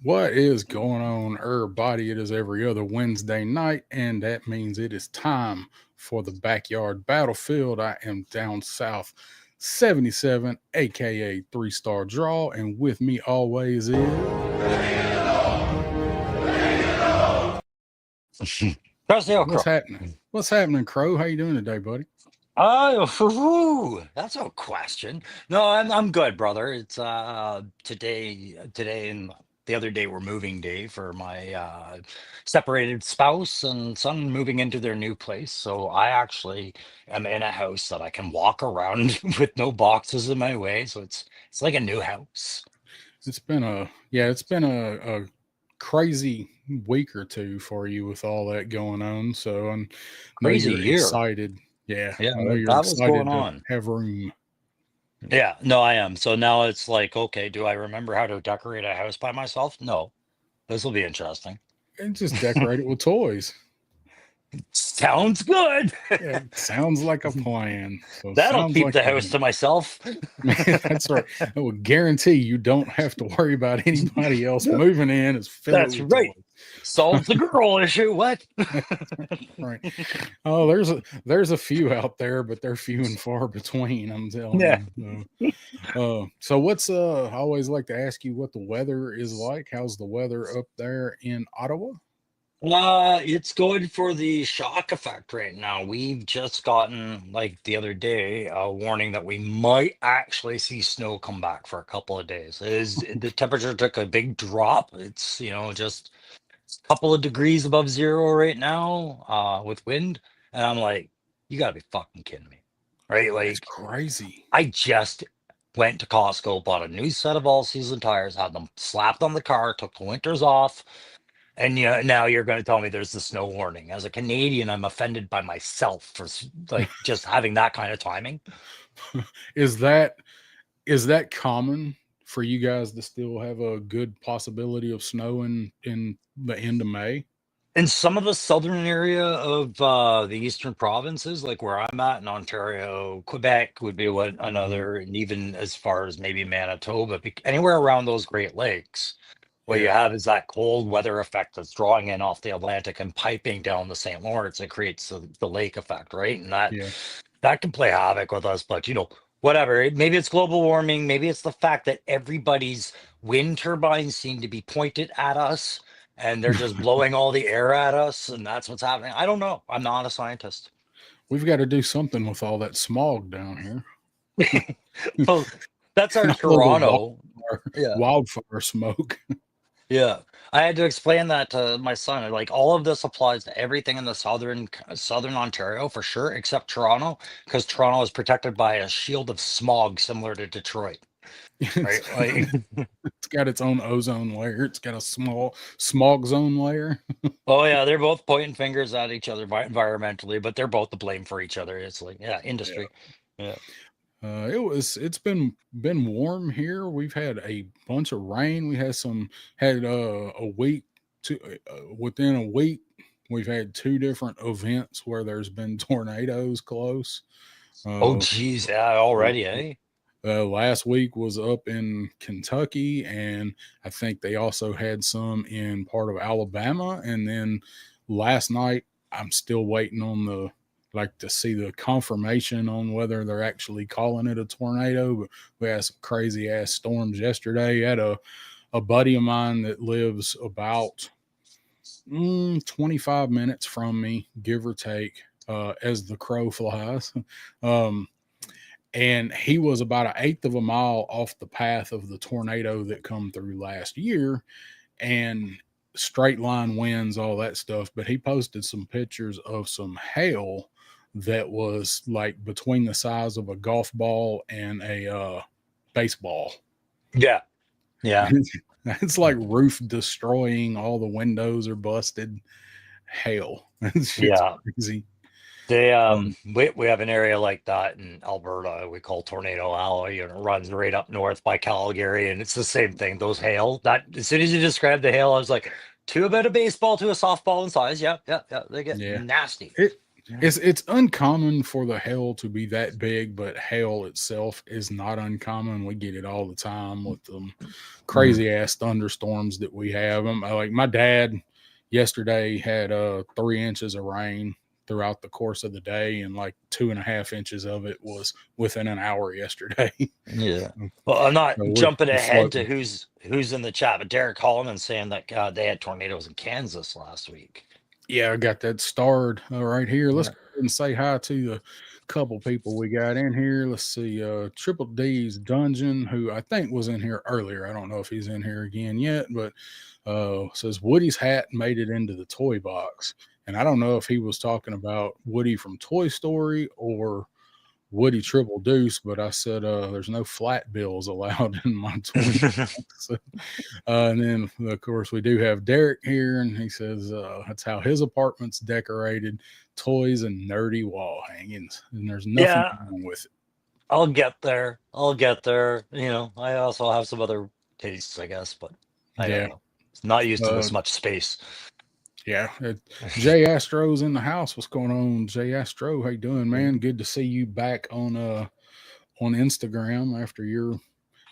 What is going on, everybody? It is every other Wednesday night, and that means it is time for the backyard battlefield. I am down south 77, aka three-star draw, and with me always is Crusty what's okra. happening? What's happening, Crow? How you doing today, buddy? Oh, that's a question. No, I'm good, brother. It's today and the other day were moving day for my separated spouse and son moving into their new place. So I actually am in a house that I can walk around with no boxes in my way. So it's like a new house. It's been a crazy week or two for you with all that going on. So I know Crazy you're year. excited. Yeah, Yeah, I know you're that was going excited to on. have room. Yeah, no, I am. So now it's like, okay, do I remember how to decorate a house by myself? No. This will be interesting. And just decorate it with toys. Sounds good. Yeah, sounds like a plan. So That'll sounds keep like the a house to myself. that's right. I will guarantee you don't have to worry about anybody else moving in. It's fill it That's with right. toys. Solves the girl issue. What? Right. Oh, there's a few out there, but they're few and far between. I'm Yeah. telling you. So what's I always like to ask you what the weather is like. How's the weather up there in Ottawa? It's good for the shock effect right now. We've just gotten, like the other day, a warning that we might actually see snow come back for a couple of days. The temperature took a big drop. It's, just a couple of degrees above zero right now, with wind. And I'm like, you gotta be fucking kidding me. Right? That's Like, crazy. I just went to Costco, bought a new set of all-season tires, had them slapped on the car, took the winters off, and now you're going to tell me there's the snow warning. As a Canadian, I'm offended by myself for like just having that kind of timing. Is that common for you guys to still have a good possibility of snow in the end of May? In some of the southern area of the eastern provinces, like where I'm at in Ontario, Quebec would be what Mhm. another, and even as far as maybe Manitoba, anywhere around those Great Lakes. What you Yeah, have is that cold weather effect that's drawing in off the Atlantic and piping down the St. Lawrence. It creates the lake effect, right? And that yeah. that can play havoc with us. But whatever. Maybe it's global warming. Maybe it's the fact that everybody's wind turbines seem to be pointed at us, and they're just blowing all the air at us, and that's what's happening. I don't know. I'm not a scientist. We've got to do something with all that smog down here. Well, that's our All of the Toronto. Yeah. wildfire smoke. Yeah, I had to explain that to my son. Like all of this applies to everything in the southern Ontario for sure, except Toronto, because Toronto is protected by a shield of smog similar to Detroit, it's, right? Like, it's got its own ozone layer. It's got a small smog zone layer. oh yeah, they're both pointing fingers at each other environmentally, but they're both to blame for each other. It's like, yeah, Yeah. industry. Yeah. It's been warm here. We've had a bunch of rain. We had a week to within a week. We've had two different events where there's been tornadoes close. Oh Uh, geez, yeah, already, eh? Last week was up in Kentucky, and I think they also had some in part of Alabama. And then last night, I'm still waiting on the like to see the confirmation on whether they're actually calling it a tornado. But we had some crazy ass storms yesterday. I had a buddy of mine that lives about 25 minutes from me, give or take, as the crow flies. um, and he was about an eighth of a mile off the path of the tornado that come through last year, and straight line winds, all that stuff. But he posted some pictures of some hail that was like between the size of a golf ball and a baseball. Yeah, yeah. It's like roof destroying, all the windows are busted. Hail. That shit's Yeah. crazy. They Um, we have an area like that in Alberta we call Tornado Alley, and it runs right up north by Calgary, and it's the same thing. Those hail, that as soon as you described the hail, I was like, two about a baseball to a softball in size. Yeah, yeah, yeah. They get yeah, nasty. it It's uncommon for the hail to be that big, but hail itself is not uncommon. We get it all the time with them Mhm. crazy ass thunderstorms that we have. Like my dad yesterday had 3 inches of rain throughout the course of the day, and like 2.5 inches of it was within an hour yesterday. Yeah. Well, I'm not So jumping we're ahead to floating. who's in the chat, but Derek Holloman saying that they had tornadoes in Kansas last week. Yeah, I got that starred right here. Let's Yeah. go ahead and say hi to the couple people we got in here. Let's see, Triple D's Dungeon, who I think was in here earlier. I don't know if he's in here again yet, but says Woody's hat made it into the toy box. And I don't know if he was talking about Woody from Toy Story or Woody Triple Deuce, but I said there's no flat bills allowed in my toy box. And then, of course, we do have Derek here, and he says that's how his apartment's decorated: toys and nerdy wall hangings. And there's nothing Yeah, wrong with it. I'll get there. I'll get there. I also have some other tastes, I guess, but I don't Yeah. know. It's not used to Uh, this much space. yeah. Jay Astro's in the house. What's going on, Jay Astro? How you doing, man? Good to see you back on Instagram after your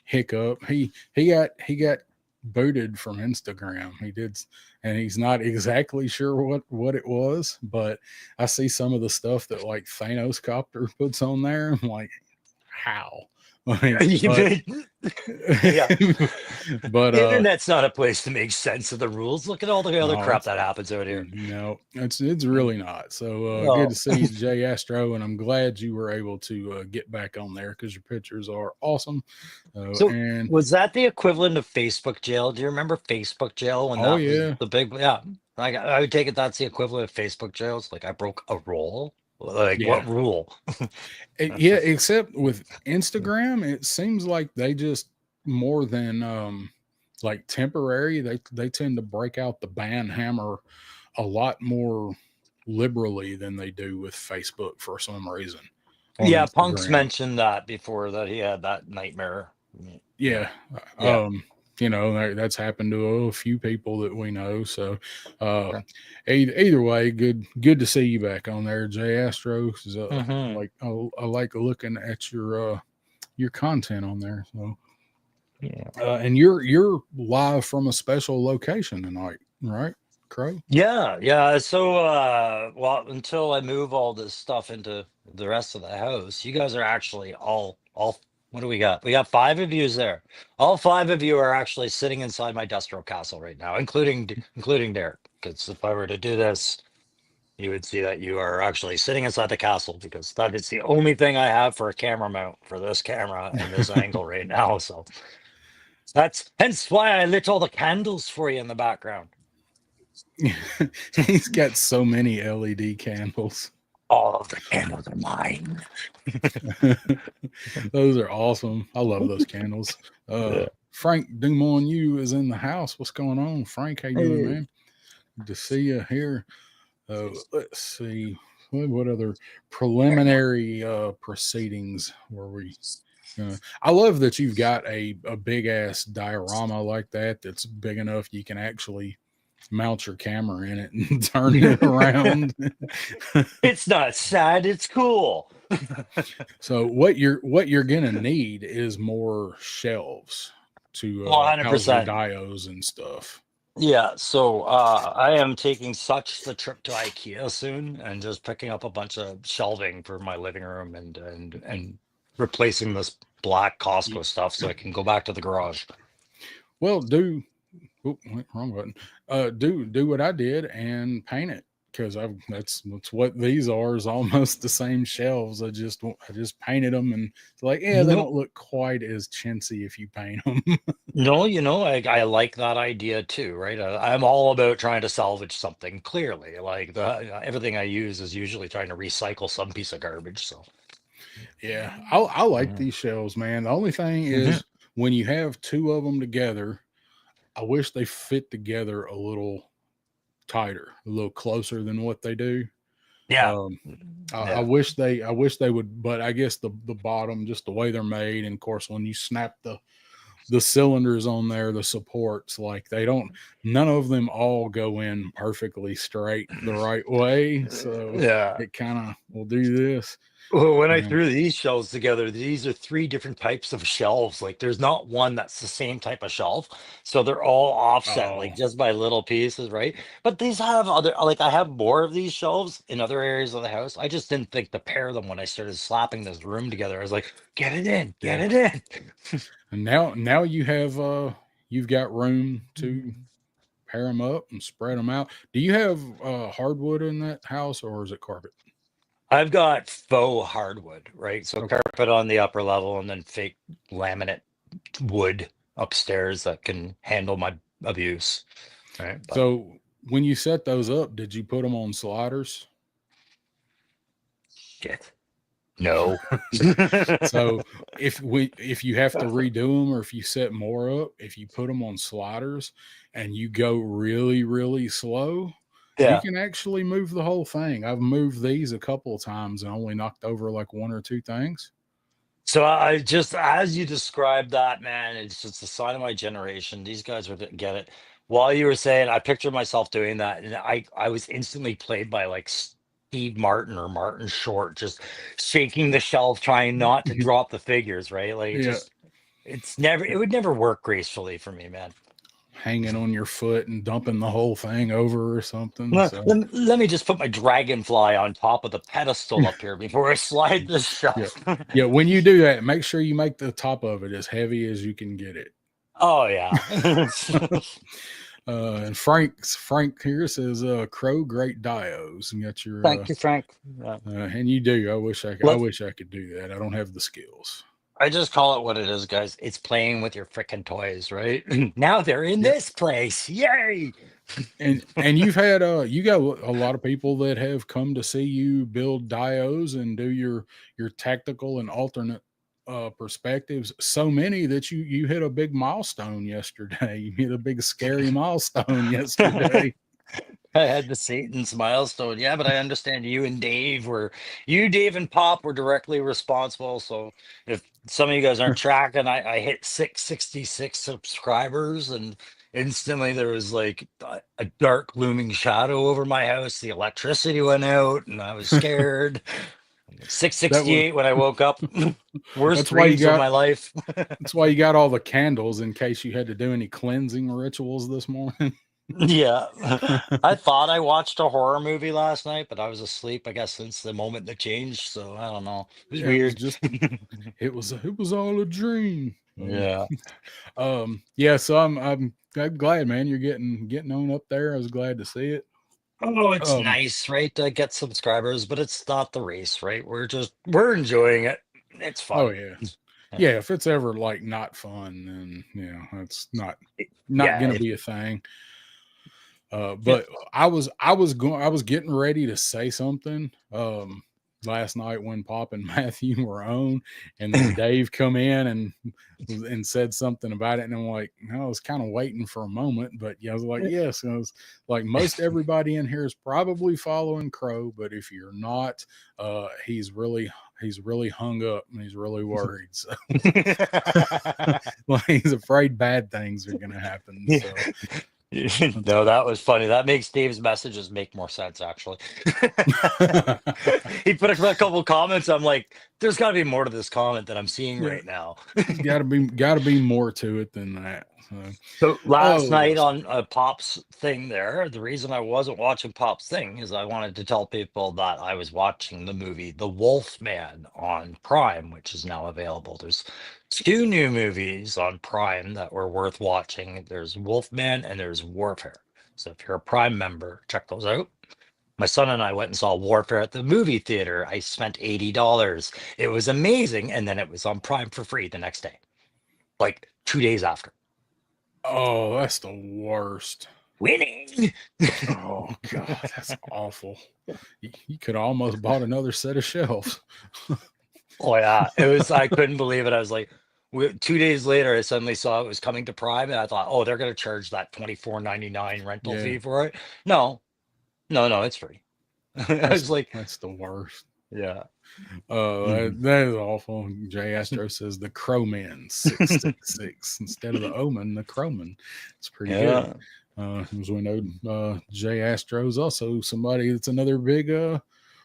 hiccup. He got booted from Instagram. He did, and he's not exactly sure what it was, but I see some of the stuff that like Thanos Copter puts on there. I'm like, how? Like, but Yeah. but Internet's not a place to make sense of the rules. Look at all the other no, crap that happens out here. no, it's really not. So good No. to see you, Jay Astro, and I'm glad you were able to get back on there because your pictures are awesome. So And was that the equivalent of Facebook jail? Do you remember Facebook jail when oh that was yeah, the big? Yeah, I would take it that's the equivalent of Facebook jails. Like I broke a rule. Like yeah. what rule? Yeah, except with Instagram, it seems like they just more than like temporary, they tend to break out the ban hammer a lot more liberally than they do with Facebook for some reason on Yeah, Punk's Instagram. mentioned that before that he had that nightmare. Yeah, Yeah. yeah. Um, that's happened to a few people that we know. So uh Okay. either way, good to see you back on there, Jay Astro. 'Cause, Hmm. like I like looking at your content on there. So Yeah. and you're live from a special location tonight, right, Crow? Yeah, yeah. So, well, until I move all this stuff into the rest of the house, you guys are actually all. What do we got? We got 5 of yous there. All 5 of you are actually sitting inside my Destro castle right now, including Derek. Because if I were to do this, you would see that you are actually sitting inside the castle because that is the only thing I have for a camera mount for this camera and this angle right now. So that's hence why I lit all the candles for you in the background. He's got so many LED candles. All of the candles are mine. Those are awesome. I love those candles. Yeah. Frank Dumont, you is in the house. What's going on, Frank? How you doing, Hey. man? Good to see you here. Let's see what other preliminary proceedings were we. I love that you've got a big ass diorama like that. That's big enough you can actually mount your camera in it and turn it around. It's not sad, it's cool. So what you're gonna need is more shelves to Well, house your 100%. dios and stuff. Yeah, so I am taking such the trip to IKEA soon and just picking up a bunch of shelving for my living room and replacing this black Costco stuff so I can go back to the garage. Well, wrong button. Do what I did and paint it because that's what these are is almost the same shelves. I just painted them and it's like yeah You they know, don't look quite as chintzy if you paint them. no, I like that idea too, right? I'm all about trying to salvage something. Clearly, like everything I use is usually trying to recycle some piece of garbage. So, Yeah, I like mhm. these shelves, man. The only thing Mhm. is when you have two of them together, I wish they fit together a little tighter, a little closer than what they do. Yeah, Um, I yeah. wish they would, but I guess the bottom, just the way they're made, and of course when you snap the cylinders on there, the supports, like they don't, none of them all go in perfectly straight the right way. So Yeah. it kind of will do this. Well, when I And threw these shelves together, these are three different types of shelves. Like there's not one that's the same type of shelf. So they're all offset, oh like just by little pieces, right? But these have other, like I have more of these shelves in other areas of the house. I just didn't think to pair them when I started slapping this room together. I was like, get it in, get yeah. it in. And now you have you've got room to pair them up and spread them out. Do you have hardwood in that house or is it carpet? I've got faux hardwood, right? So Okay. carpet on the upper level and then fake laminate wood upstairs that can handle my abuse, right? But So when you set those up, did you put them on sliders? shit. No. So if you have to redo them or if you set more up, if you put them on sliders and you go really really slow, you Yeah. can actually move the whole thing. I've moved these a couple of times and only knocked over like one or two things. So I just, as you described that, man, it's just a sign of my generation. These guys would get it. While you were saying, I pictured myself doing that, and I was instantly played by like Steve Martin or Martin Short, just shaking the shelf, trying not to drop the figures, right? Like it Yeah, just, it's never, it would never work gracefully for me, man. hanging on your foot and dumping the whole thing over or something. Let, So let, let me just put my dragonfly on top of the pedestal up here before I slide this yeah, shelf. yeah. When you do that, make sure you make the top of it as heavy as you can get it. Oh yeah. And Frank here says, "Crow great dios." And got your, Thank you, Frank. Yeah. and you do. I Let, wish I could do that. I don't have the skills. I just call it what it is, guys. It's playing with your freaking toys, right? Now they're in Yeah, this place. Yay! and you've had you got a lot of people that have come to see you build dios and do your tactical and alternate perspectives. So many that you hit a big milestone yesterday. You hit a big scary milestone yesterday. I had the Satan's milestone. Yeah, but I understand you, Dave, and Pop were directly responsible. So if some of you guys aren't tracking, I hit 666 subscribers, and instantly there was like a dark looming shadow over my house. The electricity went out, and I was scared. That was 668 when I woke up. Worst that's why you dreams of got my life. that's why you got all the candles in case you had to do any cleansing rituals this morning. Yeah. I thought I watched a horror movie last night, but I was asleep, I guess, since the moment that changed. So I don't know. It was Yeah, it was weird. just it was all a dream. Yeah. Yeah, so I'm glad, man, you're getting on up there. I was glad to see it. Oh, it's Um, nice, right? To get subscribers, but it's not the race, right? We're enjoying it. It's oh fun. yeah. Yeah. Yeah, if it's ever like not fun, then it's not Yeah. gonna be a thing. Yeah. But I was getting ready to say something last night when Pop and Matthew were on, and then Dave come in and said something about it, and I'm like, I was kind of waiting for a moment, but yeah, I was like, yes, and I was like, most everybody in here is probably following Crow, but if you're not, he's really hung up and he's really worried. So like he's afraid bad things are gonna happen. So No, that was funny. That makes Dave's messages make more sense, actually. He put a couple comments. I'm like, there's got to be more to this comment that I'm seeing yeah, right now. got to be more to it than that. So, So last oh, night on Pop's thing there, the reason I wasn't watching Pop's thing is I wanted to tell people that I was watching the movie The Wolf Man on Prime, which is now available. There's two new movies on Prime that were worth watching. There's Wolfman and there's Warfare. So if you're a Prime member, check those out. My son and I went and saw Warfare at the movie theater. I spent $80. It was amazing. And then it was on Prime for free the next day, like 2 days after. oh, that's the worst. Winning. Oh God, that's awful. You could have almost bought another set of shelves. Oh yeah, it was. I couldn't believe it. I was like, 2 days later, I suddenly saw it was coming to Prime, and I thought, oh, they're gonna charge that $24.99 rental Yeah, fee for it. No, no, no, it's free. I was like, that's the worst. yeah. Mhm. That is awful. Jay Astro says the Crowman 666 instead of the Omen, the Crowman. It's pretty good. Yeah, As we know, Jay Astro is also somebody that's another big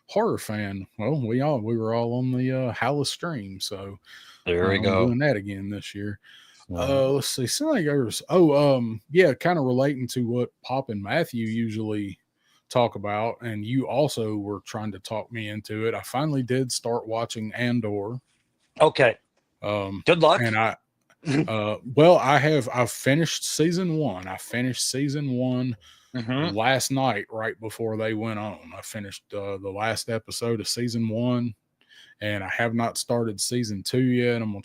horror fan. Well, we were all on the Halla stream, so there we I'm go. doing that again this year. Yeah. Let's see. Something like others. Yeah, kind of relating to what Pop and Matthew usually talk about, and you also were trying to talk me into it. I finally did start watching Andor. Okay. Um, Good luck. and well, I've finished season one. I finished season one Hmm. last night, right before they went on. I finished the last episode of season one, and I have not started season two yet. I'm gonna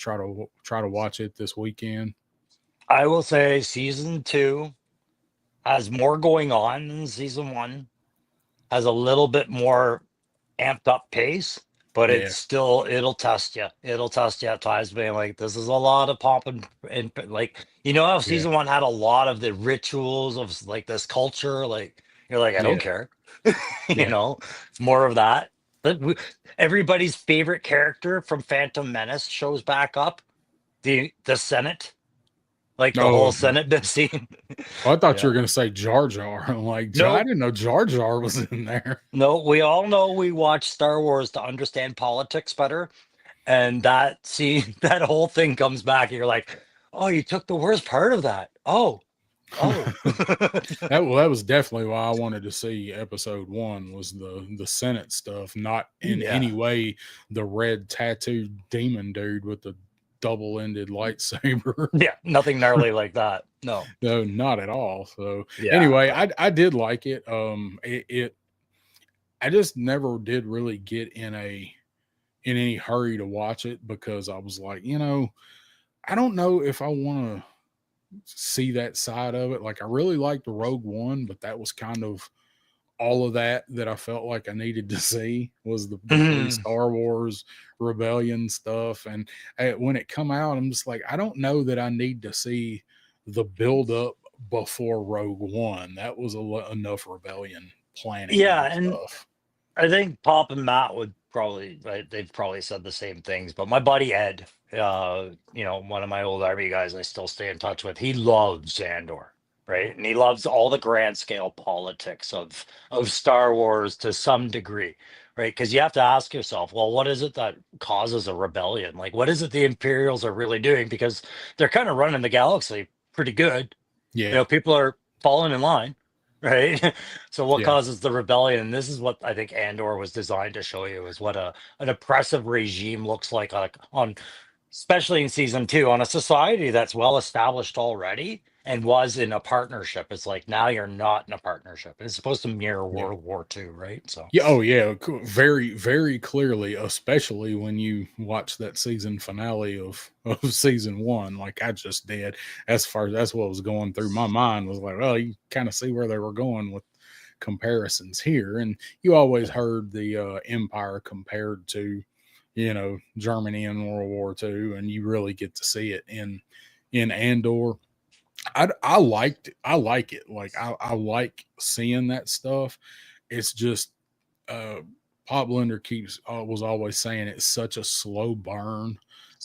try to watch it this weekend. I will say season two has more going on than season one. Has a little bit more amped up pace, but Yeah, it'll test you. It'll test you at times, being like, this is a lot of pomp and like, how yeah, season one had a lot of the rituals of like this culture. Like, you're like, I don't yeah, care. yeah. It's more of that. But everybody's favorite character from Phantom Menace shows back up. The Senate, like the whole Oh, Senate bit scene. I thought you Yeah. were gonna say Jar Jar. I'm like, I Nope. didn't know Jar Jar was in there. No, we all know we watch Star Wars to understand politics better. And that whole thing comes back, and you're like, oh, you took the worst part of that. Oh. That was definitely why I wanted to see episode one was the Senate stuff, not in any Yeah. way the red tattooed demon dude with the double ended lightsaber. Yeah. Nothing gnarly like that. No. No, not at all. So Yeah. anyway, But I did like it. It I just never did really get in any hurry to watch it because I was like, I don't know if I want to see that side of it. Like I really liked the Rogue One, but that was kind of all of that I felt like I needed to see was the pre mhm. Star Wars rebellion stuff. And when it come out, I'm just like, I don't know that I need to see the build up before Rogue One. That was enough rebellion planning Yeah, and and stuff. I think Pop and Matt would probably, right, they've probably said the same things. But my buddy Ed, one of my old army guys I still stay in touch with, he loves Andor, right? And he loves all the grand scale politics of Star Wars to some degree, right? Because you have to ask yourself, well, what is it that causes a rebellion? Like, what is it the Imperials are really doing? Because they're kind of running the galaxy pretty good. Yeah, People are falling in line, right? So what yeah, causes the rebellion? And this is what I think Andor was designed to show you, is what an oppressive regime looks like on especially in season two, on a society that's well established already and was in a partnership. It's like now you're not in a partnership. It's supposed to mirror yeah. World War II, right? So Yeah, oh yeah, very, very clearly, especially when you watch that season finale of season one, like I just did. As far as that's what was going through my mind was like, well, you kind of see where they were going with comparisons here, and you always heard the Empire compared to, Germany in World War II, and you really get to see it in Andor. I like it. Like I like seeing that stuff. It's just uh, Pop Blender was always saying it's such a slow burn.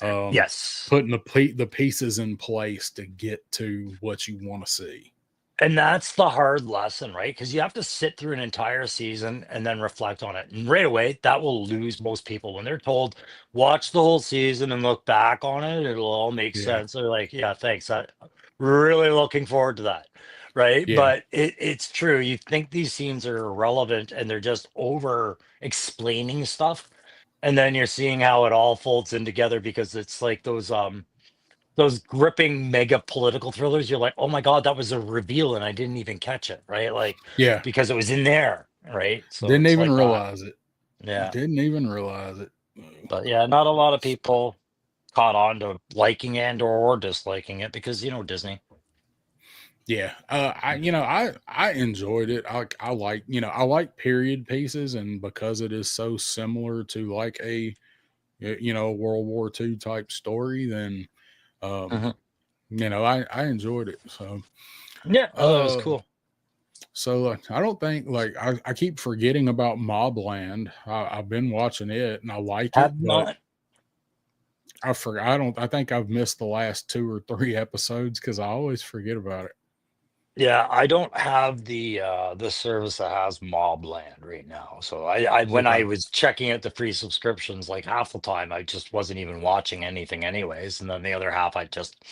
Um, yes. Putting the pieces in place to get to what you want to see. And that's the hard lesson, right? Because you have to sit through an entire season and then reflect on it. And right away, that will lose most people when they're told, watch the whole season and look back on it. It'll all make Yeah, sense. They're like, yeah, thanks. Really looking forward to that. Right. yeah, But it's true. You think these scenes are irrelevant and they're just over explaining stuff. And then you're seeing how it all folds in together because it's like those gripping mega political thrillers. You're like, oh my god, that was a reveal and I didn't even catch it, right? Like, yeah. because it was in there, right? So Didn't it's even like that. realize it. Yeah. Didn't even realize it. But yeah, not a lot of people caught on to liking Andor or disliking it because Disney. Yeah, I enjoyed it. I like I like period pieces, and because it is so similar to like a World War II type story, then um Hmm. I enjoyed it. So Yeah, no, that was uh cool. So I don't think I keep forgetting about Mobland. I've been watching it and I like it, Have but not. I forgot. I don't. I think I've missed the last 2 or 3 episodes because I always forget about it. Yeah, I don't have the service that has Mobland right now. So I when I Okay. was checking out the free subscriptions, like half the time I just wasn't even watching anything anyways. And then the other half I just,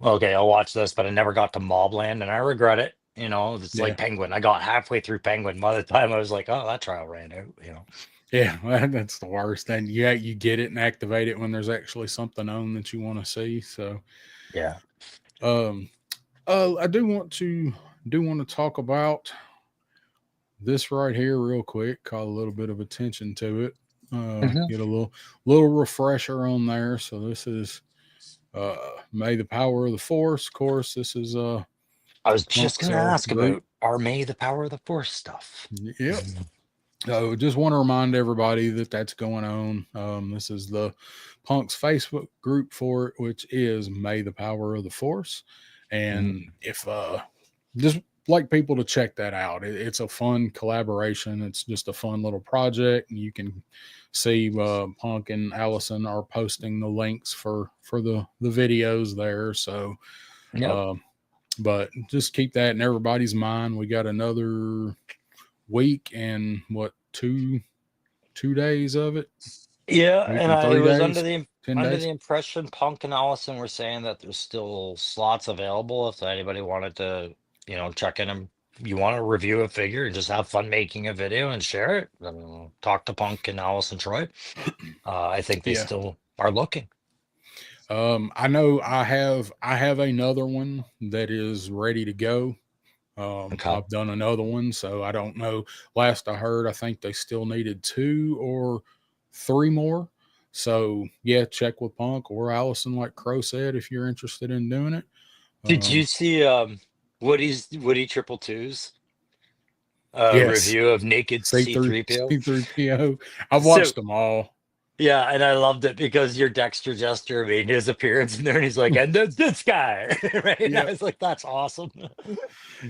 okay, I'll watch this, but I never got to Mobland and I regret it. It's like Yeah. Penguin. I got halfway through Penguin. By the time I was like, oh, that trial ran out. Yeah. That's the worst. And yeah, you get it and activate it when there's actually something on that you want to see. So, Yeah. um, I do want to talk about this right here real quick. Call a little bit of attention to it. Mhm. Get a little refresher on there. So this is May the Power of the Force. Of course, this is I was just Punk's gonna ask group. about our May the Power of the Force stuff. Yep. So just want to remind everybody that that's going on. This is the Punk's Facebook group for it, which is May the Power of the Force. Mhm. And if just like people to check that out, it's a fun collaboration. It's just a fun little project, and you can see Punk and Allison are posting the links for the videos there. So, Yep. uh, but just keep that in everybody's mind. We got another week and what, 2 days of it, Yeah, week and and I three was days, 10 under days. the impression Punk and Allison were saying that there's still slots available if anybody wanted to, check in and you want to review a figure and just have fun making a video and share it. Talk to Punk and Allison Troy. I think they Yeah. still are looking. I know I have another one that is ready to go. Okay. I've done another one, so I don't know. Last I heard, I think they still needed 2 or 3 more. So yeah, check with Punk or Allison, like Crow said, if you're interested in doing it. Did you Um, see Woody Triple Two's yes, review of Naked see through C3PO? C3PO. I've So watched them all. yeah, and I loved it because your Dexter Jester made his appearance in there, and he's like, "And there's this guy," right? And I Yep, was like, "That's awesome."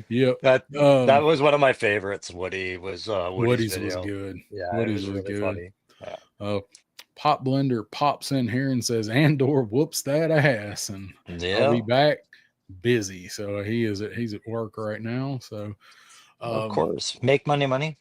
yep. That that Um, was one of my favorites. Woody's Woody's was video. good. Yeah, it Woody's was was really good. funny. Yeah. Uh, Pop Blender pops in here and says, Andor whoops that ass, and I'll be Yeah, back busy. So he's at work right now. So of um, course. Make money, money.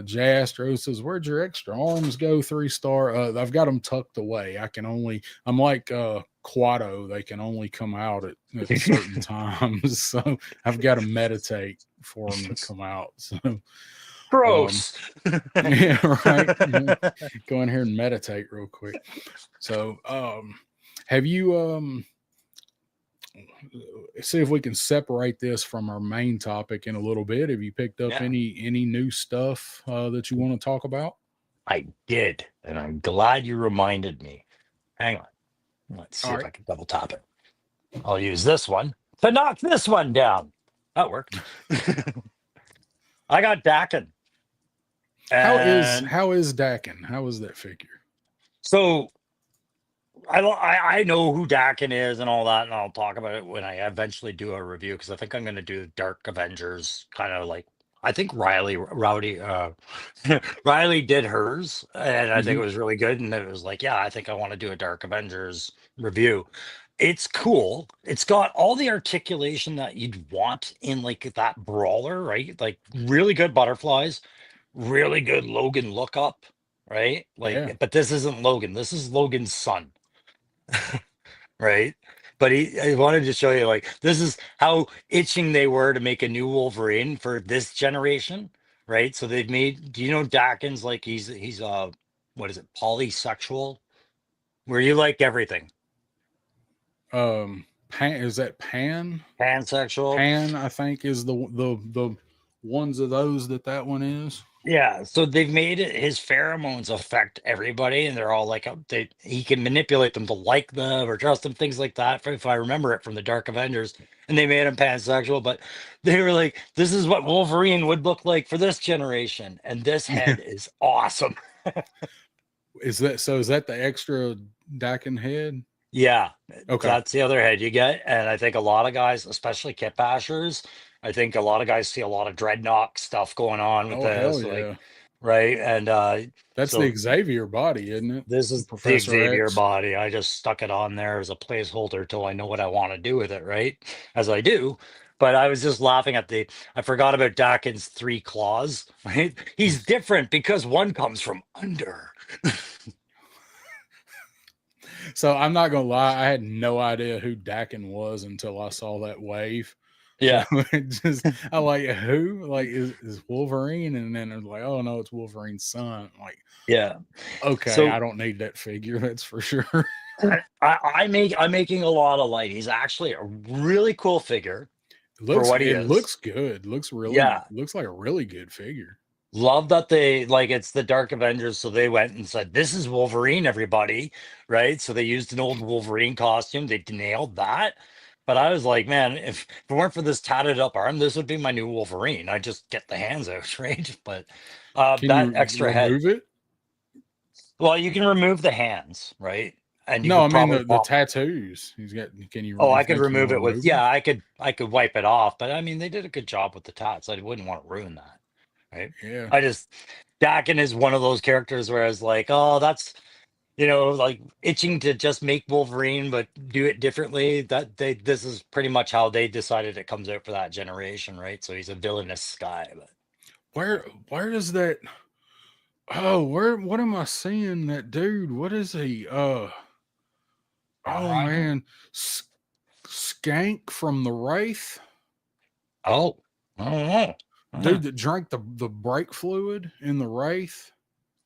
J Astro says, "Where'd your extra arms go? 3 star. I've got them tucked away. I'm like Quado. They can only come out at certain times. So I've got to meditate for them to come out. So um, Gross. yeah, right. Go in here and meditate real quick. So have you see if we can separate this from our main topic in a little bit? Have you picked up Yeah, any new stuff that you want to talk about? I did, and I'm glad you reminded me. Hang on. Let's see All if right. I can double tap it. I'll use this one to knock this one down. That worked. I got Dakin. And How is Dakin? How is that figure? so I know who Dakin is and all that, and I'll talk about it when I eventually do a review because I think I'm going to do Dark Avengers, kind of like I think Rowdy, Riley did hers, and I think it Hmm. was really good. And it was like, yeah, I think I want to do a Dark Avengers review. It's cool. It's got all the articulation that you'd want in like that brawler, right? Like really good butterflies, really good Logan lookup, right? Yeah. Like, but this isn't Logan. This is Logan's son, right? But I wanted to show you like this is how itching they were to make a new Wolverine for this generation, right? So they've made. Do you know Dawkins? Like he's what is it? Polysexual, where you like everything. Pan, is that Pan? Pansexual. Pan, I think, is the ones of those that one is. Yeah, so they've made it his pheromones affect everybody, and they're all like he can manipulate them to like them or trust them, things like that. If I remember it from the Dark Avengers, and they made him pansexual, but they were like, "This is what Wolverine would look like for this generation," and this Yeah. head is awesome. Is that so? Is that the extra Dakin head? Yeah, Okay. that's the other head you get. And I think a lot of guys, especially kit bashers, I think a lot of guys see a lot of dreadnought stuff going on with Oh hell this, like, yeah. right? And That's the so Xavier body, isn't it? this is the Professor Xavier X. body. I just stuck it on there as a placeholder till I know what I want to do with it, right? As I do. But I was just laughing at I forgot about Dakin's three claws, right? He's different because one comes from under. So I'm not gonna lie, I had no idea who Dakin was until I saw that wave. So Yeah. it just I like who like is Wolverine, and then it's like, oh no, it's Wolverine's son. I'm like, Yeah. okay, I So don't need that figure, that's for sure. I'm making a lot of light. He's actually a really cool figure for what he It is. looks good. Yeah. Looks like a really good figure. Love that they like it's the Dark Avengers, so they went and said, "This is Wolverine, everybody." Right? So they used an old Wolverine costume. They nailed that. But I was like, man, if it weren't for this tatted up arm, this would be my new Wolverine. I just get the hands out, right? But Can that you extra head. remove it? Well, you can remove the hands, right? And you No, I could mean probably the pop. tattoos. He's got. Can Oh, you I could think you can remove it with, remove them? yeah, I could wipe it off, but I mean they did a good job with the tats. I wouldn't want to ruin that, right? Yeah. I just Dakin is one of those characters where I was like, oh, that's like itching to just make Wolverine, but do it differently. This is pretty much how they decided it comes out for that generation, right? So he's a villainous guy, but Where does that? Oh, where? What am I seeing? That dude. What is he? Ron Oh Rider. man, S- Skank from the Wraith. Oh, I don't know. Dude that drank the brake fluid in the Wraith.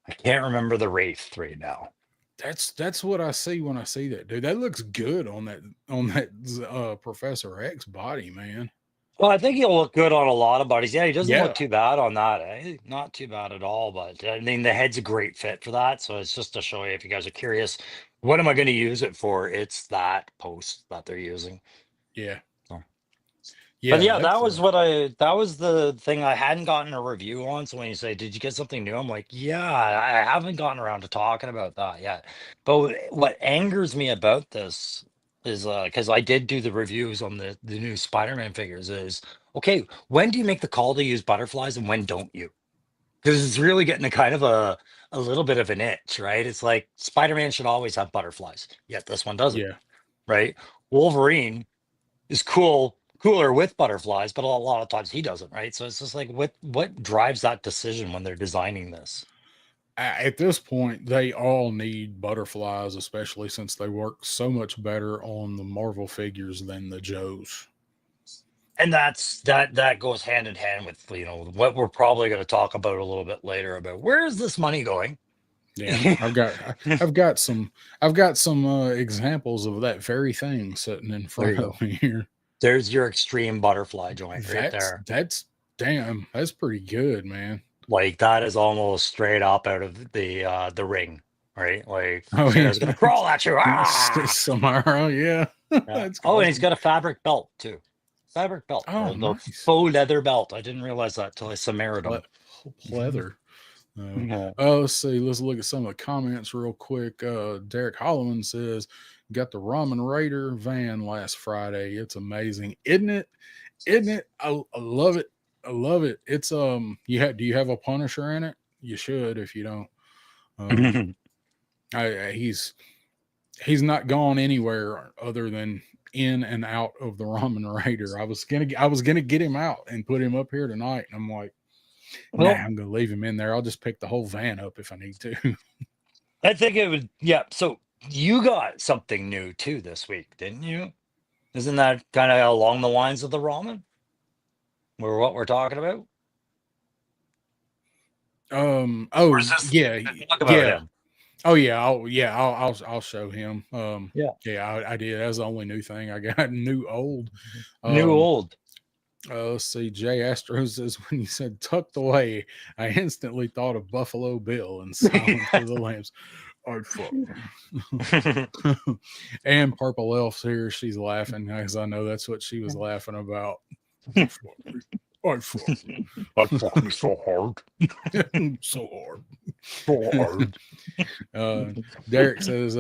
I can't remember the Wraith right now. That's what I see when I see that dude. That looks good on that Professor X body, man. Well, I think he'll look good on a lot of bodies. Yeah, he doesn't look Yeah, too bad on that. Not too bad at all. But I mean, the head's a great fit for that. So it's just to show you if you guys are curious, what am I going to use it for? It's that post that they're using. yeah, So. But yeah. yeah, That's that was the thing I hadn't gotten a review on. So when you say, "Did you get something new?" I'm like, "Yeah, I haven't gotten around to talking about that yet." But what angers me about this is because I did do the reviews on the new Spider-Man figures is okay, when do you make the call to use butterflies and when don't you? Because it's really getting a kind of a little bit of an itch, right? It's like Spider-Man should always have butterflies, yet this one doesn't, yeah. right? Wolverine is cooler with butterflies, but a lot of times he doesn't, right? So it's just like what drives that decision when they're designing this? At this point, they all need butterflies, especially since they work so much better on the Marvel figures than the Joes. And that goes hand in hand with what we're probably going to talk about a little bit later about where is this money going? Yeah, I've got some I've got some examples of that very thing sitting in There you front go. of me here. There's your extreme butterfly joint right there. That's damn, that's pretty good, man. Like that is almost straight up out of the ring, right? Like Oh yeah, Santa's gonna crawl at you. Ah! Samara, yeah, Yeah. that's Oh, and he's awesome. got a fabric belt too. Fabric belt, Oh, the nice. faux leather belt. I didn't realize that till I summarized Ple- him. Pleather. Yeah. Let's see. Let's look at some of the comments real quick. Derek Holloman says, "Got the Ramen Raider van last Friday. It's amazing, isn't it? Isn't it? I love it. I love it. It's You have? Do you have a Punisher in it? You should. If you don't, um, he's not gone anywhere other than in and out of the Ramen Raider. I was gonna get him out and put him up here tonight, and I'm like, nah, Well, I'm gonna leave him in there. I'll just pick the whole van up if I need to. I think it would. Yeah. So you got something new too this week, didn't you? Isn't that kind of along the lines of the ramen? Or what we're talking about? Or is Oh this yeah, talk about yeah. him? Oh yeah, I'll show him. Yeah. Yeah, I did. That's the only new thing I got. New old. New Um, old. let's see. Jay Astro says when you said tucked away, I instantly thought of Buffalo Bill and Silence of the Lambs. I'd fuck. And Purple Elf's here. She's laughing because I know that's what she was laughing about. I'd fuck. I'd fuck. That fucked me so hard. So hard. So hard. Derek says,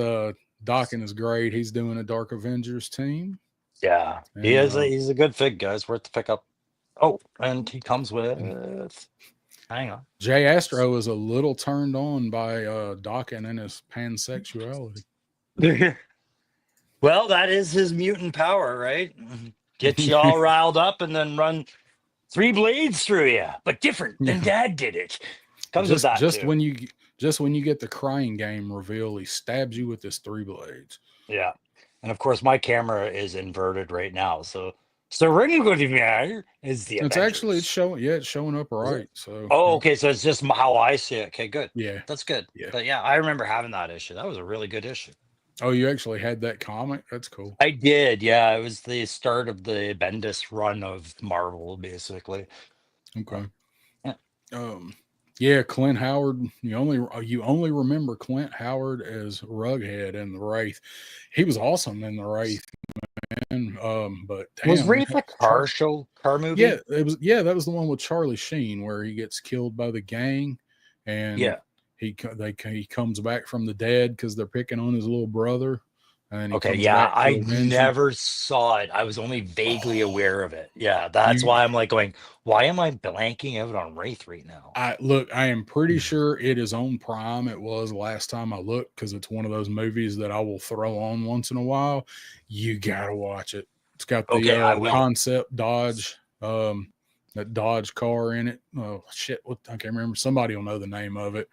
Docking is great. He's doing a Dark Avengers team. Yeah, he And is. He's a good fig, guys. Worth the pickup. Oh, and he comes with. Hang on. Jay Astro is a little turned on by Docking and his pansexuality. Well, that is his mutant power, right? Get you all riled up and then run 3 blades through you, but different than Yeah. Dad did it. Comes with that just too. when you get the crying game reveal, he stabs you with his 3 blades. Yeah, and of course my camera is inverted right now, so ring good is the It's actually Avengers. it's showing up Is it? right. So Oh, okay, so it's just how I see it. Okay, good. yeah, That's good. yeah. But yeah, I remember having that issue. That was a really good issue. Oh, you actually had that comic? That's cool. I did, yeah. It was the start of the Bendis run of Marvel, basically. Okay. Yeah. Yeah, Clint Howard. You only remember Clint Howard as Rughead in the Wraith. He was awesome in the Wraith, man. But Was damn, Wraith a car movie? yeah, it was. Yeah, that was the one with Charlie Sheen where he gets killed by the gang, and Yeah. he comes back from the dead because they're picking on his little brother, and he Okay, comes yeah, back to I avenge them. never saw it. I was only vaguely aware of it. Yeah, that's You, why I'm like going, why am I blanking out on Wraith right now? I am pretty sure it is on Prime. It was last time I looked because it's one of those movies that I will throw on once in a while. You gotta watch it. It's got Okay, I the will. concept Dodge, that Dodge car in it. Oh shit, what I can't remember. Somebody will know the name of it.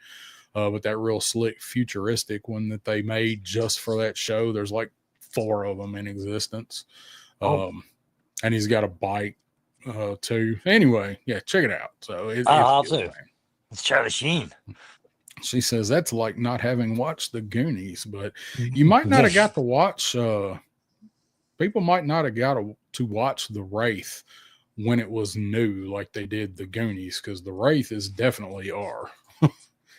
But that real slick futuristic one that they made just for that show. There's like 4 of them in existence. Oh, And he's got a bike too. Anyway, yeah, check it out. So it's I'll good, do. man. It's Charlie Sheen. She says that's like not having watched the Goonies, but you might not have got to watch. People might not have got to watch the Wraith when it was new, like they did the Goonies, because the Wraith is definitely R.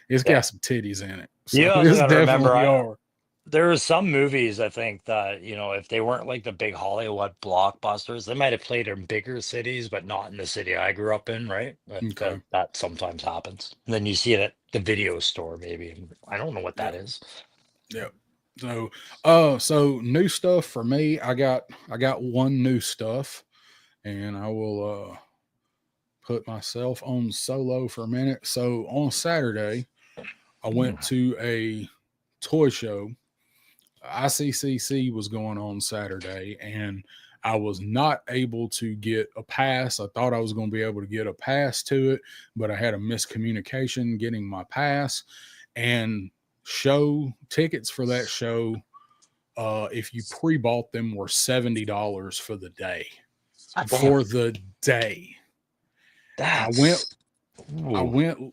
It's Yeah. got some titties in it, so You also it's gotta remember, definitely R. there are some movies I think that, if they weren't like the big Hollywood blockbusters, they might have played in bigger cities, but not in the city I grew up in, right? But Okay. that sometimes happens. And then you see it at the video store, maybe. I don't know what that is. Yeah. So, so new stuff for me. I got one new stuff, and I will put myself on solo for a minute. So on Saturday, I went to a toy show. ICCC was going on Saturday, and I was not able to get a pass. I thought I was going to be able to get a pass to it, but I had a miscommunication getting my pass. And show tickets for that show, if you pre-bought them, were $70 for the day. For the day. I went.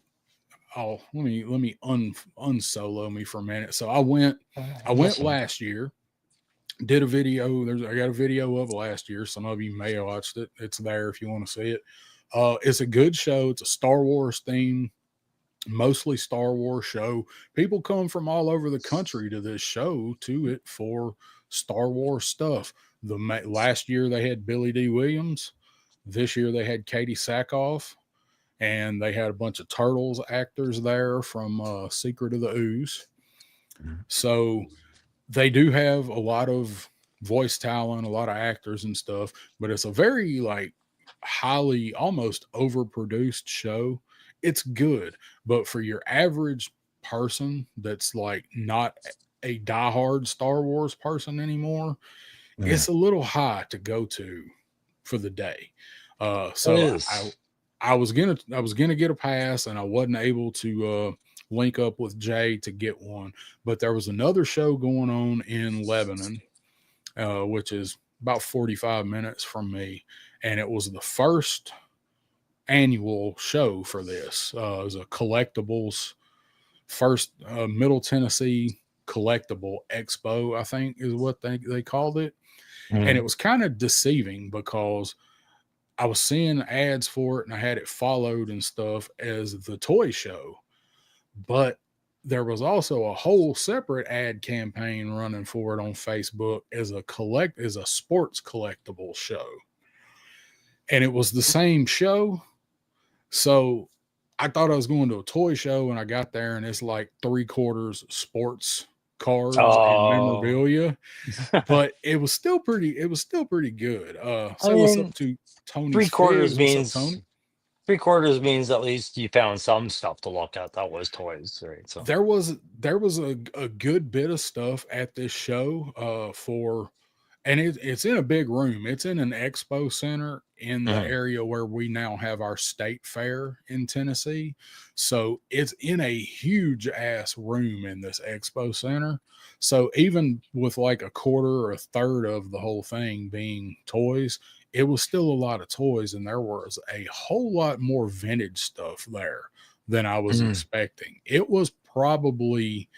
Oh, let me unsolo me for a minute. So I went last year, did a video. I got a video of last year. Some of you may have watched it. It's there if you want to see it. It's a good show. It's a Star Wars theme, mostly Star Wars show. People come from all over the country to this show to it for Star Wars stuff. Last year they had Billy D. Williams. This year they had Katie Sackhoff. And they had a bunch of Turtles actors there from Secret of the Ooze. So they do have a lot of voice talent, a lot of actors and stuff, but it's a very like highly almost overproduced show. It's good, but for your average person that's like not a diehard Star Wars person anymore, it's a little high to go to for the day. So I was gonna get a pass, and I wasn't able to link up with Jay to get one. But there was another show going on in Lebanon, which is about 45 minutes from me, and it was the first annual show for this. It was a collectibles first Middle Tennessee collectible expo, I think is what they called it. And it was kind of deceiving because I was seeing ads for it and I had it followed and stuff as the toy show. But there was also a whole separate ad campaign running for it on Facebook as a sports collectible show. And it was the same show. So I thought I was going to a toy show, and I got there and it's like 3/4 sports cards and Oh, memorabilia, but it was still pretty good. I Say what's up mean, to Tony's three Figs. quarters What's up, means Tony? three quarters means at least you found some stuff to look at that was toys, right? So, There was a good bit of stuff at this show for, and it's in a big room. It's in an expo center in the mhm. area where we now have our state fair in Tennessee. So it's in a huge ass room in this expo center. So even with like a quarter or a third of the whole thing being toys, it was still a lot of toys, and there was a whole lot more vintage stuff there than I was Mhm. expecting. It was probably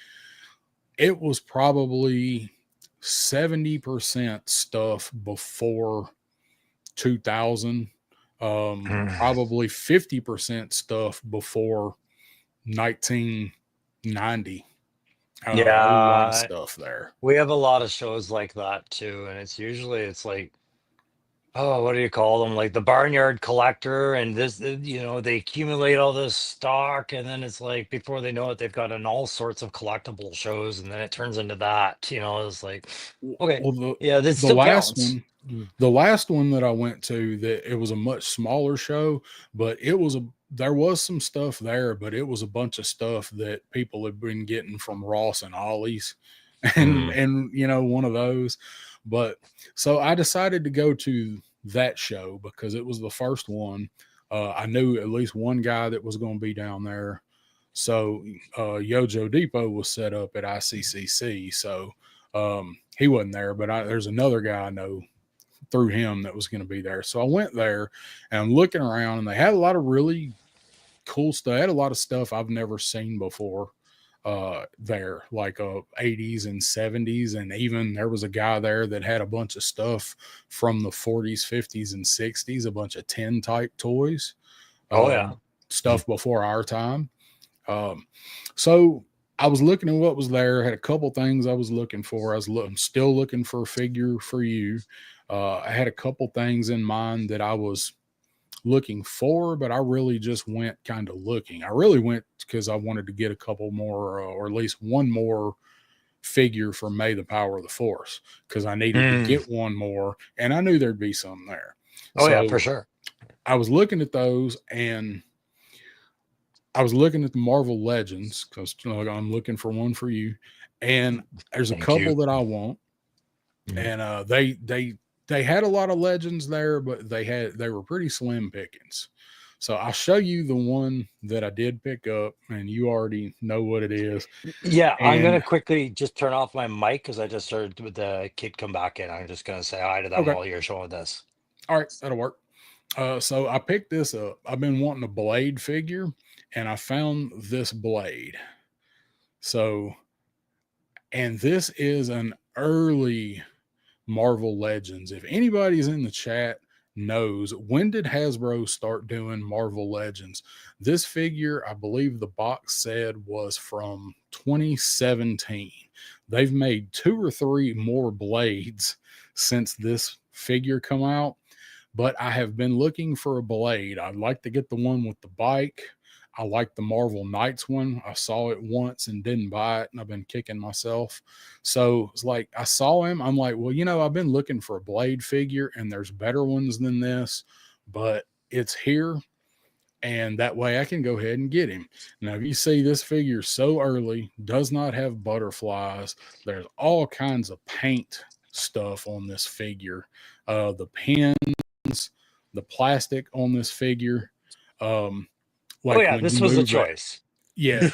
70% stuff before 2000, Mhm. probably 50% stuff before 1990. A lot of Yeah, stuff there. we have a lot of shows like that too, and it's like, oh, what do you call them? Like the barnyard collector, and they accumulate all this stock, and then it's like before they know it, they've got an all sorts of collectible shows, and then it turns into that. It's like, okay, Well, yeah, this the still last counts. one, the last one that I went to, that it was a much smaller show, but there was some stuff there, but it was a bunch of stuff that people had been getting from Ross and Ollie's, Mm. and one of those. But so I decided to go to that show because it was the first one. I knew at least one guy that was going to be down there. So Yojo Depot was set up at ICCC. So he wasn't there, but there's another guy I know through him that was going to be there. So I went there and I'm looking around, and they had a lot of really cool stuff. They had a lot of stuff I've never seen before there, like 80s and 70s. And even there was a guy there that had a bunch of stuff from the 40s, 50s, and 60s, a bunch of 10 type toys, Oh uh, yeah. Mm. stuff before our time. Um, so I was looking at what was there. Had a couple things I was looking for. I'm still looking for a figure for you. I had a couple things in mind that I was looking for, but I really just went kind of looking. I really went because I wanted to get a couple more, or at least one more figure for May the Power of the Force, because I needed to Mm. get one more, and I knew there'd be some there. Oh yeah, for So sure. I was looking at those, and I was looking at the Marvel Legends because I'm looking for one for you, and there's a Thank you. couple that I want, Mm. and they had a lot of legends there, but they were pretty slim pickings. So I'll show you the one that I did pick up, and you already know what it is. Yeah, I'm gonna And quickly just turn off my mic because I just heard with the kid come back in. I'm just gonna say hi to them okay, while you're showing this. all right, that'll work. So I picked this up. I've been wanting a Blade figure, and I found this Blade. So, and this is an early Marvel Legends. If anybody's in the chat knows, when did Hasbro start doing Marvel Legends? This figure, I believe the box said, was from 2017. They've made 2 or 3 more Blades since this figure come out, but I have been looking for a Blade. I'd like to get the one with the bike. I like the Marvel Knights one. I saw it once and didn't buy it, and I've been kicking myself. So it's like I saw him. I'm like, well, I've been looking for a Blade figure, and there's better ones than this, but it's here, and that way I can go ahead and get him. Now, if you see this figure so early, does not have butterflies. There's all kinds of paint stuff on this figure. The pins, the plastic on this figure. Um, Oh like yeah, when you this was a move it, choice. yeah.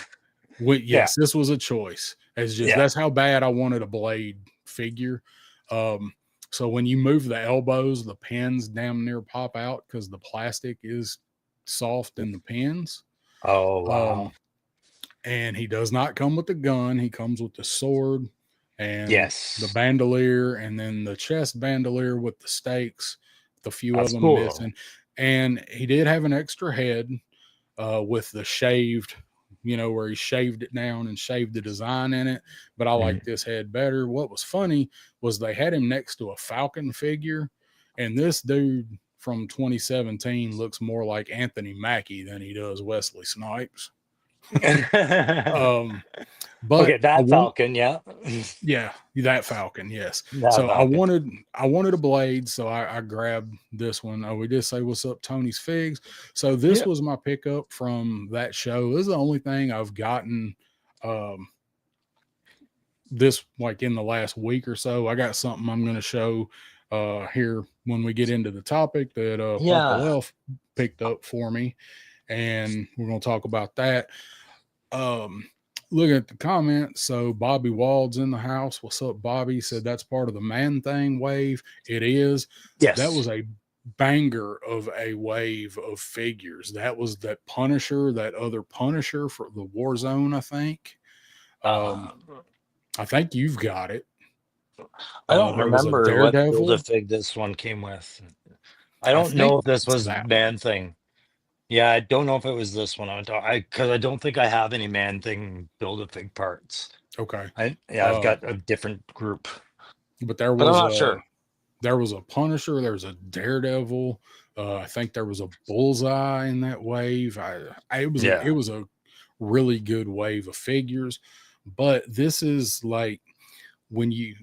Yeah, Yes, this was a choice. It's just yeah. that's how bad I wanted a Blade figure. Um, so when you move the elbows, the pins damn near pop out because the plastic is soft in the pins. Oh Um, wow. and he does not come with the gun. He comes with the sword and the Yes, bandolier, and then the chest bandolier with the stakes, with a few of that's them cool though. missing. And he did have an extra head with the shaved, where he shaved it down and shaved the design in it. But I Mhm. like this head better. What was funny was they had him next to a Falcon figure, and this dude from 2017 looks more like Anthony Mackie than he does Wesley Snipes. Um, Okay, but I that want, Falcon, yeah. yeah, that Falcon, yes. That So I Falcon. wanted, I wanted a blade, so I grabbed this one. Oh, we did say what's up, Tony's Figs. So this Yeah. was my pickup from that show. This is the only thing I've gotten. Um, this like in the last week or so. I got something I'm going to show here when we get into the topic that Purple Yeah. Elf picked up for me, and we're going to talk about that. Um, Looking at the comments, so Bobby Wald's in the house. What's up, Bobby? Said that's part of the Man Thing wave. It is. That Yes. was a banger of a wave of figures. That was that Punisher, that other Punisher for the Warzone, I think. Uh, I think you've got it. I don't There was a remember what Daredevil. Build-A-Fig this one came with. I I don't know think if this it's was that one. Man Thing. Yeah, I don't know if it was this one. Because I don't think I have any Man Thing Build-A-Fig parts. Okay. I've Uh, got a different group, but but I'm not sure. there was a Punisher. There was a Daredevil. I think there was a Bullseye in that wave. It Yeah. was a really good wave of figures. But this is like when you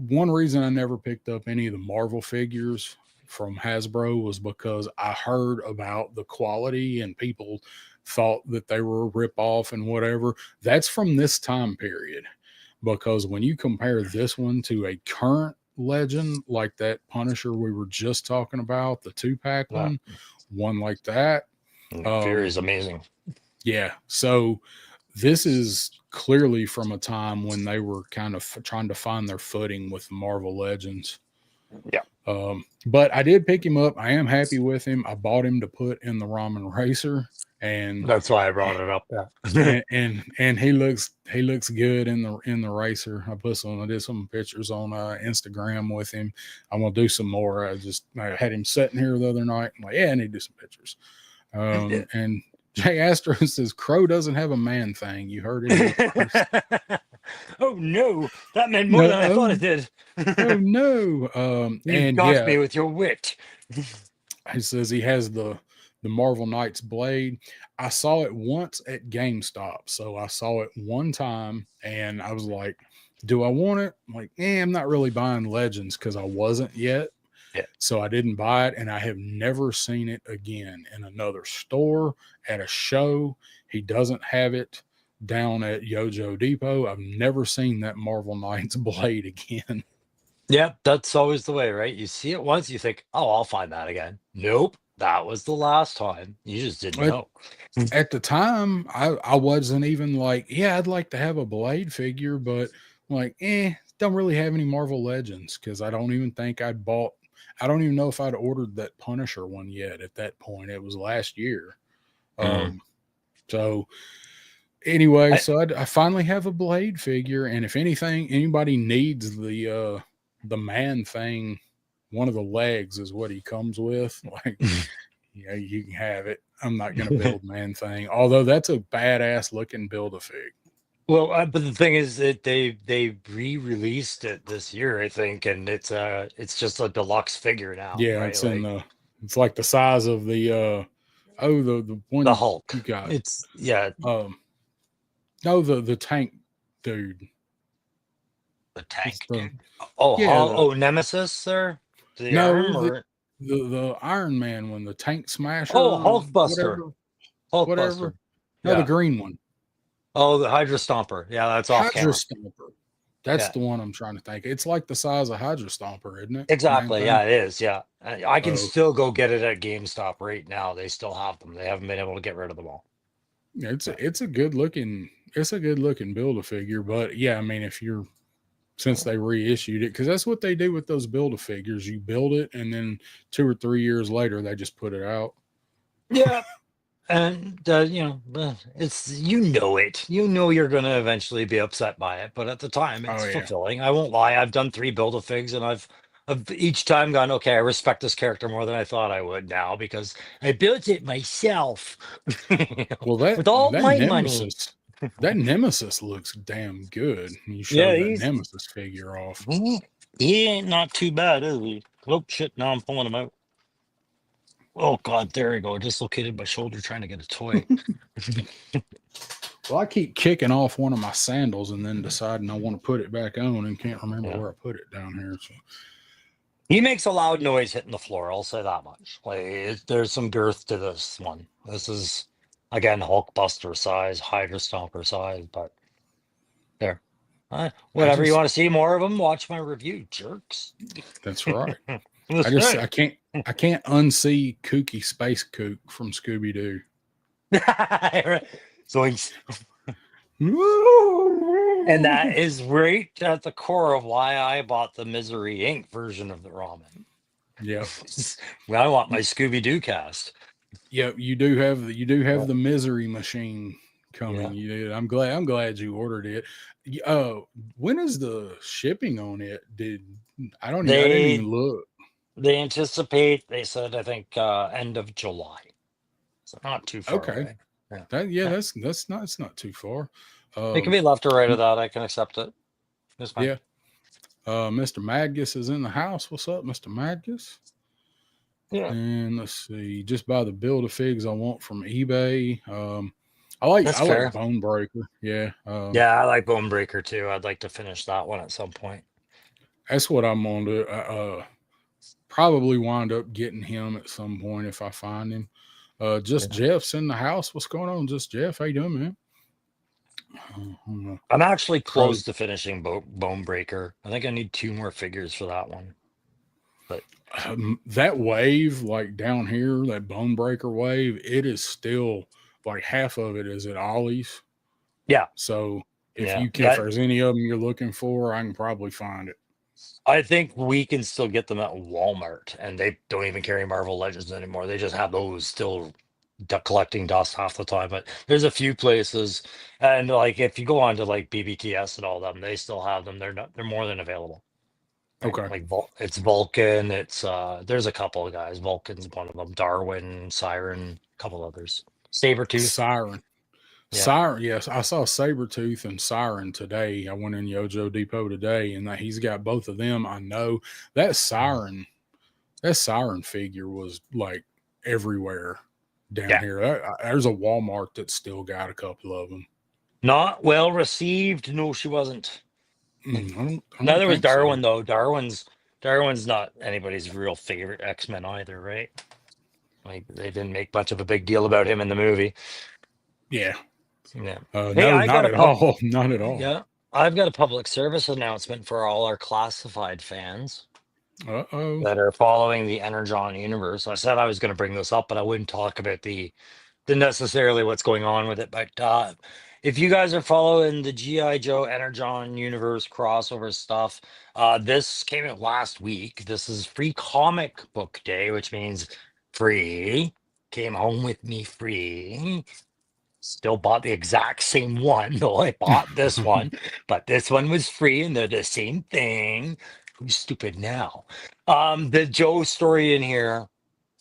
one reason I never picked up any of the Marvel figures from Hasbro was because I heard about the quality and people thought that they were a rip off and whatever. That's from this time period. Because when you compare this one to a current legend like that Punisher we were just talking about, the 2-pack Yeah. one like that, Fury um, is amazing. yeah. So this is clearly from a time when they were kind of trying to find their footing with the Marvel Legends. Yeah. But I did pick him up. I am happy with him. I bought him to put in the Ramen Racer, and That's why I brought it up. Yeah. and he looks good in the racer. I did some pictures on Instagram with him. I'm gonna do some more. I had him sitting here the other night. I'm like, yeah, I need to do some pictures. And Jay Astro says Crow doesn't have a man thing. You heard it. Oh no, that meant more No, than I thought it did. oh no. You And got yeah, me with your wit. he says he has the Marvel Knights blade. I saw it once at GameStop. So I saw it one time and I was like, do I want it? I'm like, I'm not really buying Legends because I wasn't yet. Yeah. So I didn't buy it, and I have never seen it again in another store, at a show. He doesn't have it down at Yojo Depot. I've never seen that Marvel Knights blade again. Yeah, that's always the way, right? You see it once, you think, oh, I'll find that again. Nope, that was the last time. You just didn't At, know. at the time, I wasn't even like, yeah, I'd like to have a blade figure, but like, don't really have any Marvel Legends because I don't even think I'd bought. I don't even know if I'd ordered that Punisher one yet at that point. It was last year. Mm. So anyway, I, so I finally have a blade figure, and if anybody needs the man thing, one of the legs is what he comes with. Like, yeah, you can have it. I'm not going to build man thing, although that's a badass looking Build-A-Fig. well, but the thing is that they re-released it this year, I think, and it's just a deluxe figure now, Yeah, right? Like it's like the size of the the one you Hulk. got. It's yeah, No, the tank dude. the It's tank the dude. Oh, yeah Oh, Nemesis, sir. The no arm or the Iron Man one, the Tank oh, Smasher, Hulkbuster. whatever. Hulkbuster. No, the Yeah. green one, Oh, the Hydra Stomper. Yeah, that's off Hydra camera. Stomper. That's Yeah. the one I'm trying to think. It's like the size of Hydra Stomper, isn't it? Man Exactly. thing. Yeah, it is. Yeah. I can So still go get it at GameStop right now. They still have them. They haven't been able to get rid of them all. yeah, Yeah. it's a good looking Build-A-Figure. But yeah, I mean, if you're since they reissued it, because that's what they do with those Build-A-Figures. You build it, and then 2 or 3 years later, they just put it out. Yeah. And it's it. You know you're gonna eventually be upset by it, but at the time Oh it's yeah. fulfilling. I won't lie. I've done 3 Build-A-Figs, and I've each time gone, okay, I respect this character more than I thought I would now because I built it myself Well, with all that my money. Nemesis looks damn good. You Yeah, showed that he's Nemesis figure off. he ain't not too bad, is he? Oh shit! Now I'm pulling him out. Oh God, there we go. Dislocated my shoulder trying to get a toy. Well, I keep kicking off one of my sandals and then deciding I want to put it back on and can't remember Yeah. where I put it down here. So He makes a loud noise hitting the floor. I'll say that much. Like there's some girth to this one. This is again Hulkbuster size, Hydra Stomper size, but there. I Whatever you just want to see more of them, watch my review, jerks. that's right. That's right. I can't unsee Kooky Space Kook from Scooby Doo. So and that is right at the core of why I bought the Misery Inc. version of the ramen. Yeah. Well, I want my Scooby Doo cast. Yeah, you do have the misery machine coming. Yeah. I'm glad you ordered it. When is the shipping on it? I didn't They even look. they anticipate, they said, I think end of July. So not too far Okay. away. Yeah. That's not too far. It can be left or right of that. I can accept it. It's fine. Yeah. Mr. Madgus is in the house. What's up, Mr. Madgus? Yeah. And let's see, just buy the build of figs I want from eBay. That's I like fair. Bone Breaker. Yeah. Yeah, I like Bone Breaker too. I'd like to finish that one at some point. That's what I'm on to. Probably wind up getting him at some point if I find him. Just Yeah. Jeff's in the house. What's going on? Just Jeff. How you doing, man? I'm actually Crow. close to finishing Bone Breaker. I think I need 2 more figures for that one. But That wave, like down here, that Bone Breaker wave, it is still like half of it is at Ollie's. yeah, So if yeah. if there's any of them you're looking for, I can probably find it. I think we can still get them at Walmart, and they don't even carry Marvel Legends anymore. They just have those still collecting dust half the time. But there's a few places, and like if you go on to like BBTS and all them, they still have them. They're more than available. Right? Okay. Like it's Vulcan. It's there's a couple of guys. Vulcan's one of them. Darwin, Siren, a couple others. Sabretooth. Siren. Yeah. Siren, yes, I saw Sabretooth and Siren today. I went in Yojo Depot today, and he's got both of them. I know that Siren figure was like everywhere down Yeah. here. There's a Walmart that's still got a couple of them. Not well received. No, she wasn't. I don't Neither was think so. Darwin though. Darwin's not anybody's real favorite X-Men either, right? Like they didn't make much of a big deal about him in the movie. Yeah. Yeah. No, I not got at all. Not at all. Yeah. I've got a public service announcement for all our classified fans Uh-oh. that are following the Energon universe. I said I was going to bring this up, but I wouldn't talk about the necessarily what's going on with it. But if you guys are following the GI Joe Energon universe crossover stuff, this came out last week. This is free comic book day, which means free. Came home with me free. Still bought the exact same one, though I bought this one, but this one was free and they're the same thing. Who's stupid now? The Joe story in here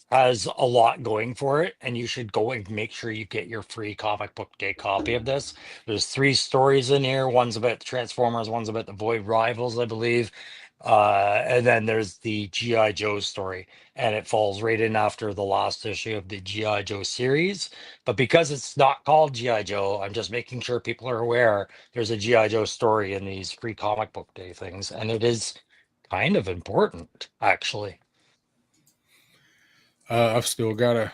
has a lot going for it, and you should go and make sure you get your free comic book day copy of this. There's 3 stories in here. One's about the Transformers, one's about the Void Rivals, I believe. And then there's the G.I. Joe story, and it falls right in after the last issue of the G.I. Joe series. But because it's not called G.I. Joe, I'm just making sure people are aware there's a G.I. Joe story in these free comic book day things, and it is kind of important, actually. I've still gotta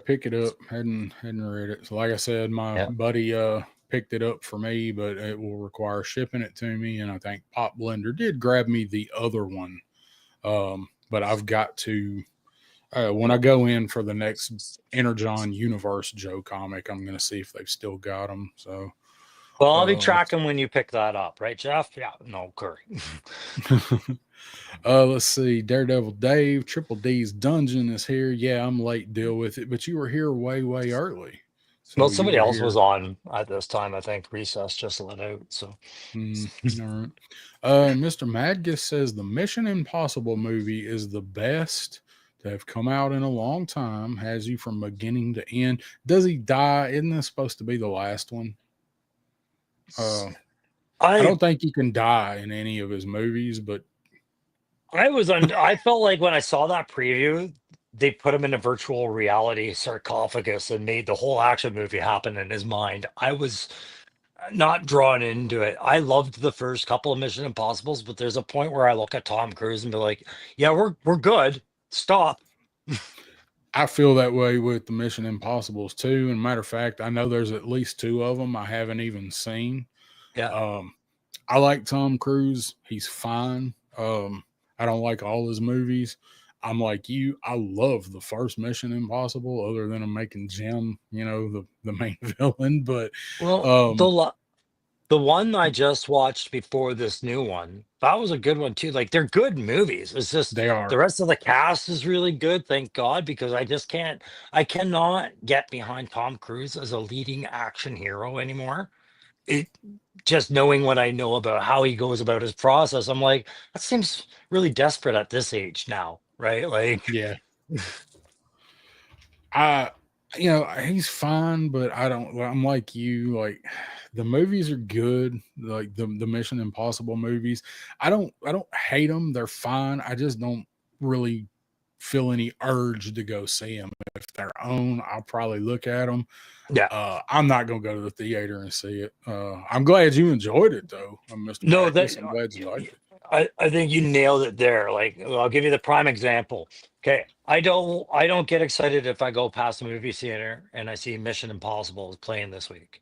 pick it up. Hadn't read it. So like I said, my Yeah. buddy picked it up for me, but it will require shipping it to me. And I think Pop Blender did grab me the other one. But I've got to when I go in for the next Energon Universe Joe comic, I'm gonna see if they've still got them. So Well, I'll be tracking when you pick that up, right, Jeff? Yeah, no, Curry. let's see. Daredevil Dave, Triple D's Dungeon is here. Yeah, I'm late. Deal with it, but you were here way early. So Well, somebody else was on at this time, I think. Recess just let out. So, all right. Mr. Madgus says the Mission Impossible movie is the best to have come out in a long time. Has you from beginning to end. Does he die? Isn't this supposed to be the last one? I don't think he can die in any of his movies, but I felt like when I saw that preview, they put him in a virtual reality sarcophagus and made the whole action movie happen in his mind. I was not drawn into it. I loved the first couple of Mission Impossibles, but there's a point where I look at Tom Cruise and be like, "Yeah, we're good. Stop." I feel that way with the Mission Impossibles too. And matter of fact, I know there's at least two of them I haven't even seen. Yeah. Um, I like Tom Cruise. He's fine. I don't like all his movies. I'm like you. I love the first Mission Impossible, other than I'm making Jim, the main villain. But Well, um, the one I just watched before this new one, that was a good one too. Like they're good movies. It's just they the are, rest of the cast is really good, thank God, because I cannot get behind Tom Cruise as a leading action hero anymore. It just knowing what I know about how he goes about his process, I'm like, that seems really desperate at this age now, right? Like, yeah. I, he's fine, but I don't. I'm like you. Like the movies are good, like the Mission Impossible movies. I don't hate them. They're fine. I just don't really feel any urge to go see them. If they're on, I'll probably look at them. yeah. I'm not gonna go to the theater and see it. I'm glad you enjoyed it though, Mr. No, that Magnus. I'm glad you liked it. I think you nailed it there. Like, I'll give you the prime example. Okay, I don't get excited if I go past the movie theater and I see Mission Impossible is playing this week.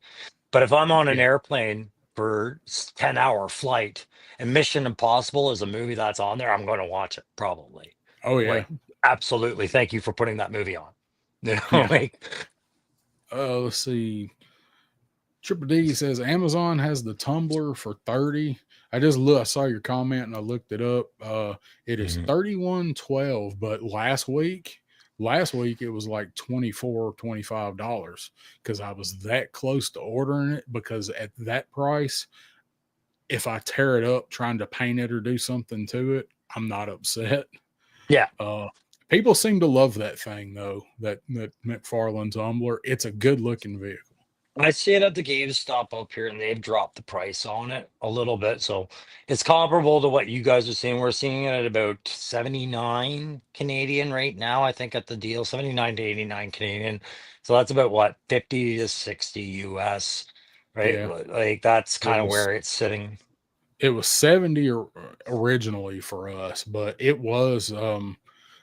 But if I'm on an Yeah. airplane for 10-hour flight and Mission Impossible is a movie that's on there, I'm going to watch it probably. Oh yeah. Like, absolutely. Thank you for putting that movie on. Yeah. Like, Let's see. Triple D says Amazon has the tumbler for 30. I saw your comment and I looked it up. It is Mhm. 31.12, but last week it was like $25 because I was that close to ordering it, because at that price, if I tear it up trying to paint it or do something to it, I'm not upset. Yeah. Uh People seem to love that thing though, that McFarlane tumbler. It's a good looking vehicle. I see it at the GameStop up here, and they've dropped the price on it a little bit. So it's comparable to what you guys are seeing. We're seeing it at about 79 Canadian right now, I think, at the deal, 79 to 89 Canadian. So that's about what, 50 to 60 US, right? Yeah. Like that's It kind of was where it's sitting. it was 70 originally for us, but it was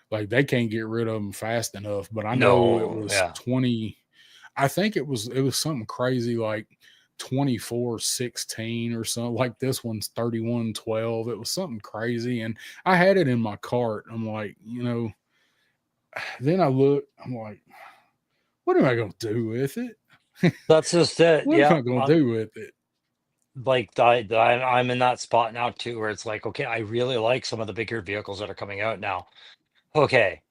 like they can't get rid of them fast enough. But I know it No, was yeah. 20. I think it was something crazy like 24.16 or something. Like this one's 31.12. It was something crazy, and I had it in my cart. I'm like, then I look. I'm like, what am I gonna do with it? That's just it. What am Yeah. I gonna do with it? Like I'm in that spot now too, where it's like, okay, I really like some of the bigger vehicles that are coming out now. Okay,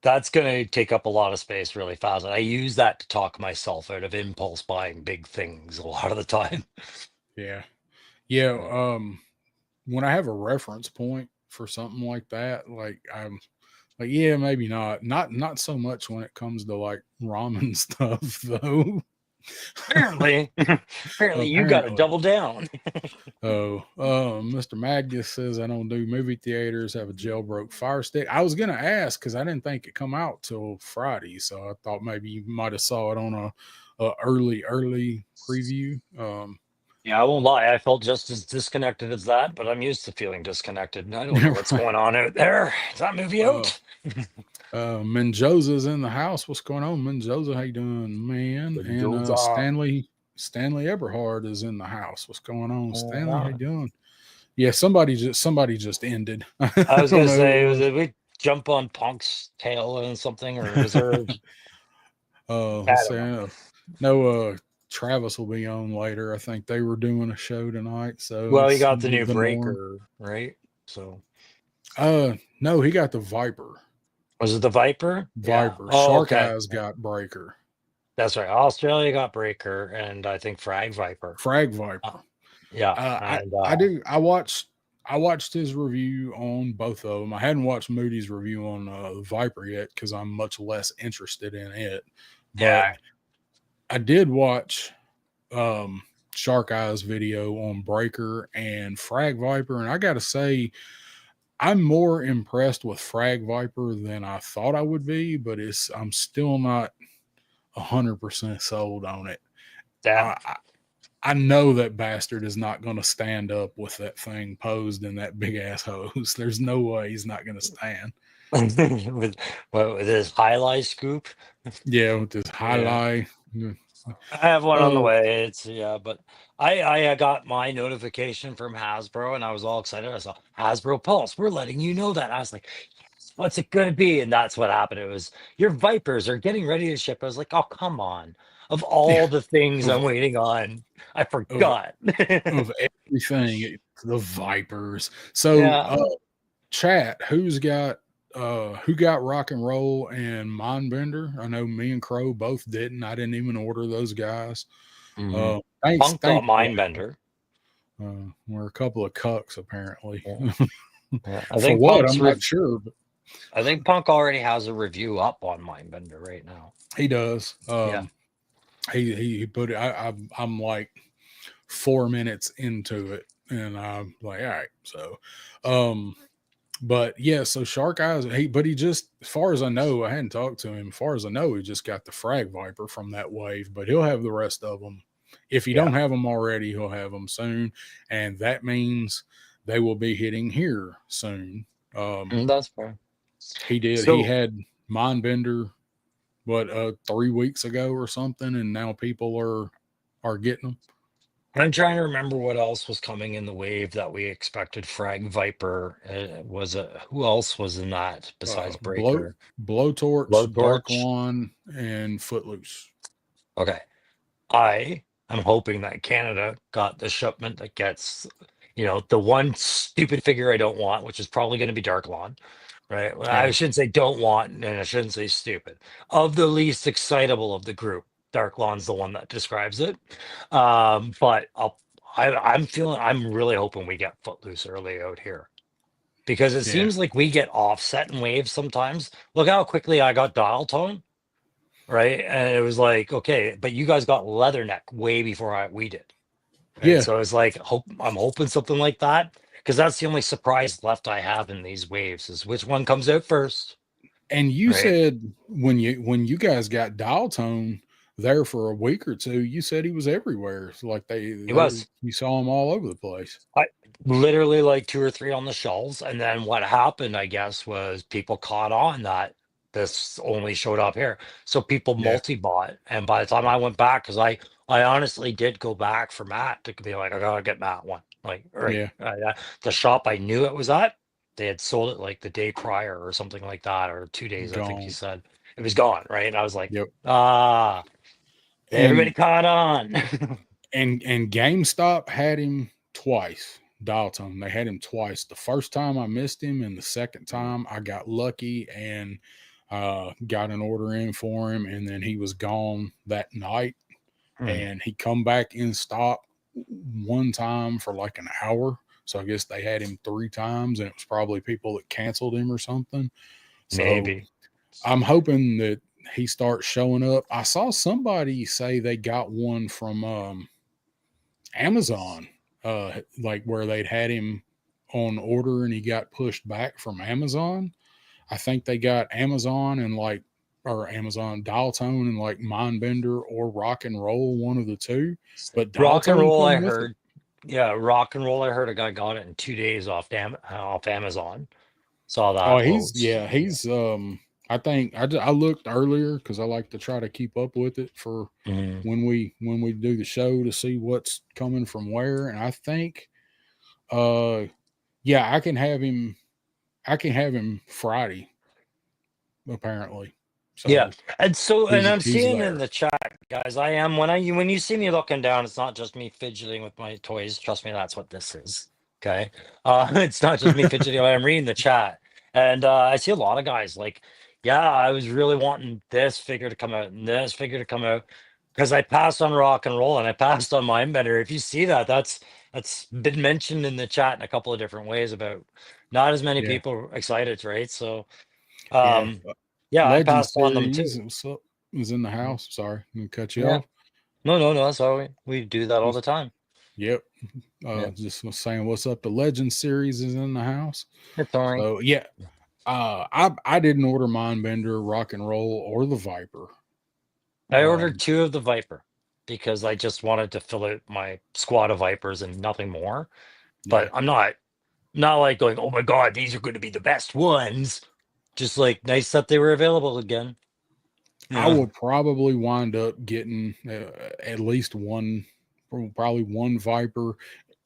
that's gonna take up a lot of space really fast. And I use that to talk myself out of impulse buying big things a lot of the time. Yeah, yeah. Yeah. When I have a reference point for something like that, like I'm like, yeah, maybe not. Not so much when it comes to like ramen stuff though. Apparently, apparently you got to Apparently. double down. Oh, Mr. Magnus says I don't do movie theaters, have a jailbroke Fire Stick. I was gonna ask because I didn't think it come out till Friday, so I thought maybe you might have saw it on a early preview. Yeah, I won't lie. I felt just as disconnected as that, but I'm used to feeling disconnected. And I don't know what's going on out there. Is that movie uh, out? Menjoza's in the house. What's going on, Menjoza? How you doing, man? And Mendoza. Stanley Eberhard is in the house. What's going on, Stanley? How you Uh, doing? Yeah, somebody just ended. I I was don't gonna know who say, it was. did we jump on Punk's tail and something, or was there? Let's I see. don't know. No, Travis will be on later. I think they were doing a show tonight, so Well, you it's got the new the norm. breaker, right? So No, he got the Viper. was it the Viper? Yeah. Viper. Oh, Shark okay. Eyes got Breaker. That's right. Australia got breaker, and I think Frag Viper. Frag Uh, Viper. yeah, I and I do. I watched his review on both of them. I hadn't watched Moody's review on Viper yet because I'm much less interested in it. But yeah, I did watch Shark Eyes video on Breaker and Frag Viper, and I got to say, I'm more impressed with Frag Viper than I thought I would be, but I'm still not 100% sold on it. Damn. I know that bastard is not going to stand up with that thing posed in that big ass hose. There's no way he's not going to stand. with with his highlight scoop. Yeah, with this Yeah. highlight. I have one on the Oh, way. It's but I got my notification from Hasbro and I was all excited. I saw Hasbro Pulse. We're letting you know that. I was like, yes, what's it gonna be? And that's what happened. It was your Vipers are getting ready to ship. I was like, oh come on. Of yeah, all the things of I'm waiting on, I of forgot. of everything, the Vipers. So, Yeah. chat, who got Rock and Roll and Mindbender? I know me and Crow both didn't. I didn't even order those guys. Mhm. Thanks, Punk got thank you. Mindbender. We're a couple of cucks apparently. Yeah. Yeah. I For think what? I'm not sure, but I think Punk already has a review up on Mindbender right now. he does. Yeah. He put it. I'm like 4 minutes into it, and I'm like, all right. So, but yeah, so Shark Eyes. He just, as far as I know, I hadn't talked to him. As far as I know, he just got the Frag Viper from that wave, but he'll have the rest of them. If he Yeah. don't have them already, he'll have them soon, and that means they will be hitting here soon. That's fair. He did. He So had Mindbender, what, 3 weeks ago or something, and now people are getting them. I'm trying to remember what else was coming in the wave that we expected. Frag Viper was who else was in that besides Breaker? Blowtorch, Dark Blowtorch. One, and Footloose. Okay. I am hoping that Canada got the shipment that gets, the one stupid figure I don't want, which is probably going to be Dark Lawn, right? Well, I Yeah, shouldn't say don't want, and I shouldn't say stupid. Of the least excitable of the group, Dark Lawn's the one that describes it. But I'm really hoping we get Footloose early out here because it yeah, seems like we get offset in waves sometimes. Look how quickly I got Dial Tone, right? And it was like, okay, but you guys got Leatherneck way before we did, right? yeah. So it's like, I'm hoping something like that because that's the only surprise left I have in these waves is which one comes out first, And you right? said when you guys got Dial Tone there for a week or two, you said he was everywhere. So like It was. you saw him all over the place. I literally like two or three on the shelves, and then what happened, I guess, was people caught on that this only showed up here, so people Yeah, multi-bought. And by the time I went back, because I honestly did go back for Matt to be like, I gotta get Matt one. Like, right, yeah, the shop I knew it was at, they had sold it like the day prior or something like that, or 2 days, I think he gone. said it was gone, right? And I was like, Yep. ah, everybody And caught on. and GameStop had him twice. Dial Tone. They had him twice. The first time I missed him, and the second time I got lucky and got an order in for him, and then he was gone that night. Hmm, And he come back in stock one time for like an hour. So I guess they had him 3 times, and it was probably people that canceled him or something. So maybe. I'm hoping that he starts showing up. I saw somebody say they got one from Amazon, like where they'd had him on order and he got pushed back from Amazon. I think they got Amazon and like, or Amazon Dial Tone and like Mindbender or Rock and Roll, one of the two. But Dial Rock and Tone roll, I come with it. heard. Yeah, rock and roll. I heard a guy got it in 2 days off Amazon. Saw Oh, that post. I looked earlier because I like to try to keep up with it for Mhm. when we do the show to see what's coming from where. And I think, uh, yeah, I can have him Friday apparently. Yeah, So and I'm he's seeing in there. the chat, guys. I am when you see me looking down, it's not just me fidgeting with my toys. Trust me, that's what this is. Okay, it's not just me fidgeting. I'm reading the chat, and I see a lot of guys like, yeah, I was really wanting this figure to come out and this figure to come out because I passed on rock and roll and I passed on Mindbender. If you see that, that's been mentioned in the chat in a couple of different ways about not as many Yeah, people excited, right? So, yeah. um, yeah, I Legend passed on them series. too. What's up? Was in the Mm, house. Sorry, I'm gonna cut you yeah. off. No, no, no. That's why we do that all the time. Yep. Yeah. Just was saying what's up. The Legend series is in the house. It's all right. So yeah, I didn't order Mindbender, Rock and Roll, or the Viper. I ordered Um, 2 of the Viper because I just wanted to fill out my squad of Vipers and nothing more. yeah, But I'm not like going, oh my God, these are going to be the best ones. Just like nice that they were available again. I Yeah. will probably wind up getting at least one, probably one Viper.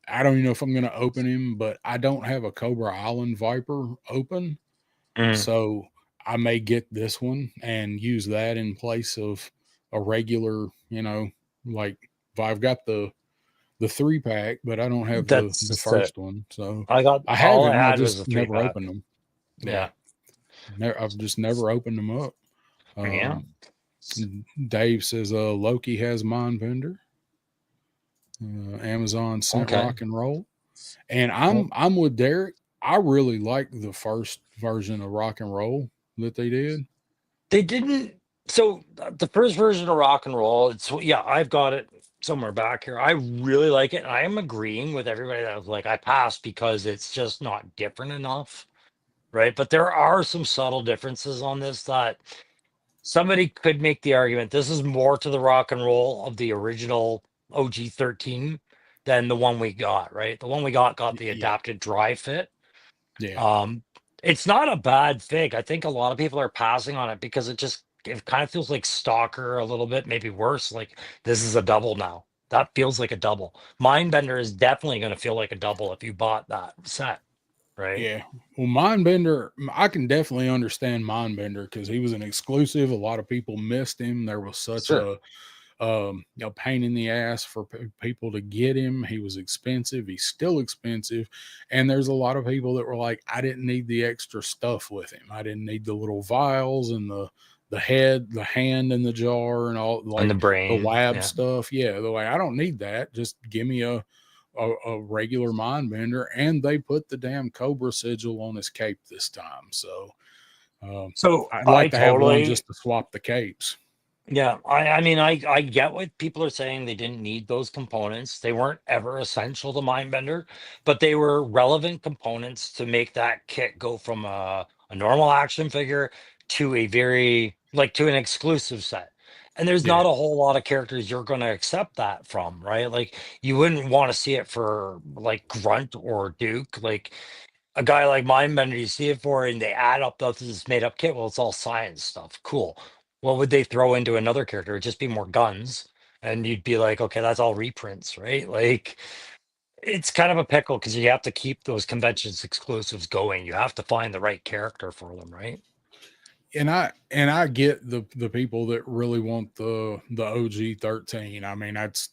I don't even know if I'm going to open him, but I don't have a Cobra Island Viper open. Mm. So I may get this one and use that in place of a regular, like if I've got the 3-pack, but I don't have the That's it. first one. So I got I have all I him. I had was a just three never pack. opened them. Yeah. Yeah. I've just never opened them up. Yeah. Um, Dave says Loki has Mindbender. Amazon sent Okay. Rock and Roll, and Well, I'm with Derek. I really like the first version of Rock and Roll that they did. they didn't. So the first version of rock and roll, it's yeah, I've got it somewhere back here. I really like it. And I am agreeing with everybody that was like, I passed because it's just not different enough. Right. But there are some subtle differences on this that somebody could make the argument this is more to the rock and roll of the original OG 13 than the one we got, right? The one we got the Yeah, adapted dry fit. yeah, Um, it's not a bad thing. I think a lot of people are passing on it because it kind of feels like Stalker a little bit, maybe worse. Like this is a double now. That feels like a double. Mindbender is definitely going to feel like a double if you bought that set, right? yeah. Well, Mindbender, I can definitely understand Mindbender because he was an exclusive. A lot of people missed him. There was such Sure. a pain in the ass for people to get him. He was expensive. He's still expensive, and there's a lot of people that were like, I didn't need the extra stuff with him. I didn't need the little vials and the head, the hand in the jar, and all And the like the brain. lab Yeah. stuff. Yeah, the way I don't need that. Just give me a regular mind bender, and they put the damn Cobra sigil on his cape this time. So So I'd I like to have one totally just to swap the capes. Yeah, I mean I get what people are saying they didn't need those components. They weren't ever essential to Mindbender, but they were relevant components to make that kit go from a normal action figure to a very like to an exclusive set. And there's Yeah, not a whole lot of characters you're going to accept that from, right? Like you wouldn't want to see it for like Grunt or Duke. Like a guy like Mindbender, you see it for, and they add up this made up kit. Well, it's all science stuff. Cool. What would they throw into another character? It'd just be more guns. And you'd be like, okay, that's all reprints, right? Like, it's kind of a pickle because you have to keep those conventions exclusives going. You have to find the right character for them, right? and I get the people that really want the OG 13. I mean, that's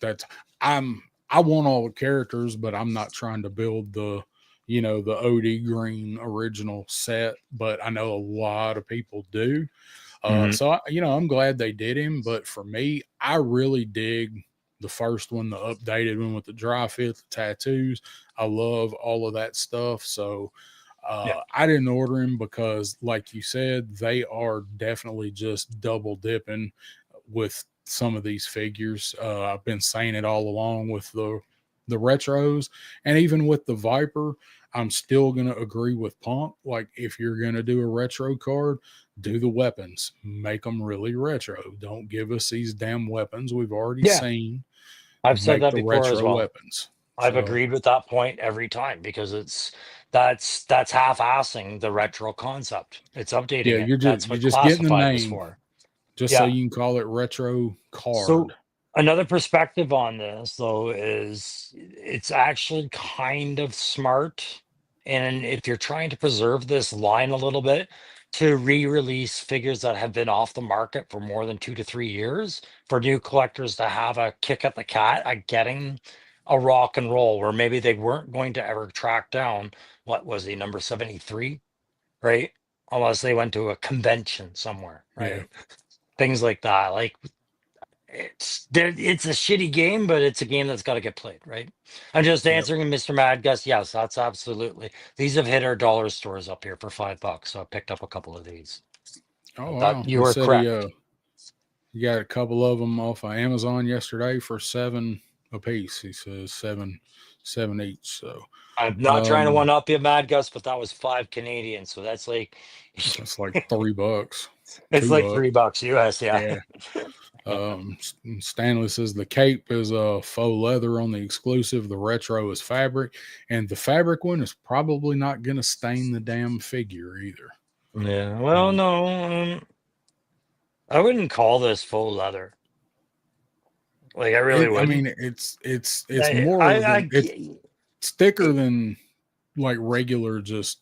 I want all the characters, but I'm not trying to build the OD Green original set. But I know a lot of people do. Hmm. I'm glad they did him. But for me, I really dig the first one, the updated one with the dry fit, the tattoos. I love all of that stuff. So Yeah. I didn't order him because, like you said, they are definitely just double dipping with some of these figures. I've been saying it all along with the retros, and even with the Viper. I'm still gonna agree with Punk. Like, if you're gonna do a retro card, do the weapons, make them really retro. Don't give us these damn weapons we've already Yeah. seen. I've said Make that the before as retro well. weapons. I've So agreed with that point every time because that's half-assing the retro concept. It's yeah, updating it. you're just That's you're what just getting the classified was name for. just so Yeah. you can call it retro card. So another perspective on this though is it's actually kind of smart. And if you're trying to preserve this line a little bit, to re-release figures that have been off the market for more than 2 to 3 years for new collectors to have a kick at the cat at getting a rock and roll where maybe they weren't going to ever track down what was he number 73, right? Unless they went to a convention somewhere, Yeah, right? Things like that. Like it's a shitty game, but it's a game that's got to get played, right? I'm just yep. answering Mr. Mad Gus. Yes, that's absolutely. These have hit our dollar stores up here for $5, so I picked up a couple of these. Oh That wow, you he were said correct. he got a couple of them off of Amazon yesterday for 7 a piece. He says 7 each. So I'm not trying to um one up you, Mad Gus, but that was 5 Canadian. So that's like, that's like $3, it's like $2. $3 US. Yeah. Yeah. Stanley says the cape is faux leather on the exclusive. The retro is fabric, and the fabric one is probably not going to stain the damn figure either. Yeah. Well, Um, no, I wouldn't call this faux leather. Like, I really I wouldn't. mean, it's more than it's thicker than like regular just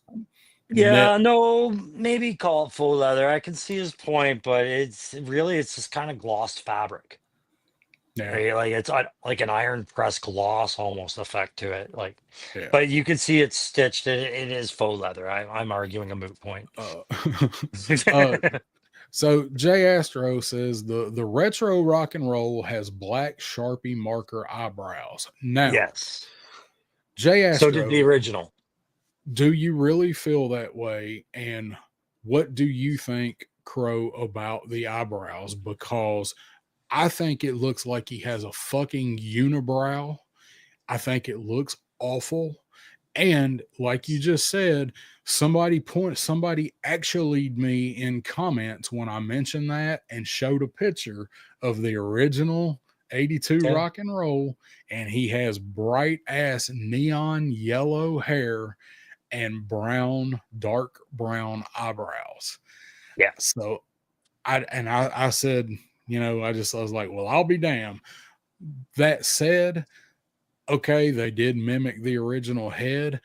net. Yeah, no, maybe call it faux leather. I can see his point, but it's just kind of glossed fabric, Yeah, right? Like it's like an iron press gloss almost effect to it. Like, yeah. but you can see it's stitched. It is faux leather. I'm arguing a moot point. Uh, uh, so Jay Astro says the retro rock and roll has black Sharpie marker eyebrows. Now, Yes. Jay So did the Astro, original. do you really feel that way? And what do you think, Crow, about the eyebrows? Because I think it looks like he has a fucking unibrow. I think it looks awful. And like you just said, somebody actually me in comments when I mentioned that and showed a picture of the original 82 Yeah. rock and roll, and he has bright ass neon yellow hair and dark brown eyebrows. Yeah. So I said, I was like, well, I'll be damned. That said, okay, they did mimic the original head.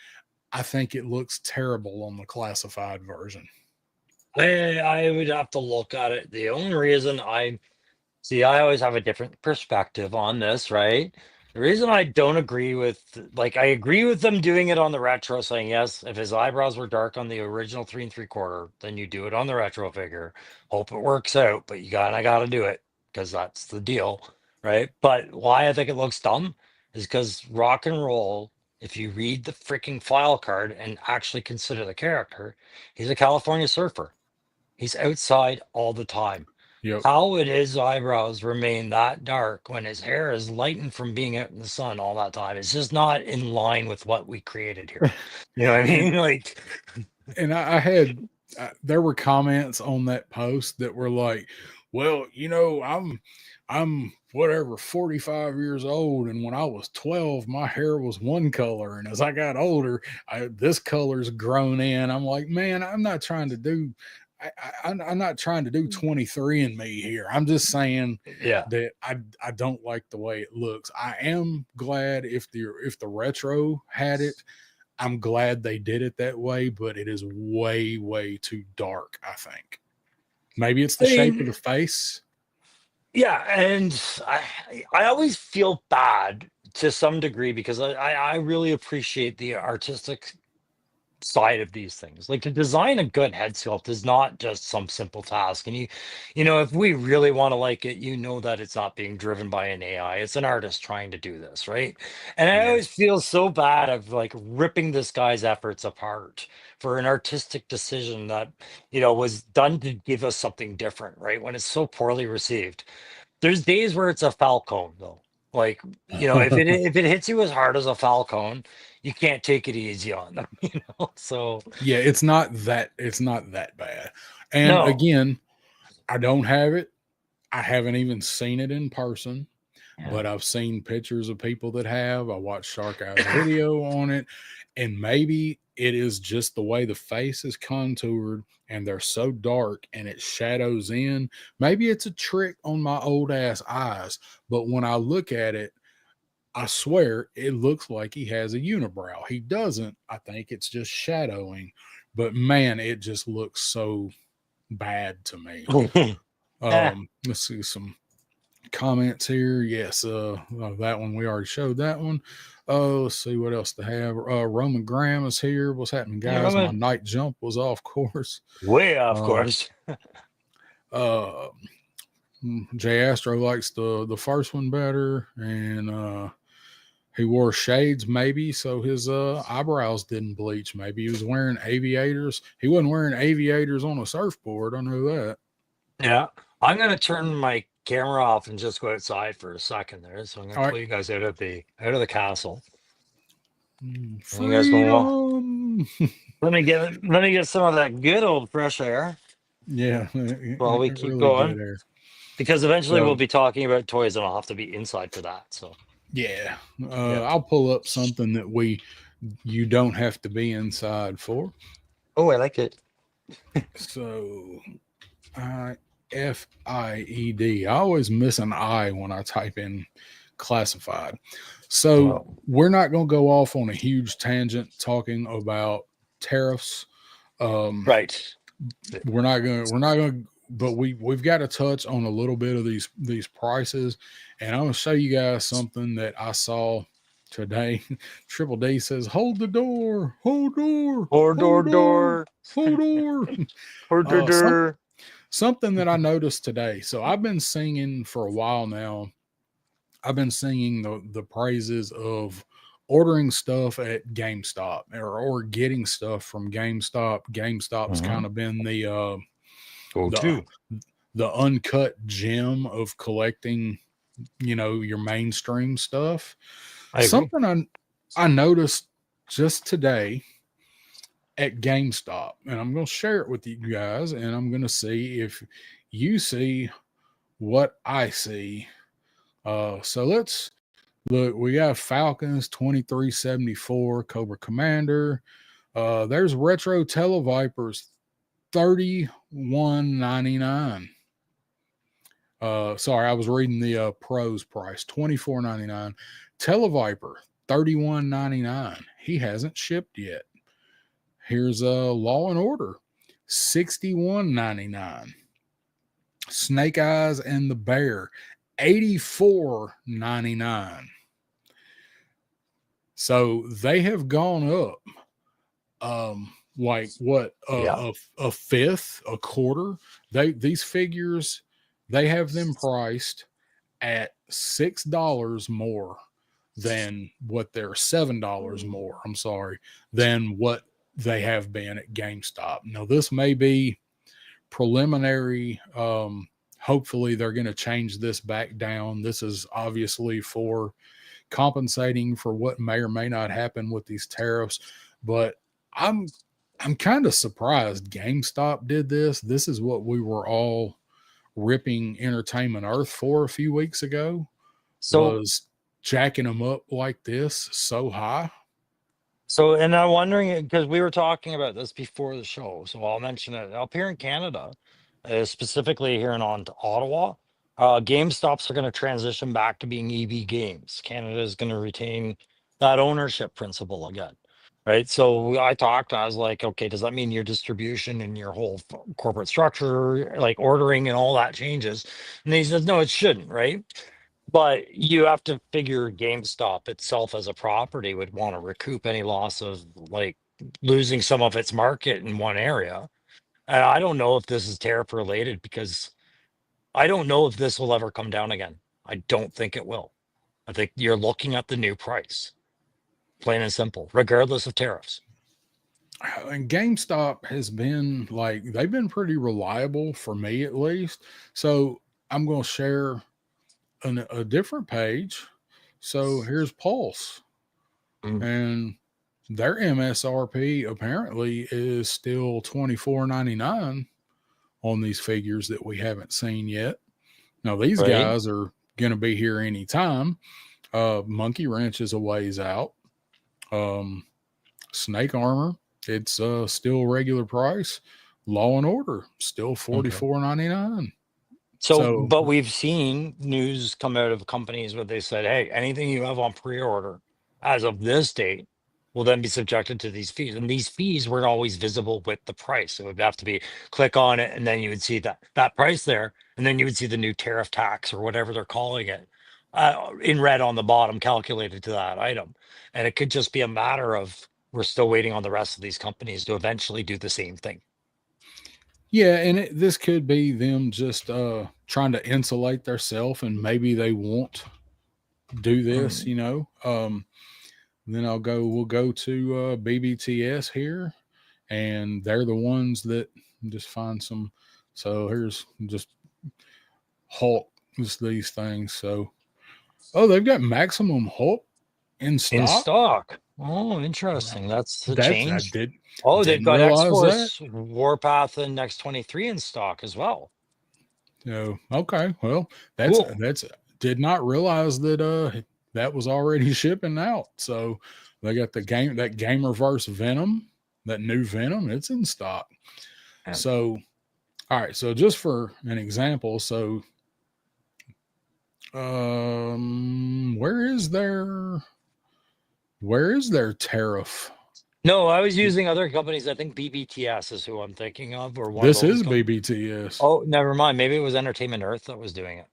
I think it looks terrible on the classified version. I would have to look at it. The only reason I See, I always have a different perspective on this, right? The reason I don't agree with, like, I agree with them doing it on the retro, saying, yes, if his eyebrows were dark on the original 3 3/4, then you do it on the retro figure. Hope it works out, but I gotta do it because that's the deal, right? But why I think it looks dumb is because rock and roll, if you read the freaking file card and actually consider the character, he's a California surfer. He's outside all the time. Yep. How would his eyebrows remain that dark when his hair is lightened from being out in the sun all that time? It's just not in line with what we created here. You know what I And mean? Like, I had there were comments on that post that were like, well, I'm whatever 45 years old, and when I was 12 my hair was one color, and as I got older this color's grown in. I'm like, man, I'm not trying to do I'm not trying to do 23 and me here. I'm just saying yeah. that I don't like the way it looks. I am glad if the retro had it. I'm glad they did it that way, but it is way, way too dark, I think. Maybe it's the I shape of the mean, face. yeah, and I always feel bad to some degree because I really appreciate the artistic side of these things. Like to design a good head sculpt is not just some simple task. And if we really want to like it, that it's not being driven by an AI. It's an artist trying to do this, right? And I Yeah. always feel so bad of like ripping this guy's efforts apart for an artistic decision that, was done to give us something different, right? When it's so poorly received. There's days where it's a falcon though. Like, if it hits you as hard as a falcon, you can't take it easy on them, So Yeah, it's not that bad. And no. again, I don't have it. I haven't even seen it in person, Yeah. but I've seen pictures of people that have. I watched Shark Eye's video on it, and maybe it is just the way the face is contoured and they're so dark and it shadows in. Maybe it's a trick on my old ass eyes, but when I look at it, I swear it looks like he has a unibrow. He doesn't. I think it's just shadowing, but man, it just looks so bad to me. Eh, Let's see some comments here. Yes, that one we already showed that one. Let's see what else to have. Roman Graham is here. What's happening, yeah, guys? My night jump was off course. way off Uh, course. uh, Jay Astro likes the first one better, and he wore shades maybe, so his eyebrows didn't bleach. Maybe he was wearing aviators. He wasn't wearing aviators on a surfboard. I know that. Yeah. I'm gonna turn my camera off and just go outside for a second there. So I'm gonna All right. pull you guys out of the castle. And you guys going, well, Freedom. let me get some of that good old fresh air Yeah, while we keep really good going. air. Because eventually we'll So be talking about toys and I'll have to be inside for that. So yeah, yeah. I'll pull up something that you don't have to be inside for. Oh, I like it. So FIED. I always miss an I when I type in classified. So Well, we're not going to go off on a huge tangent talking about tariffs. Um, right. we're not going to, but we've got to touch on a little bit of these prices, and I'm going to show you guys something that I saw today. Triple D says, "Hold the door, hold door, Or door hold door, door. hold door." Or door Uh, some, door. something that I noticed today. So I've been singing for a while now. I've been singing the praises of ordering stuff at GameStop or getting stuff from GameStop. GameStop's Mm-hmm. kind of been Go the to. the uncut gem of collecting, your mainstream stuff. I agree. Something I noticed just today at GameStop, and I'm going to share it with you guys, and I'm going to see if you see what I see. So let's look. We got Falcons 2374 Cobra Commander. There's Retro Televipers 31.99. Sorry, I was reading the pros price 24.99. Televiper 31.99. He hasn't shipped yet. Here's Law and Order 61.99. Snake Eyes and the Bear 84.99. So they have gone up like what Yeah. a fifth, a quarter. These figures, they have them priced at $6 more than what they're $7 more. I'm sorry, than what they have been at GameStop. Now this may be preliminary. Hopefully they're going to change this back down. This is obviously for compensating for what may or may not happen with these tariffs, but I'm I'm kind of surprised GameStop did this. This is what we were all ripping Entertainment Earth for a few weeks ago, So was jacking them up like this so high. and I'm wondering because we were talking about this before the show, so I'll mention it. Up here in Canada, specifically here in Ottawa, GameStops are going to transition back to being EB Games. Canada is going to retain that ownership principle again, right? So I was like, okay, does that mean your distribution and your whole corporate structure, like ordering and all that changes? And he says, no, it shouldn't, right? But you have to figure GameStop itself as a property would want to recoup any loss of like losing some of its market in one area. And I don't know if this is tariff related because I don't know if this will ever come down again. I don't think it will. I think you're looking at the new price, plain and simple, regardless of tariffs. And GameStop has been like, they've been pretty reliable for me at least. So I'm going to share a different page. So here's Pulse, Mm, and their MSRP apparently is still $24.99 on these figures that we haven't seen yet. Now these right? guys are going to be here anytime. Monkey Wrench is a ways out. Um, Snake Armor, it's still regular price. Law and Order, still Okay. $44.99. So, So but we've seen news come out of companies where they said, hey, anything you have on pre-order as of this date will then be subjected to these fees. And these fees weren't always visible with the price. So it would have to be click on it and then you would see that price there. And then you would see the new tariff tax or whatever they're calling it in red on the bottom calculated to that item. And it could just be a matter of we're still waiting on the rest of these companies to eventually do the same thing. yeah, and this could be them just trying to insulate themselves, and maybe they won't do this, Mm, you know. Then we'll go to BBTS here, and they're the ones that just find some. So here's just Hulk, just these things. So, oh, they've got Maximum Hulk in in stock. stock. Oh, Uh, interesting. That's the That's I change. did Oh, they've didn't got realize that. X-Force Warpath and X-23 in stock as well. No, okay. Well, Cool. that's did not realize that that was already shipping out. So they got that Game Reverse Venom, that new Venom, it's in stock. Yeah. So all right, so just for an example, so where is their tariff? No, I was using other companies. I think BBTS is who I'm thinking of, or one of This those is companies. BBTS. Oh, never mind. Maybe it was Entertainment Earth that was doing it.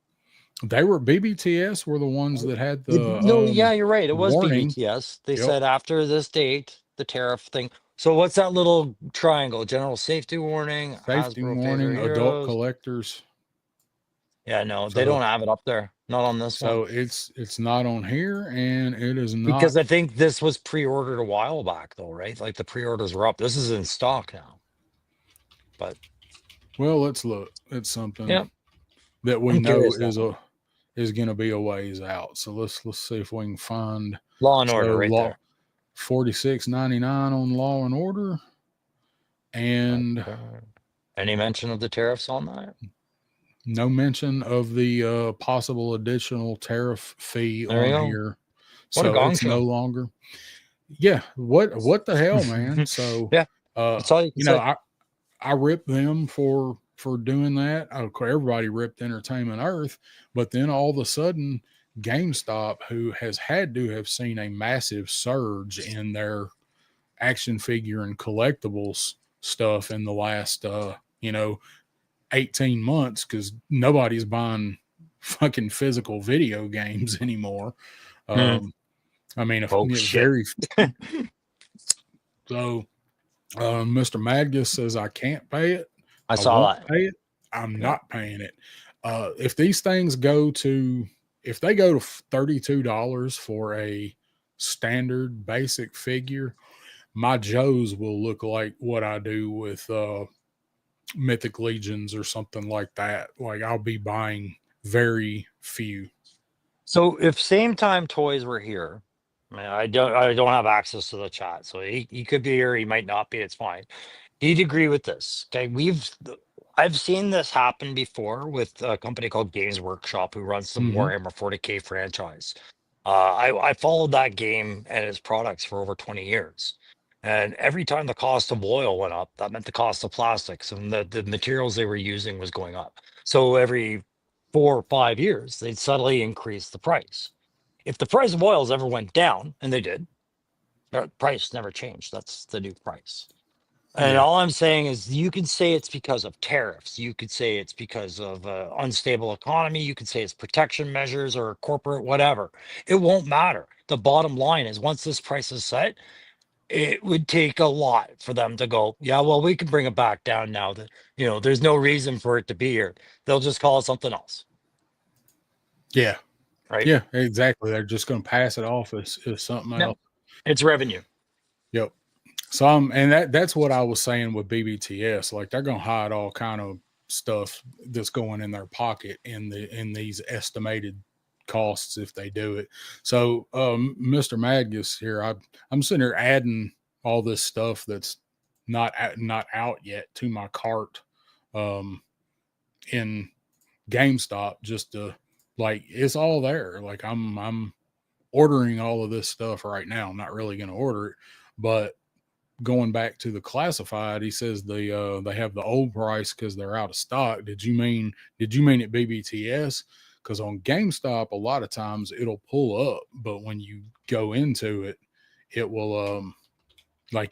They were BBTS were the ones that had the No, yeah, you're right. It was warning. BBTS. They Yep. said after this date, the tariff thing. So what's that little triangle? General safety warning, Safety Hasbro favorite warning, adult heroes. collectors. Yeah, no, they So don't have it up there. Not on this one. it's not on here, and it is Because not. I think this was pre-ordered a while back though, right? Like the pre-orders were up. This is in stock now. But Well, let's look at something yeah, that we I'm know curious now. is going to be a ways out. So let's see if we can find. Law and So Order right law there. 46.99 on Law and Order, and Okay. Any mention of the tariffs on that? no mention of the possible additional tariff fee There you on go. here. What a So gong it's no show. longer. Yeah, what the hell, man? So Yeah, that's all you can you know, say. I ripped them for doing that. Everybody ripped Entertainment Earth, but then all of a sudden, GameStop, who has had to have seen a massive surge in their action figure and collectibles stuff in the last 18 months, because nobody's buying fucking physical video games anymore. Hmm. Um, I mean, Oh shit. very so. Mr. Magnus says I can't pay it. I I saw won't that. pay it. I'm Yeah. not paying it. If these things go to, if they go to $32 for a standard basic figure, my Joes will look like what I do with Mythic Legions or something like that. Like I'll be buying very few. So if same time toys were here, I don't have access to the chat. So he could be here, he might not be, it's fine. He'd agree with this. Okay. I've seen this happen before with a company called Games Workshop who runs the Mm-hmm. Warhammer 40K franchise. I followed that game and its products for over 20 years. And every time the cost of oil went up, that meant the cost of plastics and the materials they were using was going up. So every 4 or 5 years, they'd subtly increase the price. If the price of oils ever went down, and they did, the price never changed. That's the new price. And Yeah. all I'm saying is you could say it's because of tariffs. You could say it's because of unstable economy. You could say it's protection measures or corporate whatever. It won't matter. The bottom line is once this price is set, it would take a lot for them to go, yeah, well, we can bring it back down now that, there's no reason for it to be here. They'll just call it something else, Yeah. right? Yeah. Exactly. They're just going to pass it off as something Yeah. else. It's revenue. Yep. So and that's what I was saying with BBTS. Like they're gonna hide all kind of stuff that's going in their pocket in these estimated costs if they do it. So Mr. Magus here, I'm sitting here adding all this stuff that's not out yet to my cart um in GameStop just to like it's all there. Like I'm ordering all of this stuff right now. I'm not really gonna order it, but going back to the classified, he says they have the old price because they're out of stock. Did you mean at BBTS? Because on GameStop, a lot of times it'll pull up, but when you go into it, it will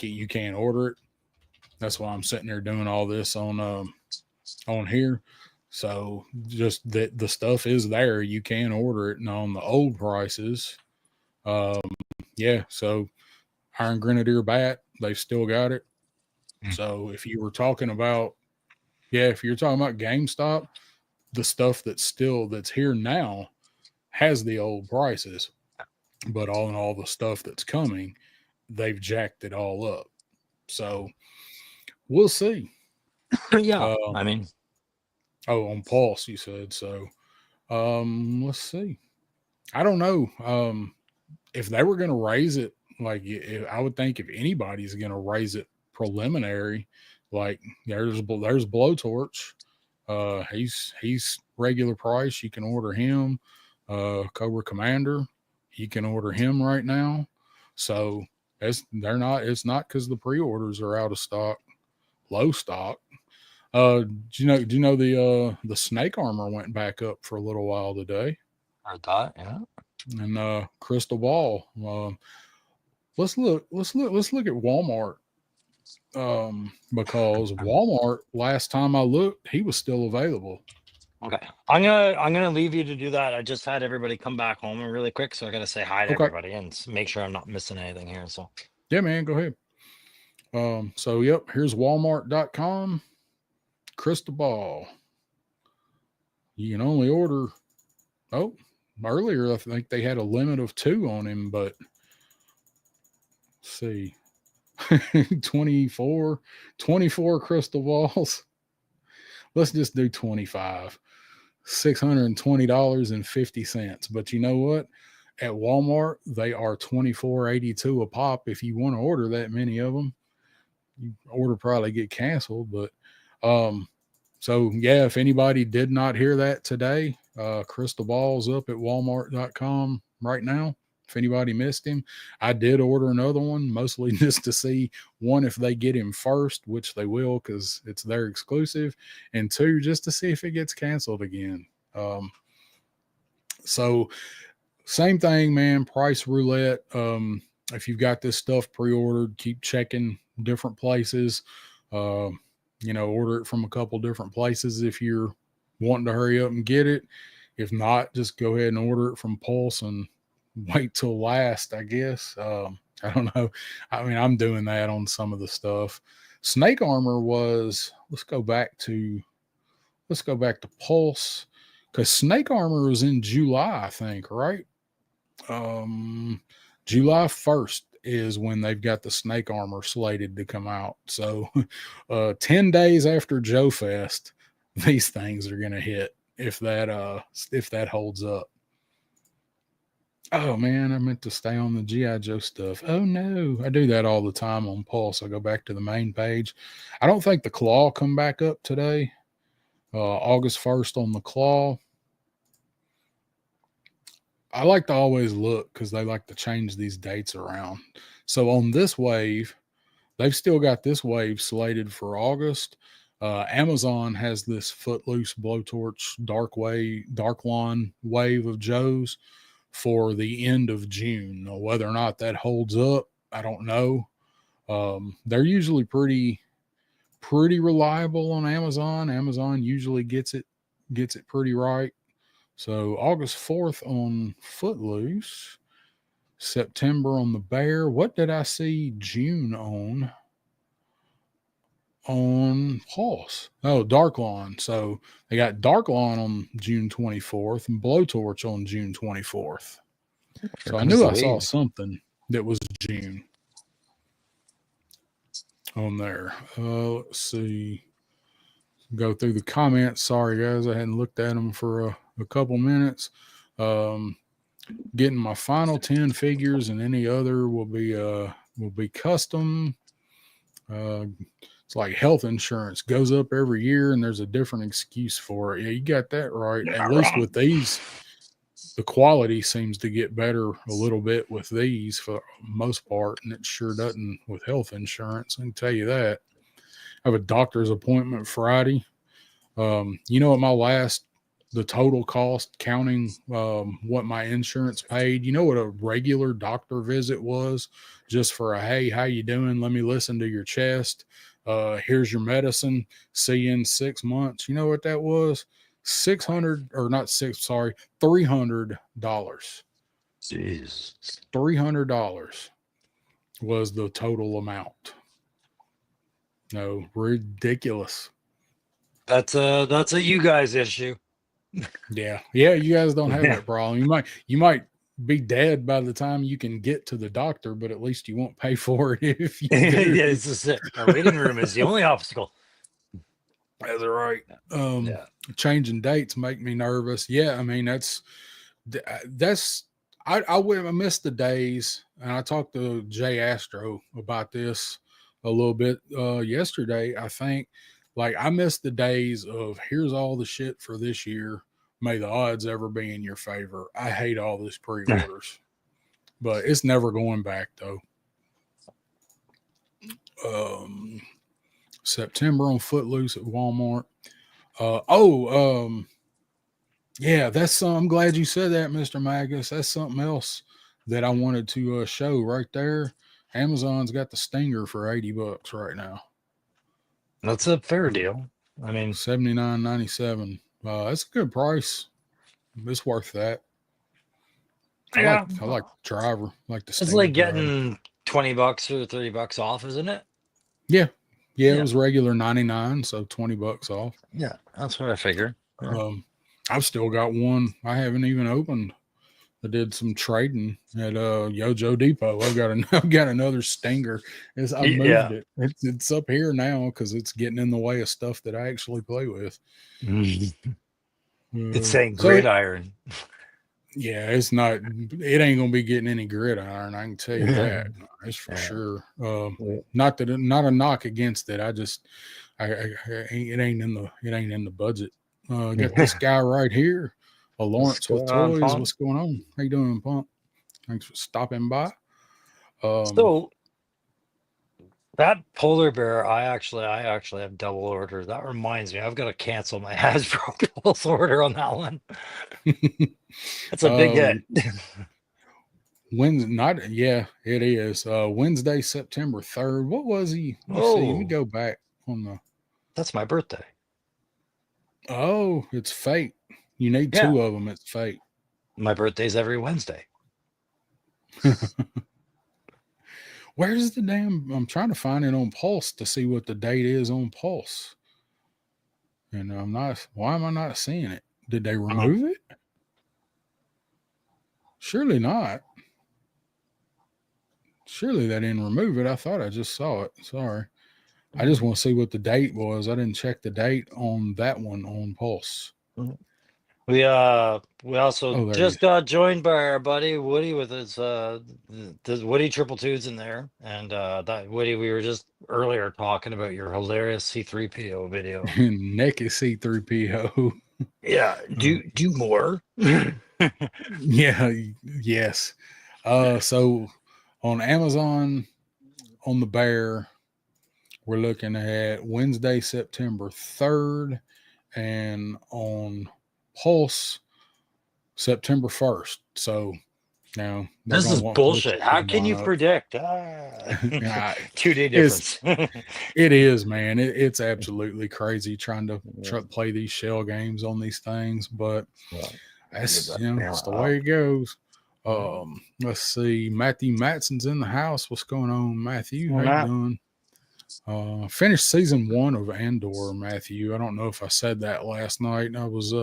you can't order it. That's why I'm sitting there doing all this on here. So just that the stuff is there, you can order it, and on the old prices, um, yeah. So Iron Grenadier bat, they've still got it. So if you were talking about, yeah, if you're talking about GameStop, the stuff that's here now has the old prices, but all the stuff that's coming, they've jacked it all up. So we'll see. Yeah. Uh, I mean, on Pulse, you said so. Let's see. I don't know if they were going to raise it Like I would think if anybody's going to raise it preliminary, like there's Blowtorch. He's regular price. You can order him. Cobra Commander, you can order him right now. So it's not because the pre-orders are out of stock, low stock. Do you know the snake armor went back up for a little while today? Heard that, yeah. And crystal ball. Let's look at Walmart. Because Walmart, last time I looked, he was still available. Okay, I'm gonna leave you to do that. I just had everybody come back home really quick, so I gotta say hi to everybody and make sure I'm not missing anything here. So yeah, man, go ahead. So yep, here's Walmart.com. Crystal ball. You can only order. Oh, earlier I think they had a limit of 2 on him, but let's see. 24 crystal balls. Let's just do 25. $620.50. But you know what? At Walmart, they are $24.82 a pop. If you want to order that many of them, you order probably get canceled. But so yeah, if anybody did not hear that today, crystal balls up at Walmart.com right now. If anybody missed him, I did order another one, mostly just to see, one, if they get him first, which they will because it's their exclusive, and 2, just to see if it gets canceled again. So same thing, man, price roulette. If you've got this stuff pre-ordered, keep checking different places. Order it from a couple different places if you're wanting to hurry up and get it. If not, just go ahead and order it from Pulse and wait till last, I guess. I don't know. I mean, I'm doing that on some of the stuff. Snake armor was, let's go back to Pulse, because snake armor was in July, I think, right? July 1st is when they've got the snake armor slated to come out. So 10 days after Joe Fest, these things are going to hit if that holds up. Oh man, I meant to stay on the G.I. Joe stuff. Oh no, I do that all the time on Pulse. I go back to the main page. I don't think the Claw come back up today. August 1st on the Claw. I like to always look because they like to change these dates around. So on this wave, they've still got this wave slated for August. Amazon has this Footloose Blowtorch Dark Lawn wave of Joes for the end of June. Now, whether or not that holds up, I don't know. They're usually pretty reliable on Amazon. Amazon usually gets it pretty right. So August 4th on Footloose, September on the Bear. What did I see June on Pulse? Oh, Dark Lawn. So they got Dark Lawn on June 24th and Blowtorch on June 24th. So I knew I saw something that was June on there. Let's see. Go through the comments. Sorry, guys. I hadn't looked at them for a couple minutes. Getting my final 10 figures, and any other will be custom. It's like health insurance goes up every year, and there's a different excuse for it. Yeah, you got that right. At least with these, the quality seems to get better a little bit with these for the most part, and it sure doesn't with health insurance. I can tell you that. I have a doctor's appointment Friday. At the total cost, counting what my insurance paid, you know what a regular doctor visit was? Just for a, hey, how you doing? Let me listen to your chest. Here's your medicine. See you in 6 months. You know what that was? $300. Jeez. $300 was the total amount. No, ridiculous. That's a you guys issue. Yeah, you guys don't have that problem. You might be dead by the time you can get to the doctor, but at least you won't pay for it if you do. Yeah, it's just it. Our waiting room is the only obstacle. That's right. Changing dates make me nervous. Yeah, I mean that's I missed the days, and I talked to Jay Astro about this a little bit yesterday. I think, like, I missed the days of here's all the shit for this year. May the odds ever be in your favor. I hate all this pre-orders, but it's never going back though. Um, September on Footloose at Walmart. Yeah, that's I'm glad you said that, Mr. Magus. That's something else that I wanted to show right there. Amazon's got the Stinger for $80 right now. That's a fair deal. I mean, $79.97. That's a good price. It's worth that. yeah, I like the driver, like the it's Stinger like driver. getting $20 or $30 off, isn't it? Yeah, yeah, it Yeah, was regular 99, so $20 off. yeah, that's what I figured. Yeah. I've still got one I haven't even opened. I did some trading at Yojo Depot. I've got another Stinger. I moved Yeah. it. It's up here now because it's getting in the way of stuff that I actually play with. It's saying So gridiron. yeah, it's not. It ain't gonna be getting any gridiron. I can tell you that. That's for Yeah. sure. Yeah. Not a knock against it. It ain't in the budget. Got this guy right here, What's Lawrence with going on, Toys. Punk? What's going on? How you doing, Punk? Thanks for stopping by. So that polar bear, I actually have double order. That reminds me, I've got to cancel my Hasbro Pulse order on that one. That's a big hit. It is. Wednesday, September 3rd. What was he? Let me see. Let me go back on the. That's my birthday. Oh, it's fate. You need Yeah. two of them. It's fate. My birthday's every Wednesday. Where's the damn? I'm trying to find it on Pulse to see what the date is on Pulse. And I'm not. Why am I not seeing it? Did they remove it? Surely not. Surely they didn't remove it. I thought I just saw it. Sorry. I just want to see what the date was. I didn't check the date on that one on Pulse. We also there just got joined by our buddy Woody with his the Woody Triple Twos in there, and that Woody, we were just earlier talking about your hilarious C3PO video. Naked C3PO. Yeah, do more. Yeah, yes. So on Amazon, on the Bear, we're looking at Wednesday, September 3rd, and on Pulse, September 1st. So now This is bullshit. How can you predict? 2-day difference. It is, man. It's absolutely crazy trying to play these shell games on these things, but that's that's the way it goes. Let's see. Matthew Matson's in the house. What's going on, Matthew? How you doing? Finished season 1 of Andor, Matthew. I don't know if I said that last night. I was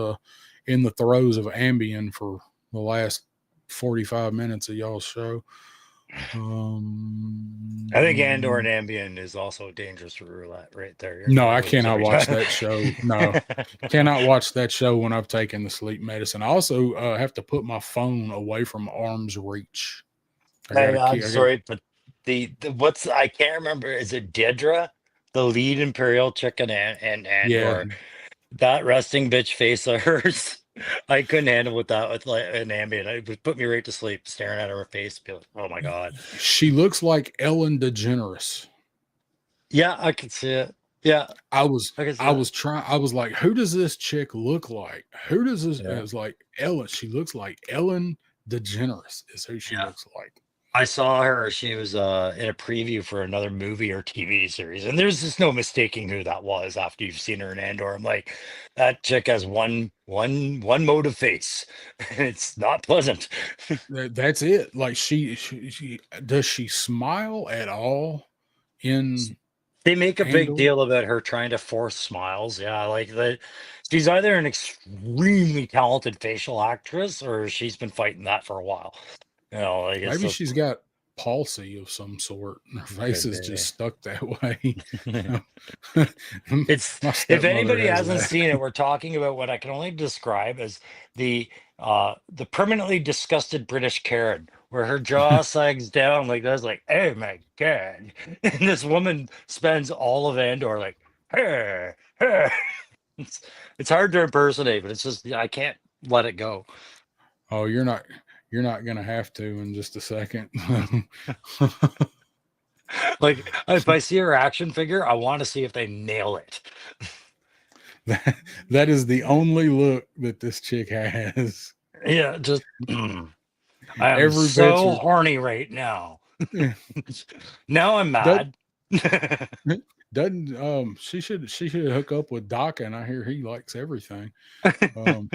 in the throes of Ambien for the last 45 minutes of y'all's show. I think Andor and Ambien is also dangerous for roulette right there. No, I cannot watch that show. No, cannot watch that show when I've taken the sleep medicine. I also have to put my phone away from arm's reach. I'm sorry, but I can't remember. Is it Dedra, the lead Imperial chicken and Andor? That resting bitch face of hers. I couldn't handle with like an Ambien. It would put me right to sleep, staring at her face. Be like, oh my god, she looks like Ellen DeGeneres. Yeah, I could see it. Yeah, I was like, who does this chick look like? Who does this? I was like, Ellen. She looks like Ellen DeGeneres is who she looks like. I saw her. She was in a preview for another movie or TV series, and there's just no mistaking who that was after you've seen her in Andor. I'm like, that chick has one mode of face, and it's not pleasant. That's it. Like she does she smile at all? They make a big deal about her trying to force smiles. Yeah, like that. She's either an extremely talented facial actress, or she's been fighting that for a while. Like maybe she's got palsy of some sort. Her face Could is be. just stuck that way. It's My if stepmother anybody has hasn't that. seen it, we're talking about what I can only describe as the permanently disgusted British Karen, where her jaw sags down like that's like, oh my god. And this woman spends all of Andor like, hey, hey. It's it's hard to impersonate, but it's just I can't let it go. Oh, you're not gonna have to in just a second. Like if I see her action figure, I want to see if they nail it. that, that is the only look that this chick has. Yeah, just I am Every so picture. horny right now. Yeah, Now I'm does, mad. doesn't she should hook up with Doc, and I hear he likes everything. Um,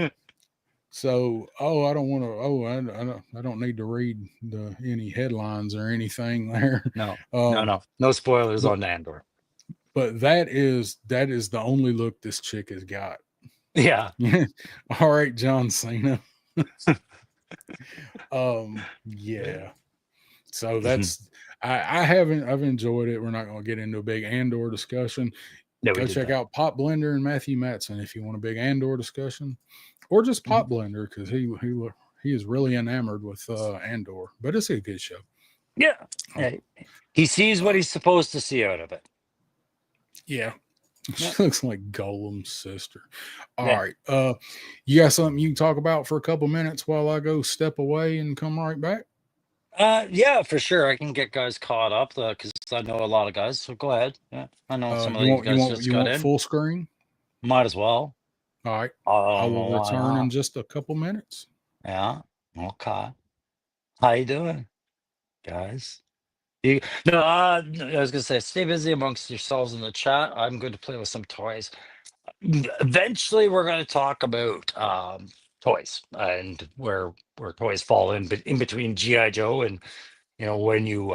so I don't want to. I don't need to read any headlines or anything there. No, no, Um, no, no spoilers but on Andor. but that is the only look this chick has got. Yeah. All right, John Cena. Yeah. So that's I've enjoyed it. We're not going to get into a big Andor discussion. Yeah, we Go did check that. out Pop Blender and Matthew Matson if you want a big Andor discussion, or just Mhm. Pop Blender because he is really enamored with Andor. But it's a good show. Yeah. Oh, Yeah. He sees what uh, he's supposed to see out of it. yeah, Yeah. she looks like Golem's sister. All Yeah. right, you got something you can talk about for a couple minutes while I go step away and come right back? Yeah, for sure. I can get guys caught up because I know a lot of guys. So go ahead. Yeah, I know some of these guys just You got want in. full screen? Might as well. All right, I I don't will know why return in not. just a couple minutes. Yeah. Okay. How you doing, guys? You, no, I was gonna say, stay busy amongst yourselves in the chat. I'm going to play with some toys. Eventually, we're going to talk about toys and where toys fall in between GI Joe and when you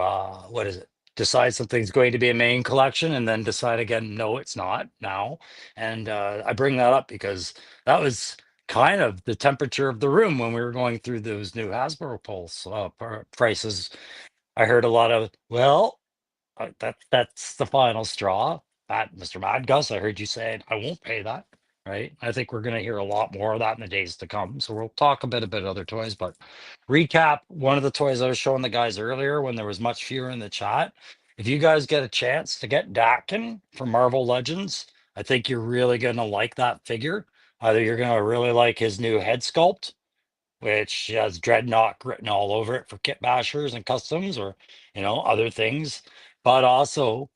what is it? Decide something's going to be a main collection and then decide again, no, it's not now. And I bring that up because that was kind of the temperature of the room when we were going through those new Hasbro Pulse prices. I heard a lot of, well, that's the final straw. That Mr. Mad Gus, I heard you saying I won't pay that. Right. I think we're going to hear a lot more of that in the days to come. So we'll talk a bit about other toys, but recap one of the toys I was showing the guys earlier when there was much fewer in the chat. If you guys get a chance to get Dakin from Marvel Legends, I think you're really going to like that figure. Either you're going to really like his new head sculpt, which has Dreadnought written all over it for kit bashers and customs, or other things. But also,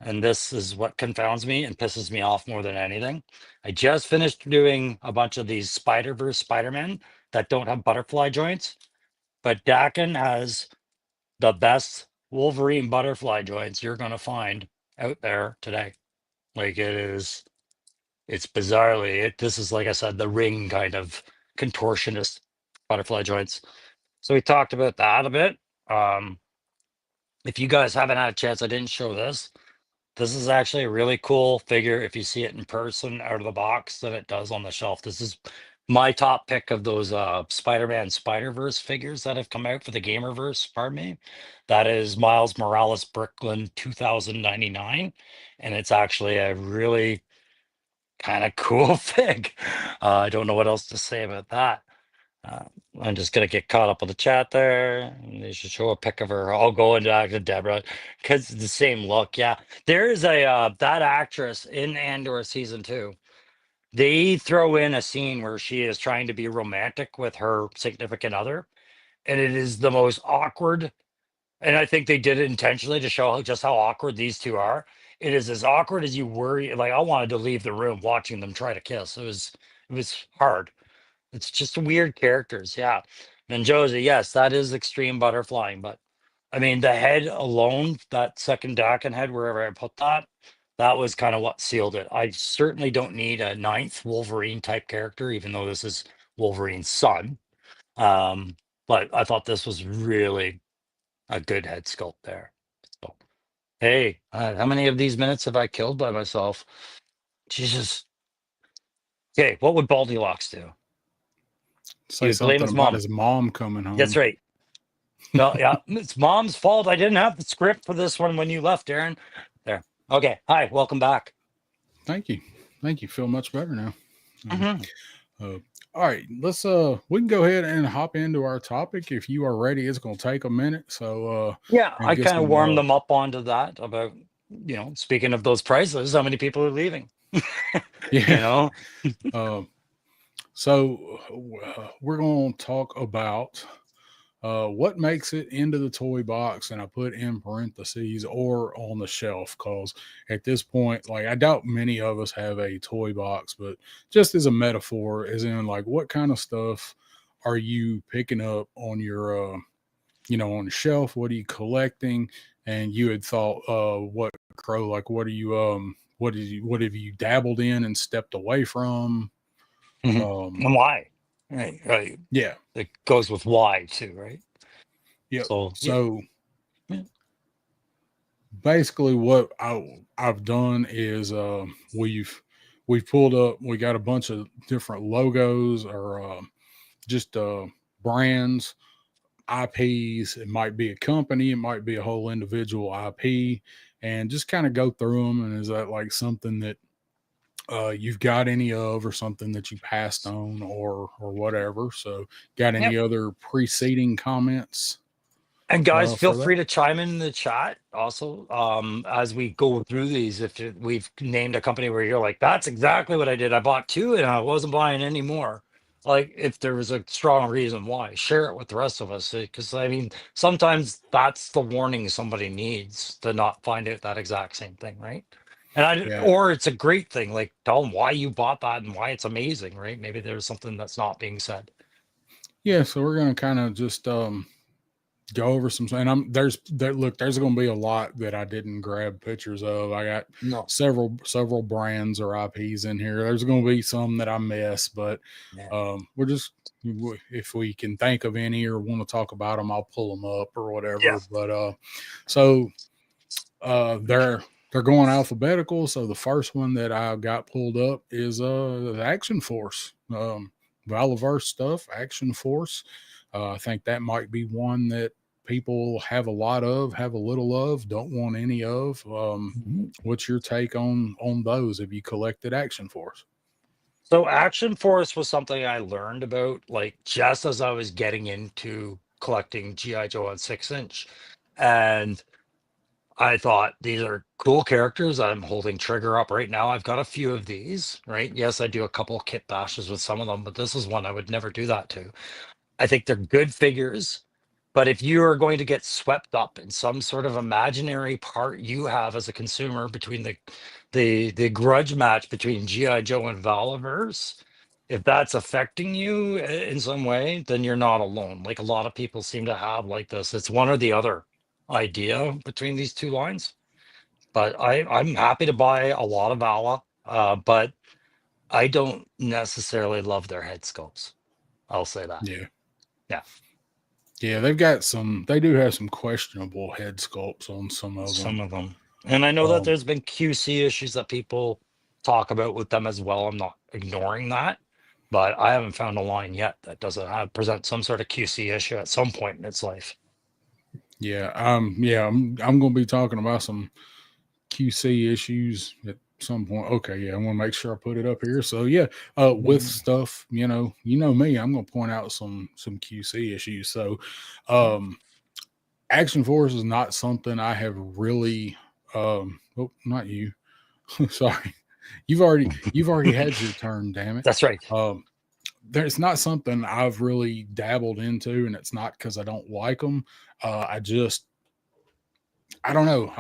and this is what confounds me and pisses me off more than anything, I just finished doing a bunch of these Spider-Verse Spider-Man that don't have butterfly joints, but Dakin has the best Wolverine butterfly joints you're going to find out there today. Like it's bizarrely, this is, like I said, the ring kind of contortionist butterfly joints. So we talked about that a bit. Um, if you guys haven't had a chance, I didn't show this. This is actually a really cool figure if you see it in person out of the box than it does on the shelf. This is my top pick of those Spider-Man Spider-Verse figures that have come out for the Gamerverse, pardon me. That is Miles Morales Brooklyn 2099. And it's actually a really kind of cool fig. I don't know what else to say about that. Uh, I'm just gonna get caught up with the chat there. They should show a pic of her. I'll go into to Deborah because it's the same look. Yeah, there is a that actress in Andor season 2. They throw in a scene where she is trying to be romantic with her significant other, and it is the most awkward. And I think they did it intentionally to show just how awkward these two are. It is as awkward as you worry. Like I wanted to leave the room watching them try to kiss. It was hard. It's just weird characters, yeah. And Josie, yes, that is extreme butterflying, but I mean the head alone, that second Dakin head, wherever I put that, that was kind of what sealed it. I certainly don't need a ninth Wolverine type character, even though this is Wolverine's son. Um, but I thought this was really a good head sculpt there. So, hey, how many of these minutes have I killed by myself? Jesus. Okay, what would Baldy Locks do? He Say would blame something his about mom. his mom coming That's home. right. No, yeah, it's mom's fault. I didn't have the script for this one when you left, Aaron. There. Okay. Hi, welcome back. Thank you. Thank you. Feel much better now. Um, Hmm. uh, all right, let's we can go ahead and hop into our topic if you are ready. It's going to take a minute, so Yeah, and I get kind of some warmed them up onto that about, speaking of those prices, how many people are leaving? You yeah. know? Um, so we're going to talk about what makes it into the toy box, and I put in parentheses or on the shelf because at this point, like I doubt many of us have a toy box, but just as a metaphor, as in like what kind of stuff are you picking up on your on the shelf? What are you collecting? And you had thought, what crow? Like, what are you? What have you dabbled in and stepped away from? Mhm. Um, And why? Right, right. yeah, It goes with why too, right? yep. So, yeah. So Yeah. basically, what I've done is we've pulled up. We got a bunch of different logos or just brands, IPs. It might be a company, it might be a whole individual IP, and just kind of go through them. And is that like something that you've got any of, or something that you passed on, or whatever? So, got any Yep. other preceding comments And guys, feel for that? free to chime in the chat also, as we go through these. If we've named a company where you're like, that's exactly what I did. I bought two and I wasn't buying any more. Like, if there was a strong reason why, share it with the rest of us. Because I mean, sometimes that's the warning somebody needs to not find out that exact same thing, right? Yeah, Or it's a great thing. Like, tell them why you bought that and why it's amazing, right? Maybe there's something that's not being said. yeah. So we're gonna kind of just go over some, and there's going to be a lot that I didn't grab pictures of. I got No. several brands or IPs in here. There's going to be some that I miss, but Yeah. we're just, if we can think of any or want to talk about them, I'll pull them up or Yeah. whatever. But so they're going alphabetical. So the first one that I got pulled up is the Action Force, Valaverse stuff. Action Force. I think that might be one that people have a lot of, have a little of, don't want any of. Mhm. What's your take on those? Have you collected Action Force? So Action Force was something I learned about like just as I was getting into collecting GI Joe on 6 inch. And I thought these are cool characters. I'm holding Trigger up right now. I've got a few of these, right? Yes, I do a couple kit bashes with some of them, but this is one I would never do that to. I think they're good figures, but if you are going to get swept up in some sort of imaginary part you have as a consumer between the grudge match between GI Joe and Valaverse, if that's affecting you in some way, then you're not alone. Like a lot of people seem to have like this. It's one or the other idea between these two lines. But I'm happy to buy a lot of Vala, but I don't necessarily love their head sculpts. I'll say that. Yeah. Yeah. Yeah, they've got some, they do have some questionable head sculpts on some of them. Some of them. And I know that Um, there's been QC issues that people talk about with them as well. I'm not ignoring that, but I haven't found a line yet that doesn't have present some sort of QC issue at some point in its life. I'm going to be talking about some QC issues at some point. Okay, yeah, I want to make sure I put it up here. So yeah, with Mhm. stuff, me, I'm going to point out some QC issues. So, um, Action Force is not something I have really. Oh, not you. Sorry, you've already had your turn. Damn it. That's right. Um, there's not something I've really dabbled into, and it's not because I don't like them. I don't know.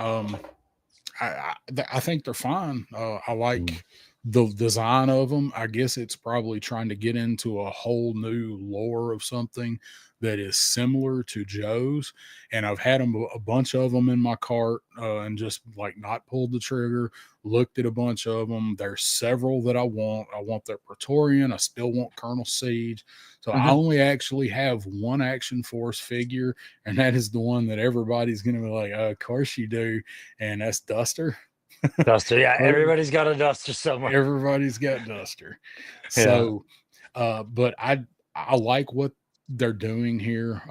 I think they're fine. I Mm. like the design of them. I guess it's probably trying to get into a whole new lore of something that is similar to Joe's. And I've had them a bunch of them in my cart and just like not pulled the trigger. Looked at a bunch of them. There's several that I want. I want their Praetorian. I still want Colonel Siege. So I Mhm. only actually have one Action Force figure, and that is the one that everybody's going to be like, of course you do, and that's Duster. Duster. Yeah, everybody's got a duster somewhere. Everybody's got Duster. Yeah. So, but I like what. they're doing here.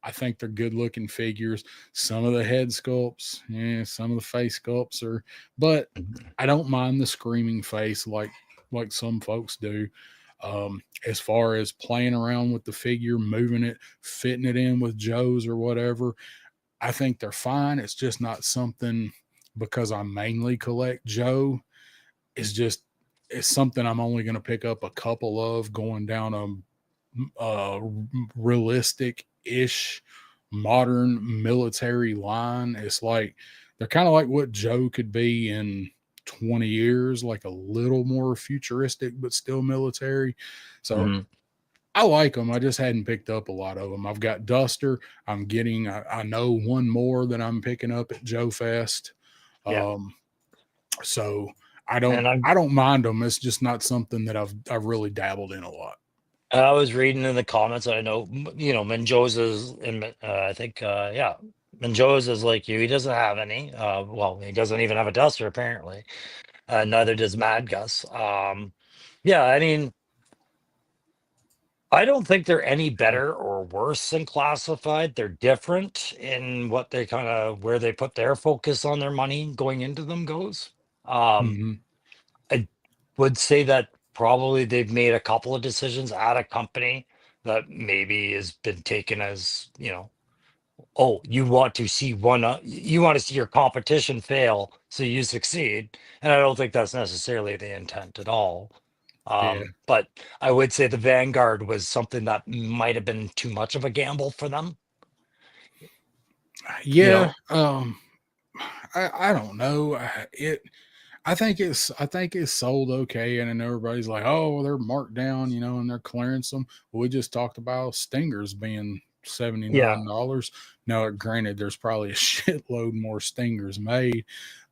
I think they're good looking figures. Some of the head sculpts, yeah, some of the face sculpts are, but I don't mind the screaming face like some folks do. As far as playing around with the figure, moving it, fitting it in with Joe's or whatever, I think they're fine. It's just not something because I mainly collect Joe. It's just it's something I'm only going to pick up a couple of going down a realistic ish modern military line. It's like they're kind of like what Joe could be in 20 years, like a little more futuristic, but still military. So Mhm. I like them. I just hadn't picked up a lot of them. I've got Duster. I know one more that I'm picking up at Joe Fest. Yeah, Um, so and I don't mind them. It's just not something that I've really dabbled in a lot. I was reading in the comments. I know, Menjoza's in, I think, yeah, Menjoza's like you. He doesn't have any. Well, he doesn't even have a duster apparently. Neither does Mad Gus. Yeah, I mean, I don't think they're any better or worse than classified. They're different in what they kind of where they put their focus on their money going into them goes. Um, Hmm. I would say that probably they've made a couple of decisions at a company that maybe has been taken as, oh, you want to see you want to see your competition fail so you succeed. And I don't think that's necessarily the intent at all. Yeah. But I would say the Vanguard was something that might have been too much of a gamble for them, you Yeah. know? I don't know. I think it's sold okay, and then everybody's like, oh, they're marked down, and they're clearance them. Well, we just talked about Stingers being Yeah. $79. Now, granted, there's probably a shitload more Stingers made,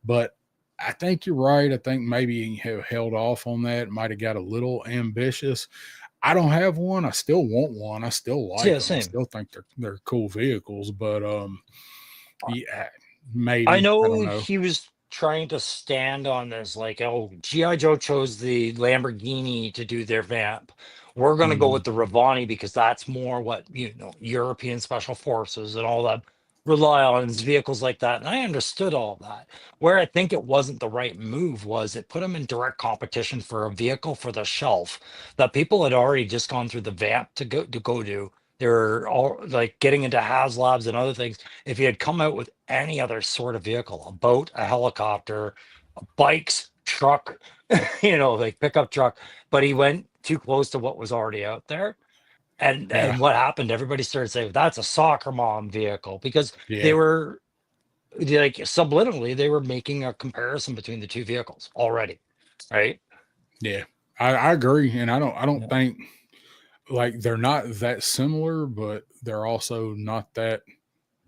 but I think you're right. I think maybe he have held off on that. Might have got a little ambitious. I don't have one. I still want one. I still like Yeah, them. I same. still think they're cool vehicles, but yeah, I maybe I know don't know. he was trying to stand on this, like, oh, G.I. Joe chose the Lamborghini to do their vamp. We're going to go Mhm. with the Ravani because that's more what, European special forces and all that rely on is vehicles like that. And I understood all that. Where I think it wasn't the right move was it put him in direct competition for a vehicle for the shelf that people had already just gone through the vamp to go do. They were all like getting into HasLabs and other things. If he had come out with any other sort of vehicle, a boat, a helicopter, bikes, truck, like pickup truck, but he went too close to what was already out there. And Yeah, and what happened? Everybody started saying that's a soccer mom vehicle because they yeah, were like subliminally they were making a comparison between the two vehicles already, right? yeah. I agree, and I don't Yeah. think like they're not that similar, but they're also not that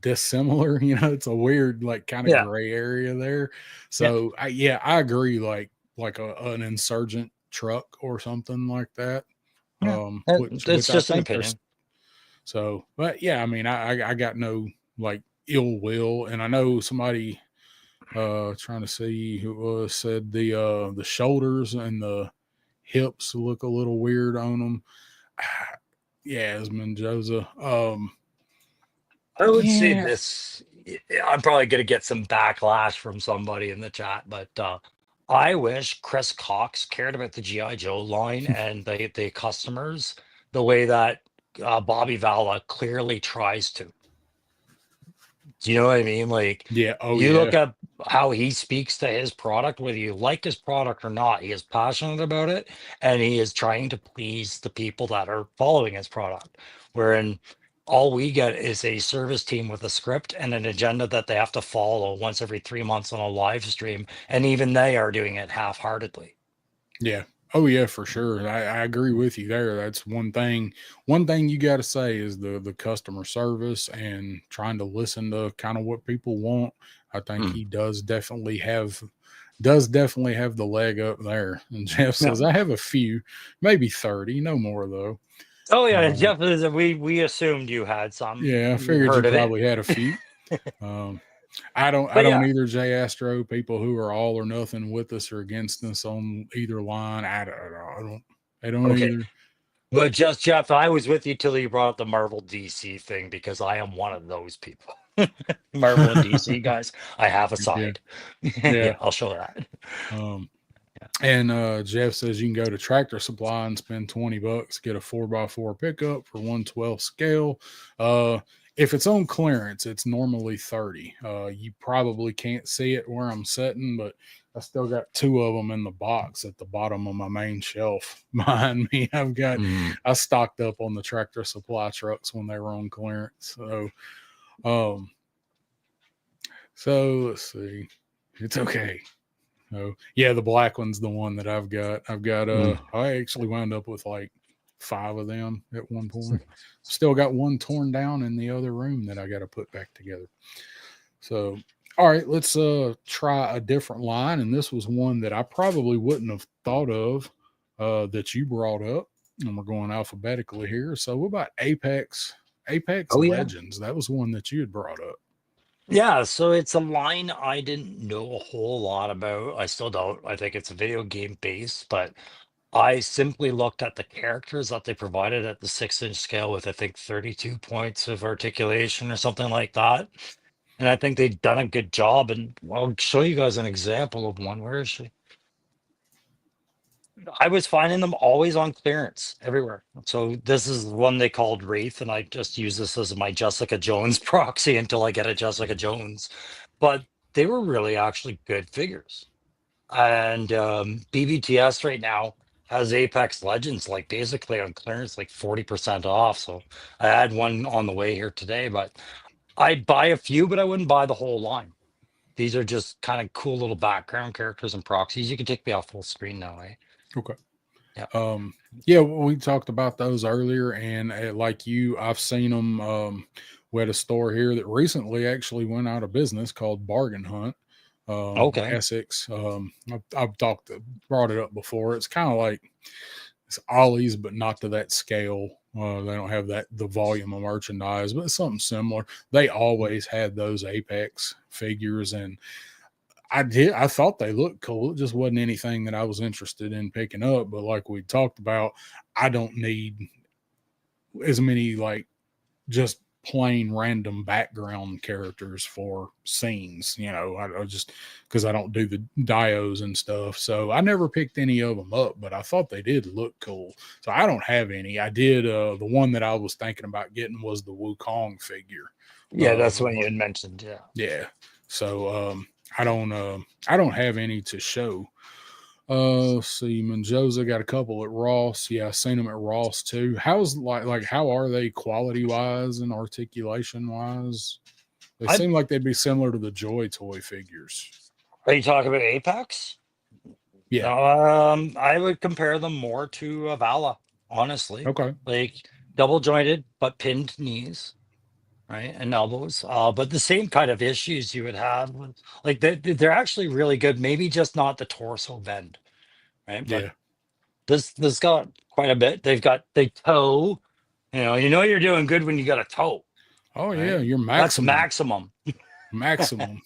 dissimilar. It's a weird like kind of Yeah. gray area there. Yeah. So yeah, I agree. Like an insurgent truck or something like that. Yeah. Which It's I just an think there's opinion. so. But yeah, I mean, I got no like ill will, and I know somebody trying to see who it was said the shoulders and the hips look a little weird on them. Yeah, Esmond Josa. I would say Yeah. this. I'm probably going to get some backlash from somebody in the chat, but I wish Chris Cox cared about the GI Joe line and the customers the way that Bobby Vala clearly tries to. Do you know what I mean? Like, Yeah. Oh you yeah. look at how he speaks to his product, whether you like his product or not, he is passionate about it and he is trying to please the people that are following his product. Wherein all we get is a service team with a script and an agenda that they have to follow once every 3 months on a live stream. And even they are doing it half heartedly. Yeah. Oh yeah, for sure. I agree with you there. That's one thing. One thing you got to say is the customer service and trying to listen to kind of what people want. I think he does definitely have the leg up there. And Jeff Yeah. says I have a few, maybe 30, no more though. Oh yeah, Uh, definitely. We assumed you had some. yeah, I You figured you heard of it. probably had a few. Um, I But don't yeah, either, Jay Astro. People who are all or nothing with us or against us on either line. I don't. I don't okay. either. But just Jeff, I was with you till you brought up the Marvel DC thing because I am one of those people. Marvel and DC guys, I have a Yeah, side. yeah. Yeah, I'll show that. Um, and Jeff says you can go to Tractor Supply and spend $20, get a 4x4 pickup for 112 scale. Uh, if it's on clearance, it's normally 30. You probably can't see it where I'm sitting, but I still got two of them in the box at the bottom of my main shelf behind me. Mm. I stocked up on the Tractor Supply trucks when they were on clearance. Um, so let's see. It's okay. Oh, yeah, the black one's the one that I've got. Mm. I actually wound up with like five of them at one point. Still got one torn down in the other room that I got to put back together. So, all right, let's try a different line. And this was one that I probably wouldn't have thought of that you brought up. And we're going alphabetically here. So, what about Apex Oh yeah. Legends? That was one that you had brought up. Yeah, so it's a line I didn't know a whole lot about. I still don't. I think it's a video game base, but I simply looked at the characters that they provided at the 6-inch scale with, I think, 32 points of articulation or something like that. And I think they've done a good job. And I'll show you guys an example of one. Where is she? I was finding them always on clearance everywhere. So this is one they called Wraith, and I just use this as my Jessica Jones proxy until I get a Jessica Jones. But they were really actually good figures. And BBTS right now has Apex Legends like basically on clearance, like 40% off. So I had one on the way here today, but I'd buy a few, but I wouldn't buy the whole line. These are just kind of cool little background characters and proxies. You can take me off full screen now, eh? Okay. Yeah. Yeah, we talked about those earlier, and like you, I've seen them. We had a store here that recently actually went out of business called Bargain Hunt, Okay. Essex. I've brought it up before. It's kind of like it's Ollie's, but not to that scale. They don't have the volume of merchandise, but it's something similar. They always had those Apex figures, and I thought they looked cool. It just wasn't anything that I was interested in picking up. But like we talked about, I don't need as many like just plain random background characters for scenes. I just because I don't do the dios and stuff. So I never picked any of them up, but I thought they did look cool. So I don't have any. I did the one that I was thinking about getting was the Wukong figure. Yeah, that's The what you one, had mentioned. Yeah. yeah. So I don't have any to show. Let's see, Menjoza got a couple at Ross. Yeah, I seen them at Ross too. How's like how are they quality wise and articulation wise? They I seem like they'd be similar to the Joy Toy figures. Are you talking about Apex? Yeah. I would compare them more to a Vala, honestly. Okay. Like double jointed but pinned knees, right, and elbows. But the same kind of issues you would have with like they're actually really good. Maybe just not the torso bend, right? But Yeah. this got quite a bit. They've got the toe. You know you're doing good when you got a toe, Oh yeah, right? you're That's maximum. maximum. Maximum.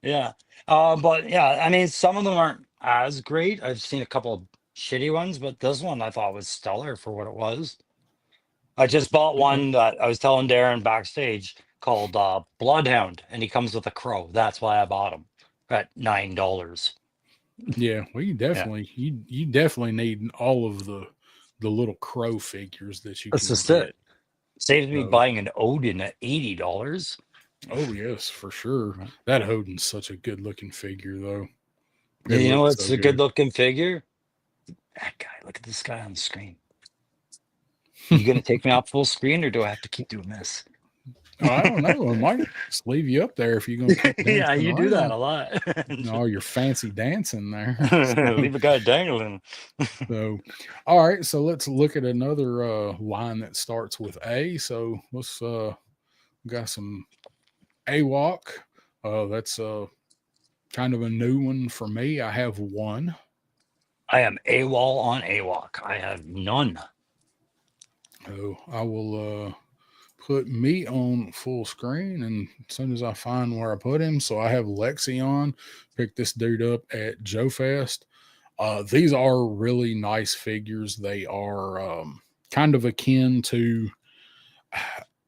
Yeah. But yeah, I mean, some of them aren't as great. I've seen a couple of shitty ones, but this one I thought was stellar for what it was. I just bought Okay. one that I was telling Darren backstage called Bloodhound, and he comes with a crow. That's why I bought him at $9. Yeah. Well, Yeah, you definitely need all of the little crow figures that you that's can just get. it. Saves me So buying an Odin at $80. oh yes, for sure. That Odin's such a good looking figure though. It You know, looks it's so a good good. looking figure. That guy, look at this guy on the screen. You gonna take me off full screen, or do I have to keep doing this? I don't know. I might just leave you up there if you're gonna keep Yeah, dancing you do that around. a lot. All your fancy dancing there. Leave a guy dangling. So, all right. So let's look at another line that starts with A. So let's got some A walk. That's kind of a new one for me. I have one. I am AWOL on AWOC. I have none. So I will put me on full screen, and as soon as I find where I put him, so I have Lexi on. Picked this dude up at Joe Fest. These are really nice figures. They are kind of akin to,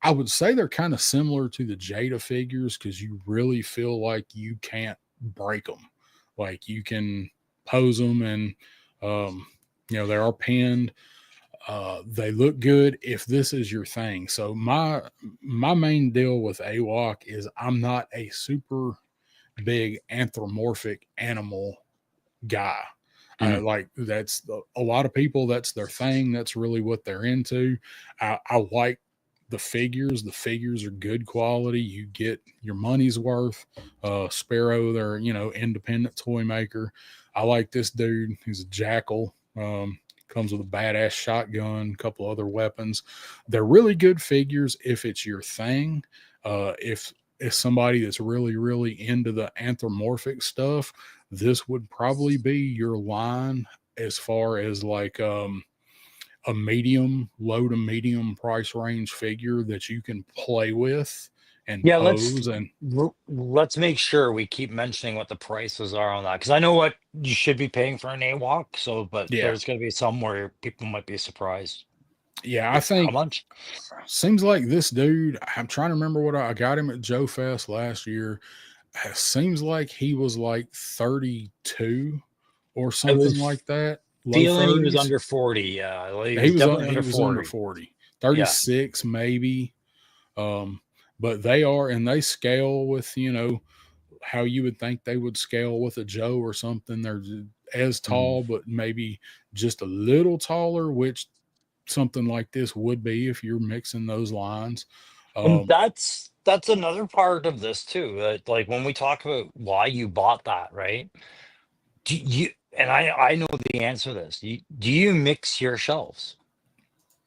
I would say they're kind of similar to the Jada figures because you really feel like you can't break them. Like you can pose them and, um, they are pinned. They look good if this is your thing. So my main deal with AWOC is I'm not a super big anthropomorphic animal guy. Mhm. Like a lot of people, that's their thing. That's really what they're into. I like the figures. The figures are good quality. You get your money's worth. Sparrow, they're independent toy maker. I like this dude. He's a jackal. Comes with a badass shotgun, a couple other weapons. They're really good figures if it's your thing. If somebody that's really really into the anthropomorphic stuff, this would probably be your line as far as like a medium, low to medium price range figure that you can play with and Yeah, pose. And let's make sure we keep mentioning what the prices are on that, because I know what you should be paying for an A-walk. So, but yeah, there's going to be some where people might be surprised. yeah, I How think much? seems like this dude, I'm trying to remember what I got him at Joe Fest last year. It seems like he was like 32 or I something was like that, low feeling he was 30s. under 40. Yeah, like, he He was was definitely he under was under 40. 40, Yeah. 36 maybe. Um, but they are, and they scale with, how you would think they would scale with a Joe or something. They're as Mhm. tall, but maybe just a little taller, which something like this would be if you're mixing those lines. And Um, that's another part of this too. That, like, when we talk about why you bought that, right? Do you, and I know the answer to this. Do you mix your shelves?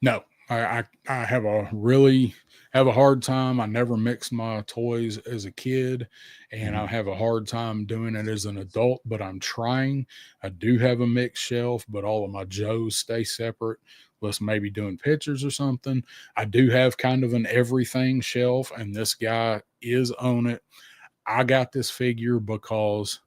no, I have a hard time. I never mixed my toys as a kid, and I Mhm. have a hard time doing it as an adult, but I'm trying. I do have a mixed shelf, but all of my Joes stay separate. Let's maybe doing pictures or something. I do have kind of an everything shelf, and this guy is on it. I got this figure because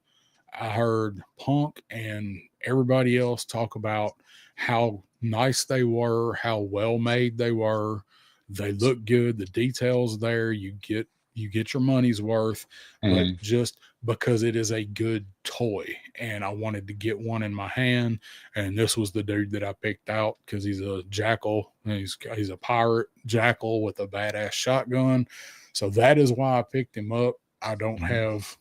I heard Punk and everybody else talk about how nice they were, how well made they were. They look good, the details there, you get your money's worth, but Mhm. just because it is a good toy, and I wanted to get one in my hand, and this was the dude that I picked out because he's a jackal, and he's a pirate jackal with a badass shotgun. So that is why I picked him up. I don't Mhm. have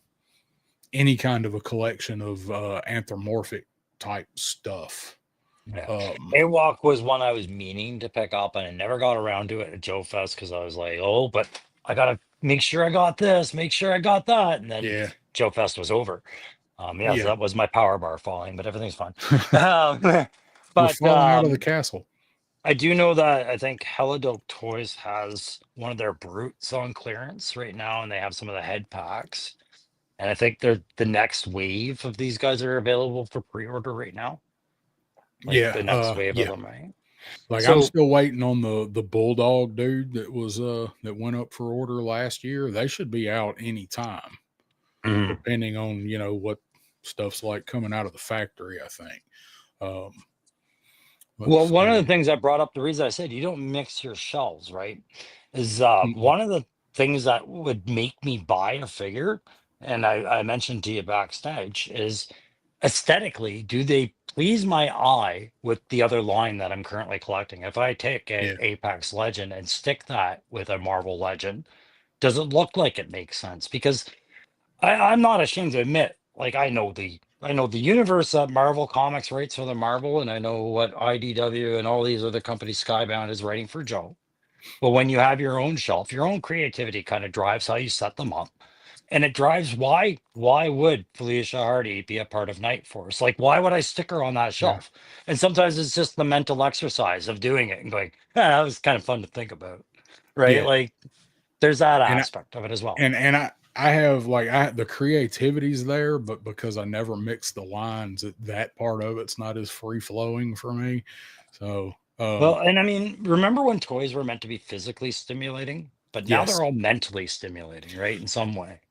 any kind of a collection of anthropomorphic type stuff. Yeah. Um, A-walk was one I was meaning to pick up, and I never got around to it at Joe Fest because I was like, oh, but I gotta make sure I got this, make sure I got that, and then yeah, Joe Fest was over. Yeah, so yeah, that was my power bar falling, but everything's fine. Um, we're but falling out of the castle. I do know that I think Helidope Toys has one of their brutes on clearance right now, and they have some of the head packs. And I think they're the next wave of these guys are available for pre-order right now. Like Yeah, the next wave of yeah. them, right? Like I'm So, still waiting on the bulldog dude that went up for order last year. They should be out any time, mm. depending on what stuff's like coming out of the factory. I think. Um, Well, let's one of the see. things I brought up, the reason I said you don't mix your shelves, right? Is Mm-mm. one of the things that would make me buy a figure, and I mentioned to you backstage, is aesthetically, do they please my eye with the other line that I'm currently collecting? If I take a Yeah, Apex Legend and stick that with a Marvel Legend, does it look like it makes sense? Because I'm not ashamed to admit, like, I know the universe that Marvel Comics writes for the Marvel, and I know what IDW and all these other companies, Skybound, is writing for Joe. But when you have your own shelf, your own creativity kind of drives how you set them up. And it drives why would Felicia Hardy be a part of Night Force? Like, why would I stick her on that yeah, shelf? And sometimes it's just the mental exercise of doing it and going, "Ah, that was kind of fun to think about." Right? yeah. Like, there's that And aspect of it as well. I have like the creativity's there, but because I never mix the lines, that part of it's not as free flowing for me. So Well, and I mean, remember when toys were meant to be physically stimulating, but now yes, they're all mentally stimulating, right? In some way.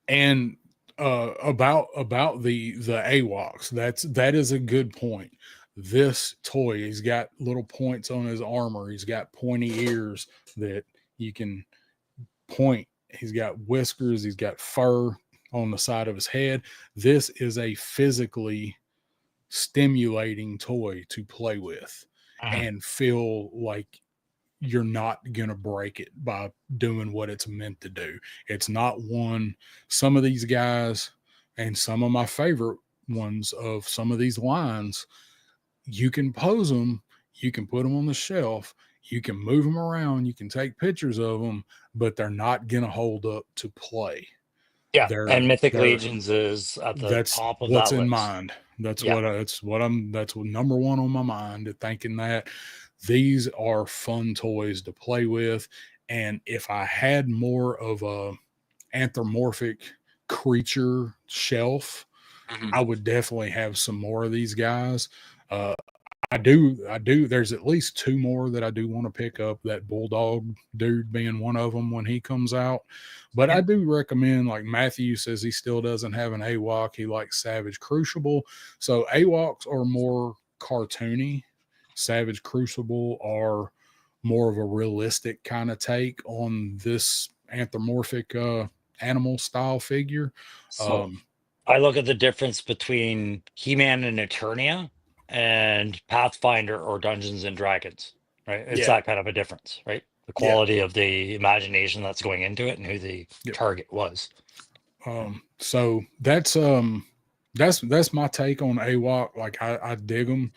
and about the AWOCs, that is a good point. This toy, he's got little points on his armor. He's got pointy ears that you can point. He's got whiskers. He's got fur on the side of his head. This is a physically stimulating toy to play with Mhm. and feel like you're not going to break it by doing what it's meant to do. It's not one. Some of these guys and some of my favorite ones of some of these lines, you can pose them, you can put them on the shelf, you can move them around, you can take pictures of them, but they're not going to hold up to play. Yeah, They're and Mythic they're Legions is at the that's top of what's that in list. mind. That's Yeah. what that's what number one on my mind. Thinking that these are fun toys to play with, and if I had more of a anthropomorphic creature shelf, Mhm. I would definitely have some more of these guys. Uh, I do. There's at least two more that I do want to pick up. That bulldog dude being one of them when he comes out. But I Yeah. do recommend, like Matthew says, he still doesn't have an AWOC. He likes Savage Crucible. So AWOCs are more cartoony. Savage Crucible are more of a realistic kind of take on this anthropomorphic animal style figure. So Um, I look at the difference between He-Man and Eternia and Pathfinder or Dungeons and Dragons, right? It's yeah, that kind of a difference, right? The yeah, quality of the imagination that's going into it and who the yeah. target was. So that's my take on AWOC. Like I dig them.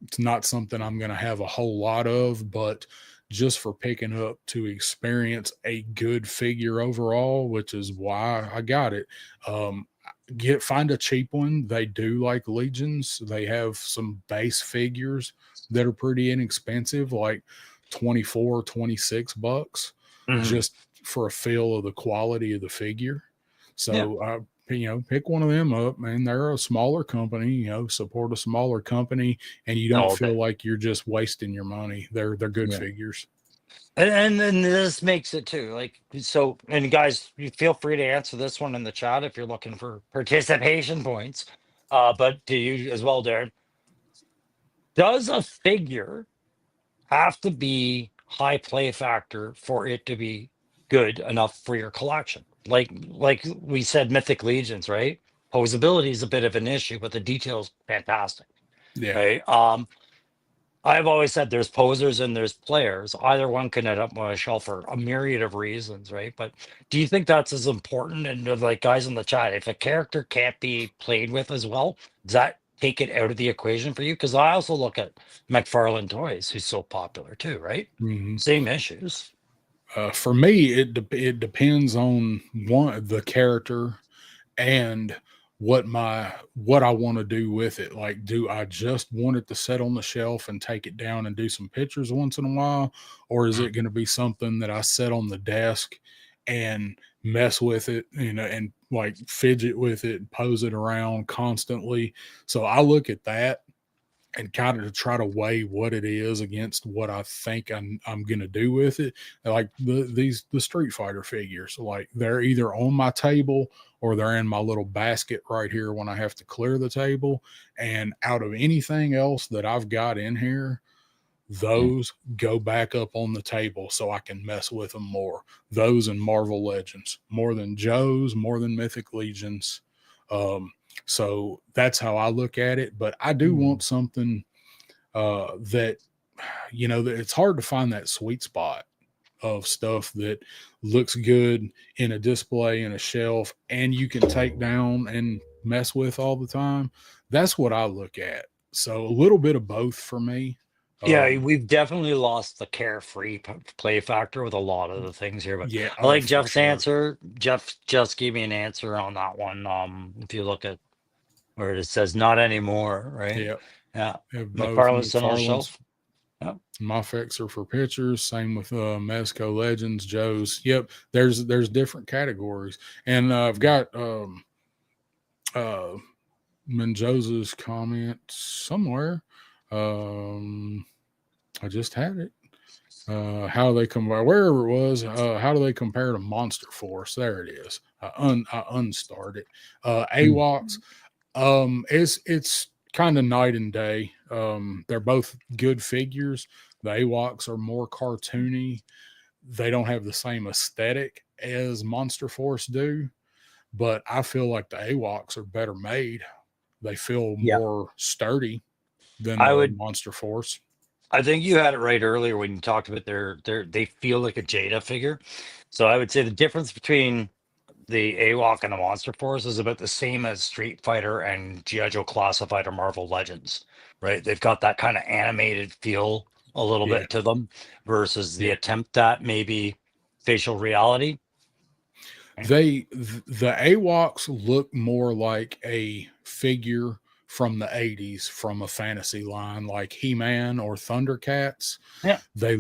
It's not something I'm gonna have a whole lot of, but just for picking up to experience a good figure overall, which is why I got it. Find a cheap one. They do like Legions. They have some base figures that are pretty inexpensive, like 24, 26 bucks, Mhm. just for a feel of the quality of the figure. Yeah. So pick one of them up, and they're a smaller company. Support a smaller company, and you don't All day. feel like you're just wasting your money. They're good Yeah. figures. And then this makes it too. Like so, and guys, you feel free to answer this one in the chat if you're looking for participation points. But to you as well, Darren, does a figure have to be high play factor for it to be good enough for your collection? Like we said, Mythic Legions, right? Posability is a bit of an issue, but the details fantastic, Yeah. right? I've always said there's posers and there's players. Either one can end up on a shelf for a myriad of reasons, right? But do you think that's as important? And like guys in the chat, if a character can't be played with as well, does that take it out of the equation for you? Because I also look at McFarlane Toys, who's so popular too, right? Mhm. Same issues. For me, it depends on the character and what I want to do with it. Like, do I just want it to sit on the shelf and take it down and do some pictures once in a while, or is Mm. it going to be something that I set on the desk and mess with it, and like fidget with it, pose it around constantly? So I look at that and kind of try to weigh what it is against what I think I'm gonna do with it. Like the Street Fighter figures, like they're either on my table or they're in my little basket right here when I have to clear the table. And out of anything else that I've got in here, Mm. those go back up on the table so I can mess with them more. Those and Marvel Legends, more than Joe's, more than Mythic Legions. Um, so that's how I look at it. But I do want Mm. something that that it's hard to find that sweet spot of stuff that looks good in a display in a shelf and you can take down and mess with all the time. That's what I look at. So a little bit of both for me. Yeah, Um, we've definitely lost the carefree play factor with a lot of the things here, but yeah, I oh like for Jeff's sure. answer. Jeff just gave me an answer on that one. If you look at where it says not anymore, right? Yeah, Yeah. have both McFarlane's still on the McFarland's. shelf. Yeah. My effects are for pictures. Same with Mezco Legends, Joe's. Yep, there's different categories, and I've got uh Menjoza's comment somewhere. Um, I just had it. How they compare, wherever it was, how do they compare to Monster Force? There it is. I unstarred it. Mm. AWOX. It's kind of night and day. They're both good figures. The AWOCs are more cartoony. They don't have the same aesthetic as Monster Force do, but I feel like the AWOCs are better made. They feel Yeah. more sturdy than I the would Monster Force. I think you had it right earlier when you talked about they feel like a Jada figure. So I would say the difference between the AWOC and the Monster Force is about the same as Street Fighter and G.I. Joe Classified or Marvel Legends, right? They've got that kind of animated feel a little Yeah, bit to them versus the yeah. attempt at maybe facial reality. The AWOCs look more like a figure from the 80s from a fantasy line like He-Man or Thundercats. Yeah. They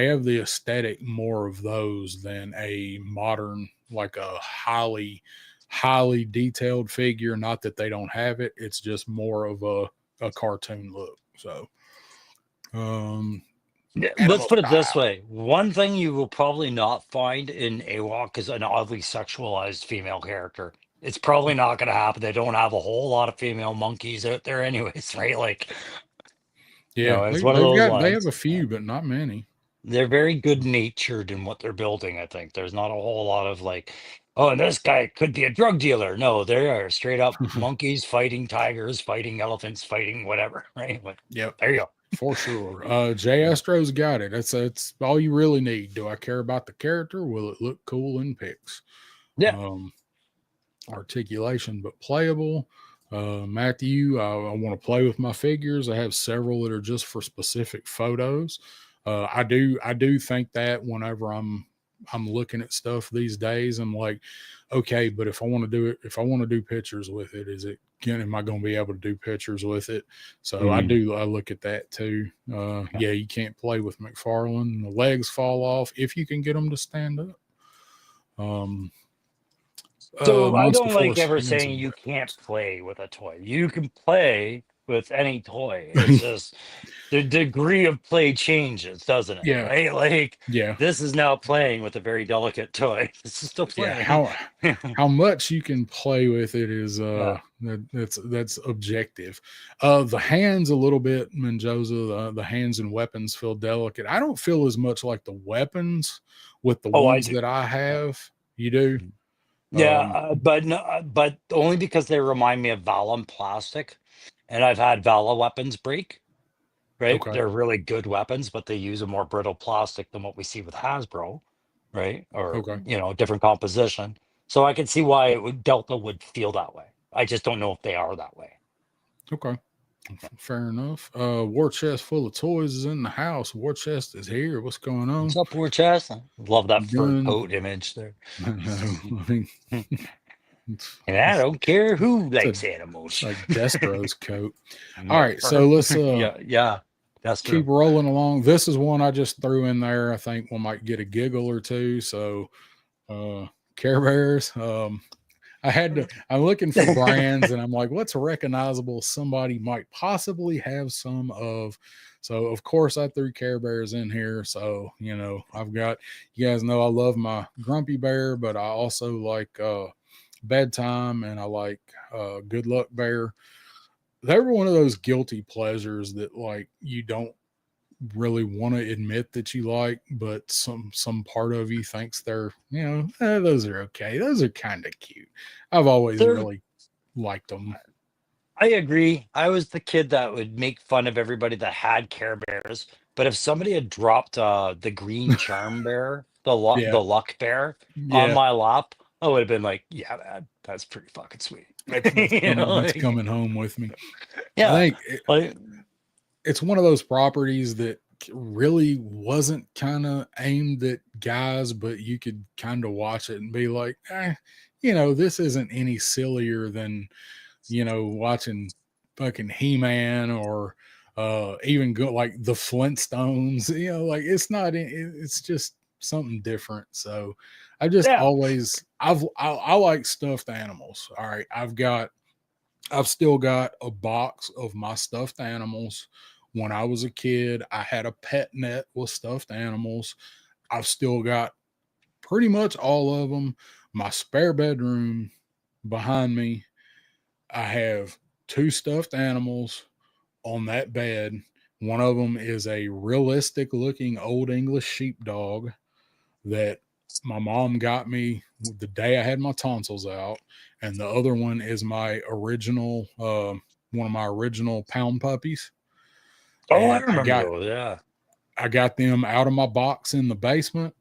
have the aesthetic more of those than a modern, like a highly detailed figure. Not that they don't have it, it's just more of a cartoon look. So um Yeah, let's animal put it this style. way. One thing you will probably not find in AWOC is an oddly sexualized female character. It's probably not going to happen. They don't have a whole lot of female monkeys out there, anyways, right? Like, Yeah, it's one of those they have a lines. few, but not many. They're very good natured in what they're building, I think. There's not a whole lot of like, oh, and this guy could be a drug dealer. No, they are straight up monkeys fighting tigers, fighting elephants, fighting whatever, right? Like, Yep. there you go. For sure. Jay Yeah. Astro's got it. That's all you really need. Do I care about the character? Will it look cool in pics? Yeah. Um, articulation, but playable. Matthew, I want to play with my figures. I have several that are just for specific photos. I do think that whenever I'm looking at stuff these days, I'm like, okay, but if I want to do it, if I want to do pictures with it, is it am I going to be able to do pictures with it? So Mhm. I look at that too. Yeah. Yeah, you can't play with McFarlane. The legs fall off if you can get them to stand up. Um, So I Monster don't like Force ever hands saying and you weapons. can't play with a toy. You can play with any toy. It's just the degree of play changes, doesn't it? Yeah, Right? Like yeah, this is now playing with a very delicate toy. This is still yeah. playing. How much you can play with it is Yeah. that's objective. The hands a little bit, Menjoza. The hands and weapons feel delicate. I don't feel as much like the weapons with the Oh, I ones do. that I Yeah. have. You do. Yeah, Um, but no, but only because they remind me of Valium plastic, and I've had Vala weapons break. Right? okay, They're really good weapons, but they use a more brittle plastic than what we see with Hasbro, right? Or, okay, different composition. So I can see why Delta would feel that way. I just don't know if they are that way. okay. Fair enough. War chest full of toys is in the house. War chest is here. What's going What's on? up, War Chest? Love that You fur done? coat image there. I know. I mean, And it's, I it's, don't care who it's a likes it's animals. like Destro's coat. All No right, so fur. let's Yeah, yeah, that's keep true. rolling along. This is one I just threw in there. I think we might get a giggle or two. So Care Bears. I'm looking for brands and I'm like, what's recognizable? Somebody might possibly have some of. So of course I threw Care Bears in here. So, I've got, you guys know I love my Grumpy Bear, but I also like Bedtime and I like Good Luck Bear. They were one of those guilty pleasures that like you don't really want to admit that you like, but some part of you thinks they're, those are okay. Those are kind of cute. I've always They're really liked them. I agree. I was the kid that would make fun of everybody that had Care Bears. But if somebody had dropped the green charm bear, Yeah, the luck bear on yeah. my lap, I would have been like, yeah, man, that's pretty fucking sweet. That's Like, coming home with me. I yeah, think like, it's one of those properties that really wasn't kind of aimed at guys, but you could kind of watch it and be like, this isn't any sillier than watching fucking He-Man or even go like the Flintstones, like it's not, it's just something different. So I just yeah. always, I like stuffed animals. All right. I've still got a box of my stuffed animals. When I was a kid, I had a pet net with stuffed animals. I've still got pretty much all of them. My spare bedroom behind me, I have two stuffed animals on that bed. One of them is a realistic looking old English sheepdog that my mom got me the day I had my tonsils out, and the other one is my original, one of my original pound puppies, Oh, I and remember those. Yeah. I got them out of my box in the basement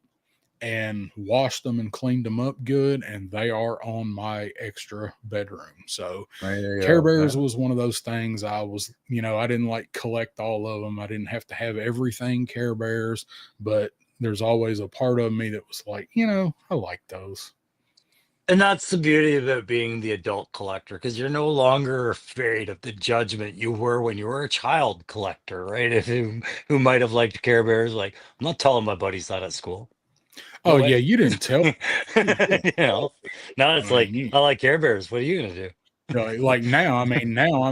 and washed them and cleaned them up good, and they are on my extra bedroom. So There you Care go. Bears Yeah. was one of those things. I was, I didn't like collect all of them. I didn't have to have everything Care Bears, but there's always a part of me that was like, I like those. And that's the beauty of it being the adult collector, because you're no longer afraid of the judgment you were when you were a child collector, right? If who might have liked Care Bears, like I'm not telling my buddies that at school. Oh No yeah, way. you didn't tell. You didn't You tell. know, now I it's mean, like I like Care Bears. What are you gonna do? like now. I mean, now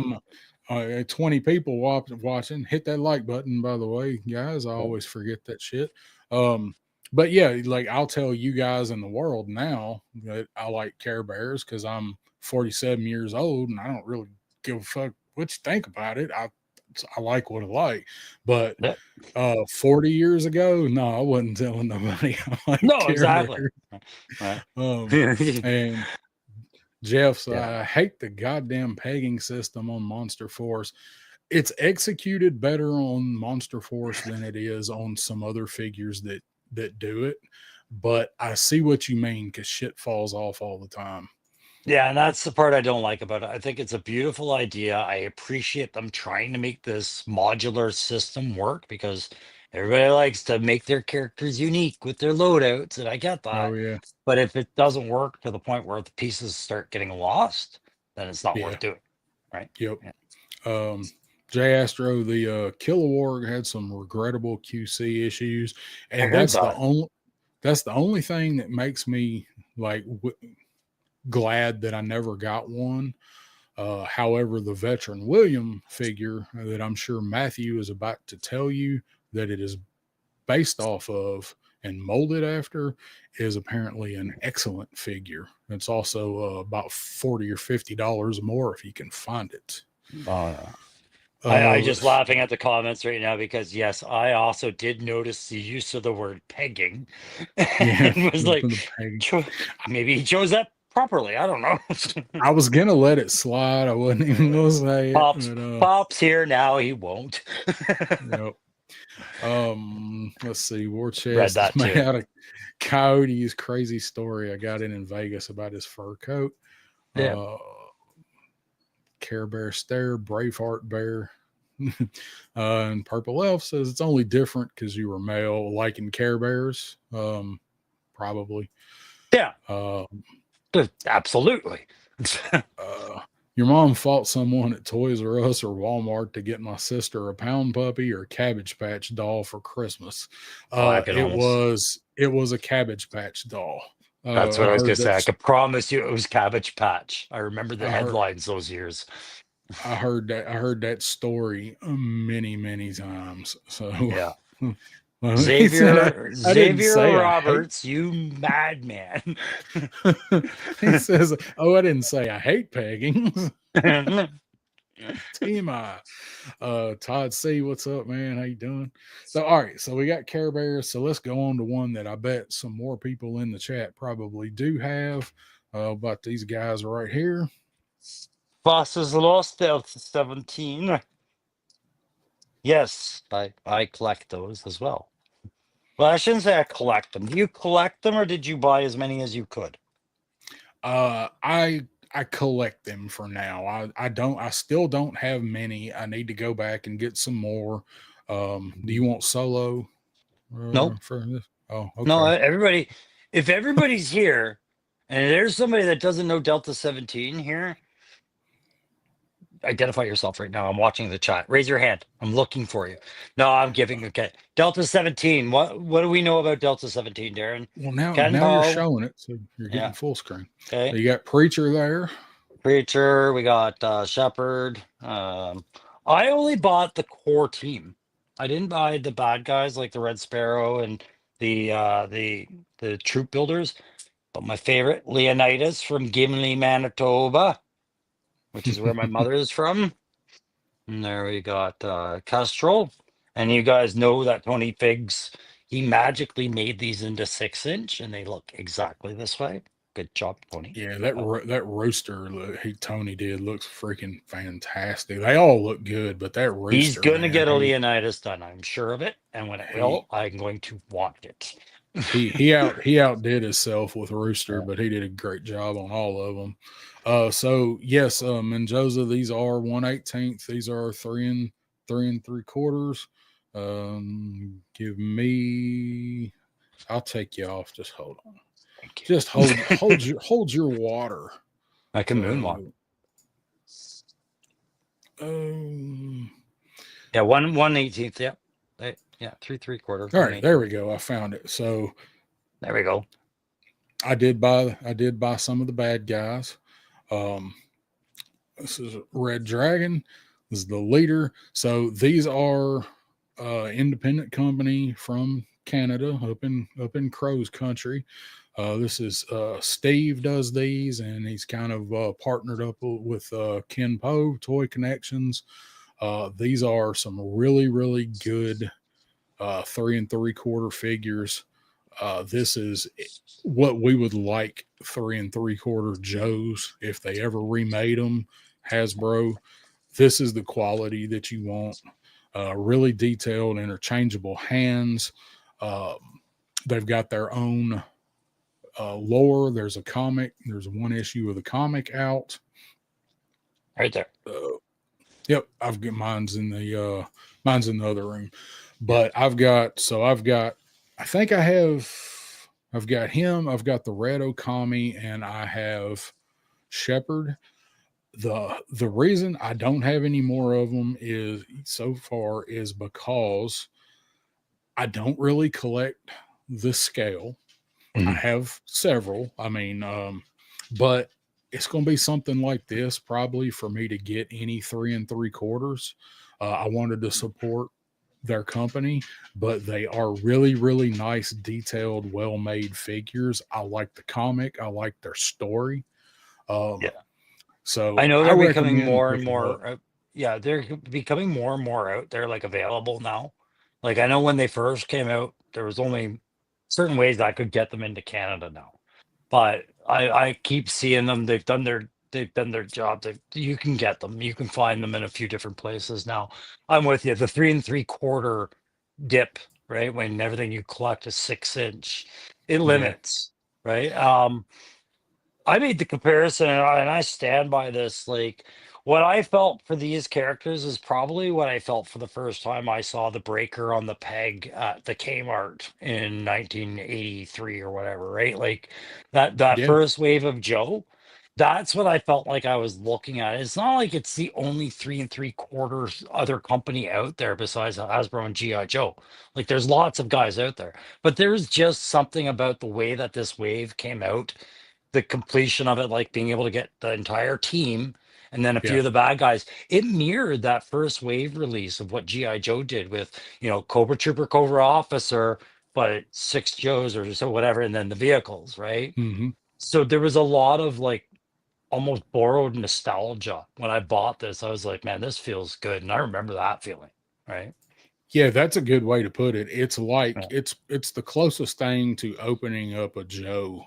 I'm 20 people watching. Hit that like button, by the way, guys. I always forget that shit. Um, but yeah, like I'll tell you guys in the world now that I like Care Bears because I'm 47 years old and I don't really give a fuck what you think about it. I like what I like, but Yeah. 40 years ago, no, I wasn't telling nobody I like No, Care exactly. Bears. Right. Um, and Jeff's, Yeah. I hate the goddamn pegging system on Monster Force. It's executed better on Monster Force than it is on some other figures that do it. But I see what you mean because shit falls off all the time. Yeah, and that's the part I don't like about it. I think it's a beautiful idea. I appreciate them trying to make this modular system work because everybody likes to make their characters unique with their loadouts, and I get Oh that. yeah, But if it doesn't work to the point where the pieces start getting lost, then it's not yeah, worth doing, right? yep. Yeah. Um, J Astro, the Kilowog had some regrettable QC issues, I and heard that. that's the only thing that makes me like glad that I never got one. However, the veteran William figure that I'm sure Matthew is about to tell you that it is based off of and molded after is apparently an excellent figure. It's also about $40 or $50 more if you can find it. Oh, yeah. I Uh, just laughing at the comments right now because yes, I also did notice the use of the word pegging yeah, and was like, the peg. cho- maybe he chose that properly. I don't know. I was gonna let it slide. I wasn't even gonna say it, Pops, but Pops here now. He won't. yep. Let's see. War Read Chest is that made too. out of Coyote's crazy story I got in Vegas about his fur coat. Yeah. Uh, Care Bear Stare, Braveheart Bear. And Purple Elf says it's only different because you were male, liking Care Bears. Probably. Yeah. Uh, Absolutely. uh, your mom fought someone at Toys R Us or Walmart to get my sister a pound puppy or a Cabbage Patch doll for Christmas. Oh, I could almost. It was a Cabbage Patch doll. That's I what I was gonna heard say. that. I could promise you it was Cabbage Patch. I remember the I heard. headlines those years. I heard that story many many times. So Yeah. he said I didn't Xavier say I hate. Roberts, you madman. He says, "Oh, I didn't say I hate pegging." TMI. Todd C, what's up, man? How you doing? So, all right, so we got Care Bears. So let's go on to one that I bet some more people in the chat probably do have. About these guys right here. Bosses Lost Delta 17. Yes, I collect those as well. Well, I shouldn't say I collect them. Do you collect them or did you buy as many as you could? I collect them for now. I still don't have many. I need to go back and get some more. Do you want solo Nope. for this? Oh, No, okay. everybody, if everybody's here and there's somebody that doesn't know Delta 17 here, identify yourself right now. I'm watching the chat. Raise your hand. I'm looking for you. No, I'm giving. Okay. Delta 17. What do we know about Delta 17, Darren? Well, Ken now you're Poe. showing it, so you're getting Yeah. full screen. So Okay. you got Preacher there. Preacher. We got Shepherd. I only bought the core team. I didn't buy the bad guys like the Red Sparrow and the troop builders. But my favorite, Leonidas from Gimli, Manitoba. which is where my mother is from. And there we got Kestrel. And you guys know that Tony Figs, he magically made these into 6 inch and they look exactly this way. Good job, Tony. Yeah, that rooster Tony did looks freaking fantastic. They all look good, but that He's rooster, gonna man, get a Leonidas done, I'm sure of it. And when it he will, I'm going to want it. he outdid himself with Rooster, Yeah. but he did a great job on all of them. So yes, Mendoza, these are 1/18. These are three and three quarters. Give me. I'll take you off. Just hold on. Thank Just you. hold your water. I can moonwalk. So, um, Yeah, 1/18. Yeah. Yeah, 3 3/4, all one right, there eighteen. we go. I found it. So There we go. I did buy some of the bad guys. Um, this is Red Dragon. This is the leader. So these are independent company from Canada, up in Crow's country. This is Steve does these, and he's kind of partnered up with Ken Poe Toy Connections. These are some really good 3 3/4 figures. This is what we would like 3 3/4 Joes if they ever remade them. Hasbro, this is the quality that you want. Really detailed, interchangeable hands. They've got their own lore. There's a comic. There's one issue of the comic out. Right there. Yep, I've got mine's in the other room. Yeah. But I think I've got him, I've got the Red Okami, and I have Shepherd. The reason I don't have any more of them is so far is because I don't really collect the scale. I Mhm. have several. I mean, but it's going to be something like this probably for me to get any 3 3/4. I wanted to support their company, but they are really nice, detailed, well made figures. I like the comic, I like their story. Um, Yeah. I so know I they're becoming recommend more and picking them up. more. Yeah, they're becoming more and more out there, like available now. Like I know when they first came out, there was only certain ways I could get them into Canada now. But I keep seeing them. They've done their job. You can get them. You can find them in a few different places now. I'm with you. The 3 3/4 dip, right? When everything you collect is 6 inch, it Yeah, limits, right? I made the comparison, and I stand by this. Like, what I felt for these characters is probably what I felt for the first time I saw the breaker on the peg at the Kmart in 1983 or whatever, right? Like that yeah, first wave of Joe. That's what I felt like I was looking at. It's not like it's the only 3 3/4 other company out there besides Hasbro and GI Joe. Like, there's lots of guys out there, but there's just something about the way that this wave came out, the completion of it, like being able to get the entire team and then a few yeah. of the bad guys. It mirrored that first wave release of what GI Joe did with, Cobra Trooper, Cobra Officer, but 6 Joes or so whatever, and then the vehicles, right? Hmm. So there was a lot of like almost borrowed nostalgia when I bought this. I was like, man, this feels good, and I remember that feeling, right? Yeah, that's a good way to put it. It's like Yeah. it's the closest thing to opening up a Joe,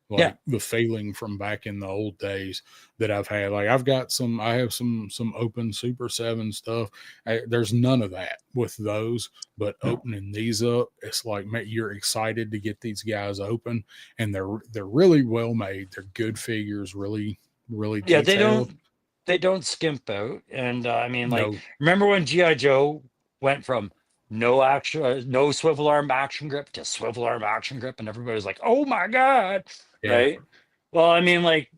Yeah. like the feeling from back in the old days that I've had. Like I've got I have some open Super 7 stuff. There's none of that with those, but No. opening these up, it's like man, you're excited to get these guys open, and they're really well made. They're good figures, really Yeah, detailed. they don't skimp out. And I mean, like, No, remember when GI Joe went from no swivel arm action grip to swivel arm action grip, and everybody was like, "Oh my god!" yeah, Right? Well, I mean, like,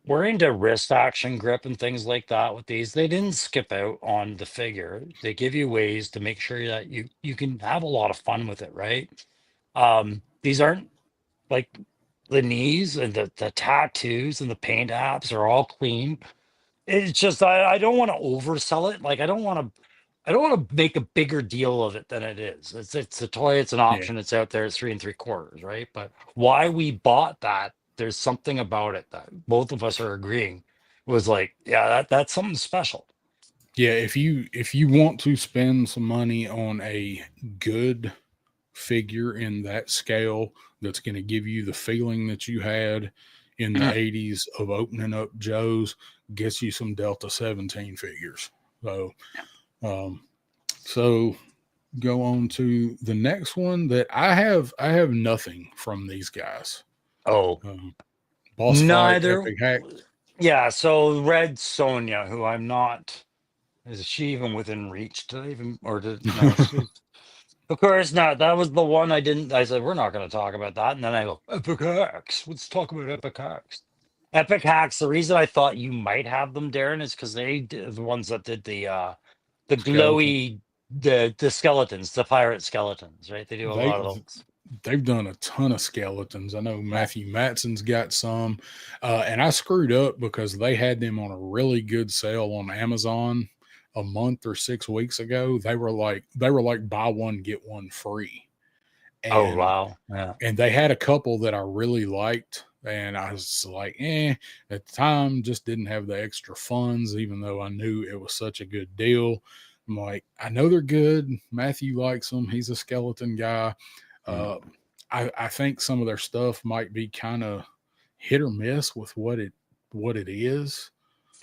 we're into wrist action grip and things like that with these. They didn't skip out on the figure. They give you ways to make sure that you can have a lot of fun with it, right? These aren't like the knees and the tattoos and the paint apps are all clean. It's just I don't want to oversell it. Like I don't want to make a bigger deal of it than it is. It's a toy, it's an yeah. option, it's out there, it's 3 3/4, right? But why we bought that, there's something about it that both of us are agreeing. was like, yeah, that's something special. Yeah, if you want to spend some money on a good figure in that scale that's going to give you the feeling that you had in the Mhm. 80s of opening up Joe's, gets you some Delta 17 figures. So, um, so go on to the next one that I have nothing from these guys. Oh, Um, Boss Fight, neither. Epic Hack. Yeah, so Red Sonja, who I'm not, is she even within reach? Did I even, or did, no, she's, of course not. That was the one I didn't, I said, we're not going to talk about that. And then I go, Epic Hacks. Let's talk about Epic Hacks. Epic Hacks, the reason I thought you might have them, Darren, is because they did the ones that did the Skeleton. glowy, the skeletons, the pirate skeletons, right? They do a They lot of those. they've done a ton of skeletons. I know Yeah. Matthew Matson's got some, and I screwed up because they had them on a really good sale on Amazon a month or 6 weeks ago. They were like buy one get one free, Oh, and wow. Yeah. they had a couple that I really liked. And I was like, at the time, just didn't have the extra funds, even though I knew it was such a good deal. I'm like, I know they're good. Matthew likes them. He's a skeleton guy. Mm. Uh, I think some of their stuff might be kind of hit or miss with what it is.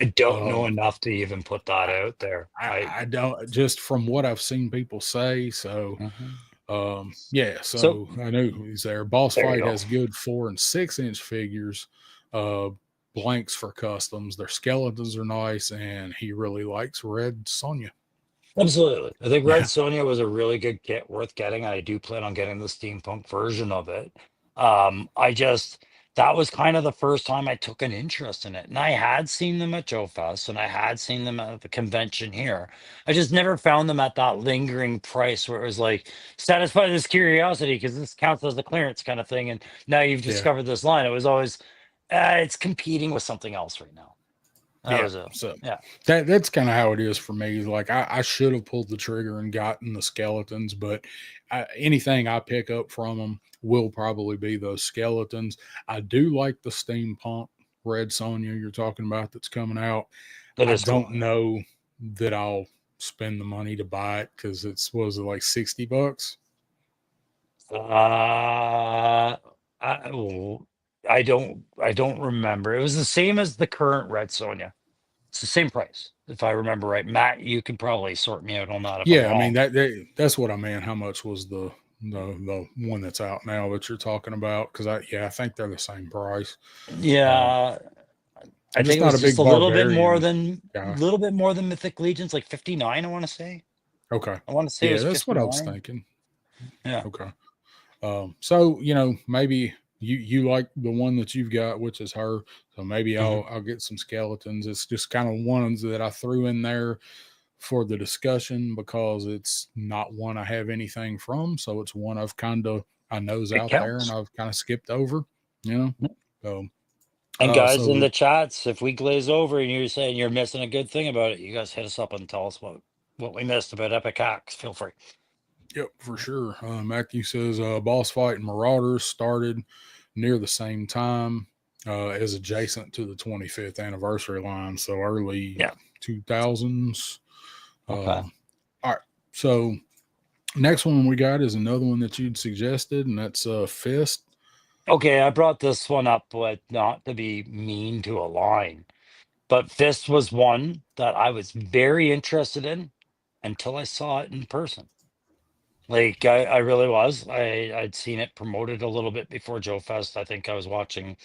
I don't know Um, enough to even put that I, out there. I don't, just from what I've seen people say. So Mhm. yeah, So so I know he's there. Boss there you Fight go. has good 4 and 6 inch figures, uh, blanks for customs. Their skeletons are nice, and he really likes Red Sonja. Absolutely. I think Red Yeah, Sonja was a really good kit worth getting. I do plan on getting the steampunk version of it. I just that was kind of the first time I took an interest in it. And I had seen them at Joe Fest and I had seen them at the convention here. I just never found them at that lingering price where it was like satisfy this curiosity because this counts as a clearance kind of thing. And now you've yeah, discovered this line. It was always it's competing with something else right now. That yeah. was a So yeah. that's kind of how it is for me. Like I should have pulled the trigger and gotten the skeletons, but anything I pick up from them will probably be those skeletons. I do like the steampunk Red Sonja you're talking about that's coming out. That I is cool. don't know that I'll spend the money to buy it because it's was it like $60. I, oh, I don't remember. It was the same as the current Red Sonja. It's the same price, if I remember right. Matt, you can probably sort me out on that if I'm Yeah, I mean wrong. that's what I meant. How much was the one that's out now that you're talking about? Because I think they're the same price. Um, Yeah, I I'm just think it not was a just big a barbarian guy. little bit more than Mythic Legions, like 59, I want to say. Okay, I want to say it yeah, was that's what I was 59. thinking. Yeah. Okay, so maybe you like the one that you've got, which is her. So maybe Mhm. I'll get some skeletons. It's just kind of ones that I threw in there for the discussion because it's not one I have anything from. So it's one I know's It out there and counts. I've kind of skipped over, you know. So And guys so in the the chats, if we glaze over and you're saying you're missing a good thing about it, you guys hit us up and tell us what we missed about Epic Hacks. Feel free. yep, for sure. Matthew says Boss Fight and Marauders started near the same time as adjacent to the 25th anniversary line, so early Yeah. 2000s. Okay. All right, so next one we got is another one that you'd suggested, and that's Fist. Okay, I brought this one up, but not to be mean to a line, but this was one that I was very interested in until I saw it in person. Like I really was. I'd seen it promoted a little bit before Joe Fest. I think I was watching.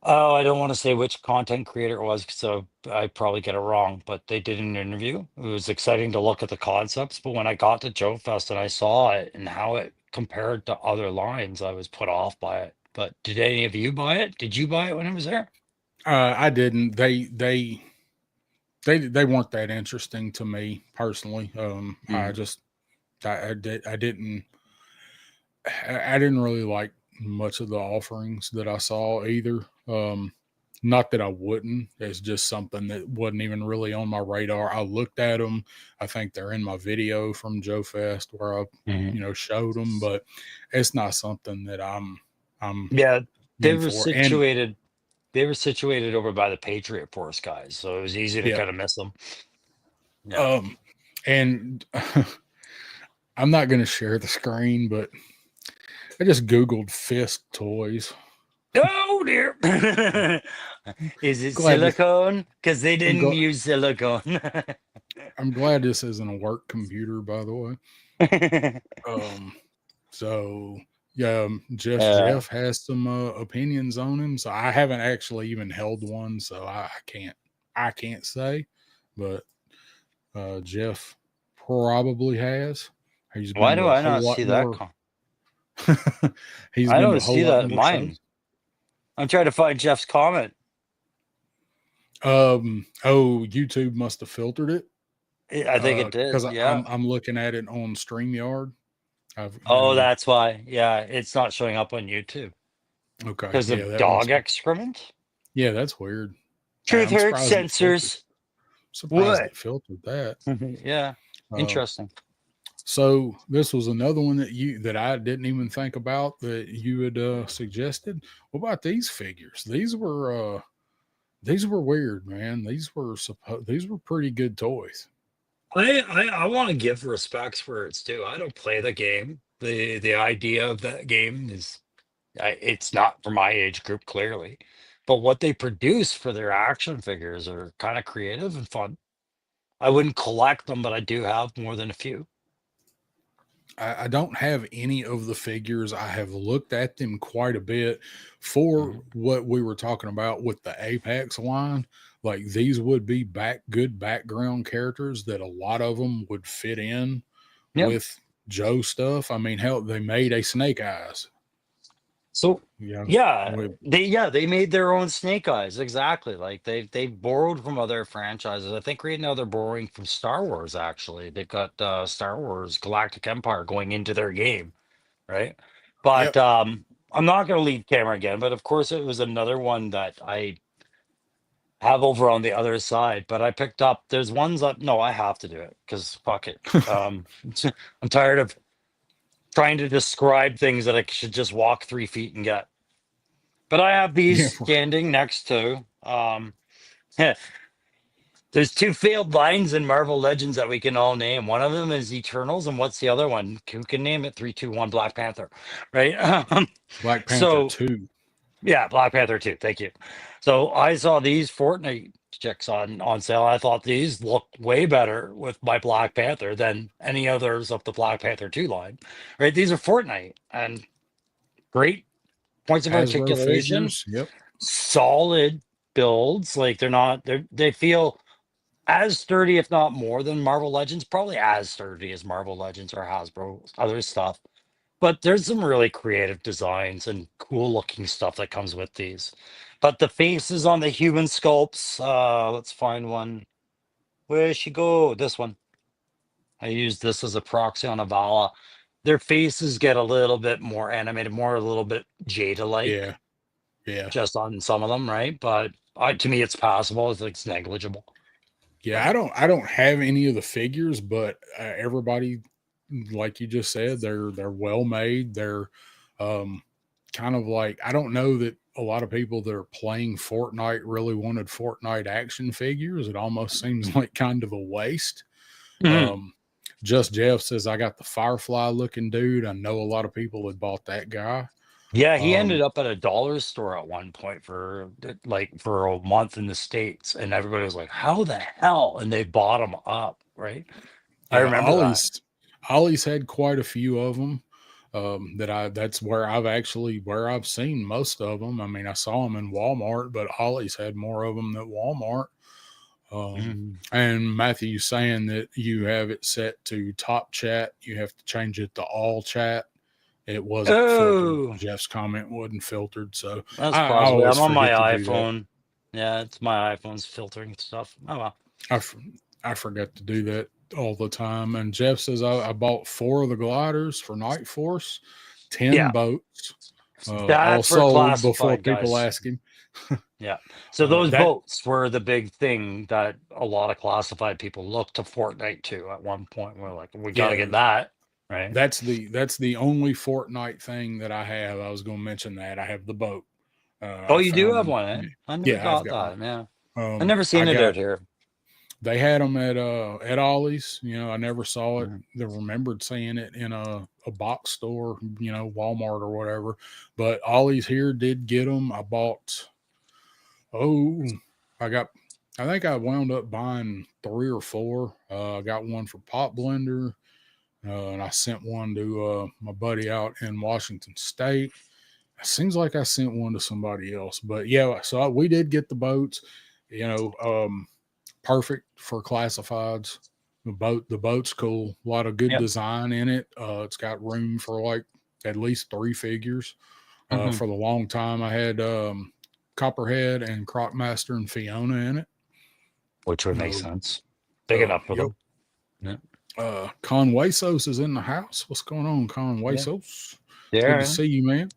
Oh, I don't want to say which content creator it was, so I probably get it wrong. But they did an interview. It was exciting to look at the concepts. But when I got to Joe Fest and I saw it and how it compared to other lines, I was put off by it. But did any of you buy it? Did you buy it when it was there? I didn't. They weren't that interesting to me personally. I Mm. just I didn't I didn't really like much of the offerings that I saw either. Not that I wouldn't. It's just something that wasn't even really on my radar. I looked at them. I think they're in my video from Joe Fest where I, Mhm. showed them, but it's not something that I'm Yeah, they in were for. And situated. They were situated over by the Patriot Force guys, so it was easy to Yeah. kind of miss them. Yeah. And I'm not going to share the screen, but I just Googled fist toys. Oh dear. Is it Glad this, silicone? Because they I'm, didn't gl- use silicone. I'm glad this isn't a work computer, by the way. Um, so yeah, just Yeah. Jeff has some opinions on him. So I haven't actually even held one, so I can't say, but Jeff probably has. He's Why been to do a I whole not lot see that? more. He's I been to don't a whole see lot that in more mine. shows. I'm trying to find Jeff's comment. Oh, YouTube must have filtered it. I think it did. Because Yeah. I'm looking at it on StreamYard. I've Oh, that's why. Yeah, it's not showing up on YouTube okay, because yeah, of that dog must be excrement. that's weird. Truth I'm hurts sensors. surprised What? it filtered that. Yeah. Um, Interesting. so this was another one that I didn't even think about that you had suggested. What about these figures? These were weird, man. These were pretty good toys. I want to give respects where it's due. I don't play the game. The idea of that game is it's not for my age group clearly, but what they produce for their action figures are kind of creative and fun. I wouldn't collect them, but I do have more than a few. I don't have any of the figures. I have looked at them quite a bit for Mhm. what we were talking about with the Apex line. Like these would be good background characters that a lot of them would fit in Yeah. with Joe stuff. I mean, hell, they made a Snake Eyes. So Yeah, yeah, with they made their own Snake Eyes exactly. Like they borrowed from other franchises. I think right now they're borrowing from Star Wars. Actually, they've got Star Wars Galactic Empire going into their game, right? But yep. I'm not going to leave camera again. But of course, it was another one that I have over on the other side. But I picked up. There's ones that no, I have to do it because fuck it. I'm tired of trying to describe things that I should just walk 3 feet and get. But I have these Yeah, standing next to. There's two failed lines in Marvel Legends that we can all name. One of them is Eternals, and what's the other one? Who can name it? 3, 2, 1. Black Panther, right? Black Panther So 2. yeah, Black Panther 2. Thank you. So I saw these Fortnite checks on sale. I thought these looked way better with my Black Panther than any others of the Black Panther 2 line. Right? These are Fortnite and great points of Hasbro articulation, figures. Yep. solid builds. Like they feel as sturdy, if not more than Marvel Legends, probably as sturdy as Marvel Legends or Hasbro other stuff. But there's some really creative designs and cool looking stuff that comes with these. But the faces on the human sculpts, let's find one. Where she go? This one. I use this as a proxy on Avala. Their faces get a little bit more animated, more a little bit Jada like, Yeah. Yeah. just on some of them, right? But to me, it's passable. It's negligible. Yeah, But I don't have any of the figures, but everybody, like you just said, they're well made. They're um, kind of like I don't know that a lot of people that are playing Fortnite really wanted Fortnite action figures. It almost seems like kind of a waste. Mhm. Um, just Jeff says I got the Firefly looking dude. I know a lot of people had bought that guy. Yeah, he ended Um, up at a dollar store at one point for like for a month in the States, and everybody was like, "How the hell?" And they bought him up, right? I yeah, remember that. Ollie's had quite a few of them. That's where I've seen most of them. I mean, I saw them in Walmart, but Ollie's had more of them than Walmart. Mhm. And Matthew saying that you have it set to top chat, you have to change it to all chat. It wasn't filtered. Oh, Jeff's comment wasn't filtered, so that's I possibly. always I'm on my forget to do that. iPhone. Yeah, it's my iPhone's filtering stuff. Oh well. I, f- I forget to do that all the time. And Jeff says I bought 4 of the gliders for Night Force, 10 Yeah, boats, all that's for sold before classified people guys. ask him. Yeah. So those That boats were the big thing that a lot of classified people looked to Fortnite to at one point. We're like, we got to yeah, get that, right? that's the only Fortnite thing that I have. I was going to mention that I have the boat. Oh, I you do found have them. one, eh? I never Yeah, I've got got one. that. Yeah, I Um, never I seen it got out here. They had them at Ollie's. You know, I never saw it. Mhm. I remembered seeing it in a box store, you know, Walmart or whatever. But Ollie's here did get them. I bought. Oh, I got. I think I wound up buying 3 or 4. I got one for pot blender, and I sent one to my buddy out in Washington State. It seems like I sent one to somebody else, but yeah. So we did get the boats. You know, perfect for classifieds. The boat's cool. A lot of good Yep. design in it. It's got room for like at least 3 figures. Hmm. For the long time, I had Copperhead and Crocmaster and Fiona in it. Which would make Uh, sense. Big enough for yep. them. Yeah. Conwaysos is in the house. What's going on, Yeah. Conwaysos? Good to Yeah. see you, man.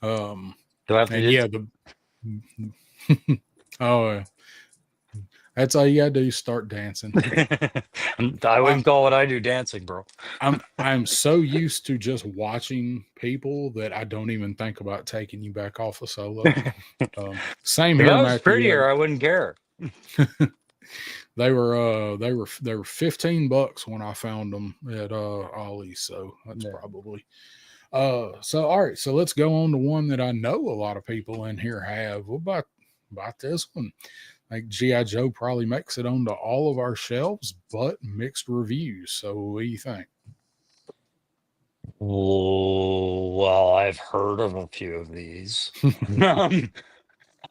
Um, Do I have to and just? yeah, the oh, that's all you gotta do. Start dancing. I I, wouldn't call what I do dancing, bro. I'm so used to just watching people that I don't even think about taking you back off a solo. Same If here, I was Matthew. prettier, I wouldn't care. They were $15 when I found them at Ollie's, so that's Yeah. probably so all right. So let's go on to one that I know a lot of people in here have. What about this one? Like GI Joe probably makes it onto all of our shelves, but mixed reviews. So what do you think? Oh, well, I've heard of a few of these.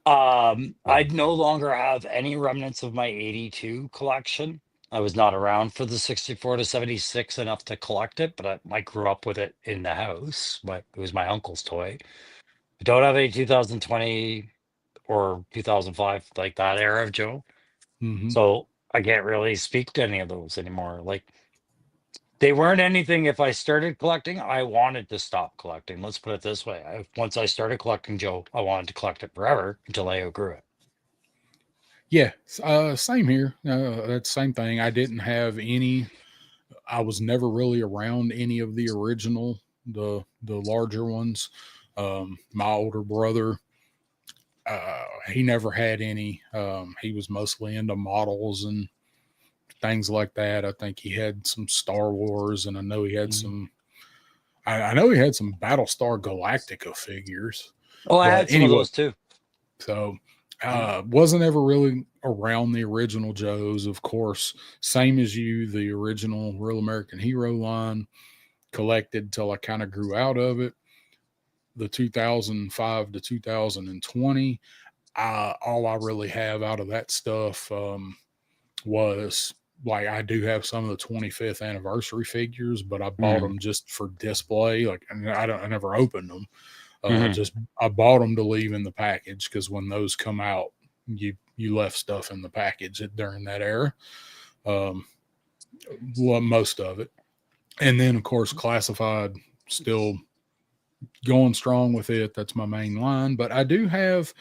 I no longer have any remnants of my 82 collection. I was not around for the 64 to 76 enough to collect it, but I grew up with it in the house. It was my uncle's toy. I don't have any 2020 or 2005, like that era of Joe. Hmm. So I can't really speak to any of those anymore. Like, they weren't anything. If I started collecting, I wanted to stop collecting. Let's put it this way. Once I started collecting Joe, I wanted to collect it forever until I outgrew it. Yeah, same here. That's the same thing. I didn't have any. I was never really around any of the original, the larger ones. My older brother, he never had any. He was mostly into models and things like that. I think he had some Star Wars, and I know he had Mhm. some. I know he had some Battlestar Galactica figures, Oh, I but had some of anyway, those too. so Yeah. wasn't ever really around the original Joes. Of course, same as you, the original Real American Hero line collected till I kind of grew out of it. The 2005 to 2020, all I really have out of that stuff was like I do have some of the 25th anniversary figures, but I bought Hmm. them just for display. Like I never opened them. Hmm. Just I bought them to leave in the package because when those come out, you left stuff in the package during that era. Um, most of it, and then of course classified still going strong with it. That's my main line, but I do have.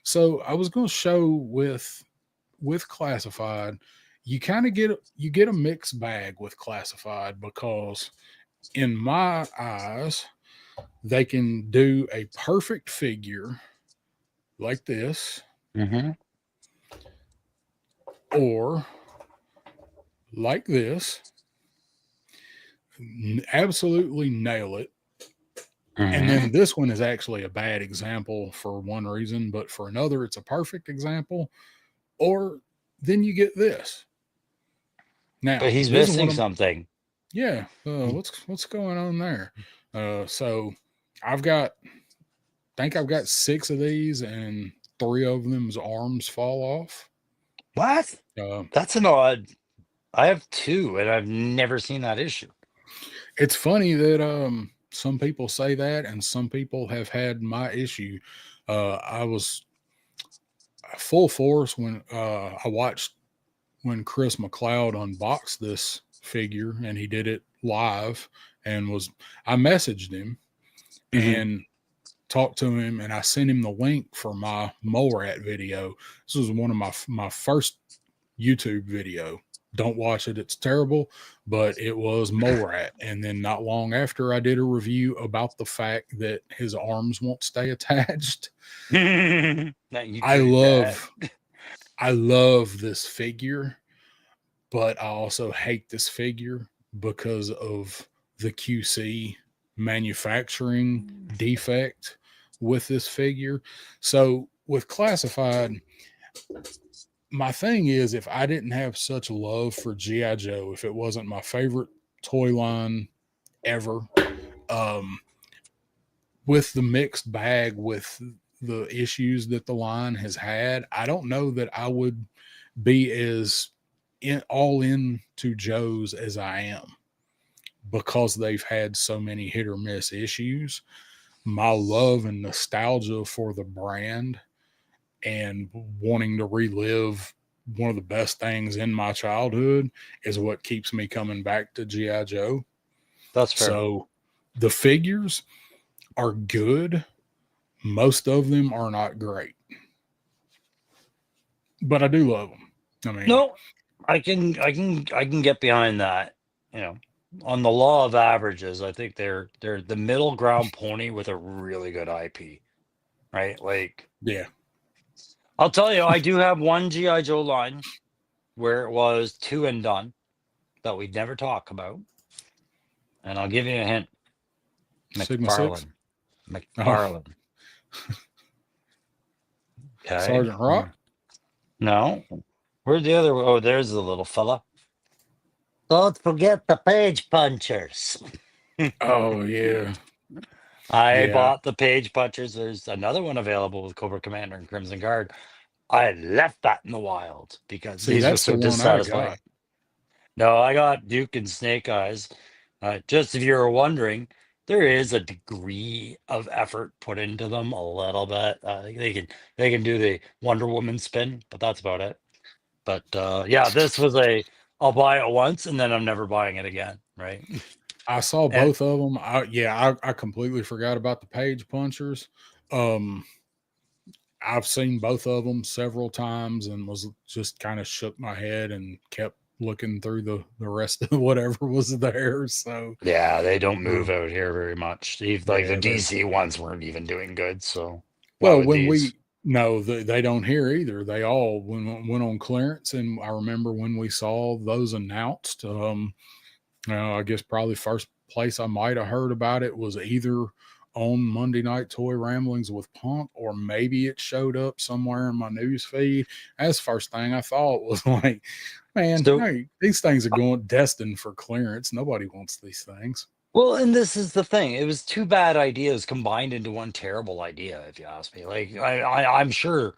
So I was going to show with classified. You get a mixed bag with classified because in my eyes they can do a perfect figure like this, Hmm. or like this, absolutely nail it. And Hmm. then this one is actually a bad example for one reason, but for another, it's a perfect example. Or then you get this. But Now, he's this is one missing of something. yeah. What's going on there? So I've got think I've got 6 of these, and 3 of them's arms fall off. What? Uh, That's an odd. I have two, and I've never seen that issue. it's funny that some people say that, and some people have had my issue. I was full force when I watched when Chris McLeod unboxed this figure, and he did it live, and was I messaged him Hmm. and talked to him, and I sent him the link for my mole rat video. This was one of my first YouTube video Don't watch it. It's terrible, but it was Mole Rat. And then not long after, I did a review about the fact that his arms won't stay attached. That you I tried that. love, I love this figure, but I also hate this figure because of the QC manufacturing defect with this figure. So with classified, my thing is, if I didn't have such love for GI Joe, if it wasn't my favorite toy line ever, um, with the mixed bag with the issues that the line has had, I don't know that I would be as all in to Joe's as I am, because they've had so many hit or miss issues. My love and nostalgia for the brand and wanting to relive one of the best things in my childhood is what keeps me coming back to GI Joe. That's fair. So the figures are good. Most of them are not great, but I do love them. I mean, No, I can get behind that. You know, on the law of averages, I think they're the middle ground pony with a really good IP, right? Like, yeah. I'll tell you, I do have one GI Joe line where it was two and done that we'd never talk about, and I'll give you a hint. Sigma 6. McFarlane. Oh, McFarlane. Okay. Sergeant Rock. No. Where's the other? Oh, there's the little fella. Don't forget the page punchers. Oh, yeah. I Yeah. bought the page punchers. There's another one available with Cobra Commander and Crimson Guard. I left that in the wild because See, these were that's the so one I dissatisfying. got. No, I got Duke and Snake Eyes. Just if you were wondering, there is a degree of effort put into them, a little bit. They can do the Wonder Woman spin, but that's about it. But yeah, this was a I'll buy it once and then I'm never buying it again, right? I saw And both of them. I completely forgot about the page punchers. Um, I've seen both of them several times and was just kind of shook my head and kept looking through the rest of whatever was there. So, yeah, they don't uh, move out here very much. Like the yeah, they DC ones weren't even doing good, so why well would when these? we no they don't hear either. They all went on clearance, and I remember when we saw those announced. I guess probably first place I might have heard about it was either on Monday Night Toy Ramblings with Punk, or maybe it showed up somewhere in my news feed. That's the first thing I thought was like, man, So hey, these things are going destined for clearance. Nobody wants these things. well, and this is the thing. It was two bad ideas combined into one terrible idea, if you ask me. Like I'm sure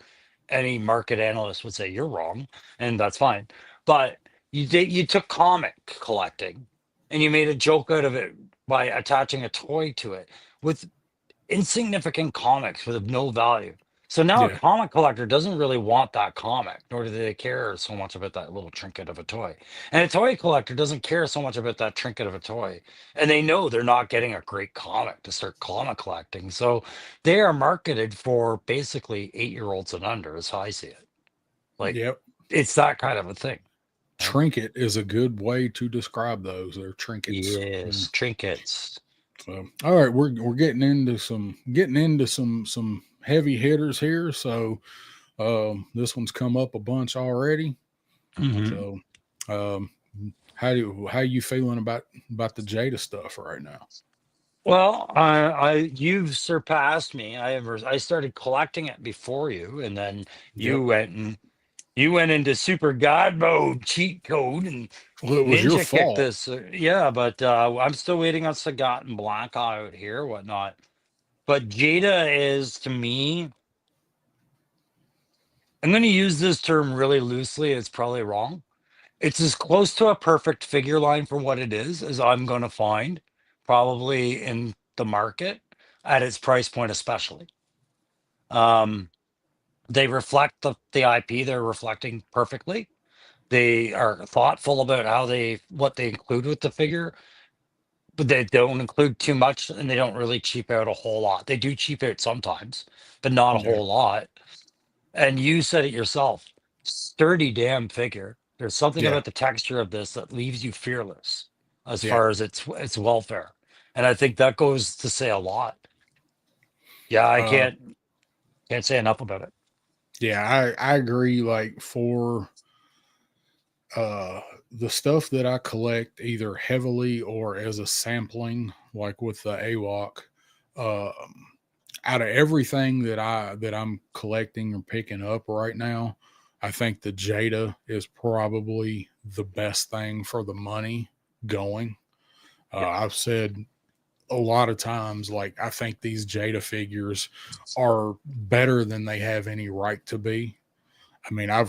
any market analyst would say you're wrong, and that's fine. But you took comic collecting and you made a joke out of it by attaching a toy to it with insignificant comics with no value. So now a Yeah, comic collector doesn't really want that comic, nor do they care so much about that little trinket of a toy. And a toy collector doesn't care so much about that trinket of a toy. And they know they're not getting a great comic to start comic collecting. So they are marketed for basically 8-year-olds and under, as I see it. Like yep. it's that kind of a thing. Right? Trinket is a good way to describe those. They're trinkets. Yes, trinkets. So, all right, we're getting into some heavy hitters here. So, this one's come up a bunch already. Hmm. So, um, how you feeling about the Jada stuff right now? Well, you've surpassed me. I started collecting it before you, and then Yep. you went and you went into super god mode cheat code and Well, it was your ninja kicked fault. this. Yeah, but I'm still waiting on Sagat and Black out here, whatnot. But Jada is to me. I'm going to use this term really loosely. It's probably wrong. It's as close to a perfect figure line for what it is as I'm going to find, probably in the market at its price point, especially. Um, they reflect the IP they're reflecting perfectly. They are thoughtful about how what they include with the figure, but they don't include too much and they don't really cheap out a whole lot. They do cheap out sometimes, but not a Yeah. whole lot. And you said it yourself, sturdy damn figure. There's something Yeah. about the texture of this that leaves you fearless as Yeah. far as its welfare. And I think that goes to say a lot. Yeah, I Uh, can't say enough about it. yeah, I agree. Like for uh the stuff that I collect either heavily or as a sampling, like with the AWOC, out of everything that I'm collecting or picking up right now, I think the Jada is probably the best thing for the money going. Yeah. I've said a lot of times, like I think these Jada figures are better than they have any right to be. I mean, I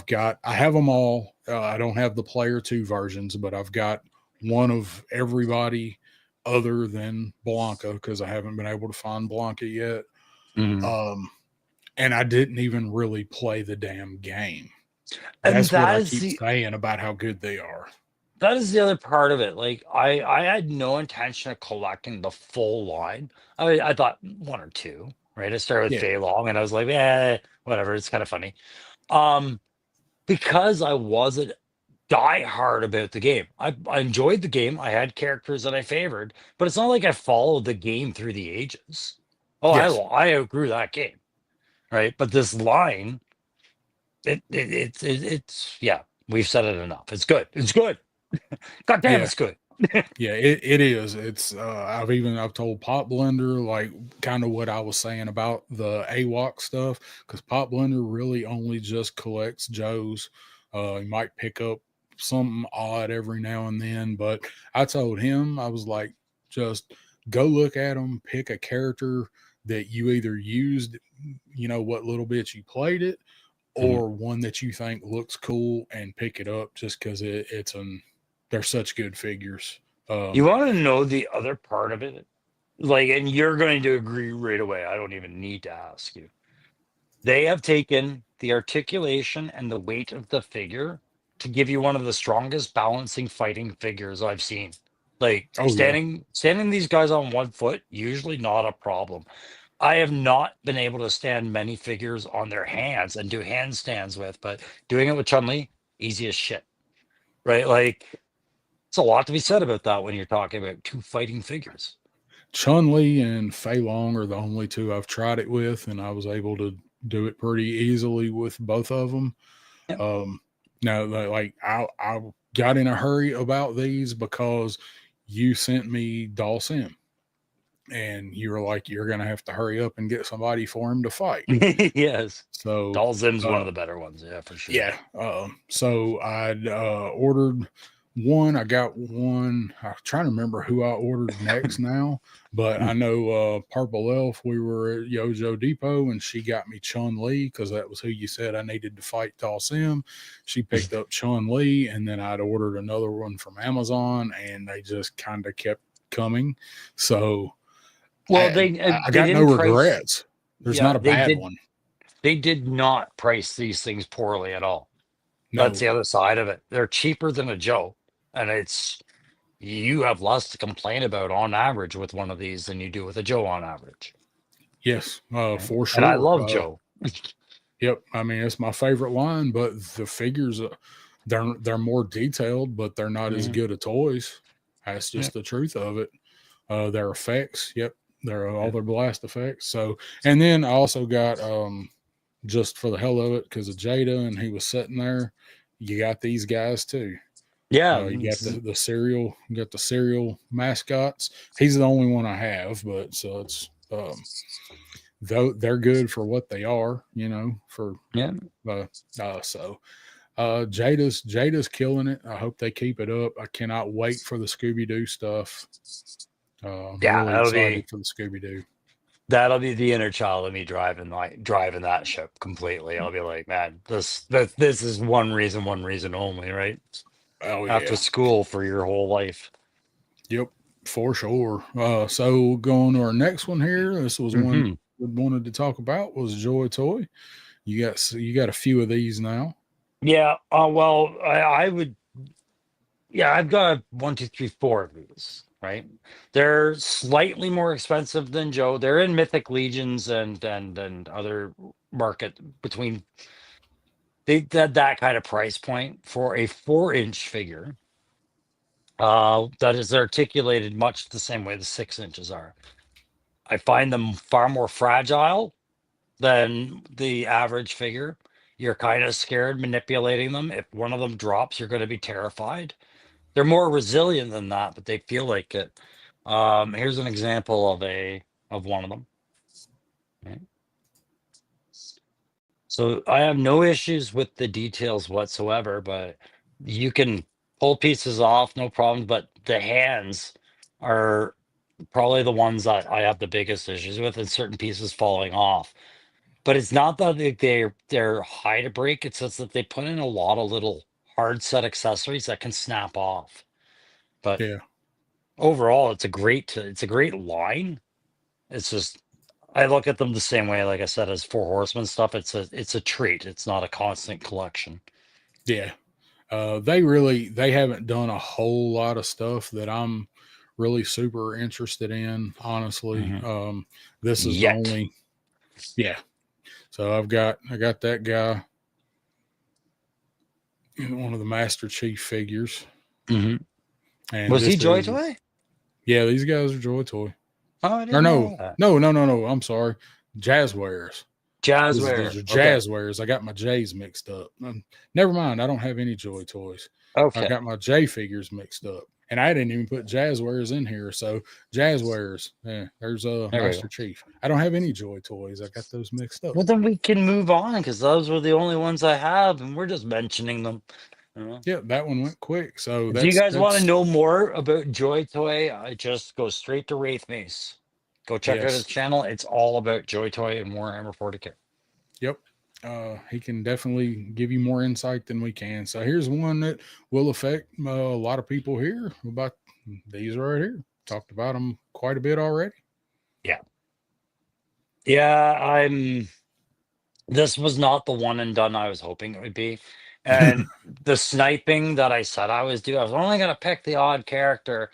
have them all. I don't have the player two versions, but I've got one of everybody other than Blanca because I haven't been able to find Blanca yet. Mhm. Um, and I didn't even really play the damn game. And That's what I keep saying about how good they are. that is the other part of it. Like I had no intention of collecting the full line. I thought one or two, right? I started with Yeah. Fei Long and I was like, whatever, it's kind of funny. Um, because I wasn't die hard about the game. I enjoyed the game. I had characters that I favored, but it's not like I followed the game through the ages. Oh, Yes. I outgrew that game, right? But this line, it's yeah. We've said it enough. It's good. It's good. God damn, Yeah. it's good. Yeah, it is. It's I've told Pop Blender like kind of what I was saying about the AWOC stuff because Pop Blender really only just collects Joes. He might pick up something odd every now and then, but I told him I was like, just go look at them, pick a character that you either used, what little bits you played it, Mhm. or one that you think looks cool and pick it up just because they're such good figures. You Um, want to know the other part of it? Like, and you're going to agree right away. I don't even need to ask you. They have taken the articulation and the weight of the figure to give you one of the strongest balancing fighting figures I've seen. Like oh yeah, standing these guys on one foot, usually not a problem. I have not been able to stand many figures on their hands and do handstands with, but doing it with Chun-Li, easy as shit. Right? Like it's a lot to be said about that when you're talking about two fighting figures. Chun Li and Fei Long are the only two I've tried it with, and I was able to do it pretty easily with both of them. Yeah. Um, now, like I got in a hurry about these because you sent me Dalsim, and you were like, you're gonna have to hurry up and get somebody for him to fight. Yes. So, Dalzim's one uh, of the better ones, yeah, for sure. yeah. So I'd ordered one. I got one. I'm trying to remember who I ordered next now, but I know Purple Elf. We were at Yojo Depot, and she got me Chun Li because that was who you said I needed to fight Dalsim. She picked up Chun Li, and then I'd ordered another one from Amazon, and they just kind of kept coming. So Well, I I they got no didn't price. regrets. There's Yeah, not a bad one. they did not price these things poorly at all. That's No. the other side of it. They're cheaper than a Joe, and it's you have less to complain about on average with one of these than you do with a Joe on average. Yes, Right? for And I sure. love Joe. Yep. I mean, it's my favorite line, but the figures, they're more detailed, but they're not as Mhm. good as toys. That's Yeah, just the truth of it. Their effects, yep, they're all yeah. their blast effects. So, and then I also got just for the hell of it because of Jada, and he was sitting there. You got these guys too. Yeah, You got the cereal, you got the cereal mascots. He's the only one I have, but so it's though they're good for what they are, for yeah, uh, so Jada's killing it. I hope they keep it up. I cannot wait for the Scooby Doo stuff. I'm yeah. really excited for the Scooby Doo. That'll be the inner child of me driving that ship completely. I'll be like, man, this is one reason only, right? Oh After yeah, school for your whole life. yep, for sure. So going to our next one here. This was one Hmm. we wanted to talk about was Joy Toy. You got a few of these now. Yeah. Well, I would. Yeah, I've got one, two, three, four of these. Right. They're slightly more expensive than Joe. They're in Mythic Legions and other market between they that kind of price point for a 4-inch figure that is articulated much the same way the 6 inches are. I find them far more fragile than the average figure. You're kind of scared manipulating them. If one of them drops, you're going to be terrified. They're more resilient than that, but they feel like it. Here's an example of one of them. Right? So I have no issues with the details whatsoever, but you can pull pieces off, no problem. But the hands are probably the ones that I have the biggest issues with, and certain pieces falling off. But it's not that they're high to break. It's just that they put in a lot of little hard set accessories that can snap off. But Yeah. overall, it's a great line. It's just I look at them the same way, like I said, as Four Horsemen stuff. It's a treat. It's not a constant collection. Yeah. They haven't done a whole lot of stuff that I'm really super interested in, honestly. Mhm. This is the Yet. only, yeah. So I got that guy in one of the Master Chief figures, Hmm. and Was he this Joy is, Toy? yeah, these guys are Joy Toy. Oh, I Or didn't no, know that. no, no, no, no. I'm sorry, Jazzwares. These Jazzware. are Okay. Jazzwares. I got my J's mixed up. Never mind. I don't have any Joy Toys. I Okay. got my J figures mixed up, and I didn't even put Jazzwares in here. So Jazzwares, yeah, there's a There we Master go. Chief. I don't have any Joy Toys. I got those mixed up. Well, then we can move on because those were the only ones I have, and we're just mentioning them. You know? Yeah, that one went quick. So If you guys want to that's know more about Joy Toy, I just go straight to Wraith Mace. Go check out his yes, channel. It's all about Joy Toy and Warhammer 40K. yep. He can definitely give you more insight than we can. So here's one that will affect a lot of people here about these right here. Talked about them quite a bit already. Yeah. Yeah, this was not the one and done I was hoping it would be. And the sniping that I said I was doing, I was only gonna pick the odd character.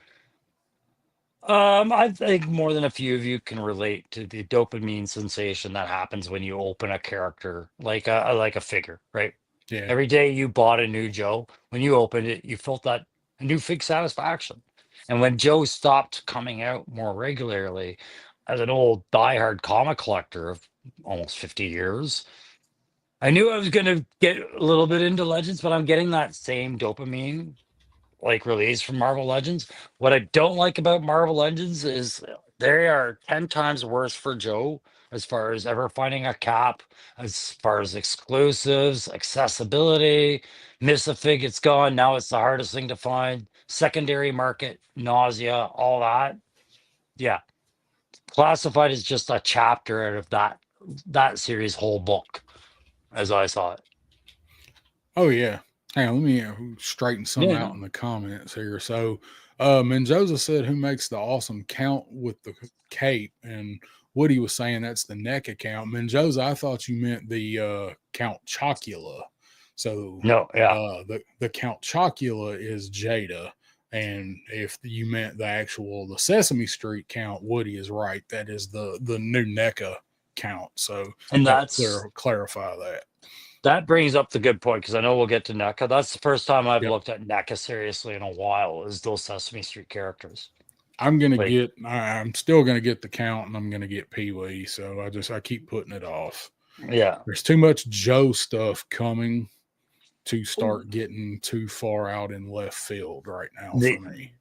I think more than a few of you can relate to the dopamine sensation that happens when you open a character like a figure, right? Yeah. Every day you bought a new Joe, when you opened it, you felt that new fig satisfaction. And when Joe stopped coming out more regularly, as an old diehard comic collector of almost 50 years, I knew I was going to get a little bit into Legends, but I'm getting that same dopamine like release from Marvel Legends. What I don't like about Marvel Legends is they are 10 times worse for Joe as far as ever finding a cap, as far as exclusives, accessibility. Miss a fig, it's gone. Now it's the hardest thing to find. Secondary market, nausea, all that. Yeah. Classified is just a chapter out of that series whole book, as I saw it. Oh yeah. Hang on, let me straighten some Yeah, out no. in the comments here. So Mendoza said who makes the awesome count with the cape, and Woody was saying that's the NECA count. Mendoza, I thought you meant the Count Chocula. So No, yeah. the Count Chocula is Jada. And if you meant the Sesame Street count, Woody is right. That is the new NECA count. So And that will clarify that. that brings up the good point because I know we'll get to NECA. That's the first time I've Yep. looked at NECA seriously in a while. Is those Sesame Street characters? Like, I'm still gonna get the count, and I'm gonna get Pee Wee. So I keep putting it off. yeah, There's too much Joe stuff coming to start getting too far out in left field right now for the me.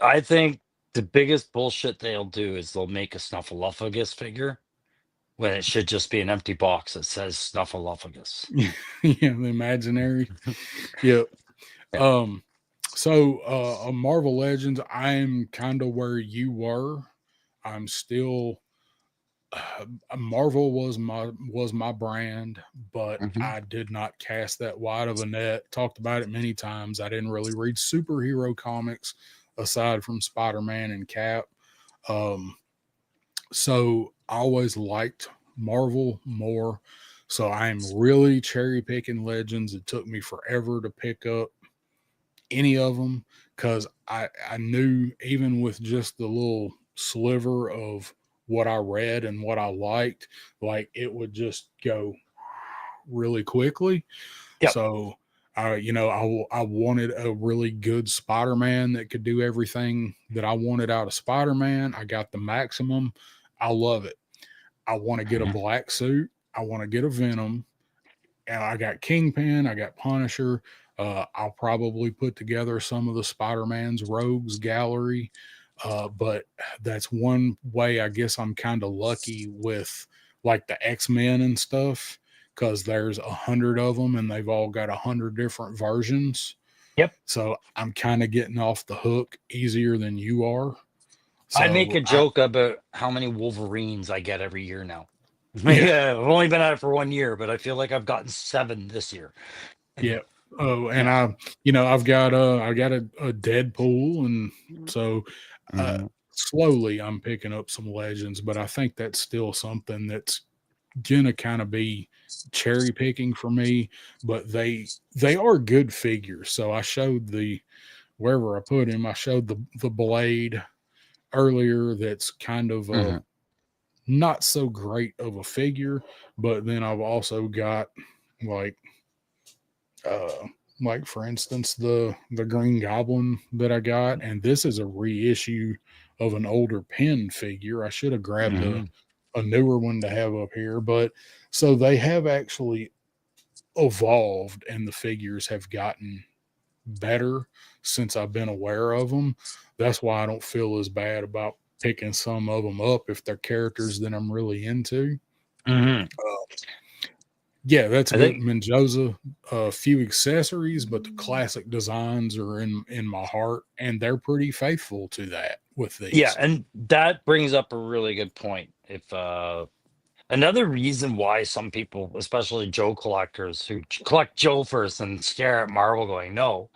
I think the biggest bullshit they'll do is they'll make a Snuffleupagus figure when it should just be an empty box that says Snuffleupagus. Yeah, the imaginary. Yep. Yeah. So Marvel Legends, I'm kind of where you were. I'm still Marvel was my brand, but Mhm. I did not cast that wide of a net. Talked about it many times. I didn't really read superhero comics aside from Spider-Man and Cap. Um, so I always liked Marvel more. So I'm really cherry picking Legends. It took me forever to pick up any of them because I knew even with just the little sliver of what I read and what I liked, like it would just go really quickly. Yep. So, I wanted a really good Spider-Man that could do everything that I wanted out of Spider-Man. I got the maximum. I love it. I want to get a Mhm. black suit. I want to get a Venom. And I got Kingpin. I got Punisher. I'll probably put together some of the Spider-Man's Rogues gallery. But that's one way I guess I'm kind of lucky with like the X-Men and stuff because there's 100 of them and they've all got 100 different versions. Yep. So I'm kind of getting off the hook easier than you are. I make So a I joke about how many Wolverines I get every year now. yeah, Yeah, I've only been at it for 1 year, but I feel like I've gotten 7 this year. yeah. Oh, and Yeah. I got a Deadpool, and so uh, Mhm. slowly I'm picking up some legends, but I think that's still something that's gonna kind of be cherry picking for me. But they are good figures. So I showed the wherever I put him, I showed the Blade earlier. That's kind of a Mhm. not so great of a figure, but then I've also got like uh like for instance the Green Goblin that I got, and this is a reissue of an older Pen figure. I should have grabbed Mhm. a newer one to have up here, but so they have actually evolved and the figures have gotten better since I've been aware of them. That's why I don't feel as bad about picking some of them up if they're characters that I'm really into. Mhm. Yeah, that's I good. think, Mendoza, a few accessories, but the classic designs are in my heart, and they're pretty faithful to that with yeah, these. and that brings up a really good point. If another reason why some people, especially Joe collectors who collect Joe first and stare at Marvel going, no,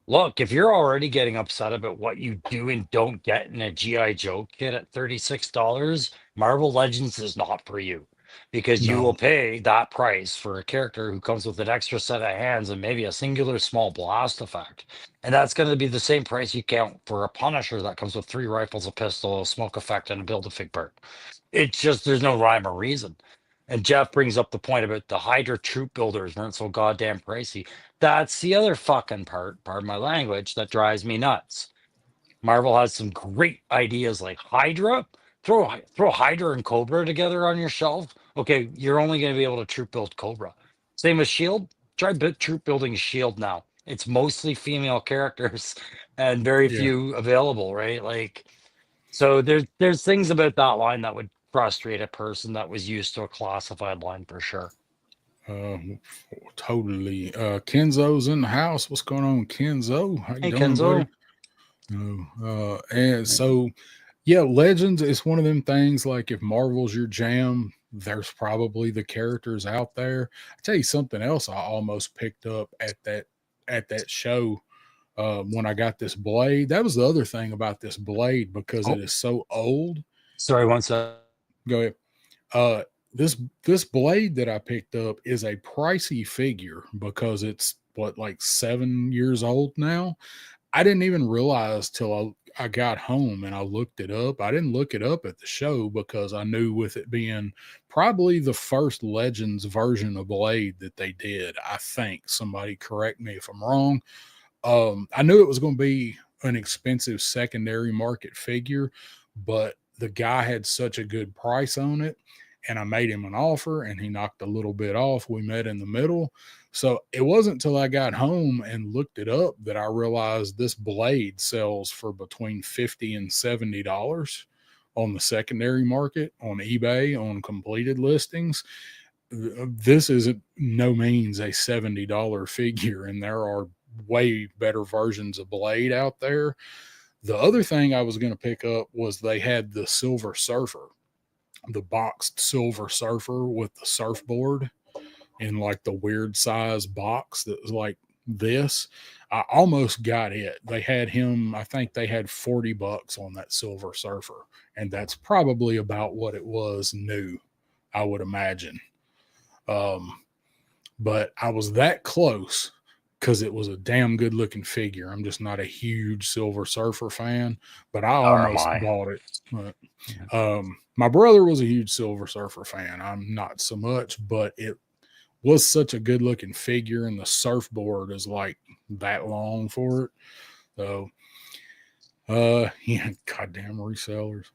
look, if you're already getting upset about what you do and don't get in a GI Joe kit at $36, Marvel Legends is not for you because you will No, pay that price for a character who comes with an extra set of hands and maybe a singular small blast effect. And that's going to be the same price you count for a Punisher that comes with 3 rifles, a pistol, a smoke effect, and a build-a-fig bird. It's just there's no rhyme or reason. And Jeff brings up the point about the Hydra troop builders weren't so goddamn pricey. That's the other fucking part, pardon my language, that drives me nuts. Marvel has some great ideas like Hydra. Throw Hydra and Cobra together on your shelf. Okay, you're only going to be able to troop build Cobra. Same with Shield. Try troop building Shield now. It's mostly female characters and very yeah, few available, right? Like, so there's things about that line that would frustrate a person that was used to a classified line for sure. uh, totally. Kenzo's in the house. What's going on, Kenzo? How you Hey doing, buddy? Kenzo. And so yeah, Legends is one of them things. Like if Marvel's your jam, there's probably the characters out there. I tell you something else. I almost picked up at that show when I got this blade. That was the other thing about this blade because it Oh, is so old. sorry, one sec. Go ahead. Uh, this blade that I picked up is a pricey figure because it's what like 7 years old now. I didn't even realize till I got home and I looked it up. I didn't look it up at the show because I knew with it being probably the first Legends version of Blade that they did. I think somebody correct me if I'm wrong. I knew it was going to be an expensive secondary market figure, but the guy had such a good price on it, and I made him an offer, and he knocked a little bit off. We met in the middle. So it wasn't until I got home and looked it up that I realized this blade sells for between $50 and $70 on the secondary market, on eBay, on completed listings. This is no means a $70 figure, and there are way better versions of Blade out there. The other thing I was going to pick up was they had the Silver Surfer, the boxed Silver Surfer with the surfboard in like the weird size box that was like this. I almost got it. They had him, I think they had $40 on that Silver Surfer, and that's probably about what it was new, I would imagine. Um, but I was that close because it was a damn good looking figure. I'm just not a huge Silver Surfer fan, but I Or am almost I? bought it. But, my brother was a huge Silver Surfer fan. I'm not so much, but it was such a good looking figure, and the surfboard is like that long for it. So, yeah, goddamn resellers.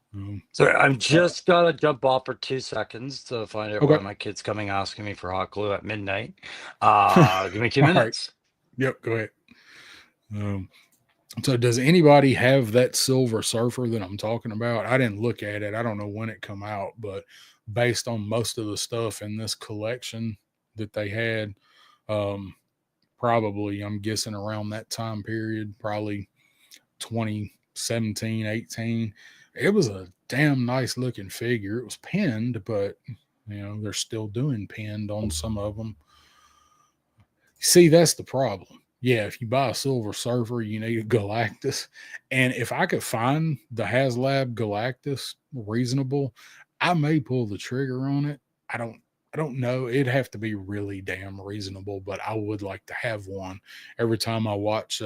Sorry, I'm Uh, just gonna jump off for 2 seconds to find out why okay. my kid's coming asking me for hot glue at midnight. Give me two All right. minutes. Yep. Go ahead. Um, so, does anybody have that Silver Surfer that I'm talking about? I didn't look at it. I don't know when it come out, but based on most of the stuff in this collection that they had, um, probably I'm guessing around that time period, probably 2017, 18. It was a damn nice looking figure. It was pinned, but they're still doing pinned on some of them. See, that's the problem. Yeah, if you buy a Silver Surfer, you need a Galactus. And if I could find the HasLab Galactus reasonable, I may pull the trigger on it. I don't know. It'd have to be really damn reasonable, but I would like to have one. Every time I watch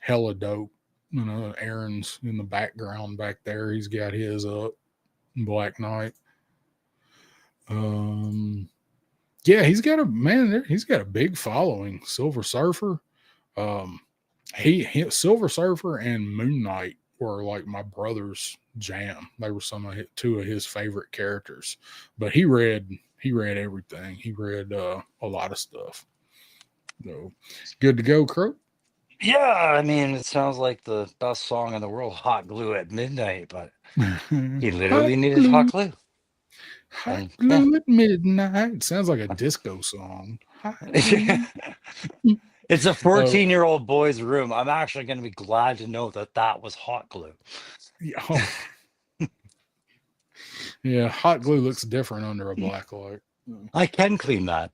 Hella Dope, Aaron's in the background back there. He's got his up, Black Knight. Yeah, he's got a big following. Silver Surfer. Um, he Silver Surfer and Moon Knight were like my brother's jam. They were two of his favorite characters. But he read everything. He read a lot of stuff. So good to go, Crow. Yeah, I mean, it sounds like the best song in the world, Hot Glue at Midnight, but he Hot literally needed hot glue, glue. hot And yeah. glue at midnight. Sounds like a disco song. Hot glue. It's a Oh, 14-year-old boy's room. I'm actually going to be glad to know that that was hot glue. yeah, yeah. Hot glue looks different under a black light. I can clean that.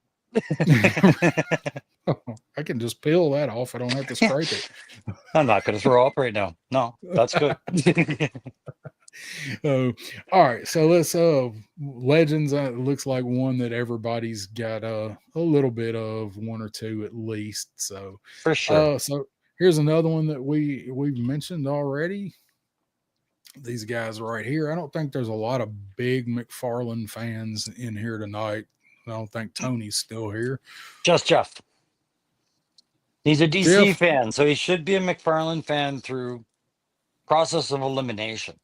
I can just peel that off. I don't have to scrape it. I'm not going to throw up right now. No, that's good. All right, so let's Legends. Looks like one that everybody's got a little bit of, one or two at least. So, For sure. so here's another one that we've mentioned already. These guys right here. I don't think there's a lot of big McFarlane fans in here tonight. I don't think Tony's still here. Just Jeff. He's a DC Jeff, fan, so he should be a McFarlane fan through process of elimination.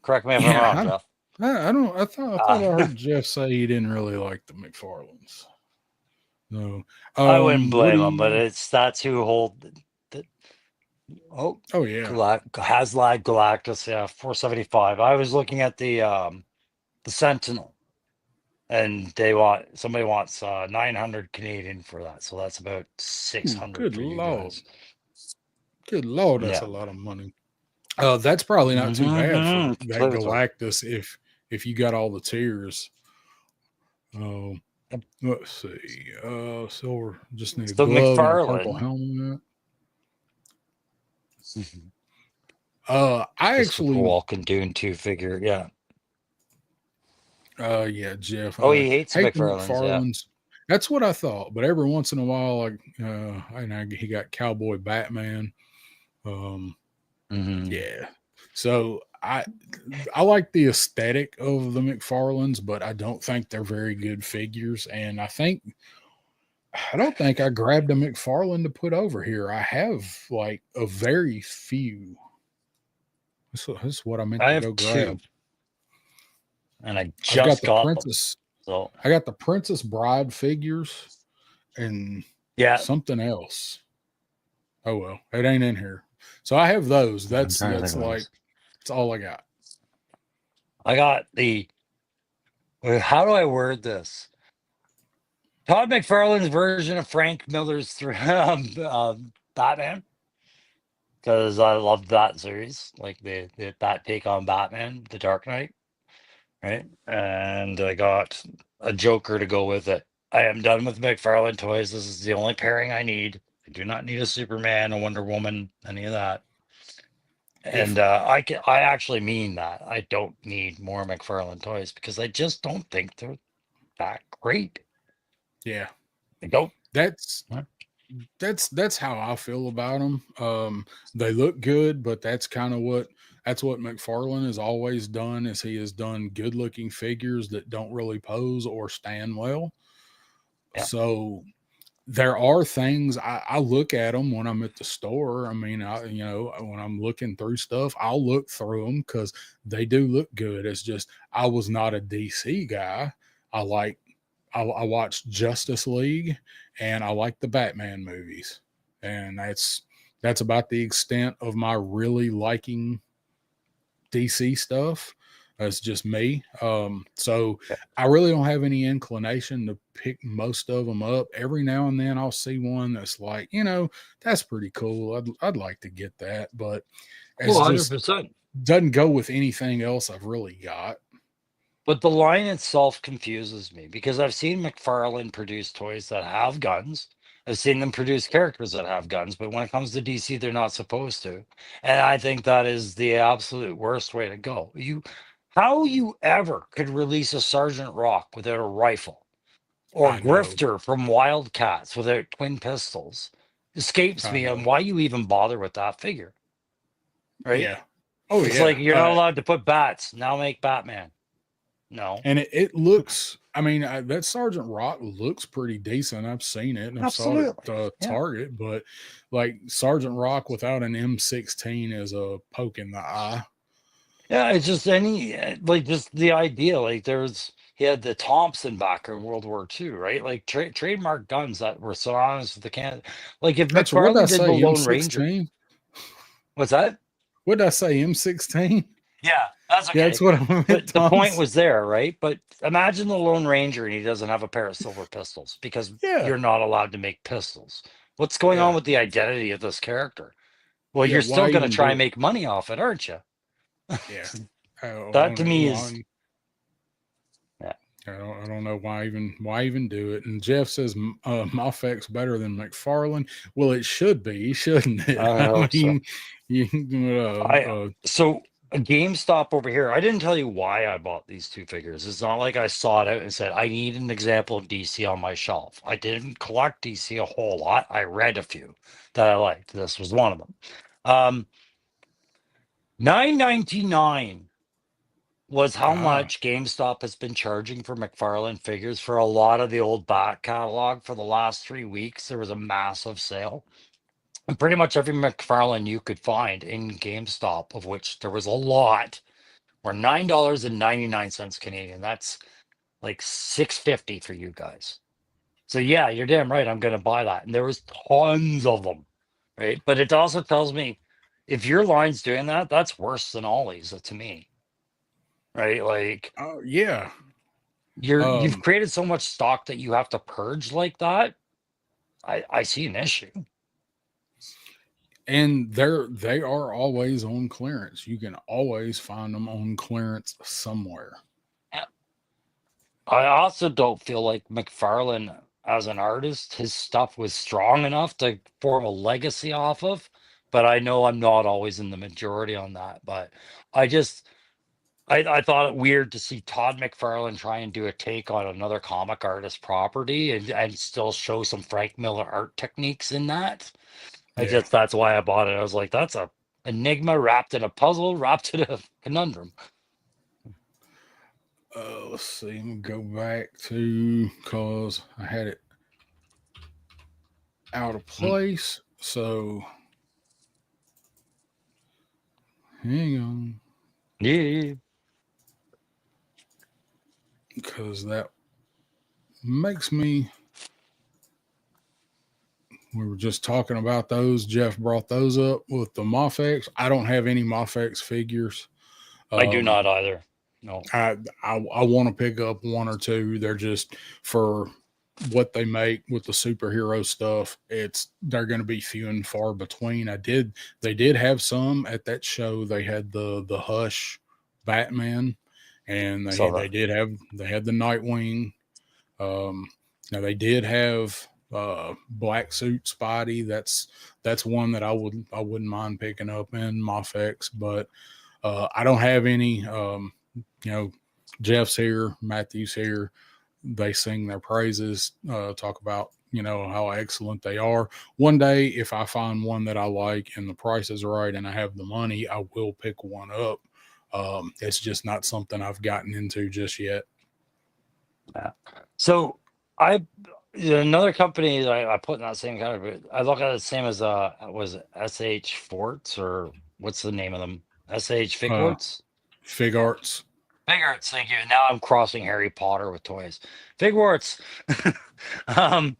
Correct me if I'm wrong, yeah, Jeff. I don't. I thought I heard Jeff say he didn't really like the McFarlanes. No, I wouldn't what do blame him, but you? that's who hold the Oh yeah. HasLab Galactus, yeah, 475. I was looking at the Sentinel, and somebody wants 900 Canadian for that, so that's about Ooh, 600 good for you lord. guys. Good lord, that's Yeah. a lot of money. That's probably not too bad for that Completely. Galactus if you got all the tiers. Let's see. Silver. Just need a So glove and a purple McFarlane, helmet. I Christopher actually. Walken Dune 2 figure, yeah. Yeah, Jeff. Oh, he hates Hate the McFarlane's, yeah. McFarlanes. That's what I thought. But every once in a while, like, he got Cowboy Batman. Yeah. So I like the aesthetic of the McFarlanes, but I don't think they're very good figures. And I don't think I grabbed a McFarlane to put over here. I have like a very few. This is what I meant I to have go 2, grab. and I I've got just the got them. Princess. So I got the Princess Bride figures and yeah, something else. Oh well, it ain't in here. So I have those. I'm That's trying to think of like this. that's all I got. I got how do I word this? Todd McFarlane's version of Frank Miller's Batman, because I loved that series, like that take on Batman, The Dark Knight, right? And I got a Joker to go with it. I am done with McFarlane toys. This is the only pairing I need. I do not need a Superman, a Wonder Woman, any of that. If And I actually mean that. I don't need more McFarlane toys because I just don't think they're that great. yeah, I don't. that's that's how I feel about them. They look good, but that's what McFarlane has always done. Is he has done good looking figures that don't really pose or stand well. Yeah. So there are things I look at them when I'm at the store. I mean, when I'm looking through stuff, I'll look through them because they do look good. It's just I was not a DC guy. I like I watched Justice League and I like the Batman movies, and that's about the extent of my really liking DC stuff. That's just me. So Yeah. I really don't have any inclination to pick most of them up. Every now and then I'll see one that's like, that's pretty cool. I'd like to get that, but Well, it's just 100%. doesn't go with anything else I've really got. But the line itself confuses me because I've seen McFarlane produce toys that have guns. I've seen them produce characters that have guns, but when it comes to DC, they're not supposed to. And I think that is the absolute worst way to go. How you ever could release a Sergeant Rock without a rifle, or I know. Grifter from Wildcats without twin pistols escapes I me on know. why you even bother with that figure, right? Yeah. Oh It's like yeah. you're not allowed to put bats. Now make Batman. No, And it looks, I mean, that Sergeant Rock looks pretty decent. I've seen it and I've saw it absolutely. at Yeah. Target, but like Sergeant Rock without an M16 is a poke in the eye. Yeah, it's just like just the idea. Like he had the Thompson back in World War II, right? Like trademark guns that were synonymous with the can. Like if That's what did I McFarlane did the say, Lone Ranger, M16? what's that? What did I say, M16? Yeah, that's Yeah, that's okay. what I meant, But the point Thompson. was there, right? But imagine the Lone Ranger and he doesn't have a pair of silver pistols because Yeah, you're not allowed to make pistols. What's going on yeah, with the identity of this character? Well, yeah. you're still Why going to even try do and it? make money off it, aren't you? Yeah, I That don't to know me is, why. yeah, I don't know why even do it. And Jeff says Moffett's better than McFarlane. Well, it should be, shouldn't it? I I hope so. mean, you, I so a GameStop over here. I didn't tell you why I bought these two figures. It's not like I sought out and said I need an example of DC on my shelf. I didn't collect DC a whole lot. I read a few that I liked. This was one of them. 9.99 was how ah, much GameStop has been charging for McFarlane figures for a lot of the old back catalog for the last 3 weeks. There was a massive sale. And pretty much every McFarlane you could find in GameStop, of which there was a lot, were $9.99 Canadian. That's like 6.50 for you guys. So yeah, you're damn right. I'm gonna buy that. And there was tons of them, right? But it also tells me if your line's doing that, that's worse than Ollie's to me, right? Like oh yeah. you've Um, created so much stock that you have to purge like that. I see an issue. and they are always on clearance. You can always find them on clearance somewhere. I also don't feel like McFarlane, as an artist, his stuff was strong enough to form a legacy off of. But I know I'm not always in the majority on that. But I just, I thought it weird to see Todd McFarlane try and do a take on another comic artist property and still show some Frank Miller art techniques in that. Yeah. That's why I bought it. I was like, that's a enigma wrapped in a puzzle, wrapped in a conundrum. Let's see. I'm gonna go back to because I had it out of Mm. place. So hang on, Yeah. because that makes me. We were just talking about those. Jeff brought those up with the Moffex. I don't have any Moffex figures. I do Um, not either. No. I want to pick up one or two. They're just for what they make with the superhero stuff. They're going to be few and far between. They did have some at that show. They had the Hush Batman, and So they had the Nightwing. Um, Now they did have Black Suit Spidey. That's one that I wouldn't mind picking up in Moffex, but I don't have any. You know, Jeff's here, Matthew's here. They sing their praises, talk about how excellent they are. One day, if I find one that I like and the price is right and I have the money, I will pick one up. It's just not something I've gotten into just yet. yeah. So I Yeah, another company that I put in that same category, I look at it the same as was it SH Forts or what's the name of them? SH Uh, Figwarts? Fig Arts. Figwarts, thank you. Now I'm crossing Harry Potter with toys. Figwarts. um,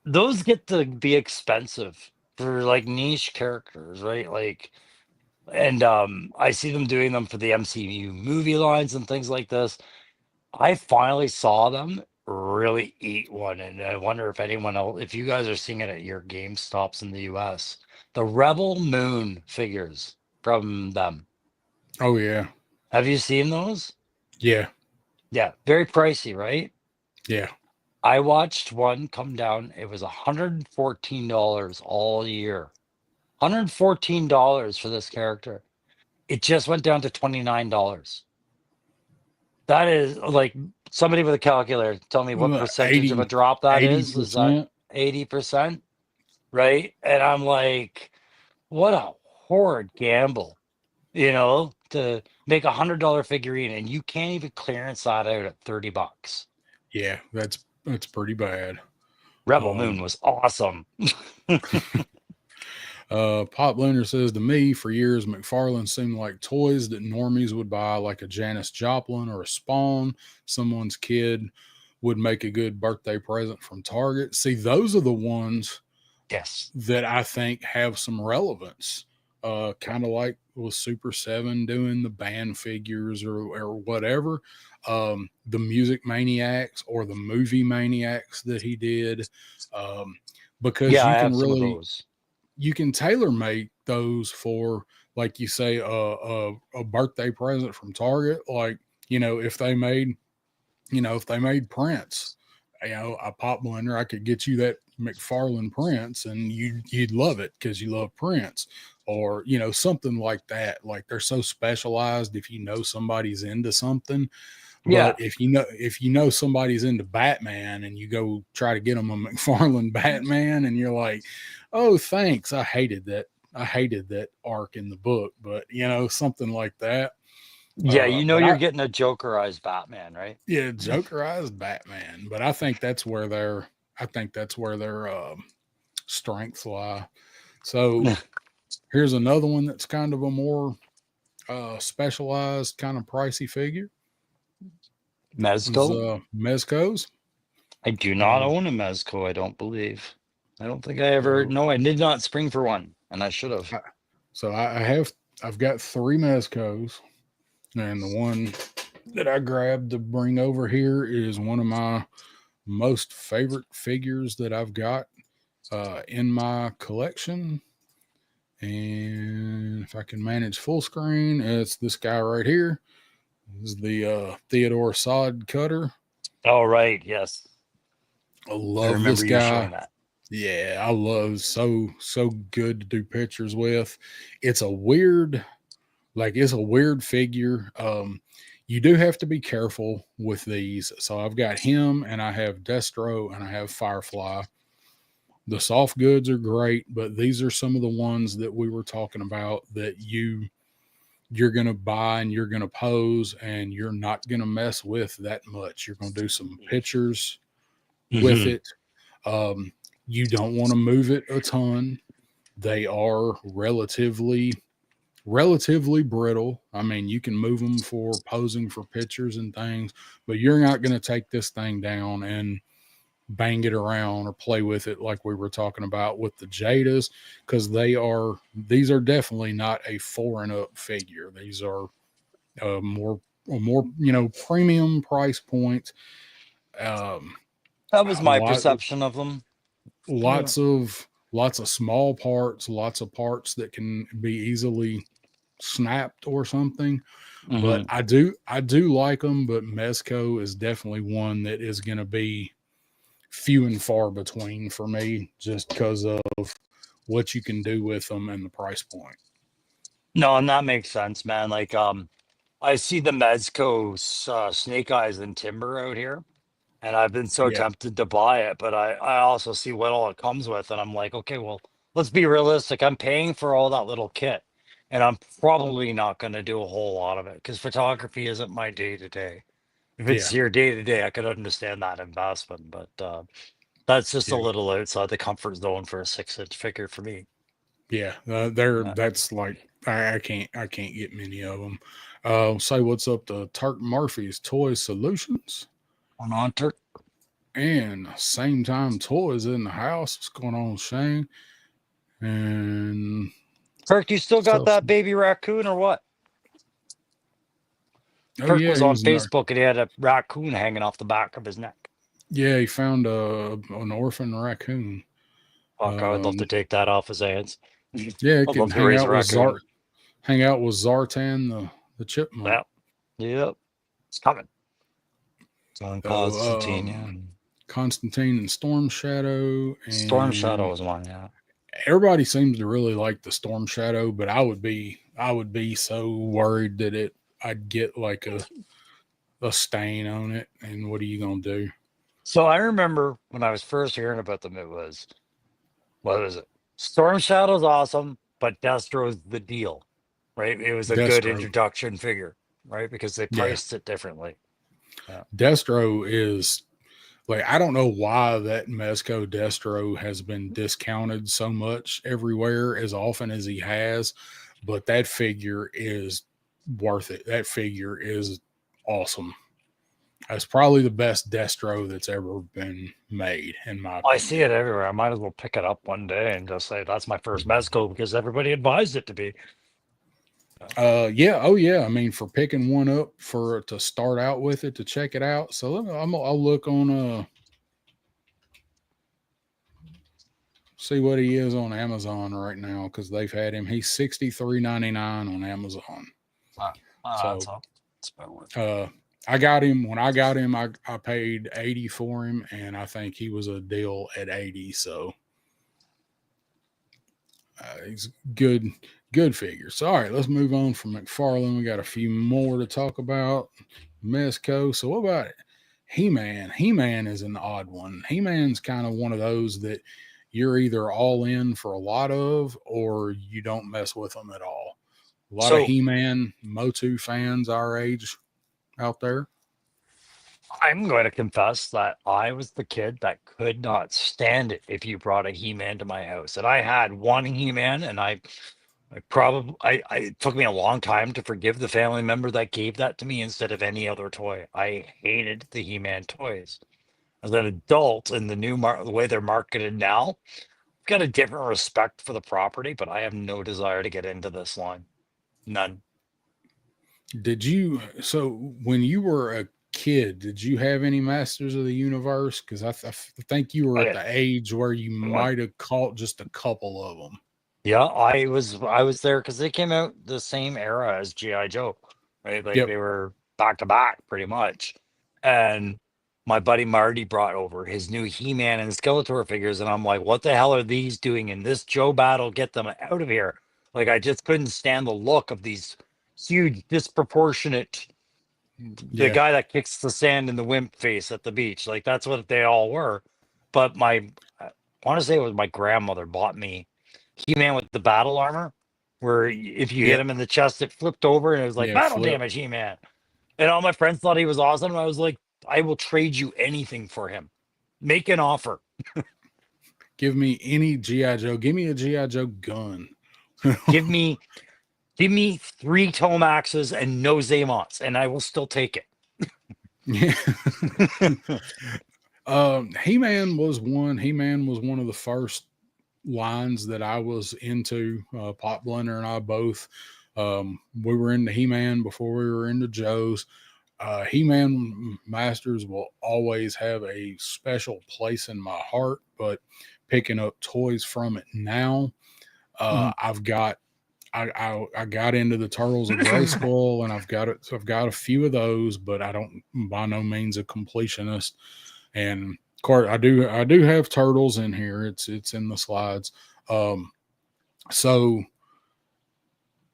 those get to be expensive for like niche characters, right? Like, and I see them doing them for the MCU movie lines and things like this. I finally saw them really eat one, and I wonder if anyone else, if you guys are seeing it at your GameStops in the US, the Rebel Moon figures from them. Oh yeah, Have you seen those? yeah, Yeah, very pricey, right? yeah, I watched one come down. It was $114 all year. $114 for this character. It just went down to $29. That is like somebody with a calculator tell me what percentage of a 80 drop that is. Is that percent. 80%? Right? And I'm like, what a horrid gamble, to make $100 figurine and you can't even clearance that out at $30. Yeah, that's pretty bad. Rebel Moon Um, was awesome. Pop Lunar says to me, for years, McFarlane seemed like toys that normies would buy, like a Janis Joplin or a Spawn. Someone's kid would make a good birthday present from Target. See, those are the ones Yes. that I think have some relevance. Kind of like with Super 7 doing the band figures or whatever. The Music Maniacs or the Movie Maniacs that he did. Um, because Yeah, I you have can some of really those. you can tailor make those for, like you say, a birthday present from Target. Like, if they made, if they made Prince, a pop blender, I could get you that McFarlane Prince, and you'd love it because you love Prince, or something like that. Like, they're so specialized. If somebody's into something, but Yeah. if somebody's into Batman and you go try to get them a McFarlane Batman, and you're like, oh, thanks, I hated that arc in the book, but something like that. Yeah, But you're getting a Jokerized Batman, right? yeah, Jokerized Batman. But I think that's where their strengths lie. So here's another one that's kind of a more specialized, kind of pricey figure. Is Mezco? Mezco's. I do not Uh, own a Mezco, I don't believe. I don't think I ever, so no, I did not spring for one, and I should have. I, I've got three Mezcos, and the one that I grabbed to bring over here is one of my most favorite figures that I've got in my collection. And if I can manage full screen, it's this guy right here. This is the Theodore Sod Cutter. Oh, right. Yes. I I love this remember you showing guy. that. Yeah, I love so good to do pictures with. It's a weird it's a weird figure. You do have to be careful with these. So I've got him, and I have Destro, and I have Firefly. The soft goods are great, but these are some of the ones that we were talking about that you're going to buy and you're going to pose, and you're not going to mess with that much. You're going to do some pictures with Hmm. it. You don't want to move it a ton. They are relatively brittle. I mean, you can move them for posing for pictures and things, but you're not going to take this thing down and bang it around or play with it like we were talking about with the Jadas, because these are definitely not a 4 and up figure. These are more premium price point. Um, That was a my lot perception of them. Yeah. lots of small parts, lots of parts that can be easily snapped or something. But Hmm. I do like them, but Mezco is definitely one that is going to be few and far between for me, just because of what you can do with them and the price point. No, and that makes sense, man. Like, I see the Mezco Snake Eyes and Timber out here, and I've been so Yeah, tempted to buy it, but I also see what all it comes with, and I'm like, okay, well, let's be realistic. I'm paying for all that little kit, and I'm probably not going to do a whole lot of it because photography isn't my day to day. If Yeah, it's your day to day, I could understand that investment, but that's just a yeah, little outside the comfort zone for a 6-inch figure for me. yeah. There, Uh, that's like I can't get many of them. Say what's up to Turk Murphy's Toy Solutions on Onter. and Same Time Toys in the house. What's going on, Shane? And Kirk, you still got stuff. that baby raccoon or what? Oh Kirk yeah, was he on was in there. Facebook and he had a raccoon hanging off the back of his neck. Yeah, he found an orphan raccoon. Fuck, I would love to Um, take that off his hands. yeah, it I'd can love to raise a raccoon. hang out with Zartan the chipmunk. Yeah, yep, it's coming. It's on So Constantine, yeah. Constantine and Storm Shadow, Storm Shadow and was one, yeah. everybody seems to really like the Storm Shadow, but I would be so worried that I'd get like a stain on it, and what are you gonna do? So I remember when I was first hearing about them, it was, what was it? Storm Shadow's awesome, but Destro's the deal, right? It was a good Destro, introduction figure, right? Because they yeah, priced it differently. Yeah. Destro is like I don't know why that Mezco Destro has been discounted so much everywhere as often as he has, but that figure is worth it. That figure is awesome. It's probably the best Destro that's ever been made, in my I see opinion. it everywhere. I might as well pick it up one day and just say that's my first Mezco because everybody advised it to be. Yeah, oh yeah. I mean, for picking one up for to start out with it to check it out. So I'll look on see what he is on Amazon right now because they've had him. He's $63.99 on Amazon. That's So all. That's about worth it. uh, I got him when I got him. I paid 80 for him, and I think he was a deal at 80. So he's good figure. So all right, let's move on from McFarlane. We got a few more to talk about. Mezco. So what about it? He-Man? He-Man is an odd one. He-Man's kind of one of those that you're either all in for a lot of or you don't mess with them at all. A lot of So He-Man Motu fans our age out there. I'm going to confess that I was the kid that could not stand it if you brought a He-Man to my house. And I had one He-Man, and it took me a long time to forgive the family member that gave that to me instead of any other toy. I hated the He-Man toys. As an adult, in the way they're marketed now, I've got a different respect for the property, but I have no desire to get into this line. None. Did you so when you were a kid, did you have any Masters of the Universe? Because think you were I at did. the age where you One. might have caught just a couple of them. Yeah, I was there because they came out the same era as GI Joe, right? Like Yep. they were back to back pretty much. And my buddy Marty brought over his new He-Man and Skeletor figures, and I'm like, what the hell are these doing in this Joe battle? Get them out of here. Like I just couldn't stand the look of these huge, disproportionate the Yeah. guy that kicks the sand in the wimp face at the beach. Like that's what they all were. But I want to say it was my grandmother bought me He-Man with the battle armor, where if you hit Yep. him in the chest, it flipped over and it was like Yeah. battle Flip. damage He-Man. And all my friends thought he was awesome. And I was like, I will trade you anything for him. Make an offer. Give me any GI Joe. Give me a GI Joe gun. Give me give me 3 Tomaxes and no Zamots, and I will still take Yeah. it. He-Man was one. He-Man was one of the first lines that I was into. Pop Blender and I both. We were into He-Man before we were into Joe's. He-Man Masters will always have a special place in my heart, but picking up toys from it now, I've got I got into the Turtles of Grayskull, and I've got it. So I've got a few of those, but I don't by no means a completionist. And of course, I do have Turtles in here. It's in the slides. Um, so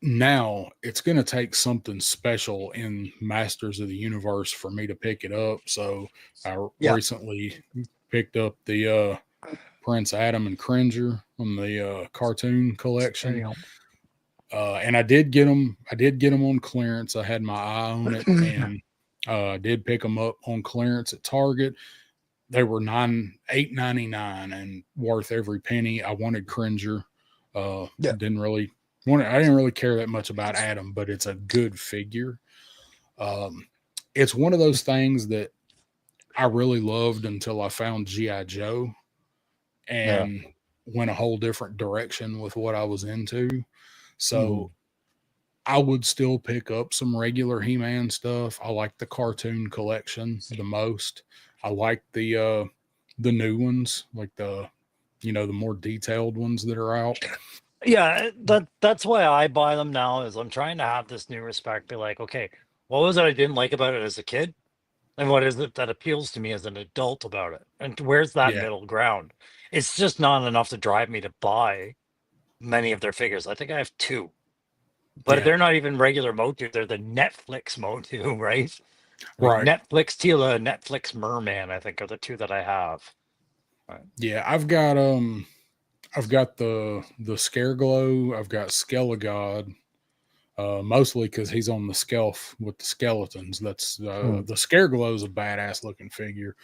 now it's going to take something special in Masters of the Universe for me to pick it up. So I Yeah. recently picked up the Prince Adam and Cringer from the cartoon There collection. you And I did get them. I did get them on clearance. I had my eye on it, go. and I did pick them up on clearance at Target. They were $8.99 and worth every penny. I wanted Cringer. Yeah. Didn't really want it. I didn't really care that much about Adam, but it's a good figure. It's one of those things that I really loved until I found G.I. Joe Yeah. and went a whole different direction with what I was into. Hmm. So I would still pick up some regular He-Man stuff. I like the cartoon collection the most. I like the new ones, like the more detailed ones that are out. Yeah, that's why I buy them now is I'm trying to have this new respect, be like, okay, what was it I didn't like about it as a kid? And what is it that appeals to me as an adult about it? And where's that Yeah, middle ground? It's just not enough to drive me to buy many of their figures. I think I have two, but yeah, they're not even regular Motu. They're the Netflix Motu, right? Like right. Netflix Tila, Netflix Merman, I think are the two that I have. Right. Yeah, I've got the Scare Glow. I've got Skelegod. Mostly because he's on the shelf with the skeletons. That's Mm. the Scare Glow is a badass looking figure.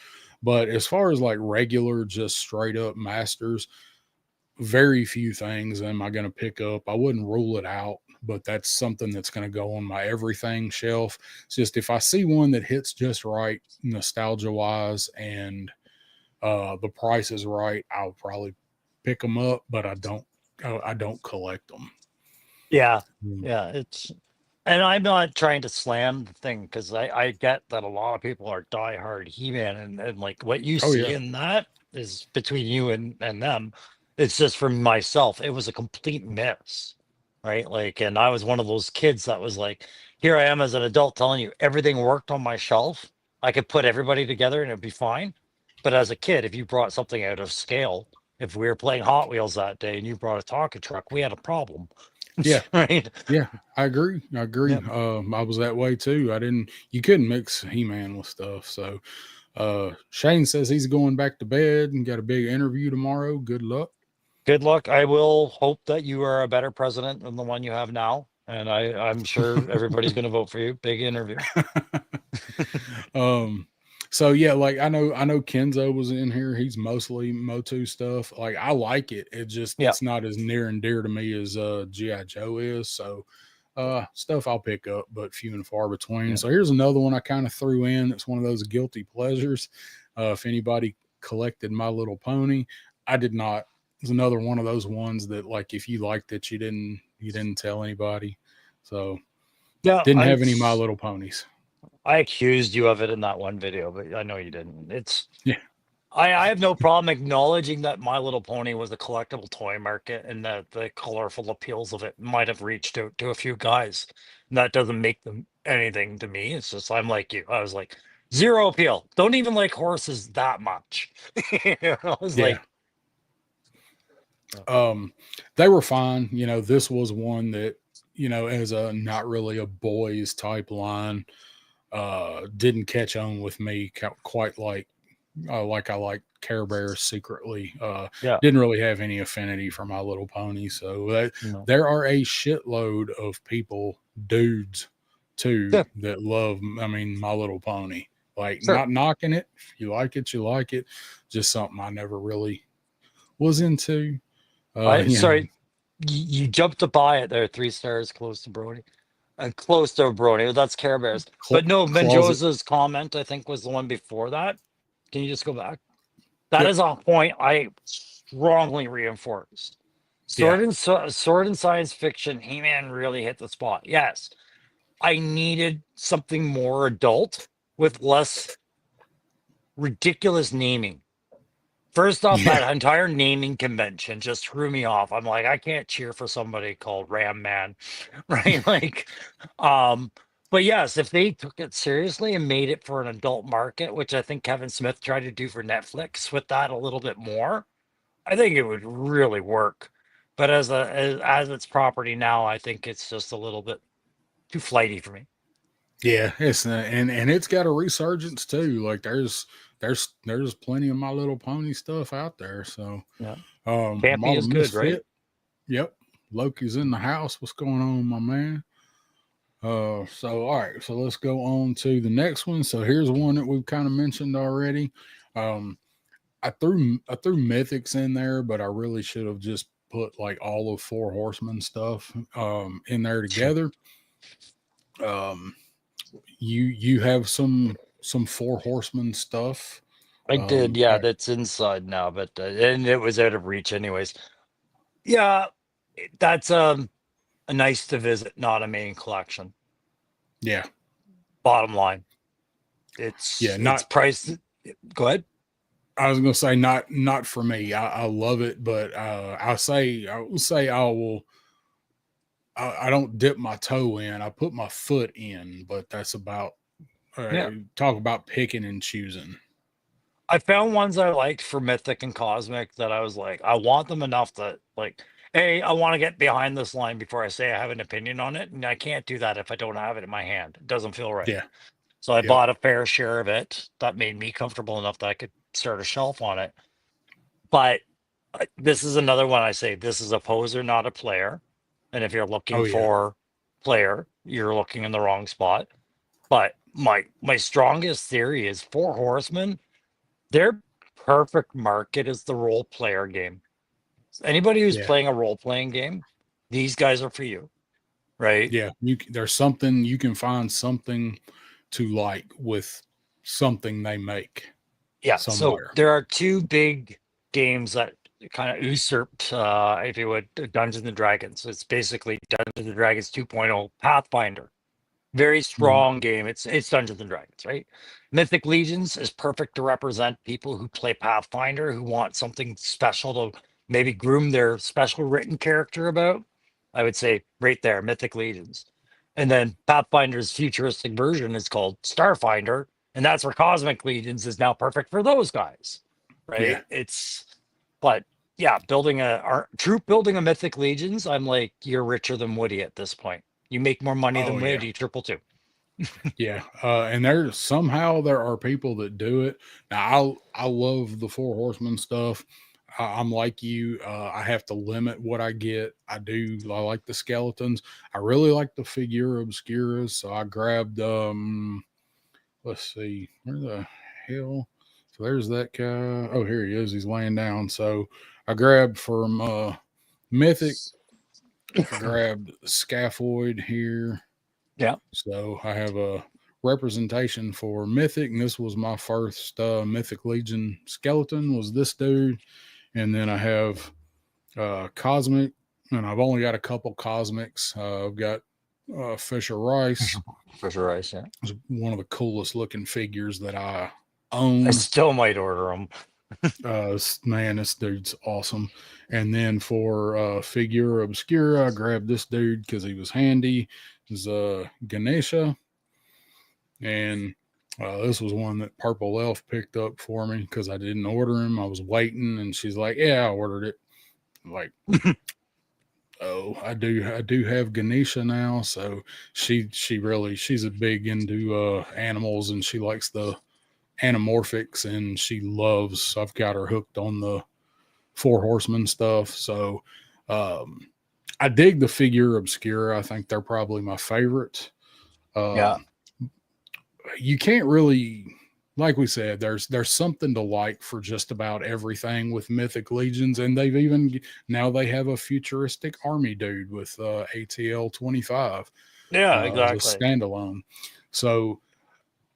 But as far as like regular, just straight up masters, very few things am I going to pick up. I wouldn't rule it out, but that's something that's going to go on my everything shelf. It's just if I see one that hits just right, nostalgia wise, and the price is right, I'll probably pick them up. But I don't collect them. Yeah, Mm. yeah, and I'm not trying to slam the thing because I get that a lot of people are diehard He-Man and like what you Oh see yeah, in that is between you and them. It's just for myself, it was a complete miss, right? Like, and I was one of those kids that was like, here I am as an adult telling you everything worked on my shelf. I could put everybody together and it'd be fine. But as a kid, if you brought something out of scale, if we were playing Hot Wheels that day and you brought a Tonka truck, we had a problem. yeah. Right? Yeah, I agree. I agree. Yep. I was that way too. You couldn't mix He Man with stuff. So, Shane says he's going back to bed and got a big interview tomorrow. Good luck. Good luck. I will hope that you are a better president than the one you have now. And I'm sure everybody's going to vote for you. Big interview. um, so yeah, like I know Kenzo was in here. He's mostly Motu stuff. Like I like it. Yeah. It's not as near and dear to me as GI Joe is. So stuff I'll pick up, but few and far between. Yeah. So here's another one I kind of threw in. It's one of those guilty pleasures. If anybody collected My Little Pony, I did not. It's another one of those ones that like if you liked it, you didn't tell anybody. So Yeah. didn't have any My Little Ponies. I accused you of it in that one video, but I know you didn't. Yeah, I have no problem acknowledging that My Little Pony was a collectible toy market and that the colorful appeals of it might have reached out to a few guys. And that doesn't make them anything to me. It's just I'm like you. I was like, zero appeal. Don't even like horses that much. I was yeah. like, Um, they were fine. This was one that as a not really a boys type line, didn't catch on with me quite like I like Care Bears secretly. yeah, Didn't really have any affinity for My Little Pony. So no. there are a shitload of people, dudes too, Yeah, that love. I mean, My Little Pony. Like sure. not knocking it. If you like it, you like it. Just something I never really was into. I You know, sorry, you jumped to buy it there, 3 stars close to Brody. Close to Brody. That's Care Bears. But no, closet. Menjoza's comment, I think, was the one before that. Can you just go back? That Yep. is a point I strongly reinforced. Yeah. Sword and science fiction, He-Man really hit the spot. Yes, I needed something more adult with less ridiculous naming. First off, Yeah. that entire naming convention just threw me off. I'm like, I can't cheer for somebody called Ram Man, right? Like, um, but yes, if they took it seriously and made it for an adult market, which I think Kevin Smith tried to do for Netflix with that a little bit more, I think it would really work. But as its property now, I think it's just a little bit too flighty for me. Yeah. It's and it's got a resurgence too. Like there's plenty of My Little Pony stuff out there. So Yeah, Campy Model is good, right? Misfit. Yep. Loki's in the house. What's going on, my man? So all right, so let's go on to the next one. So here's one that we've kind of mentioned already. Um, I threw mythics in there, but I really should have just put like all of Four Horsemen stuff in there together. Um, you have some Four Horsemen stuff. I did, yeah, At, that's inside now, but and it was out of reach anyways. Yeah, that's a nice to visit, not a main collection. yeah, Bottom line, yeah. it's Not priced. Go ahead. I was gonna say not for me. I love it, but I will say I will. I don't dip my toe in. I put my foot in, but that's about Yeah, talk about picking and choosing. I found ones I liked for Mythic and Cosmic that I was like, I want them enough that like, hey, I want to get behind this line before I say I have an opinion on it, and I can't do that if I don't have it in my hand. It doesn't feel right. Yeah. So I Yep. bought a fair share of it. That made me comfortable enough that I could start a shelf on it. But this is another one I say this is a poser, not a player. And if you're looking Oh yeah. for player, you're looking in the wrong spot. But my strongest theory is Four Horsemen. Their perfect market is the role player game. Anybody who's Yeah. playing a role playing game, these guys are for you, right? Yeah. There's something you can find something to like with something they make Yeah. So somewhere. there are two big games that kind of usurped, if you would, Dungeons and Dragons. It's basically Dungeons and Dragons 2.0 Pathfinder. Very Mhm. strong game. It's Dungeons and Dragons, right? Mythic Legions is perfect to represent people who play Pathfinder who want something special to maybe groom their special written character about. I would say right there, Mythic Legions. And then Pathfinder's futuristic version is called Starfinder, and that's where Cosmic Legions is now perfect for those guys, Yeah. right? But yeah, building a Mythic Legions, I'm like, you're richer than Woody at this point. You make more money Oh than yeah. Woody, triple two. Yeah. And there are people that do it. Now I love the Four Horsemen stuff. I'm like you. I have to limit what I get. I like the skeletons. I really like the figure obscuras. So I grabbed let's see, where the hell? So there's that guy. Oh, here he is. He's laying down. So I grabbed from Mythic. I grabbed Scaphoid here. Yeah. So I have a representation for Mythic, and this was my first Mythic Legion skeleton. Was this dude, and then I have Cosmic, and I've only got a couple Cosmics. I've got Fisher Rice. For sure, I yeah. It's one of the coolest looking figures that I I own. still might order them. Man, this dude's awesome. And then for figure obscura, I grabbed this dude because he was handy. Is Ganesha, and this was one that Purple Elf picked up for me because I didn't order him. I was waiting, and she's like, "Yeah, I ordered it." I'm like, oh, I do have Ganesha now, so she's a big into animals, and she likes the anamorphics, and she loves. I've got her hooked on the Four Horsemen stuff, so um, I dig the figure obscura. I think they're probably my favorite. Yeah. Um, you can't really, like we said, there's something to like for just about everything with Mythic Legions, and they've even now they have a futuristic army dude with ATL 25 Yeah, as a exactly. standalone. So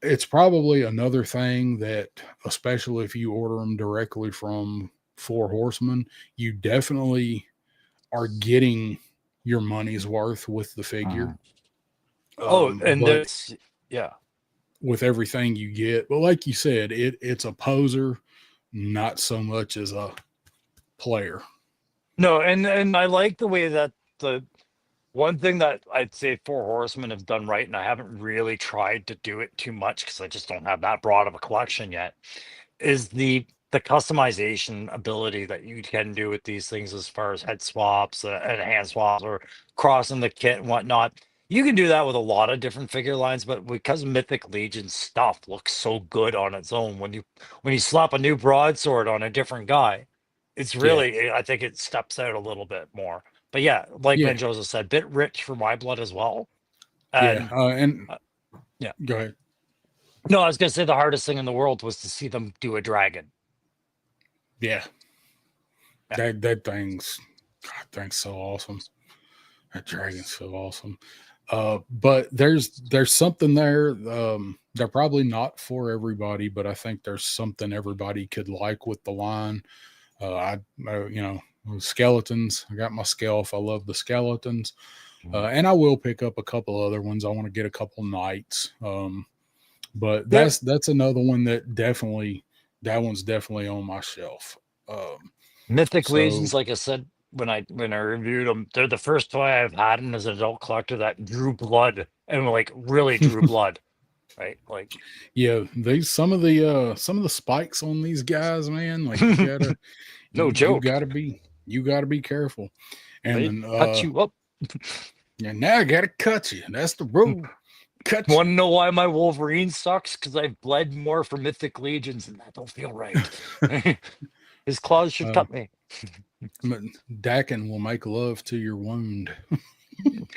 it's probably another thing that, especially if you order them directly from Four Horsemen, you definitely are getting your money's worth with the figure. Mhm. Oh, and But there's yeah. with everything you get, but like you said, it's a poser, not so much as a player. No, and I like the way that the one thing that I'd say Four Horsemen have done right, and I haven't really tried to do it too much because I just don't have that broad of a collection yet, is the customization ability that you can do with these things as far as head swaps and hand swaps or crossing the kit and whatnot. You can do that with a lot of different figure lines, but because Mythic Legion stuff looks so good on its own, when you slap a new broadsword on a different guy, it's Yeah, really I think it steps out a little bit more. But yeah, like yeah, Ben Joseph said, bit rich for my blood as well. Yeah. And And uh, yeah, go ahead. no, I was gonna say the hardest thing in the world was to see them do a dragon. Yeah. Yeah. That thing's, God, thing's so awesome. That dragon's Yes. so awesome. But there's something there. They're probably not for everybody, but I think there's something everybody could like with the line. You know, skeletons. I got my skelf. I love the skeletons, Mhm. and I will pick up a couple other ones. I want to get a couple knights. But Yep. that's another one that definitely, that one's definitely on my shelf. Um, Mythic so Legions, like I said when I reviewed them, they're the first toy I've had as an adult collector that drew blood and like really drew blood, right? Like yeah, these some of the spikes on these guys, man, like no joke. you gotta be careful. And They then cut you up. yeah, now I gotta cut you. That's the rule. Cut Want you. to know why my Wolverine sucks? Because I've bled more for Mythic Legions, and that don't feel right. His claws should Uh cut me. but Dakin will make love to your wound.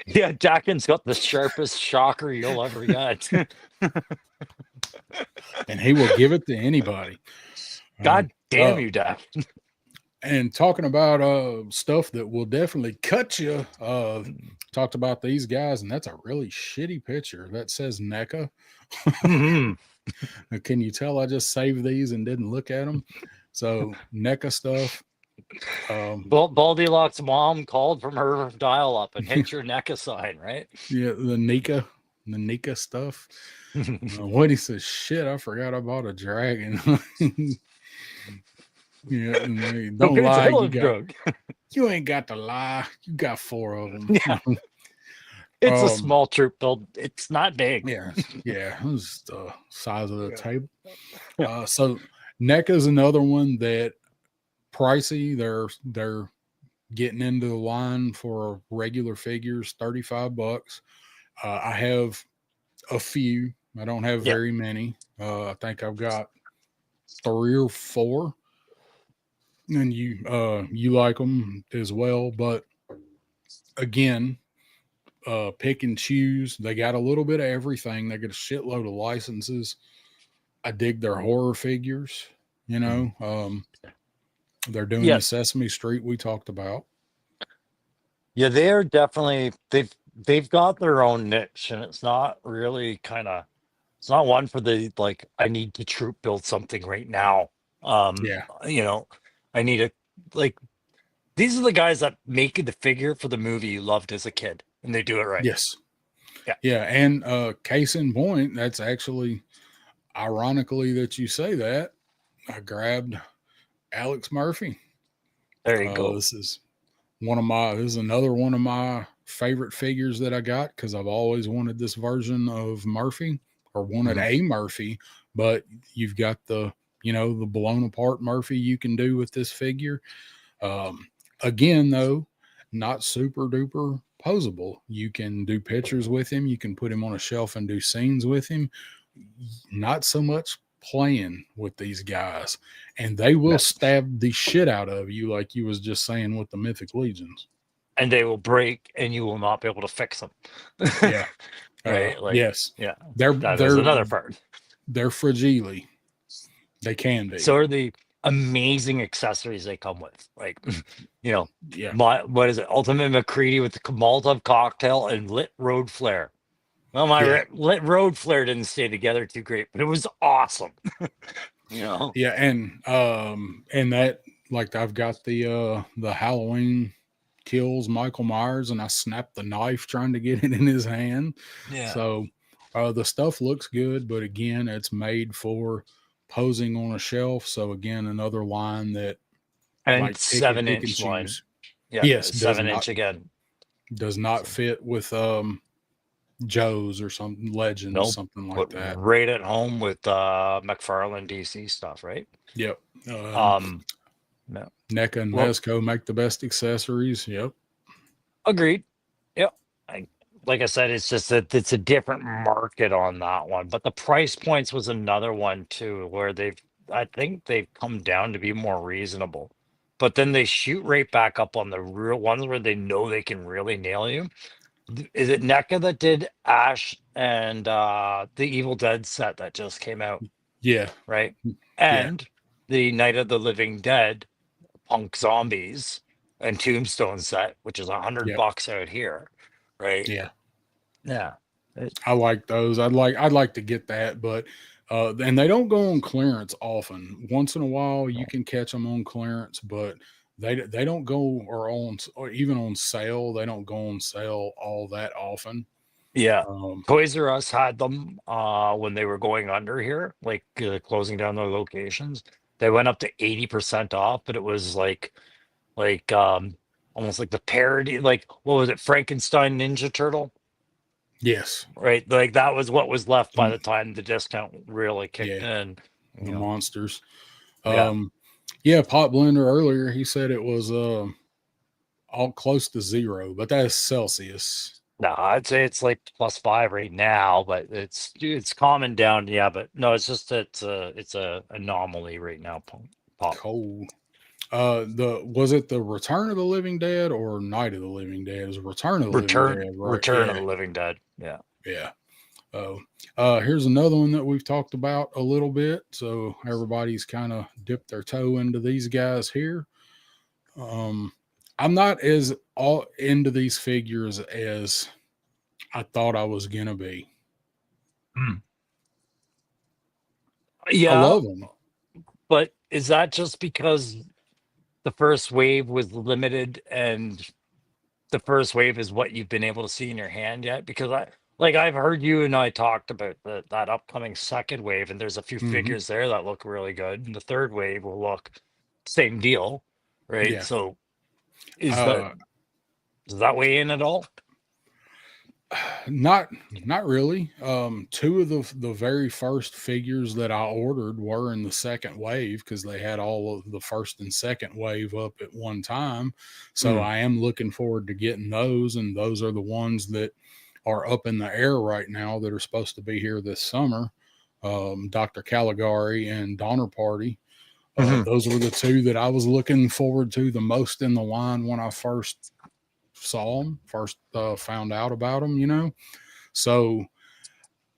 Yeah, Dakin's got the sharpest shocker you'll ever get. And he will give it to anybody. God damn Uh you, Dak. and talking about stuff that will definitely cut you, talked about these guys, and that's a really shitty picture that says NECA. Mhm. Can you tell I just saved these and didn't look at them? So NECA stuff. Baldilocks' mom called from her dial up and hit your neck aside, right? Yeah, the Nika stuff. What he says, shit, I forgot I bought a dragon. Yeah, and they, don't It's a lie. hell of a drug. You ain't got to lie. You got four of them. Yeah, it's a um, small troop build. It's not big. yeah, yeah, it was the size of the Yeah. table. Yeah. So NECA is another one that pricey. They're getting into the line for regular figures, $35. I have a few. I don't have Yeah. very many. I think I've got three or four, and you like them as well. But again, pick and choose. They got a little bit of everything. They get a shitload of licenses. I dig their horror figures. You know, they're doing Yeah. the Sesame Street we talked about. Yeah, they're definitely they've got their own niche, and it's not really it's not one for the like I need to troop build something right now. Yeah. You know, I need a like these are the guys that make the figure for the movie you loved as a kid, and they do it right. Yes. Yeah. Yeah. And case in point, that's actually ironically that you say that. I grabbed Alex Murphy. There you go. This is another one of my favorite figures that I got because I've always wanted this version of Murphy or wanted Mhm. a Murphy, but you've got the blown apart Murphy you can do with this figure. Um, Again, though, not super duper posable. You can do pictures with him. You can put him on a shelf and do scenes with him. Not so much playing with these guys, and they will Yeah. stab the shit out of you, like you was just saying with the Mythic Legions. And they will break, and you will not be able to fix them. Yeah. Right? Like, Yes. yeah, They're that is they're another part. they're fragile. They can be. So are the amazing accessories they come with. Like, Yeah. what is it? Ultimate McCready with the Molotov cocktail and lit road flare. Well, Yeah. lit road flare didn't stay together too great, but it was awesome. you know, Yeah, and that, like, I've got the Halloween Kills Michael Myers, and I snapped the knife trying to get it in his hand. yeah. So the stuff looks good, but again, it's made for posing on a shelf. So again, another line that, And like, seven pick and inch line. choose. Yeah, Yes, 7 inch again. does not So, fit with Joe's or something, Legends, nope. something like Put that. right at home with McFarlane DC stuff, right? Yep. Um, no. NECA and Well, Mezco make the best accessories. Yep. agreed. Yep. I, like I said, it's just that it's a different market on that one. But the price points was another one too, where I think they've come down to be more reasonable. But then they shoot right back up on the real ones where they know they can really nail you. Is it NECA that did Ash and the Evil Dead set that just came out, Yeah, right? yeah, And the Night of the Living Dead Punk Zombies and Tombstone set, which is yeah, $100 out here, right? yeah. Yeah. I like those. I'd like to get that, but and they don't go on clearance often. Once in a while, you can catch them on clearance, but they don't go or even on sale. They don't go on sale all that often. Yeah. Um, Toys R Us had them when they were going under here, like closing down their locations. They went up to 80% off, but it was like almost like the parody, like what was it, Frankenstein Ninja Turtle? yes, Right? Like that was what was left by the, the time the discount really kicked yeah, in, the you know. monsters. Yeah. Um, yeah, Pot Blender earlier he said it was all close to zero, but that's Celsius. No, I'd say it's like +5 right now, but it's calming down. Yeah, but no, it's just it's a anomaly right now. Pop. Cold. The was it the Return of the Living Dead or Night of the Living Dead? It was Return of the Living Return Dead, right? Return of Yeah, the Living Dead. Yeah. yeah. Oh, here's another one that we've talked about a little bit. So everybody's kind of dipped their toe into these guys here. Um, I'm not as all into these figures as I thought I was gonna be. Mm. I Yeah, love them. but is that just because the first wave was limited and the first wave is what you've been able to see in your hand yet? Because I've heard you and I talked about that upcoming second wave, and there's a few Hmm. figures there that look really good. And the third wave will look same deal, right? Yeah. So is that Uh, does that weigh in at all? Not not really. Two of the very first figures that I ordered were in the second wave because they had all of the first and second wave up at one time. So Mm. I am looking forward to getting those, and those are the ones that are up in the air right now that are supposed to be here this summer. Dr. Caligari and Donner Party. Hmm. Those were the two that I was looking forward to the most in the line when I first saw them, first found out about them, you know. So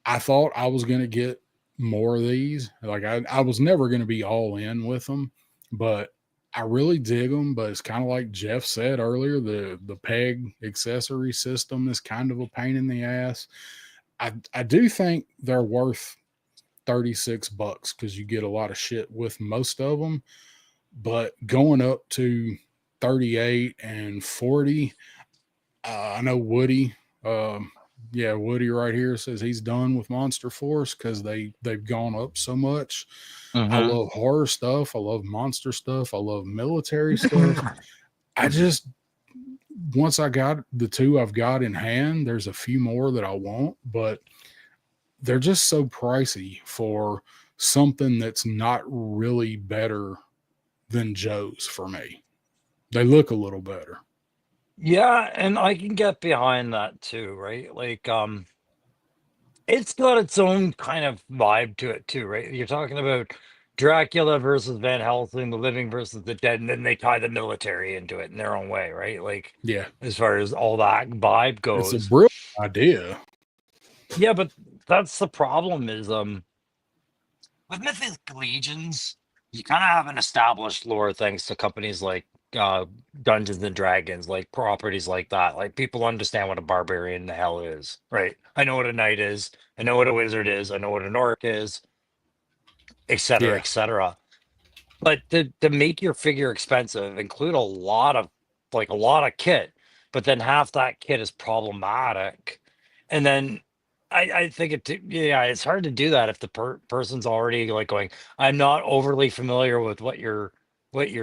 I thought I was going to get more of these. Like I was never going to be all in with them, but I really dig them. But it's kind of like Jeff said earlier, the peg accessory system is kind of a pain in the ass. I do think they're worth $36 because you get a lot of shit with most of them. But going up to 38 and 40, I know Woody. Yeah, Woody right here says he's done with Monster Force because they've gone up so much. I Hmm. love horror stuff. I love monster stuff. I love military stuff. I just once I got the two I've got in hand, there's a few more that I want, but they're just so pricey for something that's not really better than Joe's for me. They look a little better. Yeah, and I can get behind that too, right? Like, it's got its own kind of vibe to it too, right? You're talking about Dracula versus Van Helsing, the living versus the dead, and then they tie the military into it in their own way, right? Like, Yeah, as far as all that vibe it's a goes. brilliant idea. Yeah, but that's the problem is with Mythic Legions, you kind of have an established lore thanks to companies like uh Dungeons and Dragons, like properties like that. Like people understand what a barbarian the hell is, right? I know what a knight is, I know what a wizard is, I know what an orc is, etc., Yeah, etc. But to make your figure expensive, include a lot of kit, but then half that kit is problematic. And then I think yeah, it's hard to do that if the person's already like going, I'm not overly familiar with what your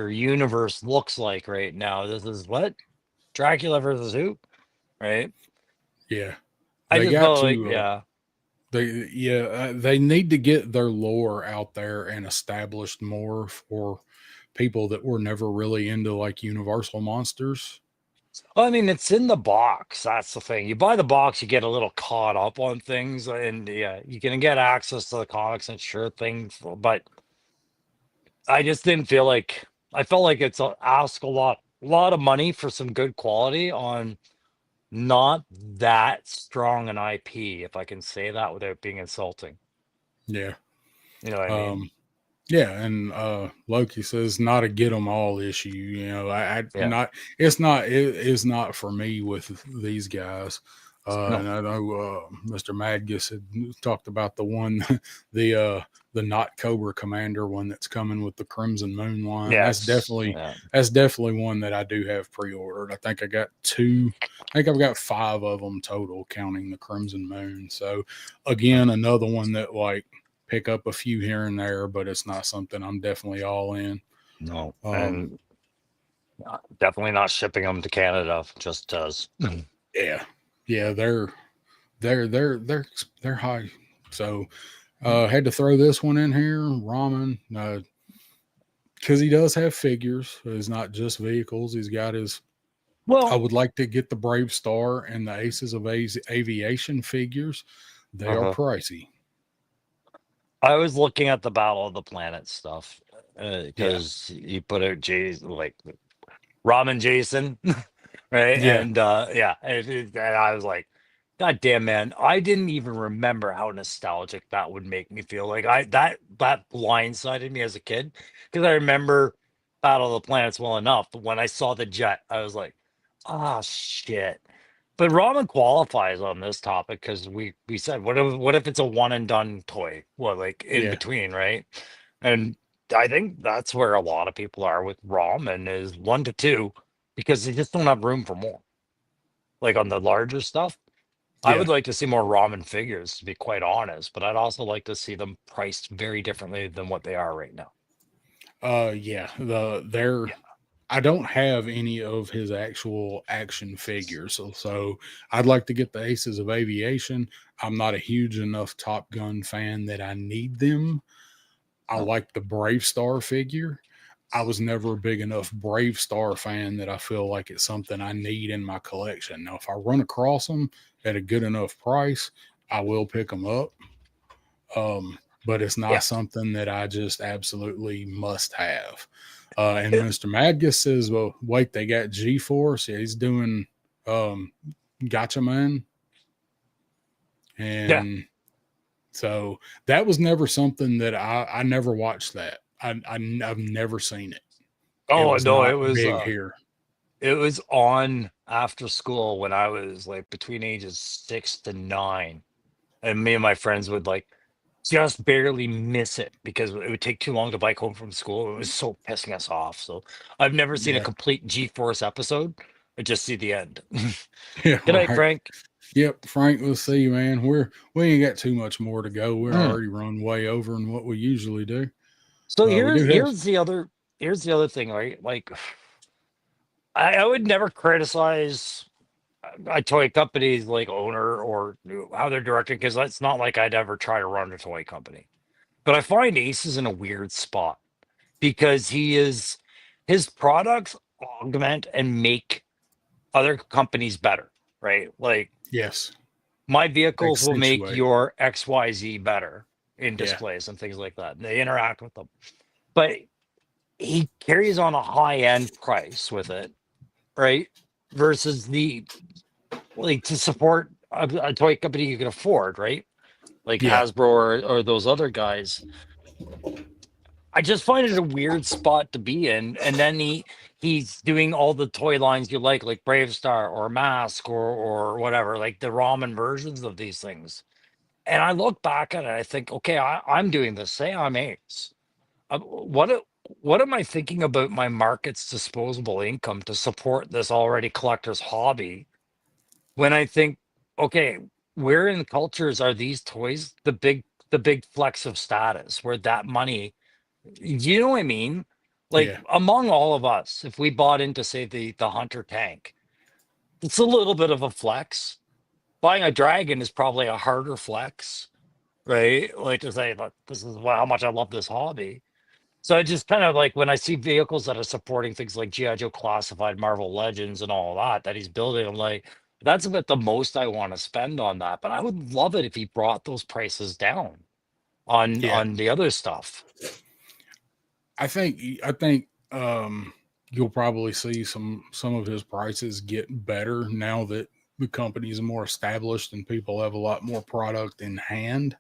universe looks like right now. This is what? Dracula versus who? Right? yeah. I They just got felt like, to yeah. they need to get their lore out there and established more for people that were never really into like Universal monsters. Well, I mean, it's in the box. That's the thing. You buy the box, you get a little caught up on things, and yeah, you can get access to the comics and sure things. But I just didn't feel I felt like it's ask a lot of money for some good quality on. not that strong an IP, if I can say that without being insulting. Yeah. You know what I mean? Um, Yeah, and Loki says not a get 'em all issue. I Yeah. not it's not for me with these guys. No. And I know Mr. Madgus had talked about the one, the the not Cobra Commander one that's coming with the Crimson Moon line. Yes. Yeah. That's definitely one that I do have pre-ordered. I think I got two. I think I've got five of them total, counting the Crimson Moon. So again, another one that like pick up a few here and there, but it's not something I'm definitely all in. No. Um, And definitely not shipping them to Canada just does. yeah, yeah, they're high. So had to throw this one in here, Ramen, because he does have figures. It's not just vehicles. He's got his. I Well, would like to get the Brave Star and the Aces of Aviation figures. They are uh pricey. I was looking at the Battle of the Planet stuff Yeah, because you put out Jay's like Ramen Jason, right? yeah, And yeah, and I was like, God damn, man, I didn't even remember how nostalgic that would make me feel. Like that blindsided me as a kid because I remember Battle of the Planets well enough, but when I saw the jet, I was like, ah, shit. But ramen qualifies on this topic because we said what if it's a one and done toy? What like in yeah, between, right? And I think that's where a lot of people are with ramen is 1 to 2 because they just don't have room for more. Like on the larger stuff, I yeah. would like to see more ramen figures, to be quite honest, but I'd also like to see them priced very differently than what they are right now. Yeah. They're Yeah. I don't have any of his actual action figures, so I'd like to get the Aces of Aviation. I'm not a huge enough Top Gun fan that I need them. I No. like the Brave Star figure. I was never a big enough Brave Star fan that I feel like it's something I need in my collection. Now, if I run across them at a good enough price, I will pick them up. But it's not Yeah. something that I just absolutely must have. And Mr. Madgus says, well, wait, they got G Force. Yeah, he's doing um, Gotcha Man. Yeah. And so that was never something that I never watched that. I've never seen it. It Oh was no, not big here. it was on after school when I was like between ages 6 to 9. And me and my friends would like just barely miss it because it would take too long to bike home from school. It was so pissing us off. So I've never seen a Yeah. complete G-Force episode. I just see the end. Yeah. Good All night, right. Frank. Yep. Frank, let's see you, man. We ain't got too much more to go. We're Mm. already run way over in what we usually do. So We here's do have, here's the other thing, right? Like I would never criticize a toy company's like owner or how they're directing because it's not like I'd ever try to run a toy company. But I find Ace is in a weird spot because his products augment and make other companies better, right? Like yes, my vehicles will make accentuate. your XYZ better in Yeah. displays and things like that. And they interact with them. But he carries on a high end price with it, right? Versus the like to support a toy company you can afford, right? Like Yeah. Hasbro or those other guys. I just find it a weird spot to be in. And then he's doing all the toy lines you like Brave Star or Mask or whatever, like the ramen versions of these things. And I look back at it, I think, okay, I'm doing this. Say I'm Ace. What am I thinking about my market's disposable income to support this already collector's hobby? When I think, okay, where in cultures are these toys the big flex of status where that money, you know what I mean? Like Yeah. among all of us, if we bought into say the Hunter tank, it's a little bit of a flex. Buying a dragon is probably a harder flex, right? Like to say, look, this is how much I love this hobby. So I just kind of like when I see vehicles that are supporting things like G.I. Joe Classified, Marvel Legends, and all that he's building, I'm like, that's about the most I want to spend on that. But I would love it if he brought those prices down on Yeah. on the other stuff. I think you'll probably see some of his prices get better now that the companies are more established and people have a lot more product in hand.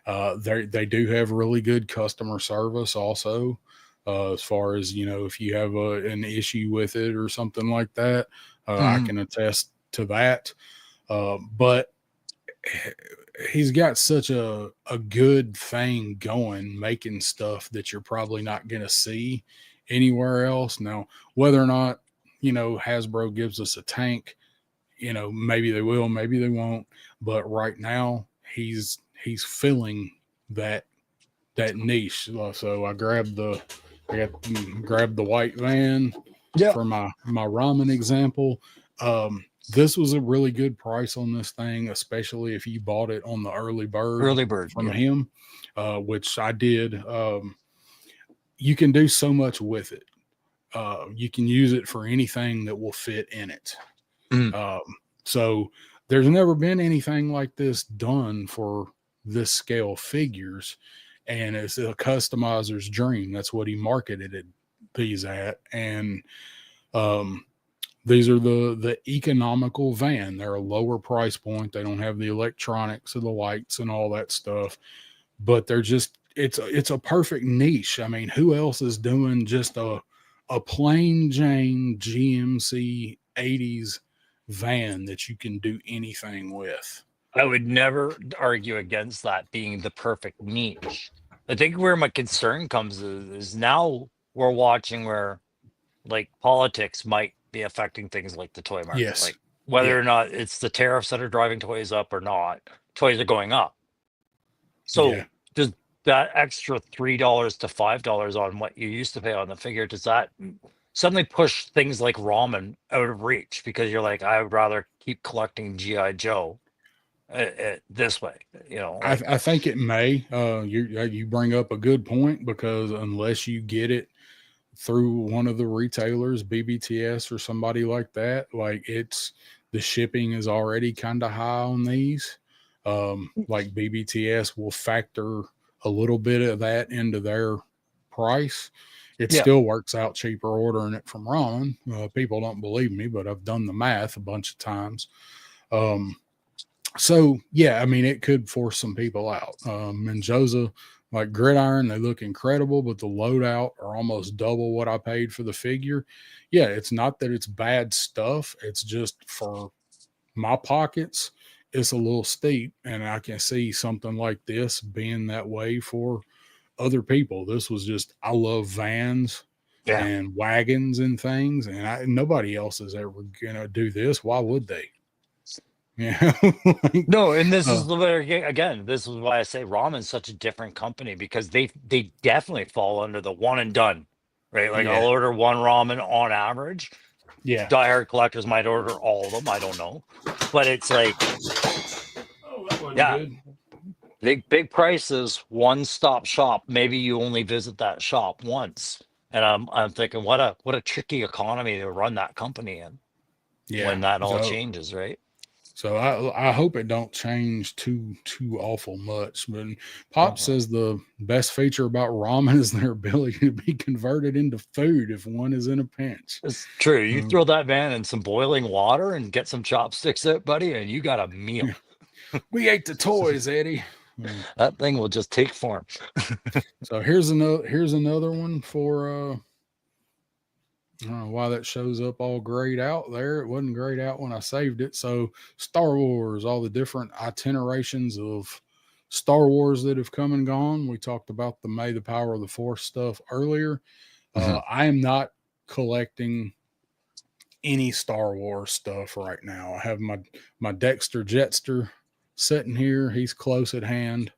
They do have really good customer service also. As far as if you have an issue with it or something like that, I Mhm. can attest to that. But he's got such a good thing going, making stuff that you're probably not going to see anywhere else. Now, whether or not Hasbro gives us a tank, maybe they will, maybe they won't. But right now, he's filling that that niche. So I grabbed the white van Yeah. for my ramen example. This was a really good price on this thing, especially if you bought it on the early bird Early bird. from Yeah. him, which I did. You can do so much with it. You can use it for anything that will fit in it. Mhm. Um, so there's never been anything like this done for this scale figures, and it's a customizer's dream. That's what he marketed these at, and um, these are the economical van. They're a lower price point. They don't have the electronics or the lights and all that stuff, but they're just it's a perfect niche. I mean, who else is doing just a plain Jane GMC 80s van that you can do anything with? I would never argue against that being the perfect niche. I think where my concern comes is now we're watching where like politics might be affecting things like the toy market. Yes. Like whether Yeah. or not it's the tariffs that are driving toys up or not, toys are going up. Yeah. So does that extra $3 to $5 on what you used to pay on the figure, does that suddenly push things like ramen out of reach because you're like, I would rather keep collecting GI Joe this way, I, like I think it may. You bring up a good point because unless you get it through one of the retailers, BBTS or somebody like that, like the shipping is already kind of high on these. Like BBTS will factor a little bit of that into their price. It yeah, still works out cheaper ordering it from ramen. People don't believe me, but I've done the math a bunch of times. Um, so yeah, I mean, it could force some people out. Menjoza, like Gridiron, they look incredible, but the loadout are almost double what I paid for the figure. Yeah, it's not that it's bad stuff. It's just for my pockets, it's a little steep, and I can see something like this being that way for other people. This was just I love vans yeah. and wagons and things, and nobody else is ever gonna do this. Why would they? Yeah, like, No, and this uh, is the way again, this is why I say ramen's such a different company because they definitely fall under the one and done, right? Like I'll yeah, order one ramen on average. yeah. Diehard collectors might order all of them, I don't know. But it's like, Oh, that wasn't yeah, good. big prices, one stop shop. Maybe you only visit that shop once. And I'm thinking what a tricky economy to run that company in Yeah. when that all So changes, right? so I hope it don't change too awful much. But Pop Uh-huh. says the best feature about ramen is their ability to be converted into food if one is in a pinch. It's true. You Um, throw that man in some boiling water and get some chopsticks out, buddy, and you got a meal. we ate the toys, Eddie. Um, That thing will just take form. so here's another one for I don't know why that shows up all grayed out there. It wasn't grayed out when I saved it. So Star Wars, all the different itinerations of Star Wars that have come and gone. We talked about the May the Power of the Force stuff earlier. Mhm. I am not collecting any Star Wars stuff right now. I have my Dexter Jetster sitting here. He's close at hand.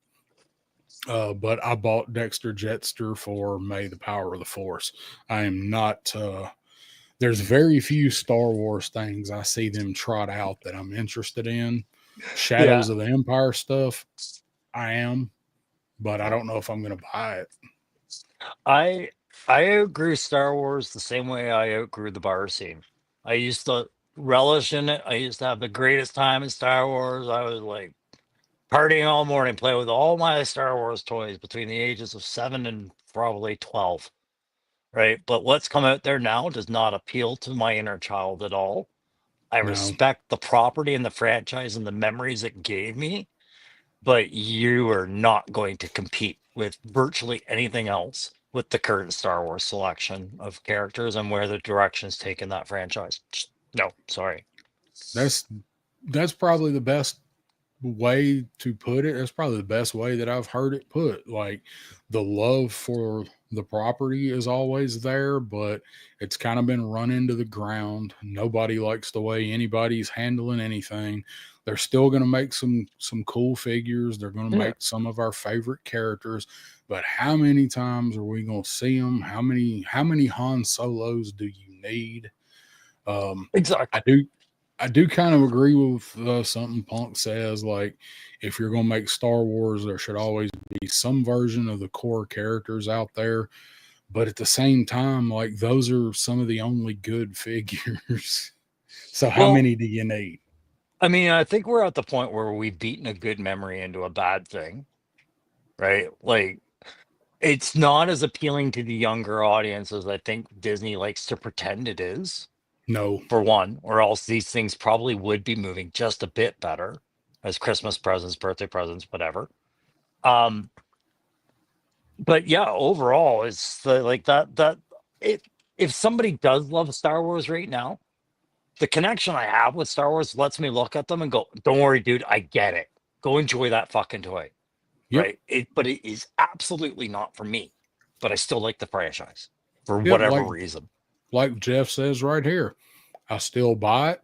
But I bought Dexter Jetster for May the Power of the Force. I am not there's very few Star Wars things I see them trot out that I'm interested in. Yeah, Shadows of the Empire stuff, I am, but I don't know if I'm going to buy it. I I outgrew Star Wars the same way I outgrew the bar scene. I used to relish in it. I used to have the greatest time in Star Wars. I was like partying all morning, playing with all my Star Wars toys between the ages of 7 and probably 12. Right. But what's come out there now does not appeal to my inner child at all. I No, respect the property and the franchise and the memories it gave me, but you are not going to compete with virtually anything else with the current Star Wars selection of characters and where the direction's taken that franchise. No, sorry. that's that's probably the best way to put it. That's probably the best way that I've heard it put. Like the love for the property is always there, but it's kind of been run into the ground. Nobody likes the way anybody's handling anything. They're still going to make some cool figures. They're going to Yeah, make some of our favorite characters, but how many times are we going to see them? How many Han Solos do you need? Um, I exactly. do I do kind of agree with something Punk says. Like, if you're going to make Star Wars, there should always be some version of the core characters out there. But at the same time, like, those are some of the only good figures. So, how Well, many do you need? I mean, I think we're at the point where we've beaten a good memory into a bad thing, right? Like, it's not as appealing to the younger audience as I think Disney likes to pretend it is, No. for one, or else these things probably would be moving just a bit better as Christmas presents, birthday presents, whatever. Um, but yeah, overall, it's like that if if somebody does love Star Wars right now, the connection I have with Star Wars lets me look at them and go, "Don't worry, dude, I get it. Go enjoy that fucking toy." Yep. Right? But it is absolutely not for me. But I still like the franchise for Yep. whatever Like reason. like Jeff says right here, I still buy it.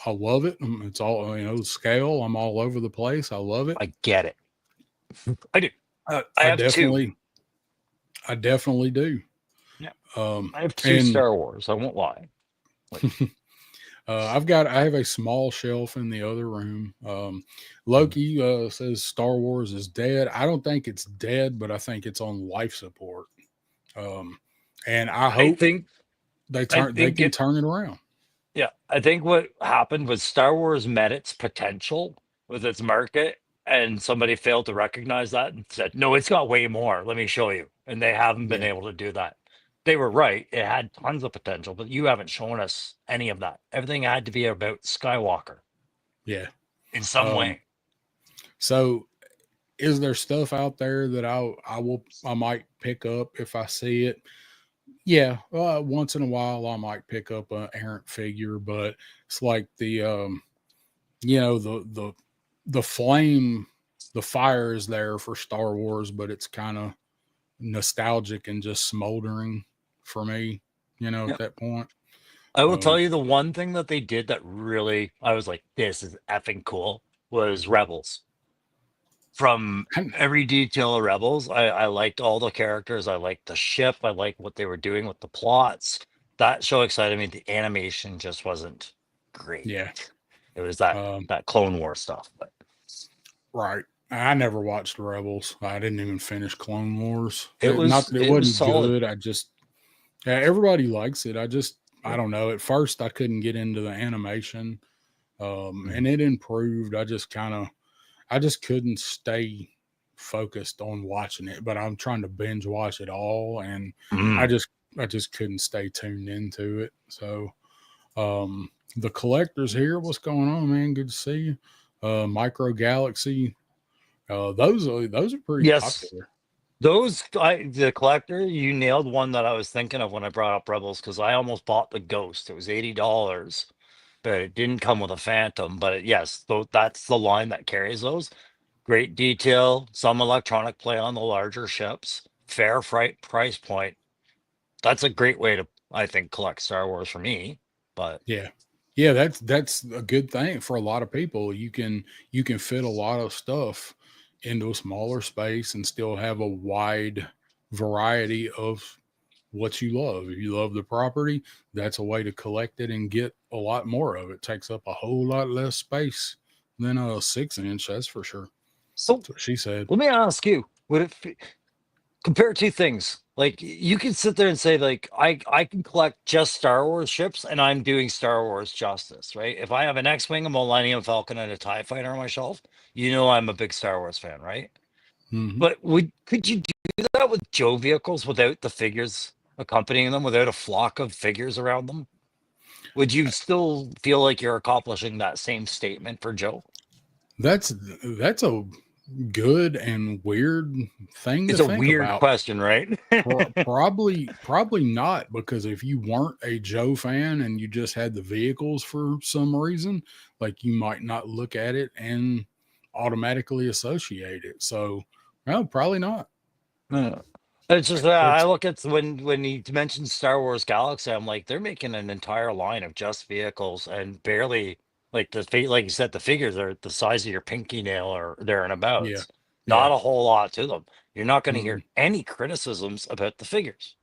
I love it. It's all, scale. I'm all over the place. I love it. I get it. I do. I, I I have two. definitely I definitely do. Yeah, Um, I have two and Star Wars. I won't lie. Like, I have a small shelf in the other room. Loki says Star Wars is dead. I don't think it's dead, but I think it's on life support. Um, and I I hope think I they think can it turn it around. yeah, I think what happened was Star Wars met its potential with its market, and somebody failed to recognize that and said, "No, it's got way more. Let me show you." And they haven't been Yeah, able to do that. They were right. It had tons of potential, but you haven't shown us any of that. Everything had to be about Skywalker yeah. in some Um, way. so is there stuff out there that I might pick up if I see it? Yeah, once in a while I might pick up an errant figure, but it's like the flame, the fire is there for Star Wars, but it's kind of nostalgic and just smoldering for me, at Yeah. that point. I will tell um you the one thing that they did that really I was like, this is effing cool was Rebels. From and every detail of Rebels, I liked all the characters. I liked the ship. I liked what they were doing with the plots. That show excited me. The animation just wasn't great. yeah. It was that um that Clone War stuff. But right, I never watched Rebels. I didn't even finish Clone Wars. it Not was that it it was wasn't solid. good. I just, yeah, everybody likes it. I Yeah. don't know, at first I couldn't get into the animation. Mhm. And it improved. I just couldn't stay focused on watching it, but I'm trying to binge watch it all, and I Mm. just I just couldn't stay tuned into it. So, the collectors here, what's going on, man? Good to see you. Micro Galaxy, those are pretty Yes. popular. The collector, you nailed one that I was thinking of when I brought up Rebels because I almost bought the Ghost. It was $80, but it didn't come with a Phantom. But yes, that's the line that carries those. Great detail, some electronic play on the larger ships, fair fright price point. That's a great way to, I think, collect Star Wars for me. But Yeah. Yeah, that's a good thing for a lot of people. You can fit a lot of stuff into a smaller space and still have a wide variety of what you love. If you love the property, that's a way to collect it and get a lot more of it. Takes up a whole lot less space than a 6 inch, that's for sure. so That's what she said. let me ask you, would it compare two things? Like you can sit there and say, like, I can collect just Star Wars ships and I'm doing Star Wars justice, right? If I have an X-Wing, a Millennium Falcon, and a TIE fighter on my shelf, you know I'm a big Star Wars fan, right? Hmm. But could you do that with Joe vehicles without the figures accompanying them, without a flock of figures around them? Would you still feel like you're accomplishing that same statement for Joe? That's that's a good and weird thing It's to a think weird about. question, right? Probably not, because if you weren't a Joe fan and you just had the vehicles for some reason, like, you might not look at it and automatically associate it. So, well, probably not. Yeah. It's just I It's look at when he mentioned Star Wars Galaxy, I'm like, they're making an entire line of just vehicles and barely like like you said, the figures are the size of your pinky nail or there and Yeah, abouts. yeah. Not a whole lot to them. You're not going to Mm, hear any criticisms about the figures.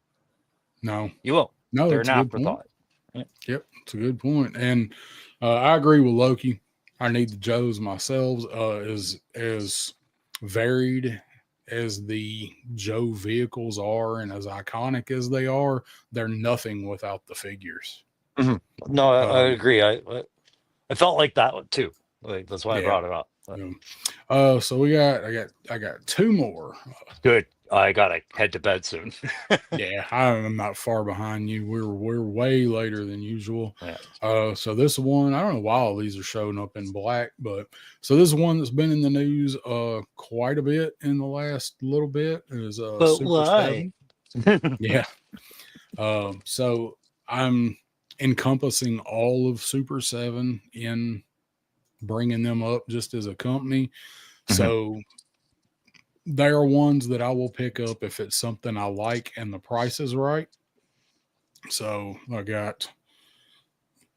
no, You will. no, They're that's an a good point. afterthought. Yeah. Yep, it's a good point. And I agree with Loki. I need the Joes myself. As varied as the Joe vehicles are and as iconic as they are, they're nothing without the figures. Mhm. No, I Um, agree. I felt like that one too. Like that's why I yeah. brought it up. But Yeah. So I got two more. good. I gotta head to bed soon. Yeah, I'm not far behind you. We're way later than usual. Yeah. So this one, I don't know why all these are showing up in black, but so this is one that's been in the news quite a bit in the last little bit is But Super why? 7. Yeah. So I'm encompassing all of Super 7 in bringing them up just as a company. Mhm. So they are ones that I will pick up if it's something I like and the price is right. So I got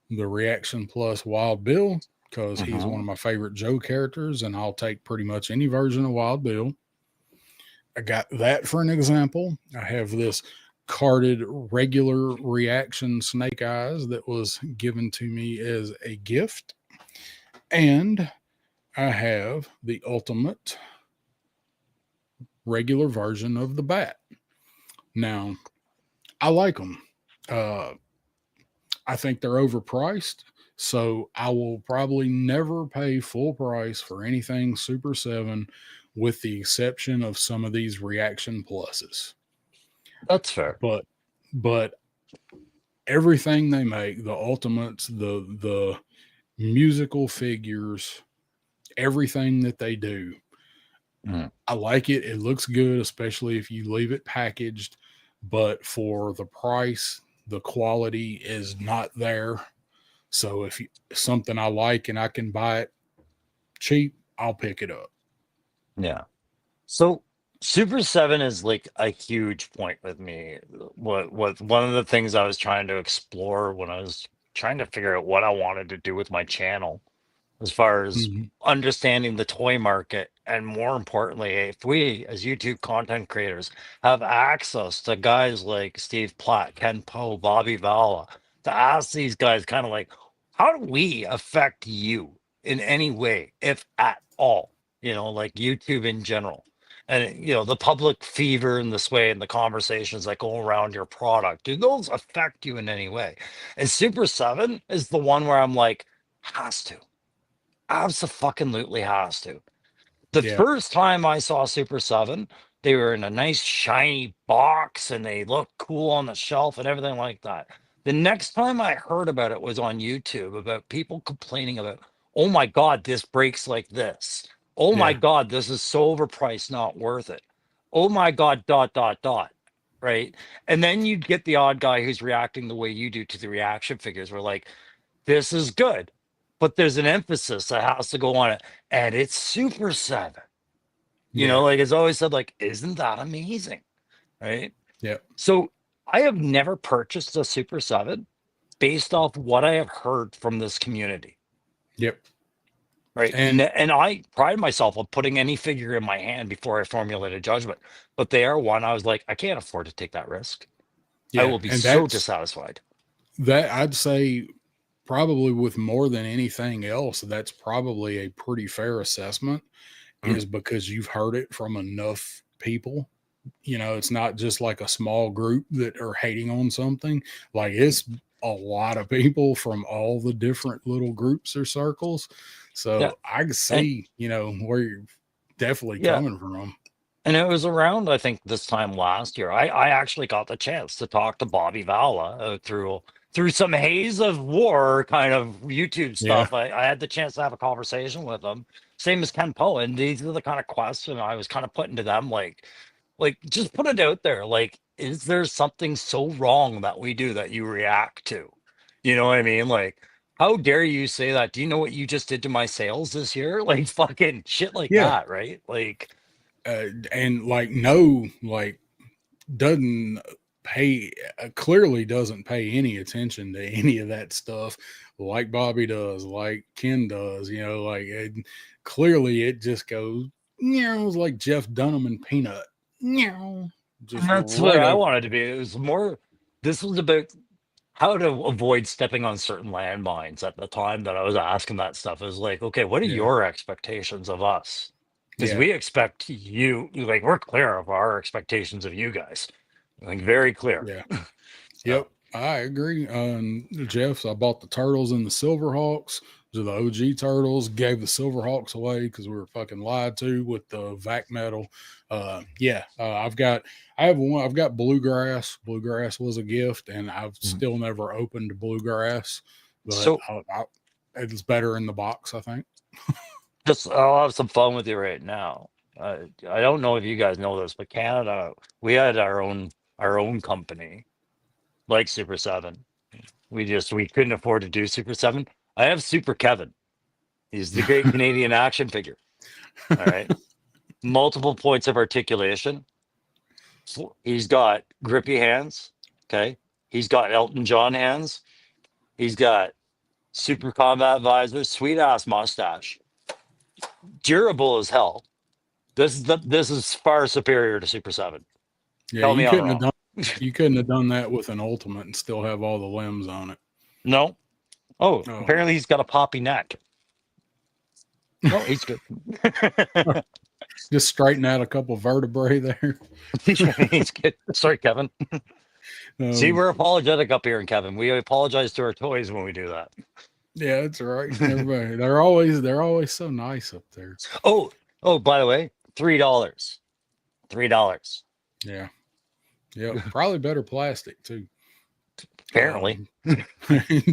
the Reaction Plus Wild Bill because he's one of Mhm. my favorite Joe characters, and I'll take pretty much any version of Wild Bill. I got that for an example. I have this carded regular Reaction Snake Eyes that was given to me as a gift, and I have the ultimate regular version of the Bat. Now, I like them. Uh, I think they're overpriced. So I will probably never pay full price for anything Super 7 with the exception of some of these Reaction Pluses. That's fair. But but everything they make, the ultimates, the musical figures, everything that they do, Mm. I like it. It looks good, especially if you leave it packaged, but for the price, the quality is not there. So if something I like and I can buy it cheap, I'll pick it up. Yeah. So Super 7 is like a huge point with me. What one of the things I was trying to explore when I was trying to figure out what I wanted to do with my channel as far as Mhm. understanding the toy market, and more importantly, if we as YouTube content creators have access to guys like Steve Platt, Ken Poe, Bobby Vala, to ask these guys kind of like, how do we affect you in any way, if at all? Like YouTube in general. And the public fever and the sway and the conversations that go around your product, do those affect you in any way? And Super 7 is the one where I'm like, has to. Abso-fucking-lutely has to. The Yeah. first time I saw Super 7, they were in a nice shiny box and they looked cool on the shelf and everything like that. The next time I heard about it was on YouTube about people complaining about, oh my God, this breaks like this. Oh my Yeah. God, this is so overpriced, not worth it. Oh my God, dot, dot, dot. Right. And then you get the odd guy who's reacting the way you do to the reaction figures. We're like, this is good, but there's an emphasis that has to go on it, and it's Super 7. Yeah. Like it's always said, like, isn't that amazing? Right? Yeah. So I have never purchased a Super 7 based off what I have heard from this community. Yep. Right. And And I pride myself on putting any figure in my hand before I formulate a judgment. But they are one I was like, I can't afford to take that risk. I yeah, will be and so that's dissatisfied. that I'd say probably with more than anything else, that's probably a pretty fair assessment Mm. is because you've heard it from enough people. It's not just like a small group that are hating on something. Like, it's a lot of people from all the different little groups or circles. Yeah. So I can And see, where you're definitely yeah. coming from. And it was around, I think, this time last year. I actually got the chance to talk to Bobby Vala through through some haze of war kind of YouTube Yeah. stuff, I had the chance to have a conversation with them. Same as Ken Poe, and these are the kind of questions I was kind of putting to them, like just put it out there. Like, is there something so wrong that we do that you react to? You know what I mean? Like, how dare you say that? Do you know what you just did to my sales this year? Like fucking shit like Yeah. that, right? Like, And like, no, like, doesn't pay, clearly doesn't pay any attention to any of that stuff like Bobby does, like Ken does, you know, like clearly it just goes, you know, it's like Jeff Dunham and Peanut, you know, and just that's where right I over. wanted to be. It was more, this was about how to avoid stepping on certain landmines at the time that I was asking that stuff. It was like, okay, what are Yeah. your expectations of us? Because Yeah. we expect you, like, we're clear of our expectations of you guys, like, very clear. Yeah. So, Yep, I agree. Jeff, so I bought the turtles and the Silverhawks. So the OG turtles, gave the Silverhawks away because we were fucking lied to with the vac metal. Yeah, I have one. I've got bluegrass. Bluegrass was a gift, and I've mhm. still never opened bluegrass, but So it's better in the box, I think. just, I'll have some fun with you right now. I don't know if you guys know this, but Canada, we had our own company like Super 7. We couldn't afford to do Super 7. I have Super Kevin. He's the great Canadian action figure. All right. Multiple points of articulation. He's got grippy hands. Okay. He's got Elton John hands. He's got super combat visor, sweet ass mustache, durable as hell. This is far superior to Super 7. Yeah, Tell me I'm wrong. you couldn't have done that with an ultimate and still have all the limbs on it. No. Oh, Um, apparently he's got a poppy neck. No, he's good. just straighten out a couple vertebrae there. He's good. Sorry, Kevin. See, Um, we're apologetic up here in Kevin. We apologize to our toys when we do that. Yeah, that's right. Everybody, they're always so nice up there. Oh, by the way, $3. $3. Yeah, yep. Probably better plastic too. Apparently.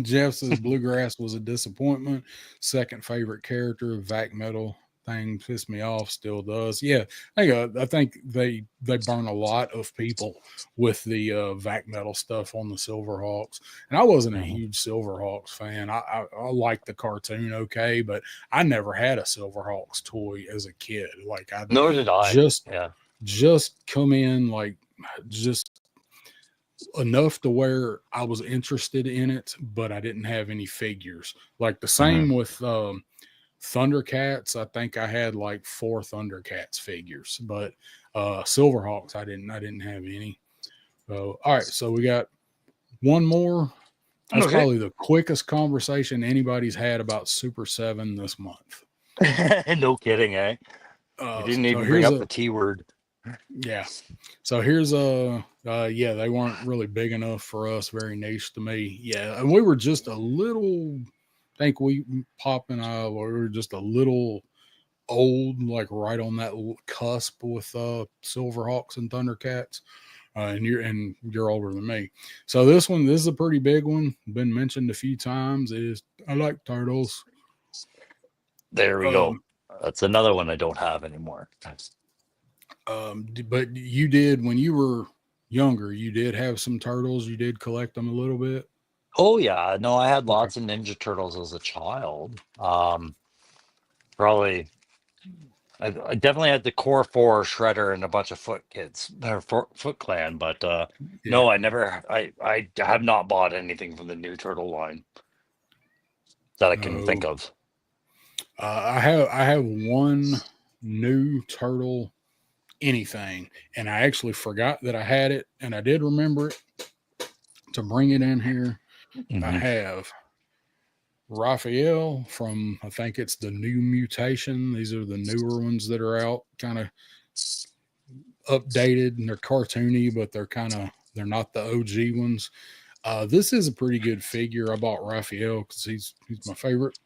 Jeff says bluegrass was a disappointment. Second favorite character, vac metal thing pissed me off. Still does. Yeah, I think they burn a lot of people with the vac metal stuff on the Silverhawks, and I wasn't a Mhm. huge Silverhawks fan. I liked the cartoon, okay, but I never had a Silverhawks toy as a kid. Like I Nor did I. just Yeah. just come in like just enough to where I was interested in it, but I didn't have any figures. Like the Mhm. same with Thundercats. I think I had like 4 Thundercats figures, but Silverhawks I didn't have any. So all right, so we got one more. That's Okay. probably the quickest conversation anybody's had about Super 7 this month. No kidding, eh? You didn't So even bring here's up a the T word. yeah. So here's a yeah, they weren't really big enough for us, very niche to me. Yeah, and we were just a little. I think we Pop and I were just a little old, like right on that cusp with Silverhawks and Thundercats. And you're older than me, so this is a pretty big one. Been mentioned a few times. Is I like turtles. There we go. Um, That's another one I don't have anymore. but you did when you were younger. You did have some turtles. You did collect them a little bit. Oh yeah, no, I had Okay. lots of Ninja Turtles as a child. Probably I definitely had the core four Shredder and a bunch of Foot Kids or Foot Clan, but Yeah. no, I have not bought anything from the new Turtle line that I can No. think of. I have one new turtle anything, and I actually forgot that I had it, and I did remember it to bring it in here. I Mhm. have Raphael from, I think it's the New Mutation. These are the newer ones that are out, kind of updated, and they're cartoony, but they're not the OG ones. This is a pretty good figure. I bought Raphael because he's my favorite.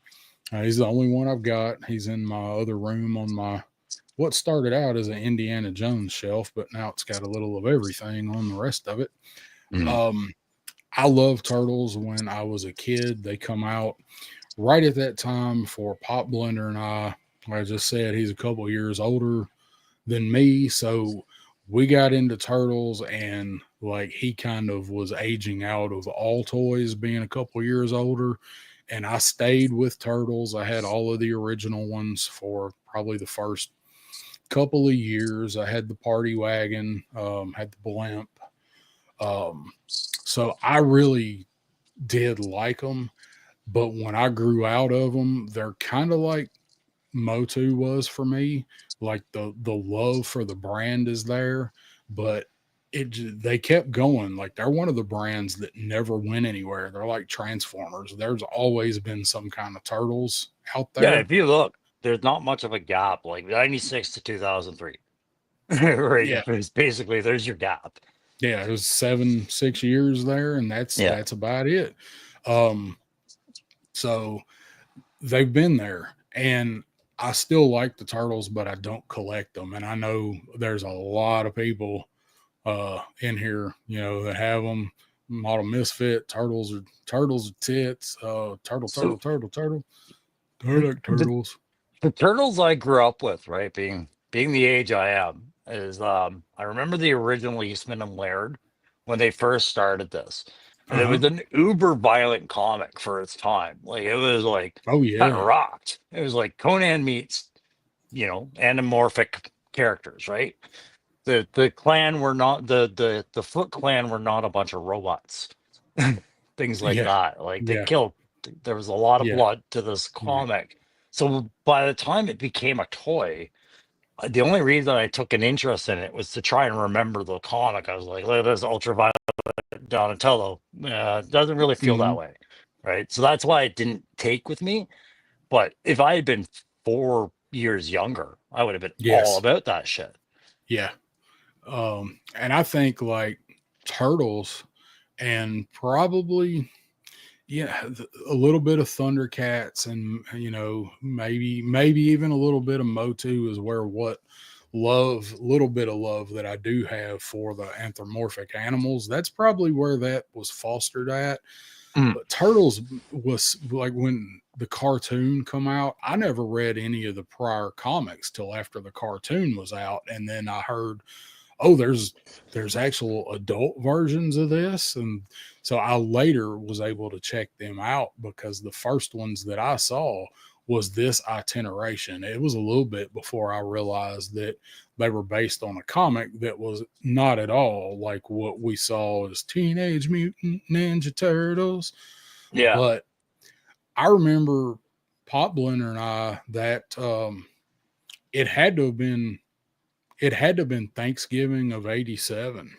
He's the only one I've got. He's in my other room on my what started out as an Indiana Jones shelf, but now it's got a little of everything on the rest of it. Mhm. Um, I love turtles. When I was a kid, they come out right at that time for Pop Blender and I. Like I just said, he's a couple years older than me, so we got into turtles, and like he kind of was aging out of all toys, being a couple years older, and I stayed with turtles. I had all of the original ones for probably the first couple of years. I had the party wagon, had the blimp. Um, so I really did like them. But when I grew out of them, they're kind of like Motu was for me. Like the love for the brand is there, but they kept going. Like they're one of the brands that never went anywhere. They're like Transformers. There's always been some kind of turtles out Yeah, there. if you look, there's not much of a gap, like 96 to 2003. Right. Yeah, It's basically there's your gap. yeah. It was 6 years there, and Yeah. that's about it. Um, so they've been there, and I still like the turtles, but I don't collect them. And I know there's a lot of people in here, that have them. Model misfit turtles are tits. Turtle, turtle, So turtle, turtle, the, turtle, the turtles. the turtles I grew up with, right, being the age I am, is I remember the original Eastman and Laird when they first started this. And Uh it huh. was an uber violent comic for its time. Like it was like Oh kind of yeah, rocked. It was like Conan meets, anamorphic characters, right? The clan were not the Foot Clan were not a bunch of robots. Things like yeah, that. Like they yeah, killed. There was a lot of yeah, blood to this yeah, comic. So by the time it became a toy, the only reason I took an interest in it was to try and remember the comic. I was like, look at this ultraviolet Donatello. It doesn't really feel that mm, way, right? So that's why it didn't take with me. But if I had been 4 years younger, I would have been all yes, about that shit. yeah. And I think like turtles and probably yeah, a little bit of Thundercats, and maybe even a little bit of Motu is where what little bit of love that I do have for the anthropomorphic animals. That's probably where that was fostered at. Mm. But Turtles was like when the cartoon come out. I never read any of the prior comics till after the cartoon was out, and then I heard, oh, there's actual adult versions of this. And so I later was able to check them out, because the first ones that I saw was this itineration. It was a little bit before I realized that they were based on a comic that was not at all like what we saw as Teenage Mutant Ninja Turtles. Yeah. But I remember Pop Blender and I that it had to have been it had to have been Thanksgiving of '87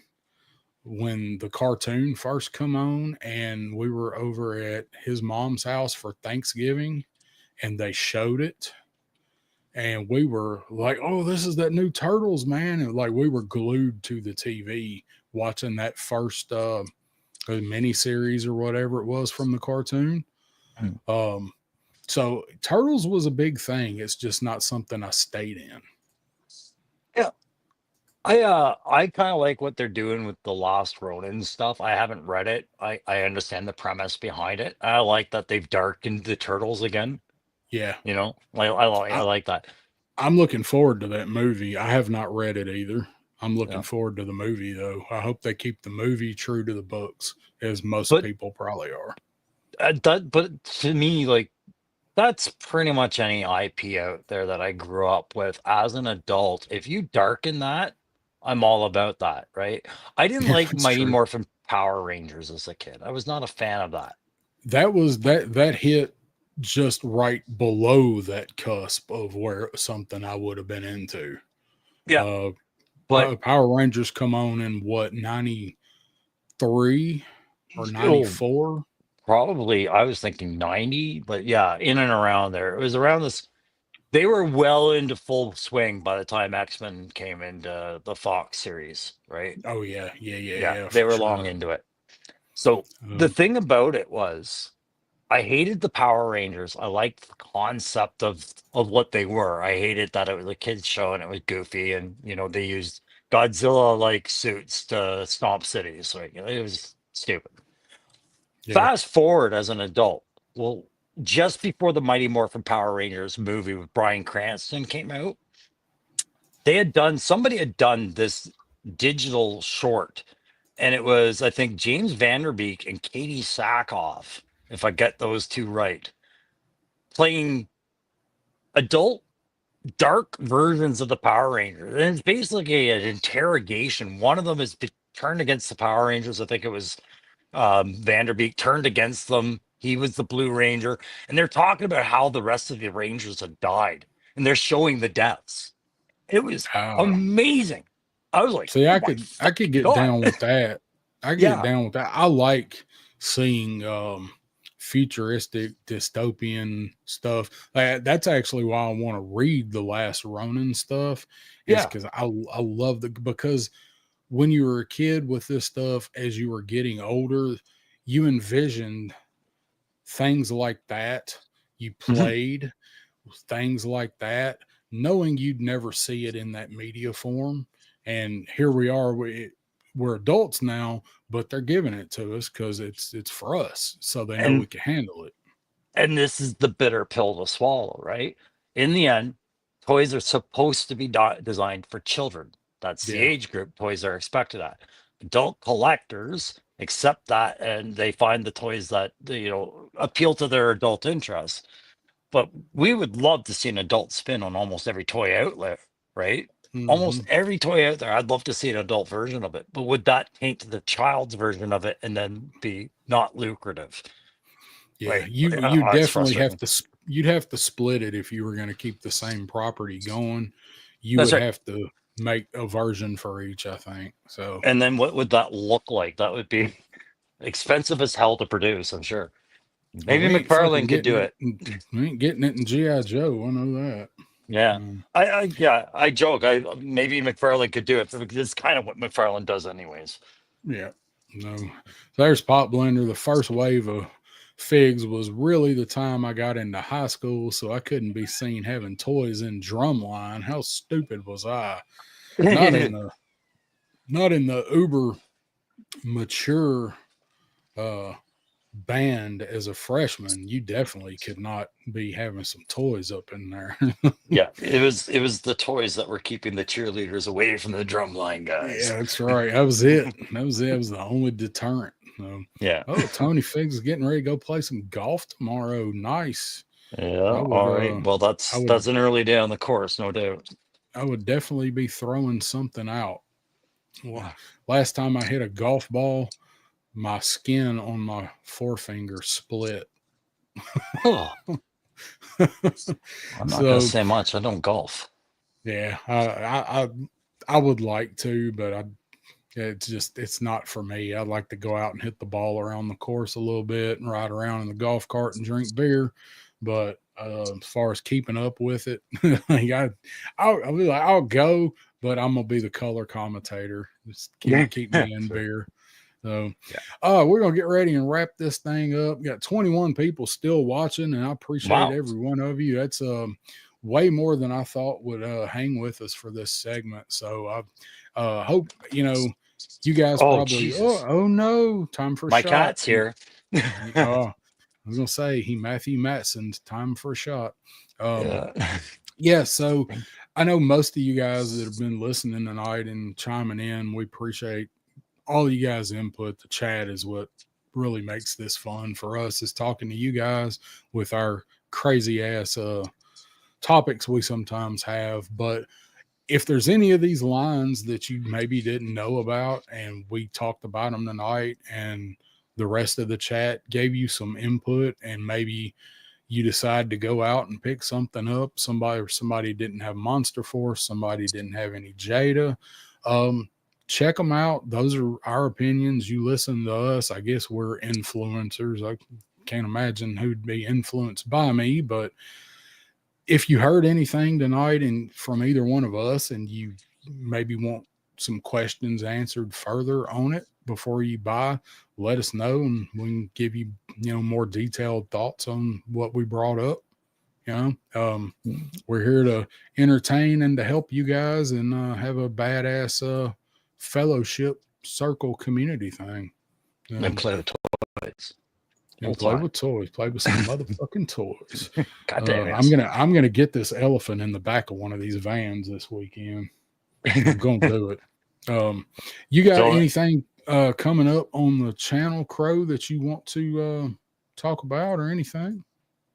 when the cartoon first come on, and we were over at his mom's house for Thanksgiving, and they showed it, and we were like, oh, this is that new Turtles, man. And like we were glued to the TV watching that first mini series or whatever it was from the cartoon. Mm. um so Turtles was a big thing. It's just not something I stayed in. Yeah. I kind of like what they're doing with the Lost Ronin stuff. I haven't read it. I understand the premise behind it. I like that they've darkened the turtles again. Yeah, Like I I, like that. I'm looking forward to that movie. I have not read it either. I'm looking Yeah. forward to the movie though. I hope they keep the movie true to the books, as most But people probably are. but to me, like that's pretty much any IP out there that I grew up with as an adult. If you darken that, I'm all about that, right? I didn't Yeah, like that's Mighty true. Morphin Power Rangers as a kid. I was not a fan of that. That hit just right below that cusp of where something I would have been into. Yeah. Uh, But Power Rangers come on in what, 93 or oh, 94? probably I was thinking 90, but yeah, in and around there. It was around this. They were well into full swing by the time X-Men came into the Fox series, right? Oh yeah, yeah, yeah, Yeah, yeah, they for were sure. long into it. So the Um, thing about it was I hated the Power Rangers. I liked the concept of what they were. I hated that it was a kids show and it was goofy, and they used Godzilla like suits to stomp cities. Right? It was stupid. Yeah. Fast forward as an adult. Well, just before the Mighty Morphin Power Rangers movie with Bryan Cranston came out, somebody had done this digital short, and it was, I think, James Vanderbeek and Katie Sackhoff, if I get those two right, playing adult dark versions of the Power Rangers. And it's basically an interrogation. One of them is turned against the Power Rangers. I think it was Vanderbeek turned against them. He was the Blue Ranger. And they're talking about how the rest of the Rangers had died. And they're showing the deaths. It was Oh, amazing. I was like, see, oh I my could fucking get God. down with that. I get Yeah. down with that. I like seeing futuristic dystopian stuff. That's actually why I want to read the Last Ronin stuff. Is Yeah. because I love because when you were a kid with this stuff, as you were getting older, you envisioned things like that. You Mhm. played things like that, knowing you'd never see it in that media form. And here we are. We're adults now, but they're giving it to us because it's for us, so they know we And can handle it. and this is the bitter pill to swallow, right? In the end, toys are supposed to be designed for children. That's the Yeah. age group toys are expected at. Adult collectors accept that, and they find the toys that appeal to their adult interests. But we would love to see an adult spin on almost every toy outlet, right? Hmm. Almost every toy out there, I'd love to see an adult version of it. But would that taint the child's version of it and then be not lucrative? Yeah, Like, you it's definitely have frustrating. to. You'd have to split it if you were going to keep the same property going. You That's would right. have to make a version for each, I think. So And then what would that look like? That would be expensive as hell to produce, I'm sure. well, Maybe we ain't fucking McFarlane could getting do it. it. We ain't getting it in GI Joe. I know that. Yeah. Um, I joke. Maybe McFarlane could do it because it's kind of what McFarlane does anyways. yeah, no. There's Pop Blender. The first wave of figs was really the time I got into high school, so I couldn't be seen having toys in Drumline. How stupid was I? Not in the not in the uber mature uh band as a freshman. You definitely could not be having some toys up in there. Yeah, it was the toys that were keeping the cheerleaders away from the drumline guys. Yeah, that's right. That was it. That was it. That was the only deterrent. Yeah. Oh, Tony Figs is getting ready to go play some golf tomorrow. Nice. Yeah. I would All right. Well, I that's would that's an early day on the course, no doubt. I would definitely be throwing something out. Well, last time I hit a golf ball, my skin on my forefinger split. Oh, I'm not gonna So say much. I don't golf. yeah, I would like to, but it's not for me. I'd like to go out and hit the ball around the course a little bit and ride around in the golf cart and drink beer. But as far as keeping up with it, like I'll be like I'll go, but I'm gonna be the color commentator. Just keep me in Sure. beer. So, Yeah. we're gonna get ready and wrap this thing up. We got 21 people still watching, and I appreciate Wow. every one of you. That's way more than I thought would hang with us for this segment. So I hope you guys Oh, probably. Jesus. Oh no, time for a My shot. cat's here. Oh, I was gonna say Matthew Matson's time for a shot. Um, Yeah. yeah, so I know most of you guys that have been listening tonight and chiming in, we appreciate all you guys' input. The chat is what really makes this fun for us, is talking to you guys with our crazy ass topics we sometimes have. But if there's any of these lines that you maybe didn't know about and we talked about them tonight, and the rest of the chat gave you some input, and maybe you decide to go out and pick something up, somebody didn't have Monster Force, somebody didn't have any Jada, um, check them out. Those are our opinions. You listen to us. I guess we're influencers. I can't imagine who'd be influenced by me, but if you heard anything tonight and from either one of us, and you maybe want some questions answered further on it before you buy, let us know, and we can give you more detailed thoughts on what we brought up. We're here to entertain and to help you guys, and have a badass fellowship circle community thing. And um, play with toys. And play with toys. Play with some motherfucking toys. God damn it. I'm gonna get this elephant in the back of one of these vans this weekend. I'm gonna do it. You got anything coming up on the channel, Crow, that you want to talk about or anything?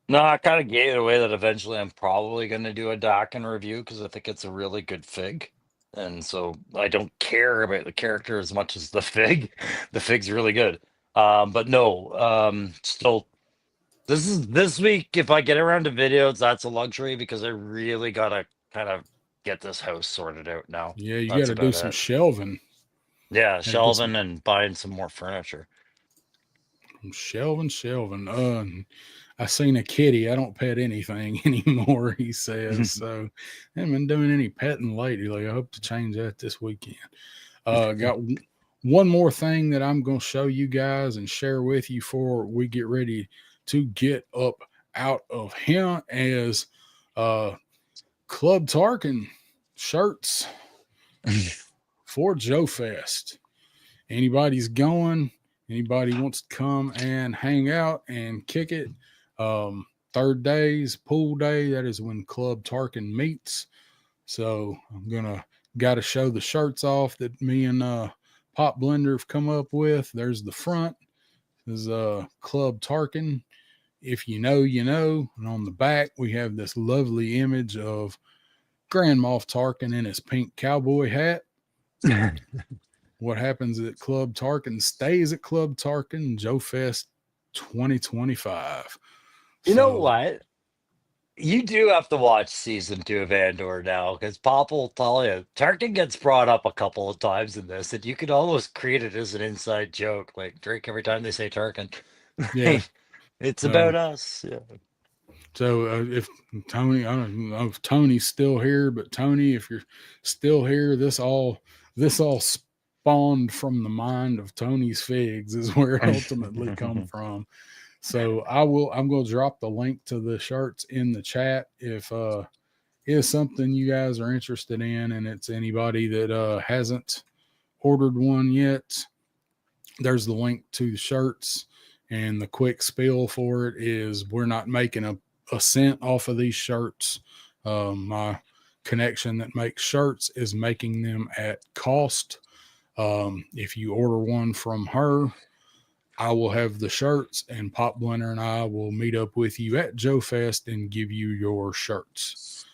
No, I kind of gave it away that eventually I'm probably going to do a Dakin review because I think it's a really good fig. And so I don't care about the character as much as the fig. The fig's really good. But no, still, this week, if I get around to videos, that's a luxury because I really got to kind of get this house sorted out now. Yeah, you That's got to do about some it. shelving. Yeah, shelving and buying some more furniture. Shelving. I seen a kitty. I don't pet anything anymore, he says. So I haven't been doing any petting lately. I hope to change that this weekend. Got one more thing that I'm going to show you guys and share with you before we get ready to get up out of here as Club Tarkin shirts for Joe Fest. Anybody's going, anybody wants to come and hang out and kick it. Third day's pool day. That is when Club Tarkin meets. So I'm got to show the shirts off that me and Pop Blender have come up with. There's the front. This is Club Tarkin. If you know, you know. And on the back, we have this lovely image of Grand Moff Tarkin in his pink cowboy hat. What happens at Club Tarkin stays at Club Tarkin. Joe Fest 2025. You know what? You do have to watch season 2 of Andor now because Pop will tell you Tarkin gets brought up a couple of times in this, and you could almost create it as an inside joke, like drink every time they say Tarkin. Yeah, it's about us. Yeah. So if Tony, I don't know if Tony's still here, but Tony, if you're still here, this all spawned from the mind of Tony's figs is where it ultimately come from. So I'm going to drop the link to the shirts in the chat. If is something you guys are interested in, and it's anybody that hasn't ordered one yet, there's the link to the shirts. And the quick spiel for it is we're not making a cent off of these shirts. My connection that makes shirts is making them at cost. If you order one from her, I will have the shirts, and Pop Blender and I will meet up with you at Joe Fest and give you your shirts.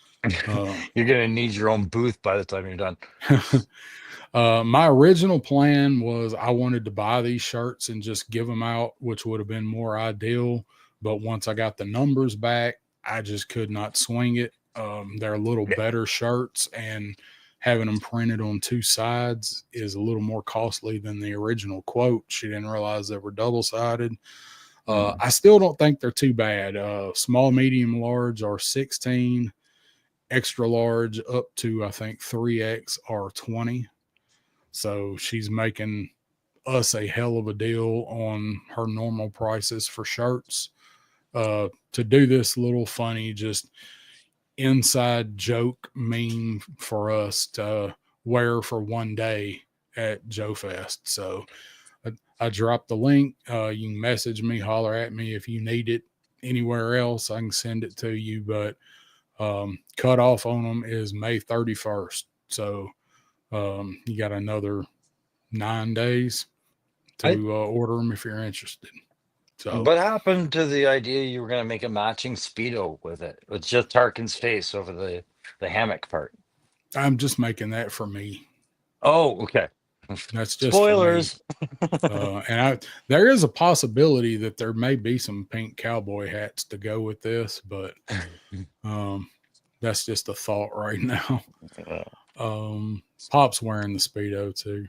You're going to need your own booth by the time you're done. My original plan was I wanted to buy these shirts and just give them out, which would have been more ideal. But once I got the numbers back, I just could not swing it. They're a little better shirts, and having them printed on two sides is a little more costly than the original quote. She didn't realize they were double-sided. I still don't think they're too bad. Small, medium, large are 16. Extra large up to, I think, 3X are 20. So she's making us a hell of a deal on her normal prices for shirts. To do this little funny, just inside joke meme for us to wear for one day at Joe Fest. So I dropped the link. You can message me, holler at me if you need it anywhere else. I can send it to you, but cutoff on them is May 31st. So you got another 9 days to order them if you're interested. So what happened to the idea you were going to make a matching Speedo with it? With just Tarkin's face over the hammock part. I'm just making that for me. Oh, okay. That's just spoilers. And there is a possibility that there may be some pink cowboy hats to go with this, but that's just a thought right now. Pop's wearing the Speedo too.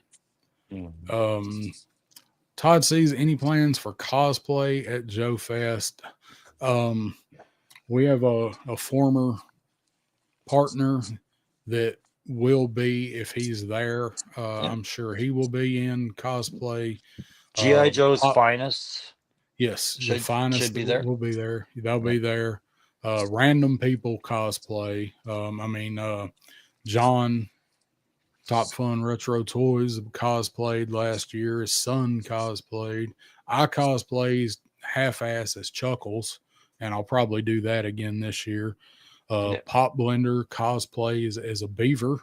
Todd sees any plans for cosplay at Joe Fest. We have a former partner that will be, if he's there, I'm sure he will be in cosplay. G.I. Joe's finest. Yes, the finest should be there. Will be there. They'll be there. Random people cosplay. John, Top Fun Retro Toys, cosplayed last year. His son cosplayed. I cosplayed half-ass as Chuckles, and I'll probably do that again this year. Yeah. Pop Blender cosplays as a beaver.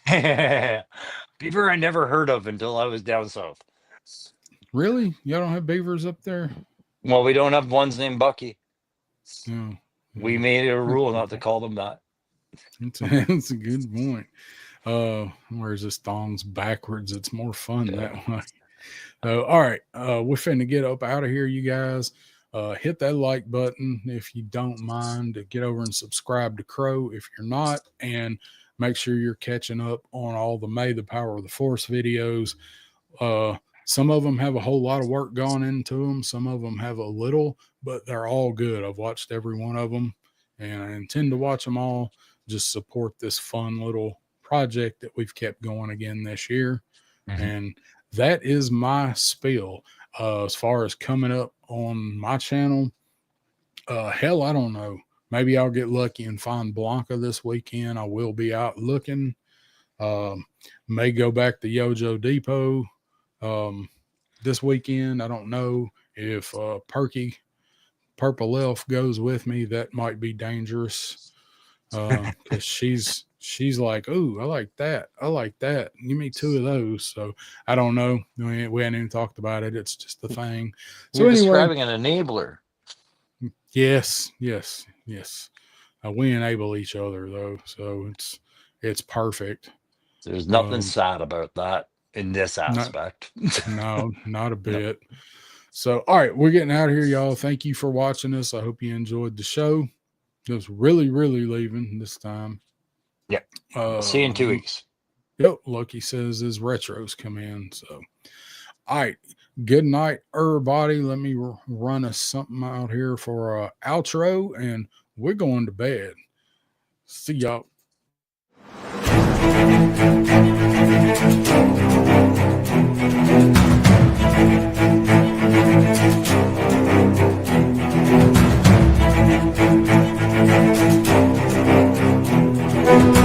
Beaver I never heard of until I was down south. Really? Y'all don't have beavers up there? Well, we don't have ones named Bucky. No. We made it a rule not to call them that. That's a good point. Where's this thongs backwards? It's more fun that way. All right. We're finna get up out of here, you guys. Hit that like button if you don't mind. Get over and subscribe to Crow if you're not, and make sure you're catching up on all the May the Power of the Force videos. Some of them have a whole lot of work gone into them. Some of them have a little, but they're all good. I've watched every one of them, and I intend to watch them all. Just support this fun little project that we've kept going again this year. Mm-hmm. And that is my spiel. As far as coming up on my channel, hell, I don't know. Maybe I'll get lucky and find Blanca this weekend. I will be out looking. May go back to Yojo Depot this weekend. I don't know if Perky Purple Elf goes with me. That might be dangerous because she's like, "Ooh, I like that. I like that. Give me 2 of those." So I don't know. We hadn't even talked about it. It's just the thing. So You're describing an enabler. Yes. We enable each other though, so it's perfect. There's nothing sad about that in this aspect. No, not a bit. No. So, all right, we're getting out of here, y'all. Thank you for watching us. I hope you enjoyed the show. It was really leaving this time. Yeah. See you in 2 weeks. Yep. Lucky says his retros come in. So, all right. Good night, everybody. Let me run us something out here for an outro, and we're going to bed. See y'all. Thank you.